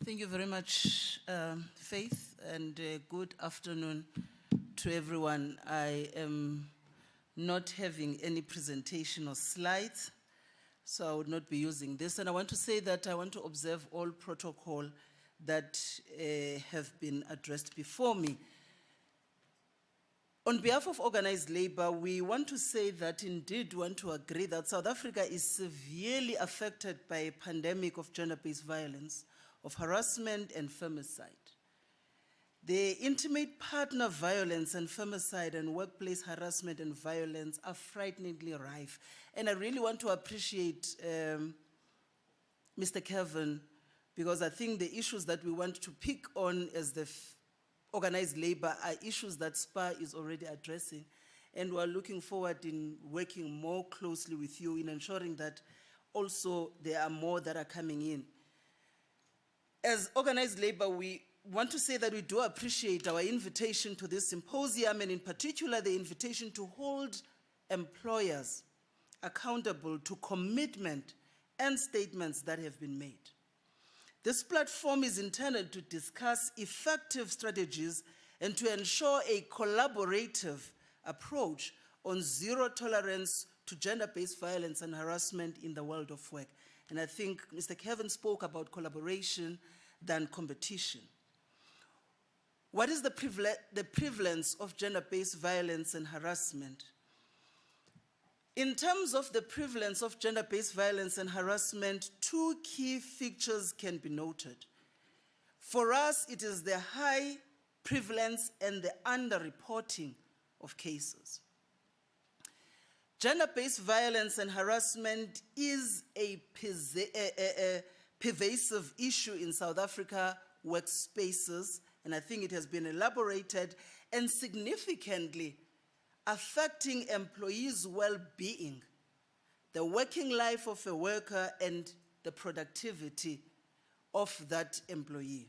Thank you very much, Faith, and good afternoon to everyone. I am not having any presentation or slides, so I would not be using this. And I want to say that I want to observe all protocol that have been addressed before me. On behalf of organized labor, we want to say that indeed we want to agree that South Africa is severely affected by a pandemic of gender-based violence, of harassment and femicide. The intimate partner violence and femicide and workplace harassment and violence are frighteningly rife. And I really want to appreciate Mr. Kevin, because I think the issues that we want to pick on as the organized labor are issues that Spar is already addressing. And we're looking forward in working more closely with you in ensuring that also there are more that are coming in. As organized labor, we want to say that we do appreciate our invitation to this symposium, and in particular the invitation to hold employers accountable to commitment and statements that have been made. This platform is intended to discuss effective strategies and to ensure a collaborative approach on zero tolerance to gender-based violence and harassment in the world of work. And I think Mr. Kevin spoke about collaboration than competition. What is the prevalence of gender-based violence and harassment? In terms of the prevalence of gender-based violence and harassment, two key features can be noted. For us, it is the high prevalence and the underreporting of cases. Gender-based violence and harassment is a pervasive issue in South Africa workspaces, and I think it has been elaborated, and significantly affecting employees' well-being, the working life of a worker, and the productivity of that employee.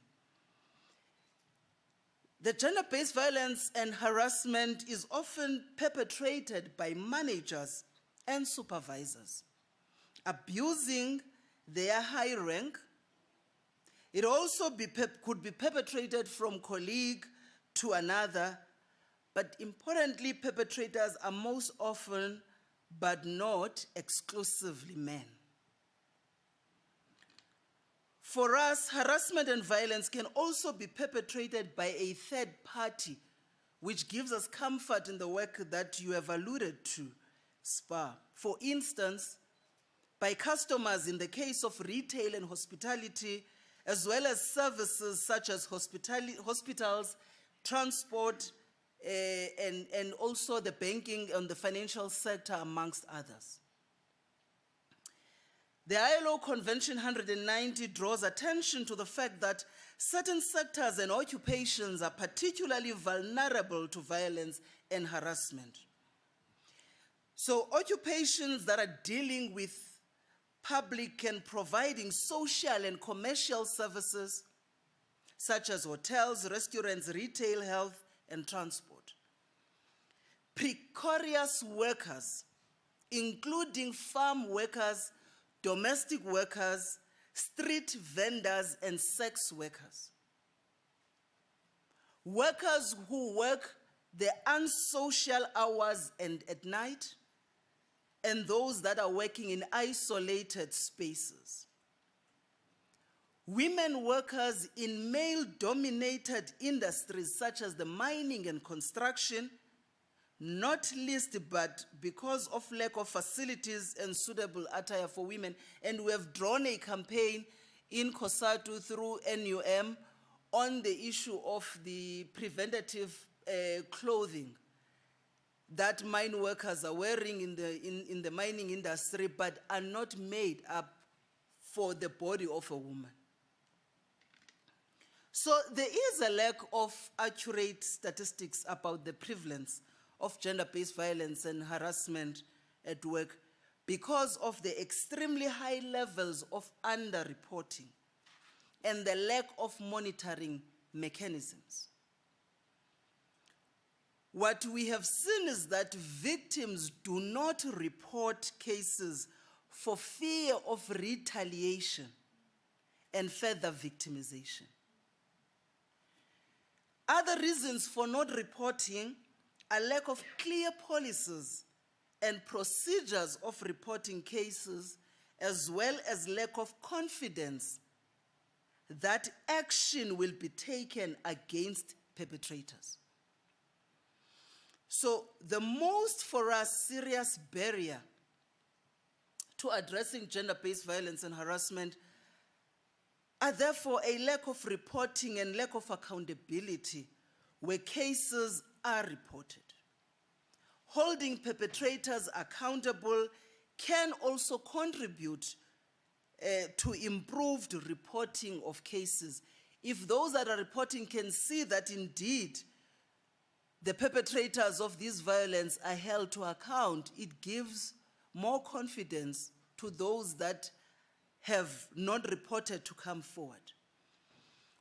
The gender-based violence and harassment is often perpetrated by managers and supervisors, abusing their high rank. It also could be perpetrated from colleague to another, but importantly, perpetrators are most often, but not exclusively, men. For us, harassment and violence can also be perpetrated by a third party, which gives us comfort in the work that you have alluded to, Spar. For instance, by customers in the case of retail and hospitality, as well as services such as hospitals, transport, and also the banking and the financial sector, amongst others. The ILO Convention 190 draws attention to the fact that certain sectors and occupations are particularly vulnerable to violence and harassment. So occupations that are dealing with public and providing social and commercial services, such as hotels, restaurants, retail, health, and transport. Precarious workers, including farm workers, domestic workers, street vendors, and sex workers. Workers who work the unsocial hours and at night, and those that are working in isolated spaces. Women workers in male-dominated industries such as the mining and construction, not least but because of lack of facilities and suitable attire for women. And we have drawn a campaign in COSATU through NUM on the issue of the preventative clothing that mine workers are wearing in the mining industry, but are not made up for the body of a woman. So there is a lack of accurate statistics about the prevalence of gender-based violence and harassment at work because of the extremely high levels of underreporting and the lack of monitoring mechanisms. What we have seen is that victims do not report cases for fear of retaliation and further victimization. Other reasons for not reporting are lack of clear policies and procedures of reporting cases, as well as lack of confidence that action will be taken against perpetrators. So the most, for us, serious barrier to addressing gender-based violence and harassment are therefore a lack of reporting and lack of accountability where cases are reported. Holding perpetrators accountable can also contribute to improved reporting of cases. If those that are reporting can see that indeed the perpetrators of this violence are held to account, it gives more confidence to those that have not reported to come forward.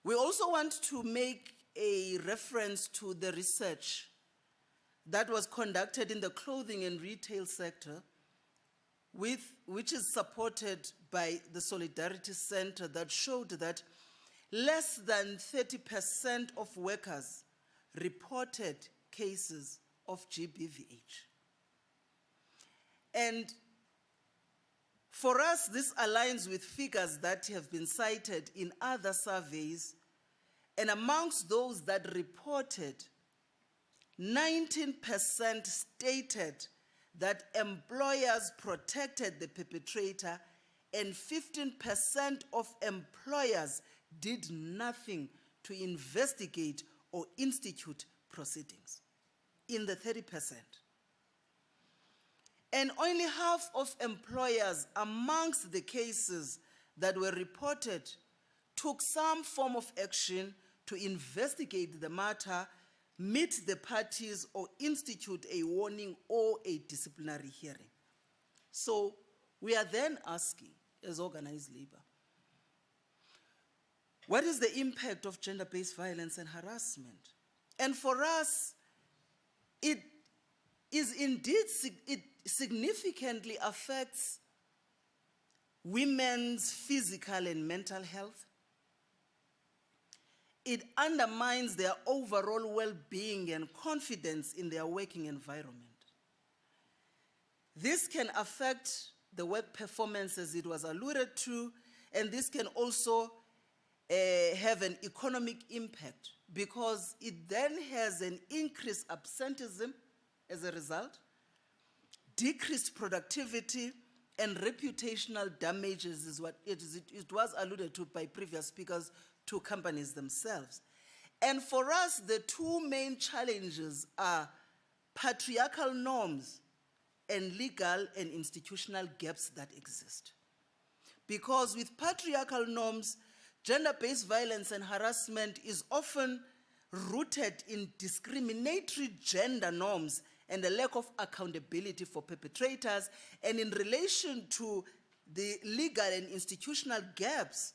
We also want to make a reference to the research that was conducted in the clothing and retail sector, which is supported by the Solidarity Center, that showed that less than 30% of workers reported cases of GBVH. And for us, this aligns with figures that have been cited in other surveys, and amongst those that reported, 19% stated that employers protected the perpetrator, and 15% of employers did nothing to investigate or institute proceedings in the 30%. And only half of employers amongst the cases that were reported took some form of action to investigate the matter, meet the parties, or institute a warning or a disciplinary hearing. So we are then asking, as organized labor, what is the impact of gender-based violence and harassment? And for us, it is indeed, it significantly affects women's physical and mental health. It undermines their overall well-being and confidence in their working environment. This can affect the work performance, as it was alluded to, and this can also have an economic impact, because it then has an increased absenteeism as a result, decreased productivity, and reputational damages is what it was alluded to by previous speakers to companies themselves. And for us, the two main challenges are patriarchal norms and legal and institutional gaps that exist. Because with patriarchal norms, gender-based violence and harassment is often rooted in discriminatory gender norms and a lack of accountability for perpetrators. And in relation to the legal and institutional gaps,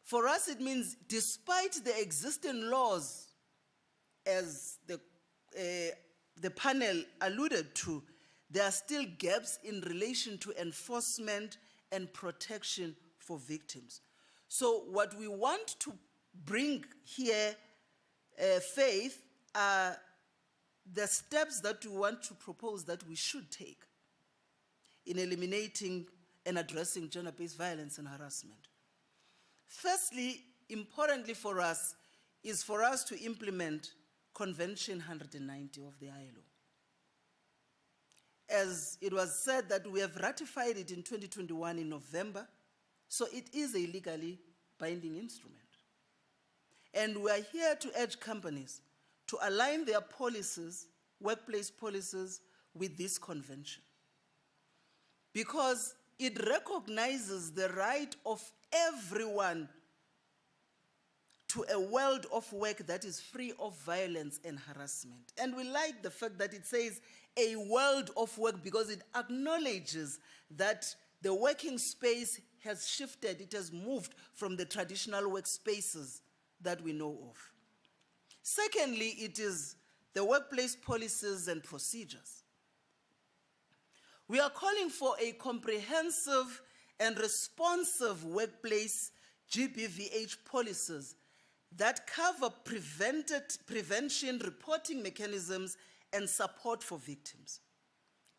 for us it means despite the existing laws, as the panel alluded to, there are still gaps in relation to enforcement and protection for victims. So what we want to bring here, Faith, are the steps that we want to propose that we should take in eliminating and addressing gender-based violence and harassment. Firstly, importantly for us, is for us to implement Convention 190 of the ILO. As it was said that we have ratified it in 2021 in November, so it is a legally binding instrument. And we are here to urge companies to align their policies, workplace policies, with this convention, because it recognizes the right of everyone to a world of work that is free of violence and harassment. And we like the fact that it says a world of work, because it acknowledges that the working space has shifted, it has moved from the traditional workspaces that we know of. Secondly, it is the workplace policies and procedures. We are calling for a comprehensive and responsive workplace GBVH policies that cover prevention, reporting mechanisms, and support for victims.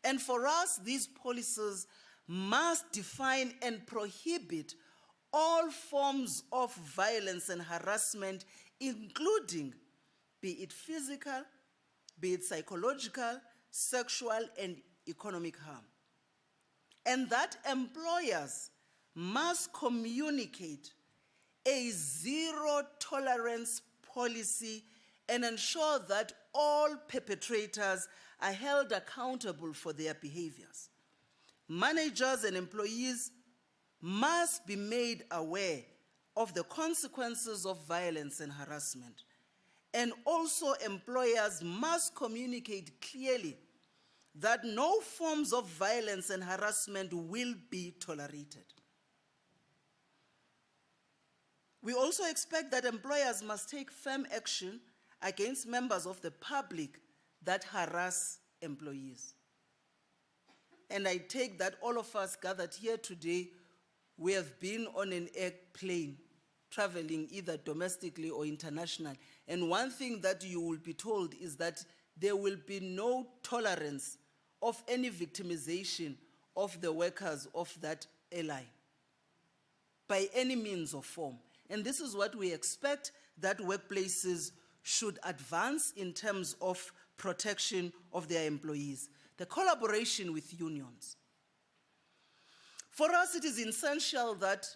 And for us, these policies must define and prohibit all forms of violence and harassment, including be it physical, be it psychological, sexual, and economic harm. And that employers must communicate a zero-tolerance policy and ensure that all perpetrators are held accountable for their behaviors. Managers and employees must be made aware of the consequences of violence and harassment. And also employers must communicate clearly that no forms of violence and harassment will be tolerated. We also expect that employers must take firm action against members of the public that harass employees. and I take that all of us gathered here today, we have been on an airplane, traveling either domestically or international. And one thing that you will be told is that there will be no tolerance of any victimization of the workers of that airline by any means or form. And this is what we expect that workplaces should advance in terms of protection of their employees. The collaboration with unions. For us, it is essential that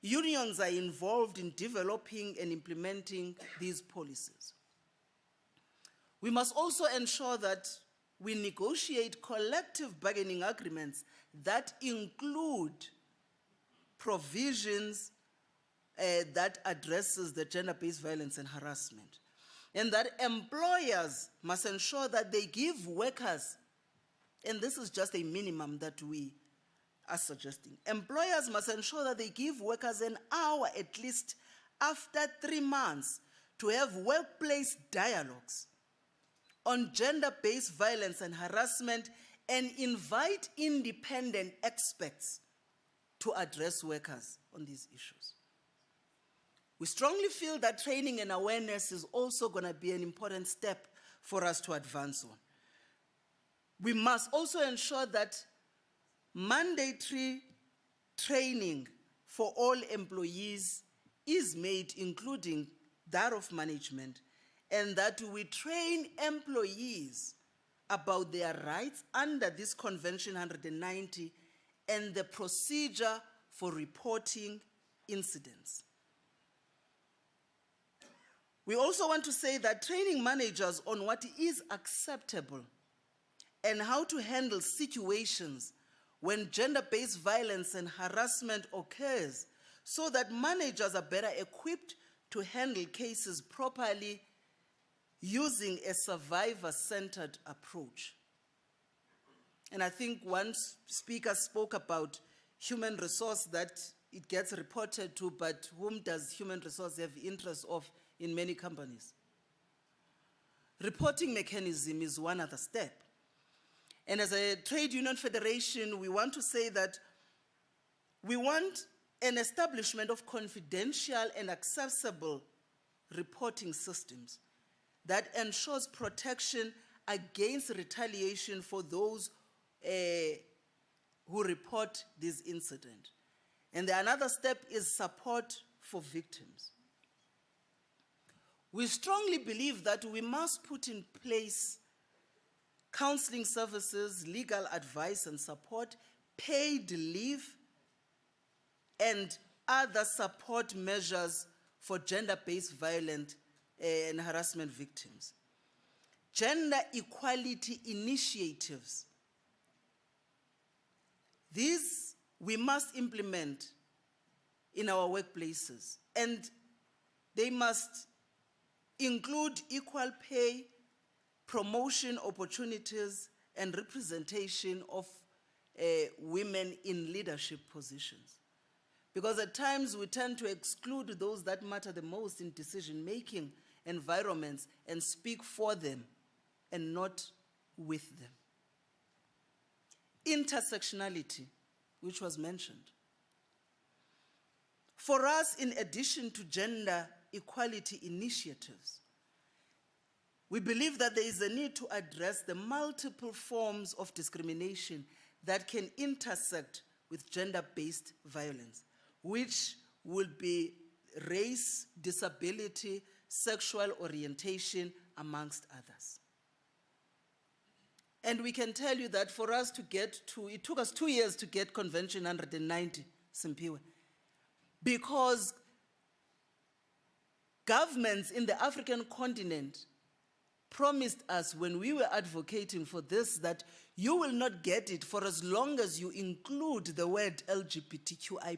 unions are involved in developing and implementing these policies. We must also ensure that we negotiate collective bargaining agreements that include provisions that addresses the gender-based violence and harassment. And that employers must ensure that they give workers, and this is just a minimum that we are suggesting, employers must ensure that they give workers an hour at least after 3 months to have workplace dialogues on gender-based violence and harassment and invite independent experts to address workers on these issues. We strongly feel that training and awareness is also going to be an important step for us to advance on. We must also ensure that mandatory training for all employees is made, including that of management, and that we train employees about their rights under this Convention 190 and the procedure for reporting incidents. We also want to say that training managers on what is acceptable and how to handle situations when gender-based violence and harassment occurs, so that managers are better equipped to handle cases properly using a survivor-centered approach. And I think one speaker spoke about human resource that it gets reported to, but whom does human resource have interest of in many companies? Reporting mechanism is one other step. And as a trade union federation, we want to say that we want an establishment of confidential and accessible reporting systems that ensures protection against retaliation for those who report this incident. And another step is support for victims. We strongly believe that we must put in place counseling services, legal advice and support, paid leave, and other support measures for gender-based violence and harassment victims. Gender equality initiatives. These we must implement in our workplaces, and they must include equal pay, promotion opportunities, and representation of women in leadership positions. Because at times we tend to exclude those that matter the most in decision-making environments and speak for them and not with them. Intersectionality, which was mentioned. For us, in addition to gender equality initiatives, we believe that there is a need to address the multiple forms of discrimination that can intersect with gender-based violence, which will be race, disability, sexual orientation, amongst others. And we can tell you that for us to get to, it took us 2 years to get Convention 190, Simpiwe, because governments in the African continent promised us when we were advocating for this that you will not get it for as long as you include the word LGBTQI+.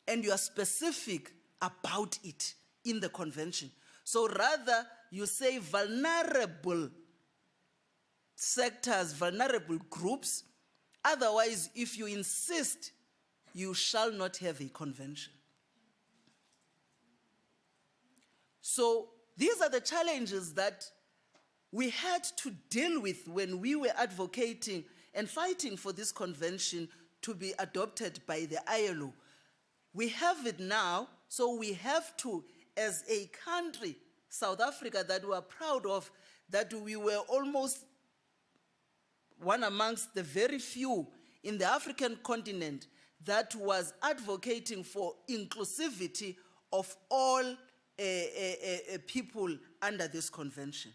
And you are specific about it in the convention. So rather, you say vulnerable sectors, vulnerable groups. Otherwise, if you insist, you shall not have a convention. So these are the challenges that we had to deal with when we were advocating and fighting for this convention to be adopted by the ILO. We have it now, so we have to, as a country, South Africa, that we are proud of, that we were almost one amongst the very few in the African continent that was advocating for inclusivity of all people under this convention.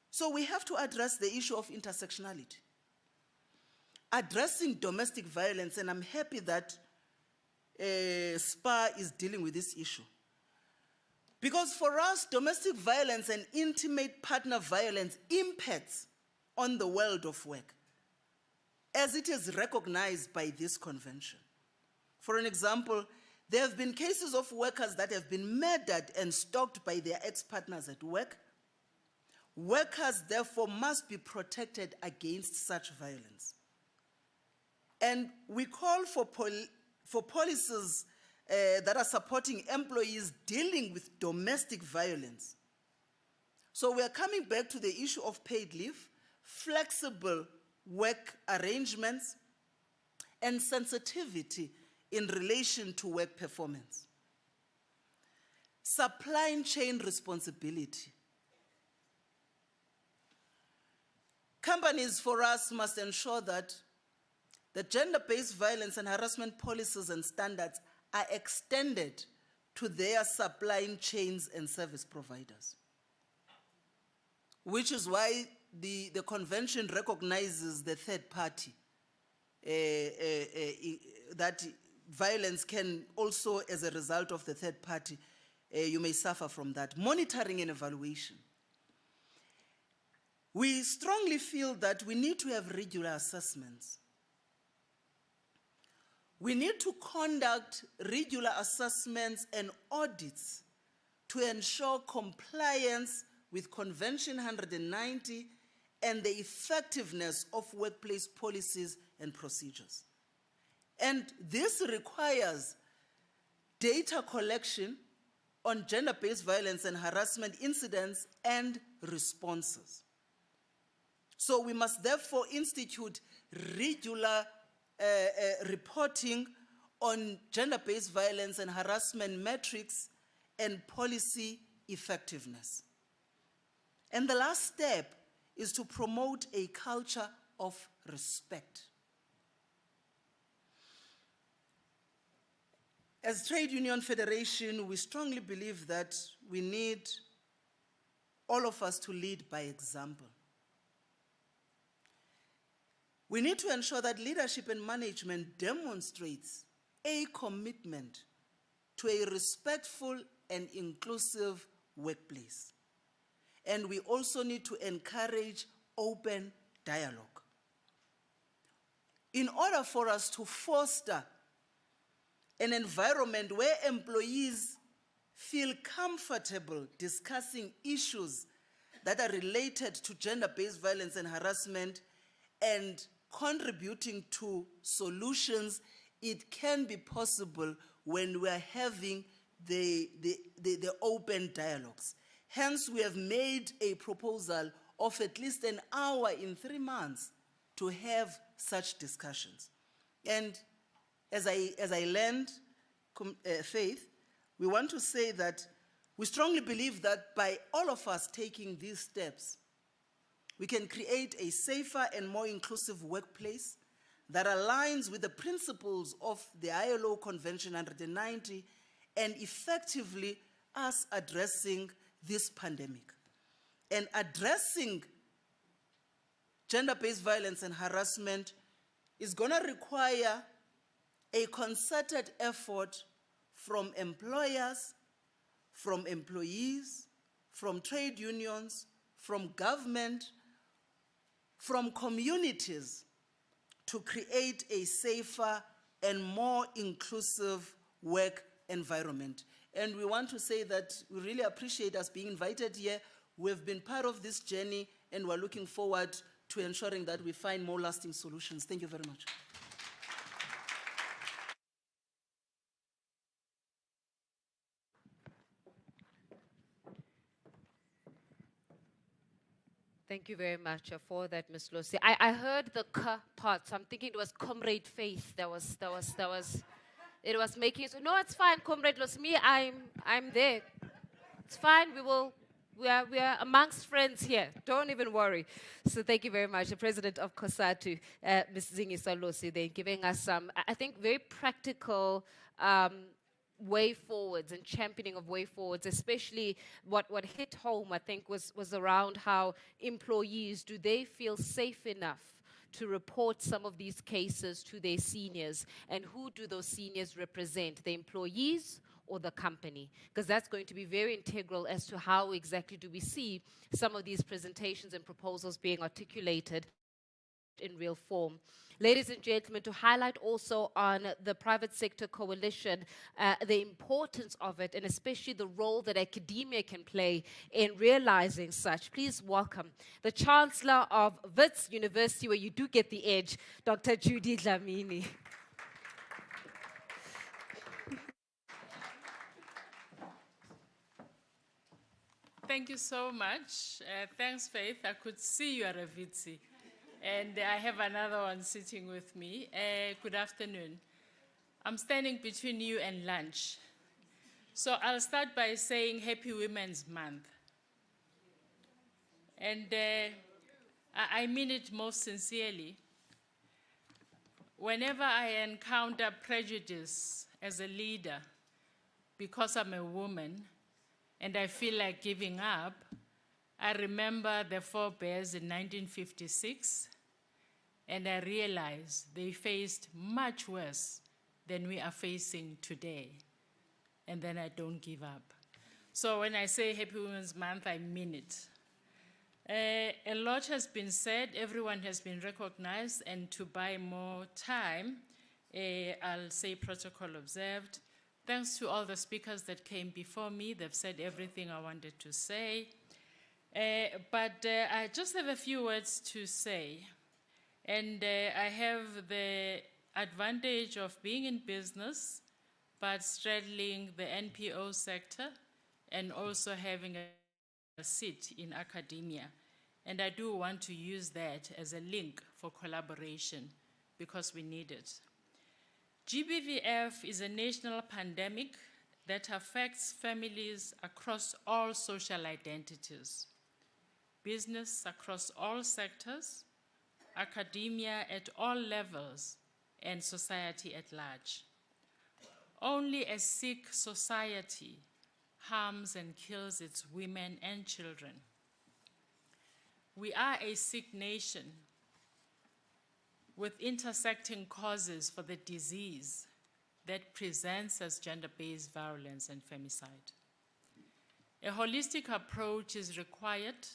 So we have to address the issue of intersectionality. Addressing domestic violence, and I'm happy that Spar is dealing with this issue. Because for us, domestic violence and intimate partner violence impacts on the world of work, as it is recognized by this convention. For an example, there have been cases of workers that have been murdered and stalked by their ex-partners at work. Workers, therefore, must be protected against such violence. And we call for policies that are supporting employees dealing with domestic violence. So we are coming back to the issue of paid leave, flexible work arrangements, and sensitivity in relation to work performance. Supply chain responsibility. Companies for us must ensure that the gender-based violence and harassment policies and standards are extended to their supply chains and service providers, which is why the convention recognizes the third party, that violence can also, as a result of the third party, you may suffer from that. Monitoring and evaluation. We strongly feel that we need to have regular assessments. We need to conduct regular assessments and audits to ensure compliance with Convention 190 and the effectiveness of workplace policies and procedures. And this requires data collection on gender-based violence and harassment incidents and responses. So we must therefore institute regular reporting on gender-based violence and harassment metrics and policy effectiveness. And the last step is to promote a culture of respect. As Trade Union Federation, we strongly believe that we need all of us to lead by example. We need to ensure that leadership and management demonstrates a commitment to a respectful and inclusive workplace. And we also need to encourage open dialogue. In order for us to foster an environment where employees feel comfortable discussing issues that are related to gender-based violence and harassment and contributing to solutions, it can be possible when we are having the open dialogues. Hence, we have made a proposal of at least an hour in 3 months to have such discussions. And as I land, Faith, we want to say that we strongly believe that by all of us taking these steps, we can create a safer and more inclusive workplace that aligns with the principles of the ILO Convention 190 and effectively us addressing this pandemic. And addressing gender-based violence and harassment is going to require a concerted effort from employers, from employees, from trade unions, from government, from communities to create a safer and more inclusive work environment. And we want to say that we really appreciate us being invited here. We've been part of this journey and we're looking forward to ensuring that we find more lasting solutions. Thank you very much. Thank you very much for that, Ms. Losi. I heard the K part, so I'm thinking it was Comrade Faith that was, it was making, so no, it's fine, Comrade Losi. Me, I'm there. It's fine, we are amongst friends here. Don't even worry. So thank you very much. The president of COSATU, Ms. Zingisa Losi, they're giving us some, I think, very practical way forwards and championing of way forwards, especially what hit home, I think, was around how employees, do they feel safe enough to report some of these cases to their seniors, and who do those seniors represent, the employees or the company? Because that's going to be very integral as to how exactly do we see some of these presentations and proposals being articulated in real form. Ladies and gentlemen, to highlight also on the private sector coalition, the importance of it, and especially the role that academia can play in realizing such, please welcome the Chancellor of Wits University, where you do get the edge, Dr. Judy Dlamini. Thank you so much. Thanks, Faith. I could see you are a Vitsi. And I have another one sitting with me. Good afternoon. I'm standing between you and lunch. So I'll start by saying Happy Women's Month. And I mean it most sincerely. Whenever I encounter prejudice as a leader because I'm a woman and I feel like giving up, I remember the Four Bears in 1956, and I realized they faced much worse than we are facing today. And then I don't give up. So when I say Happy Women's Month, I mean it. A lot has been said, everyone has been recognized, and to buy more time, I'll say protocol observed. Thanks to all the speakers that came before me, they've said everything I wanted to say. But I just have a few words to say. And I have the advantage of being in business, but straddling the NPO sector and also having a seat in academia. And I do want to use that as a link for collaboration because we need it. GBVF is a national pandemic that affects families across all social identities, business across all sectors, academia at all levels, and society at large. Only a sick society harms and kills its women and children. We are a sick nation with intersecting causes for the disease that presents as gender-based violence and femicide. A holistic approach is required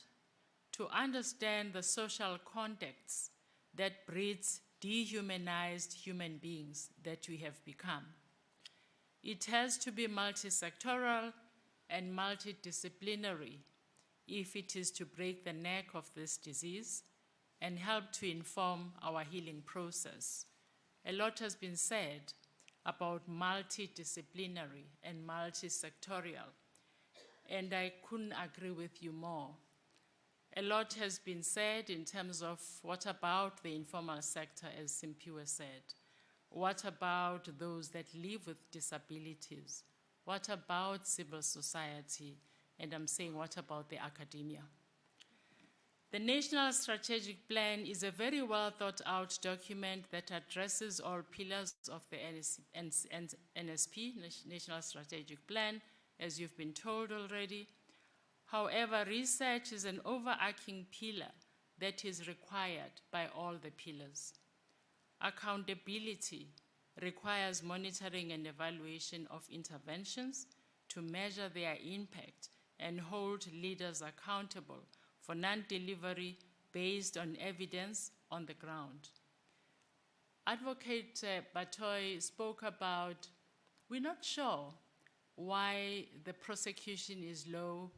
to understand the social context that breeds dehumanized human beings that we have become. It has to be multi-sectoral and multidisciplinary if it is to break the neck of this disease and help to inform our healing process. A lot has been said about multidisciplinary and multi-sectorial, and I couldn't agree with you more. A lot has been said in terms of what about the informal sector, as Simpiwe said? What about those that live with disabilities? What about civil society? And I'm saying, what about the academia? The National Strategic Plan is a very well thought out document that addresses all pillars of the NSP, National Strategic Plan, as you've been told already. However, research is an overarching pillar that is required by all the pillars. Accountability requires monitoring and evaluation of interventions to measure their impact and hold leaders accountable for non-delivery based on evidence on the ground. Advocate Batoy spoke about, we're not sure why the prosecution is low,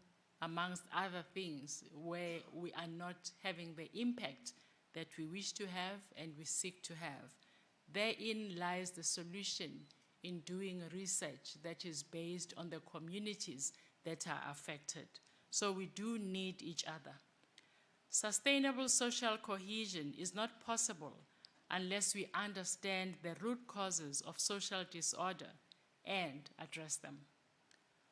amongst other things, where we are not having the impact that we wish to have and we seek to have. Therein lies the solution in doing research that is based on the communities that are affected. So we do need each other. Sustainable social cohesion is not possible unless we understand the root causes of social disorder and address them.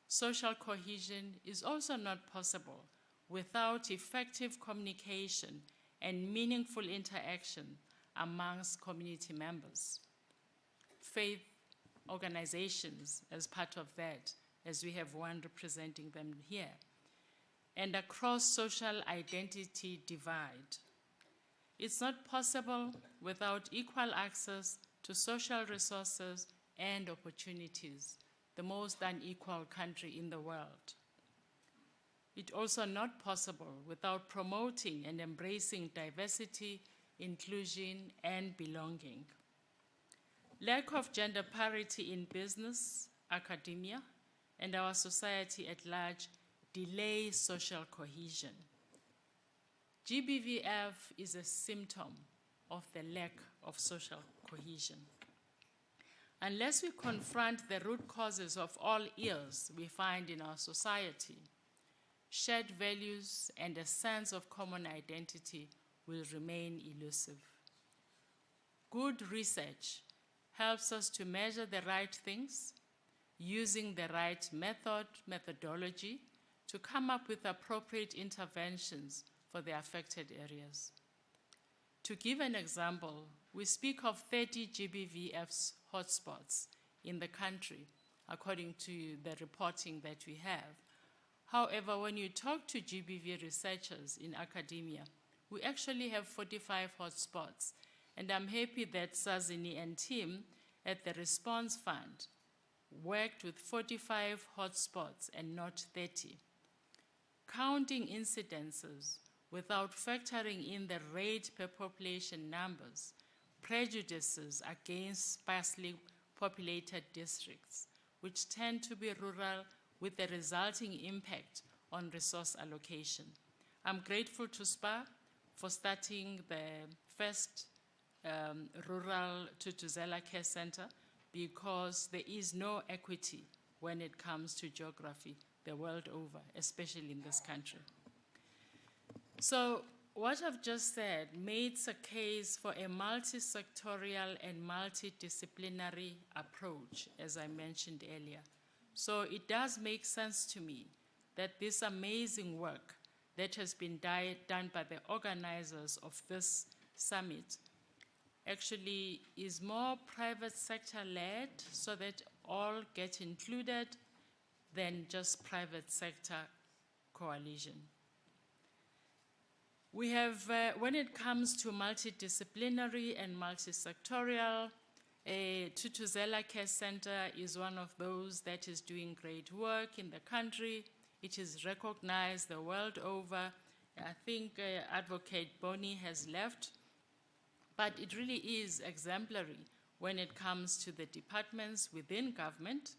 Social cohesion is also not possible without effective communication and meaningful interaction amongst community members. Faith organizations as part of that, as we have one representing them here, and across social identity divide. It's not possible without equal access to social resources and opportunities, the most unequal country in the world. It's also not possible without promoting and embracing diversity, inclusion, and belonging. Lack of gender parity in business, academia, and our society at large delays social cohesion. GBVF is a symptom of the lack of social cohesion. Unless we confront the root causes of all ills we find in our society, shared values and a sense of common identity will remain elusive. Good research helps us to measure the right things, using the right methodology to come up with appropriate interventions for the affected areas. To give an example, we speak of 30 GBVF's hotspots in the country, according to the reporting that we have. However, when you talk to GBV researchers in academia, we actually have 45 hotspots, and I'm happy that Sazini and team at the Response Fund worked with 45 hotspots and not 30. Counting incidences without factoring in the rate per population numbers prejudices against sparsely populated districts, which tend to be rural with the resulting impact on resource allocation. I'm grateful to Spar for starting the first rural Thuthuzela Care Centre, because there is no equity when it comes to geography the world over, especially in this country. So what I've just said makes a case for a multi-sectorial and multidisciplinary approach, as I mentioned earlier. So it does make sense to me that this amazing work that has been done by the organizers of this summit actually is more private sector led, so that all get included, than just private sector coalition. We have, when it comes to multidisciplinary and multisectorial, Thuthuzela Care Centre is one of those that is doing great work in the country. It is recognized the world over. I think Advocate Boni has left, but it really is exemplary when it comes to the departments within government,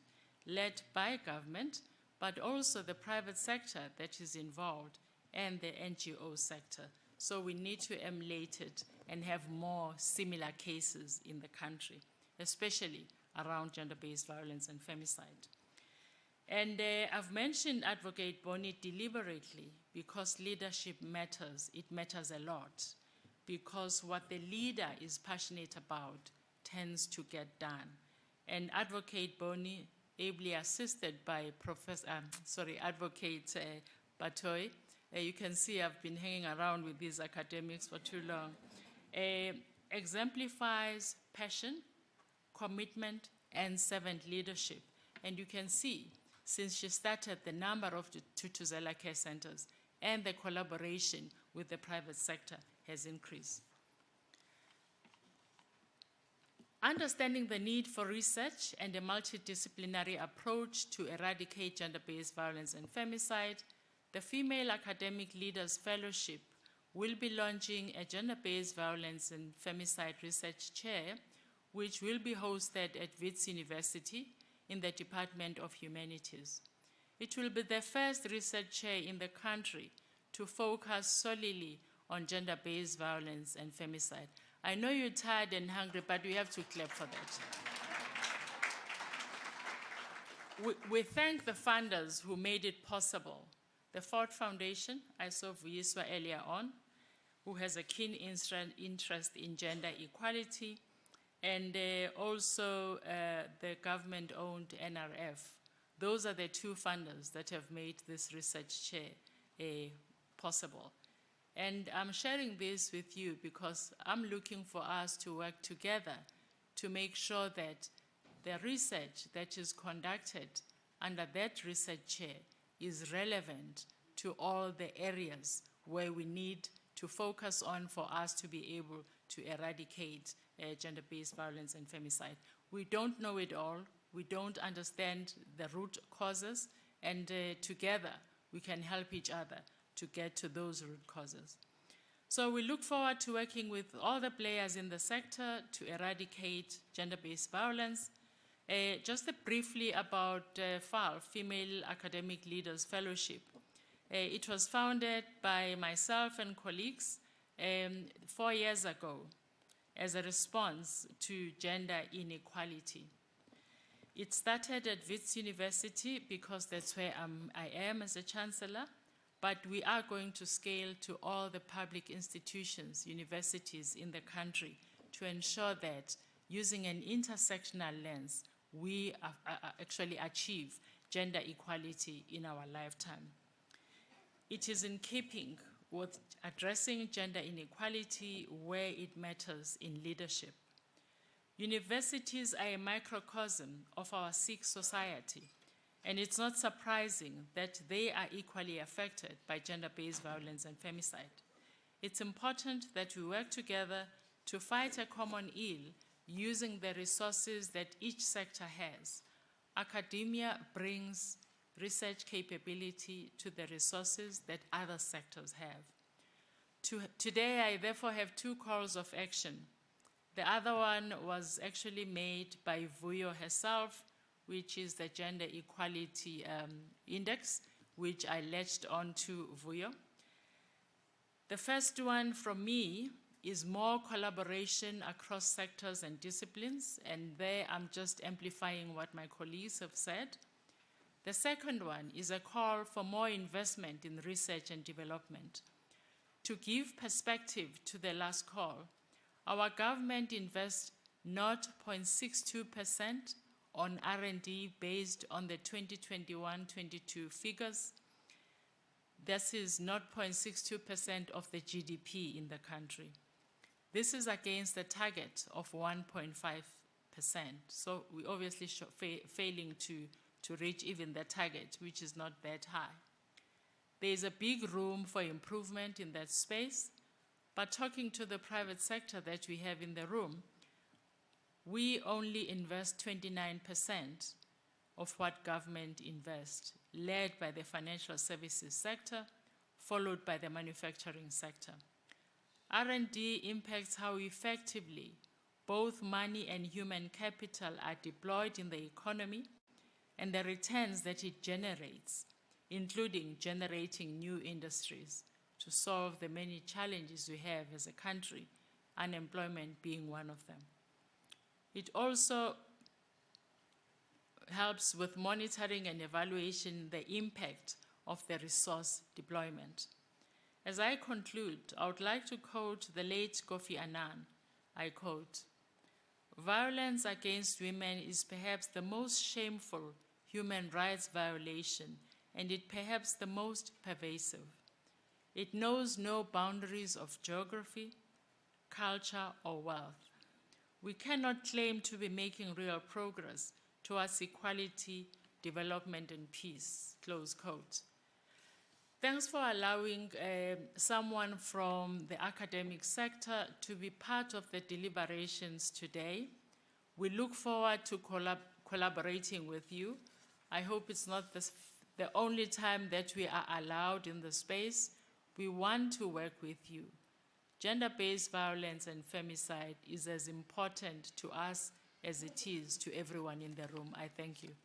led by government, but also the private sector that is involved and the NGO sector. So we need to emulate it and have more similar cases in the country, especially around gender-based violence and femicide. And I've mentioned Advocate Boni deliberately because leadership matters. It matters a lot, because what the leader is passionate about tends to get done. And Advocate Boni, ably assisted by Advocate Batoy, you can see I've been hanging around with these academics for too long, exemplifies passion, commitment, and servant leadership. And you can see, since she started, the number of the Thuthuzela Care Centres and the collaboration with the private sector has increased. Understanding the need for research and a multidisciplinary approach to eradicate gender-based violence and femicide, the Female Academic Leaders Fellowship will be launching a gender-based violence and femicide research chair, which will be hosted at Wits University in the Department of Humanities. It will be the first research chair in the country to focus solely on gender-based violence and femicide. I know you're tired and hungry, but we have to clap for that. We thank the funders who made it possible. The Ford Foundation, I saw Vuyiswa earlier on, who has a keen interest in gender equality, and also the government-owned NRF. Those are the two funders that have made this research chair possible. And I'm sharing this with you because I'm looking for us to work together to make sure that the research that is conducted under that research chair is relevant to all the areas where we need to focus on for us to be able to eradicate gender-based violence and femicide. We don't know it all. We don't understand the root causes, and together we can help each other to get to those root causes. So we look forward to working with all the players in the sector to eradicate gender-based violence. Just briefly about FAL, Female Academic Leaders Fellowship. It was founded by myself and colleagues 4 years ago as a response to gender inequality. It started at Wits University because that's where I am as a chancellor, but we are going to scale to all the public institutions, universities in the country to ensure that using an intersectional lens, we actually achieve gender equality in our lifetime. It is in keeping with addressing gender inequality where it matters in leadership. Universities are a microcosm of our Sikh society, and it's not surprising that they are equally affected by gender-based violence and femicide. It's important that we work together to fight a common ill using the resources that each sector has. Academia brings research capability to the resources that other sectors have. Today, I therefore have 2 calls of action. The other one was actually made by Vuyo herself, which is the Gender Equality Index, which I latched onto Vuyo. The first one from me is more collaboration across sectors and disciplines, and there I'm just amplifying what my colleagues have said. The second one is a call for more investment in research and development. To give perspective to the last call, our government invests 0.62% on R&D based on the 2021-22 figures. This is 0.62% of the GDP in the country. This is against the target of 1.5%. So we obviously failing to reach even the target, which is not that high. There is a big room for improvement in that space, but talking to the private sector that we have in the room, we only invest 29% of what government invests, led by the financial services sector, followed by the manufacturing sector. R&D impacts how effectively both money and human capital are deployed in the economy and the returns that it generates, including generating new industries to solve the many challenges we have as a country, unemployment being one of them. It also helps with monitoring and evaluation the impact of the resource deployment. As I conclude, I would like to quote the late Kofi Annan. I quote, "Violence against women is perhaps the most shameful human rights violation, and it perhaps the most pervasive. It knows no boundaries of geography, culture, or wealth. We cannot claim to be making real progress towards equality, development, and peace," close quote. Thanks for allowing someone from the academic sector to be part of the deliberations today. We look forward to collaborating with you. I hope it's not the only time that we are allowed in the space. We want to work with you. Gender-based violence and femicide is as important to us as it is to everyone in the room. I thank you.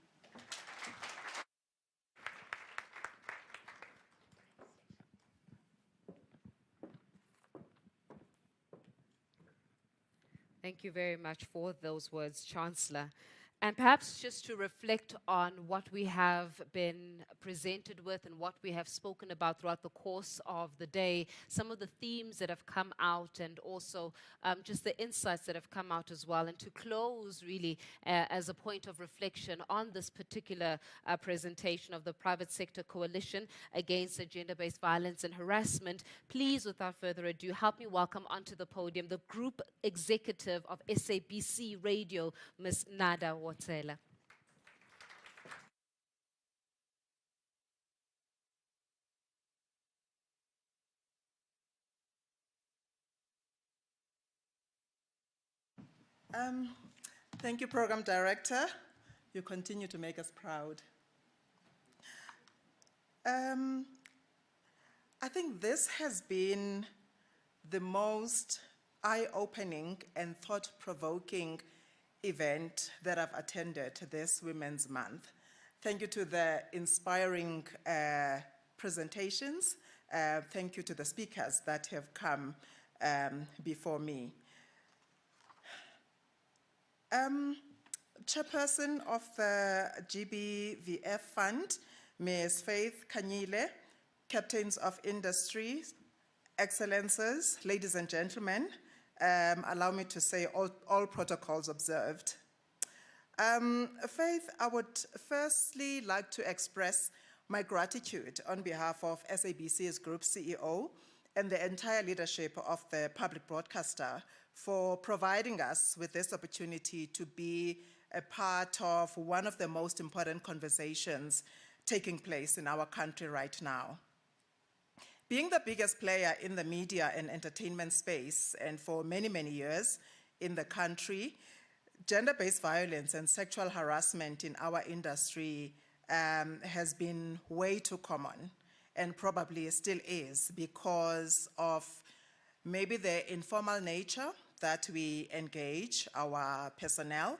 Thank you very much for those words, Chancellor. And perhaps just to reflect on what we have been presented with and what we have spoken about throughout the course of the day, some of the themes that have come out and also just the insights that have come out as well. And to close really as a point of reflection on this particular presentation of the Private Sector Coalition Against Gender-Based Violence and Harassment, please, without further ado, help me welcome onto the podium the Group Executive of SABC Radio, Ms. Nada Wotsela. Thank you, Program Director. You continue to make us proud. I think this has been the most eye-opening and thought-provoking event that I've attended this Women's Month. Thank you to the inspiring presentations. Thank you to the speakers that have come before me. Chairperson of the GBVF Fund, Ms. Faith Kanyile, Captains of Industry, Excellences, ladies and gentlemen, allow me to say all protocols observed. Faith, I would firstly like to express my gratitude on behalf of SABC's Group CEO and the entire leadership of the public broadcaster for providing us with this opportunity to be a part of one of the most important conversations taking place in our country right now. Being the biggest player in the media and entertainment space, and for many, many years in the country, gender-based violence and sexual harassment in our industry has been way too common, and probably still is, because of maybe the informal nature that we engage our personnel,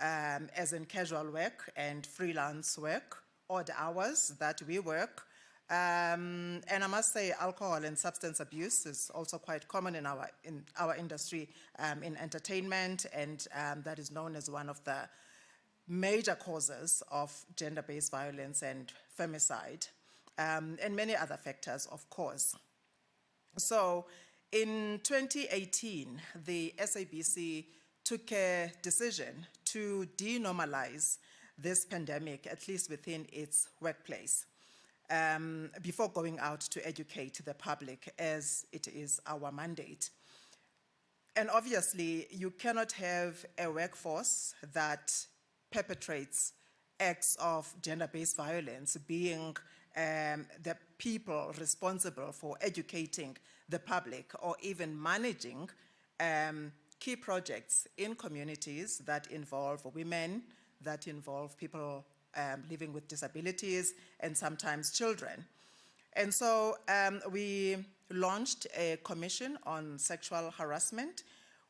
as in casual work and freelance work, odd hours that we work. And I must say alcohol and substance abuse is also quite common in our industry, in entertainment, and that is known as one of the major causes of gender-based violence and femicide, and many other factors, of course. So in 2018, the SABC took a decision to denormalize this pandemic, at least within its workplace, before going out to educate the public, as it is our mandate. And obviously, you cannot have a workforce that perpetrates acts of gender-based violence being the people responsible for educating the public or even managing key projects in communities that involve women, that involve people living with disabilities, and sometimes children. And so we launched a commission on sexual harassment,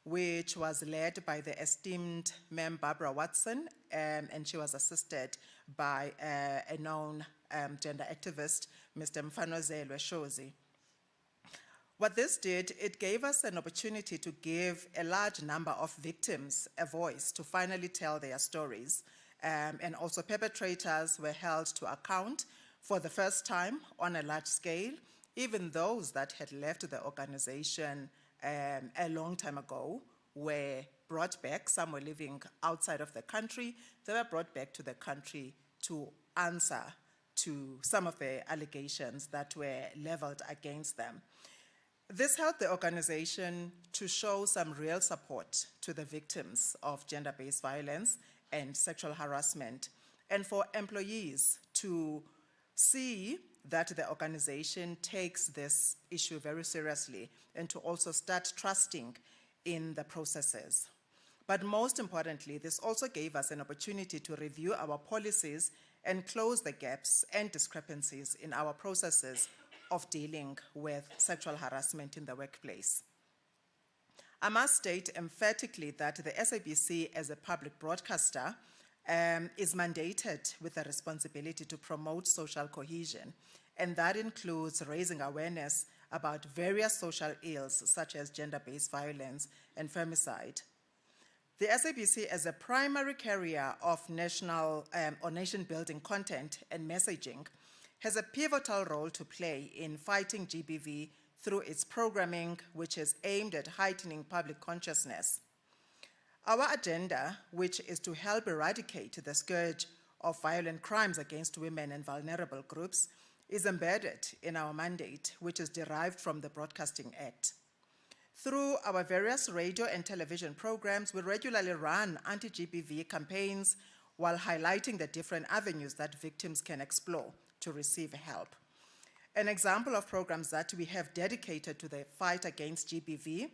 which was led by the esteemed Ma'am Barbara Watson, and she was assisted by a known gender activist, Mr. Mfanozelwe Shozi. What this did, it gave us an opportunity to give a large number of victims a voice to finally tell their stories. And also perpetrators were held to account for the first time on a large scale. Even those that had left the organization a long time ago were brought back. Some were living outside of the country. They were brought back to the country to answer to some of the allegations that were leveled against them. This helped the organization to show some real support to the victims of gender-based violence and sexual harassment, and for employees to see that the organization takes this issue very seriously and to also start trusting in the processes. But most importantly, this also gave us an opportunity to review our policies and close the gaps and discrepancies in our processes of dealing with sexual harassment in the workplace. I must state emphatically that the SABC, as a public broadcaster, is mandated with a responsibility to promote social cohesion, and that includes raising awareness about various social ills such as gender-based violence and femicide. The SABC, as a primary carrier of national or nation-building content and messaging, has a pivotal role to play in fighting GBV through its programming, which is aimed at heightening public consciousness. Our agenda, which is to help eradicate the scourge of violent crimes against women and vulnerable groups, is embedded in our mandate, which is derived from the Broadcasting Act. Through our various radio and television programs, we regularly run anti-GBV campaigns while highlighting the different avenues that victims can explore to receive help. An example of programs that we have dedicated to the fight against GBV,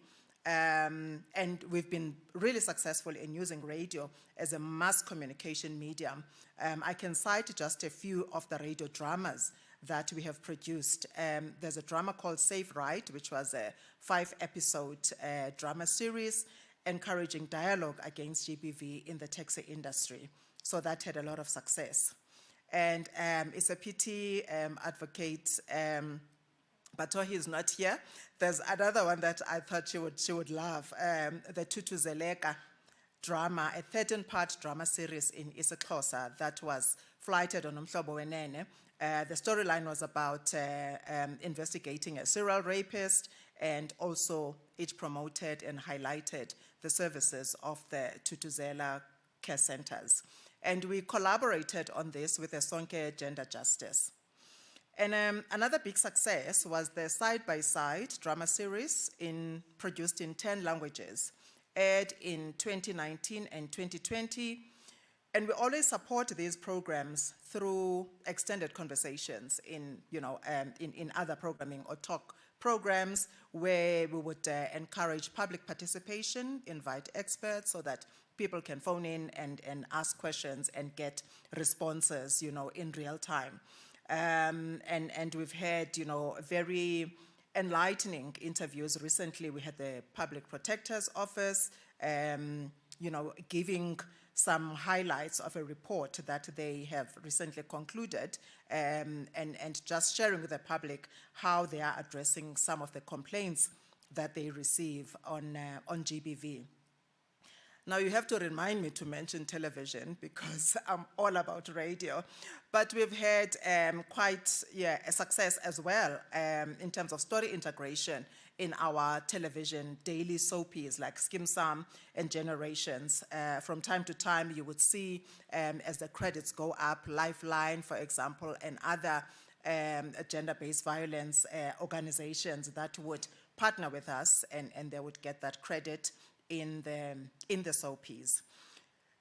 and we've been really successful in using radio as a mass communication medium. I can cite just a few of the radio dramas that we have produced. There's a drama called Safe Right, which was a 5-episode drama series encouraging dialogue against GBV in the taxi industry. So that had a lot of success. And it's a pity advocate Batohi is not here. There's another one that I thought she would love, the Thuthuzela drama, a 13-part drama series in isiXhosa that was flighted on Umhlobo Wenene. The storyline was about investigating a serial rapist, and also it promoted and highlighted the services of the Thuthuzela care centers. And we collaborated on this with the Sonke Gender Justice. And another big success was the side-by-side drama series produced in 10 languages, aired in 2019 and 2020. And we always support these programs through extended conversations in other programming or talk programs where we would encourage public participation, invite experts so that people can phone in and ask questions and get responses, in real time. And we've had, very enlightening interviews. Recently, we had the Public Protector's Office, giving some highlights of a report that they have recently concluded, and just sharing with the public how they are addressing some of the complaints that they receive on GBV. Now, you have to remind me to mention television because I'm all about radio. But we've had quite a success as well in terms of story integration in our television daily soapies like Skim Sam and Generations. From time to time, you would see, as the credits go up, Lifeline, for example, and other gender-based violence organizations that would partner with us, and they would get that credit in the soapies.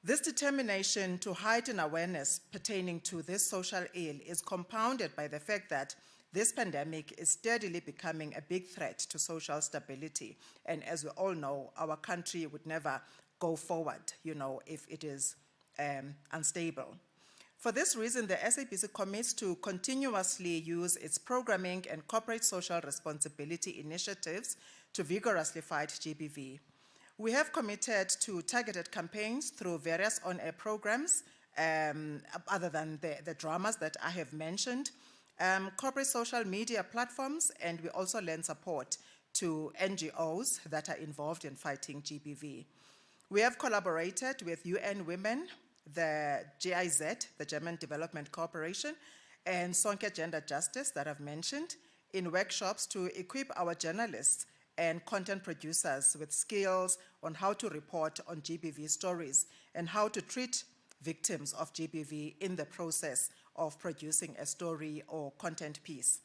This determination to heighten awareness pertaining to this social ill is compounded by the fact that this pandemic is steadily becoming a big threat to social stability. And as we all know, our country would never go forward, if it is unstable. For this reason, the SABC commits to continuously use its programming and corporate social responsibility initiatives to vigorously fight GBV. We have committed to targeted campaigns through various on-air programs, other than the dramas that I have mentioned, corporate social media platforms, and we also lend support to NGOs that are involved in fighting GBV. We have collaborated with UN Women, the GIZ, the German Development Corporation, and Sonke Gender Justice that I've mentioned, in workshops to equip our journalists and content producers with skills on how to report on GBV stories and how to treat victims of GBV in the process of producing a story or content piece.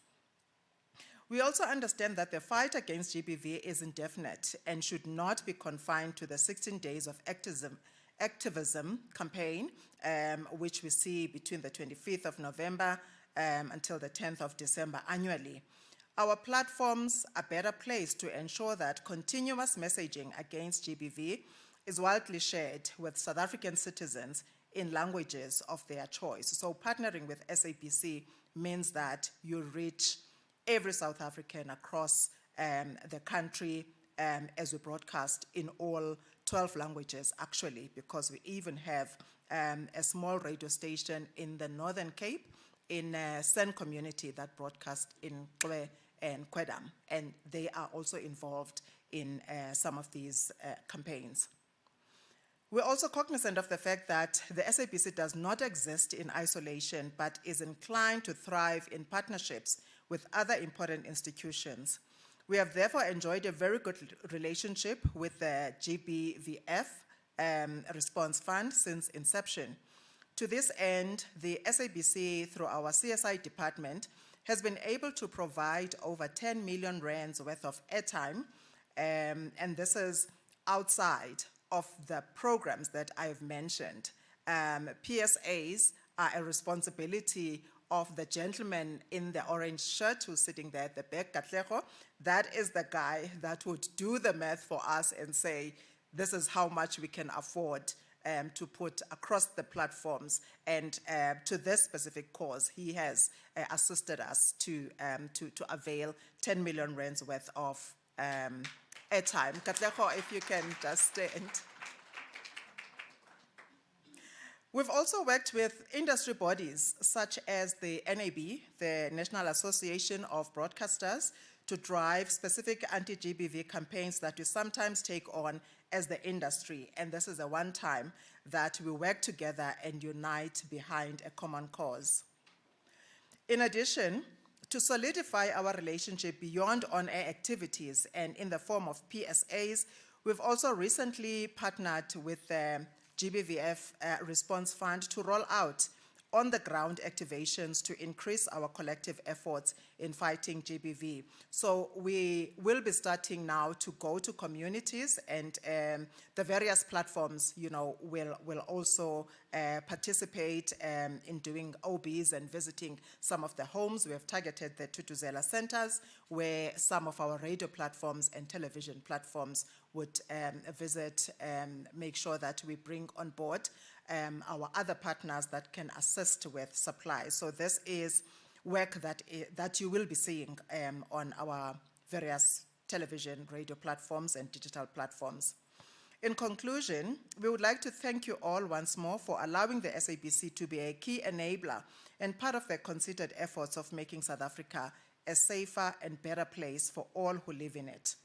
We also understand that the fight against GBV is indefinite and should not be confined to the 16 days of activism campaign, which we see between the 25th of November until the 10th of December annually. Our platforms are better placed to ensure that continuous messaging against GBV is widely shared with South African citizens in languages of their choice. So partnering with SABC means that you reach every South African across the country as we broadcast in all 12 languages, actually, because we even have a small radio station in the Northern Cape in Sen community that broadcasts in Kwe and Kwedam, and they are also involved in some of these campaigns. We're also cognizant of the fact that the SABC does not exist in isolation, but is inclined to thrive in partnerships with other important institutions. We have therefore enjoyed a very good relationship with the GBVF Response Fund since inception. To this end, the SABC, through our CSI department, has been able to provide over 10 million rands worth of airtime, and this is outside of the programs that I've mentioned. PSAs are a responsibility of the gentleman in the orange shirt who's sitting there at the back, Katlego. That is the guy that would do the math for us and say, this is how much we can afford to put across the platforms. And to this specific cause, he has assisted us to avail 10 million rands worth of airtime. Katlego, if you can just stand. We've also worked with industry bodies such as the NAB, the National Association of Broadcasters, to drive specific anti-GBV campaigns that we sometimes take on as the industry. And this is the one time that we work together and unite behind a common cause. In addition, to solidify our relationship beyond on-air activities and in the form of PSAs, we've also recently partnered with the GBVF Response Fund to roll out on-the-ground activations to increase our collective efforts in fighting GBV. So we will be starting now to go to communities, and the various platforms, will also participate in doing OBs and visiting some of the homes. We have targeted the Thuthuzela Centres, where some of our radio platforms and television platforms would visit, make sure that we bring on board our other partners that can assist with supply. So this is work that you will be seeing on our various television, radio platforms, and digital platforms. In conclusion, we would like to thank you all once more for allowing the SABC to be a key enabler and part of the concerted efforts of making South Africa a safer and better place for all who live in it.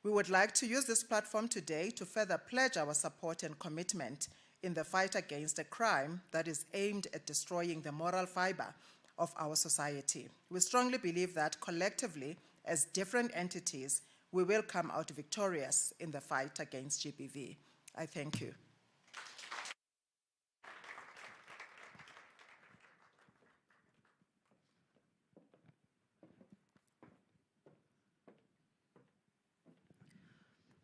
We would like to use this platform today to further pledge our support and commitment in the fight against a crime that is aimed at destroying the moral fiber of our society. We strongly believe that collectively, as different entities, we will come out victorious in the fight against GBV. I thank you.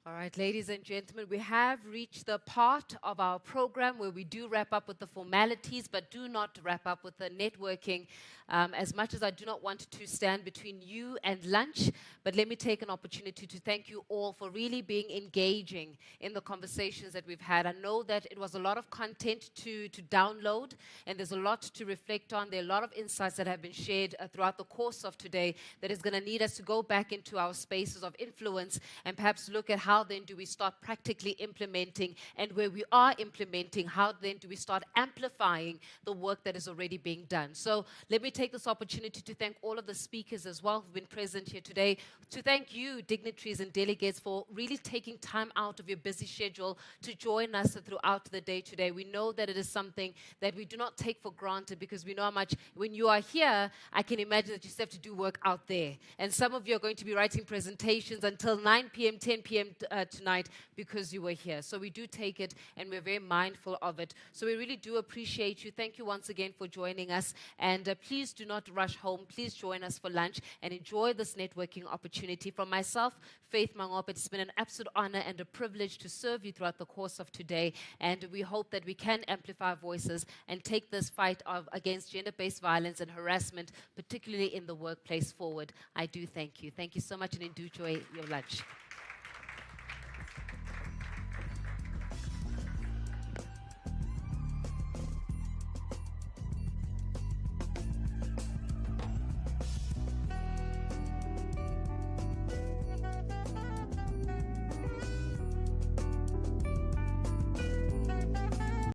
All right, ladies and gentlemen, we have reached the part of our program where we do wrap up with the formalities, but do not wrap up with the networking. As much as I do not want to stand between you and lunch, but let me take an opportunity to thank you all for really being engaging in the conversations that we've had. I know that it was a lot of content to download, and there's a lot to reflect on. There are a lot of insights that have been shared throughout the course of today that is going to need us to go back into our spaces of influence and perhaps look at how then do we start practically implementing, and where we are implementing, how then do we start amplifying the work that is already being done. So let me take this opportunity to thank all of the speakers as well who've been present here today, to thank you, dignitaries and delegates, for really taking time out of your busy schedule to join us throughout the day today. We know that it is something that we do not take for granted, because we know how much, when you are here, I can imagine that you still have to do work out there. And some of you are going to be writing presentations until 9 p.m., 10 p.m. Tonight because you were here. So we do take it, and we're very mindful of it. So we really do appreciate you. Thank you once again for joining us. And please do not rush home. Please join us for lunch and enjoy this networking opportunity. From myself, Faith Mangop, it's been an absolute honor and a privilege to serve you throughout the course of today. And we hope that we can amplify voices and take this fight against gender-based violence and harassment, particularly in the workplace, forward. I do thank you. Thank you so much, and enjoy your lunch.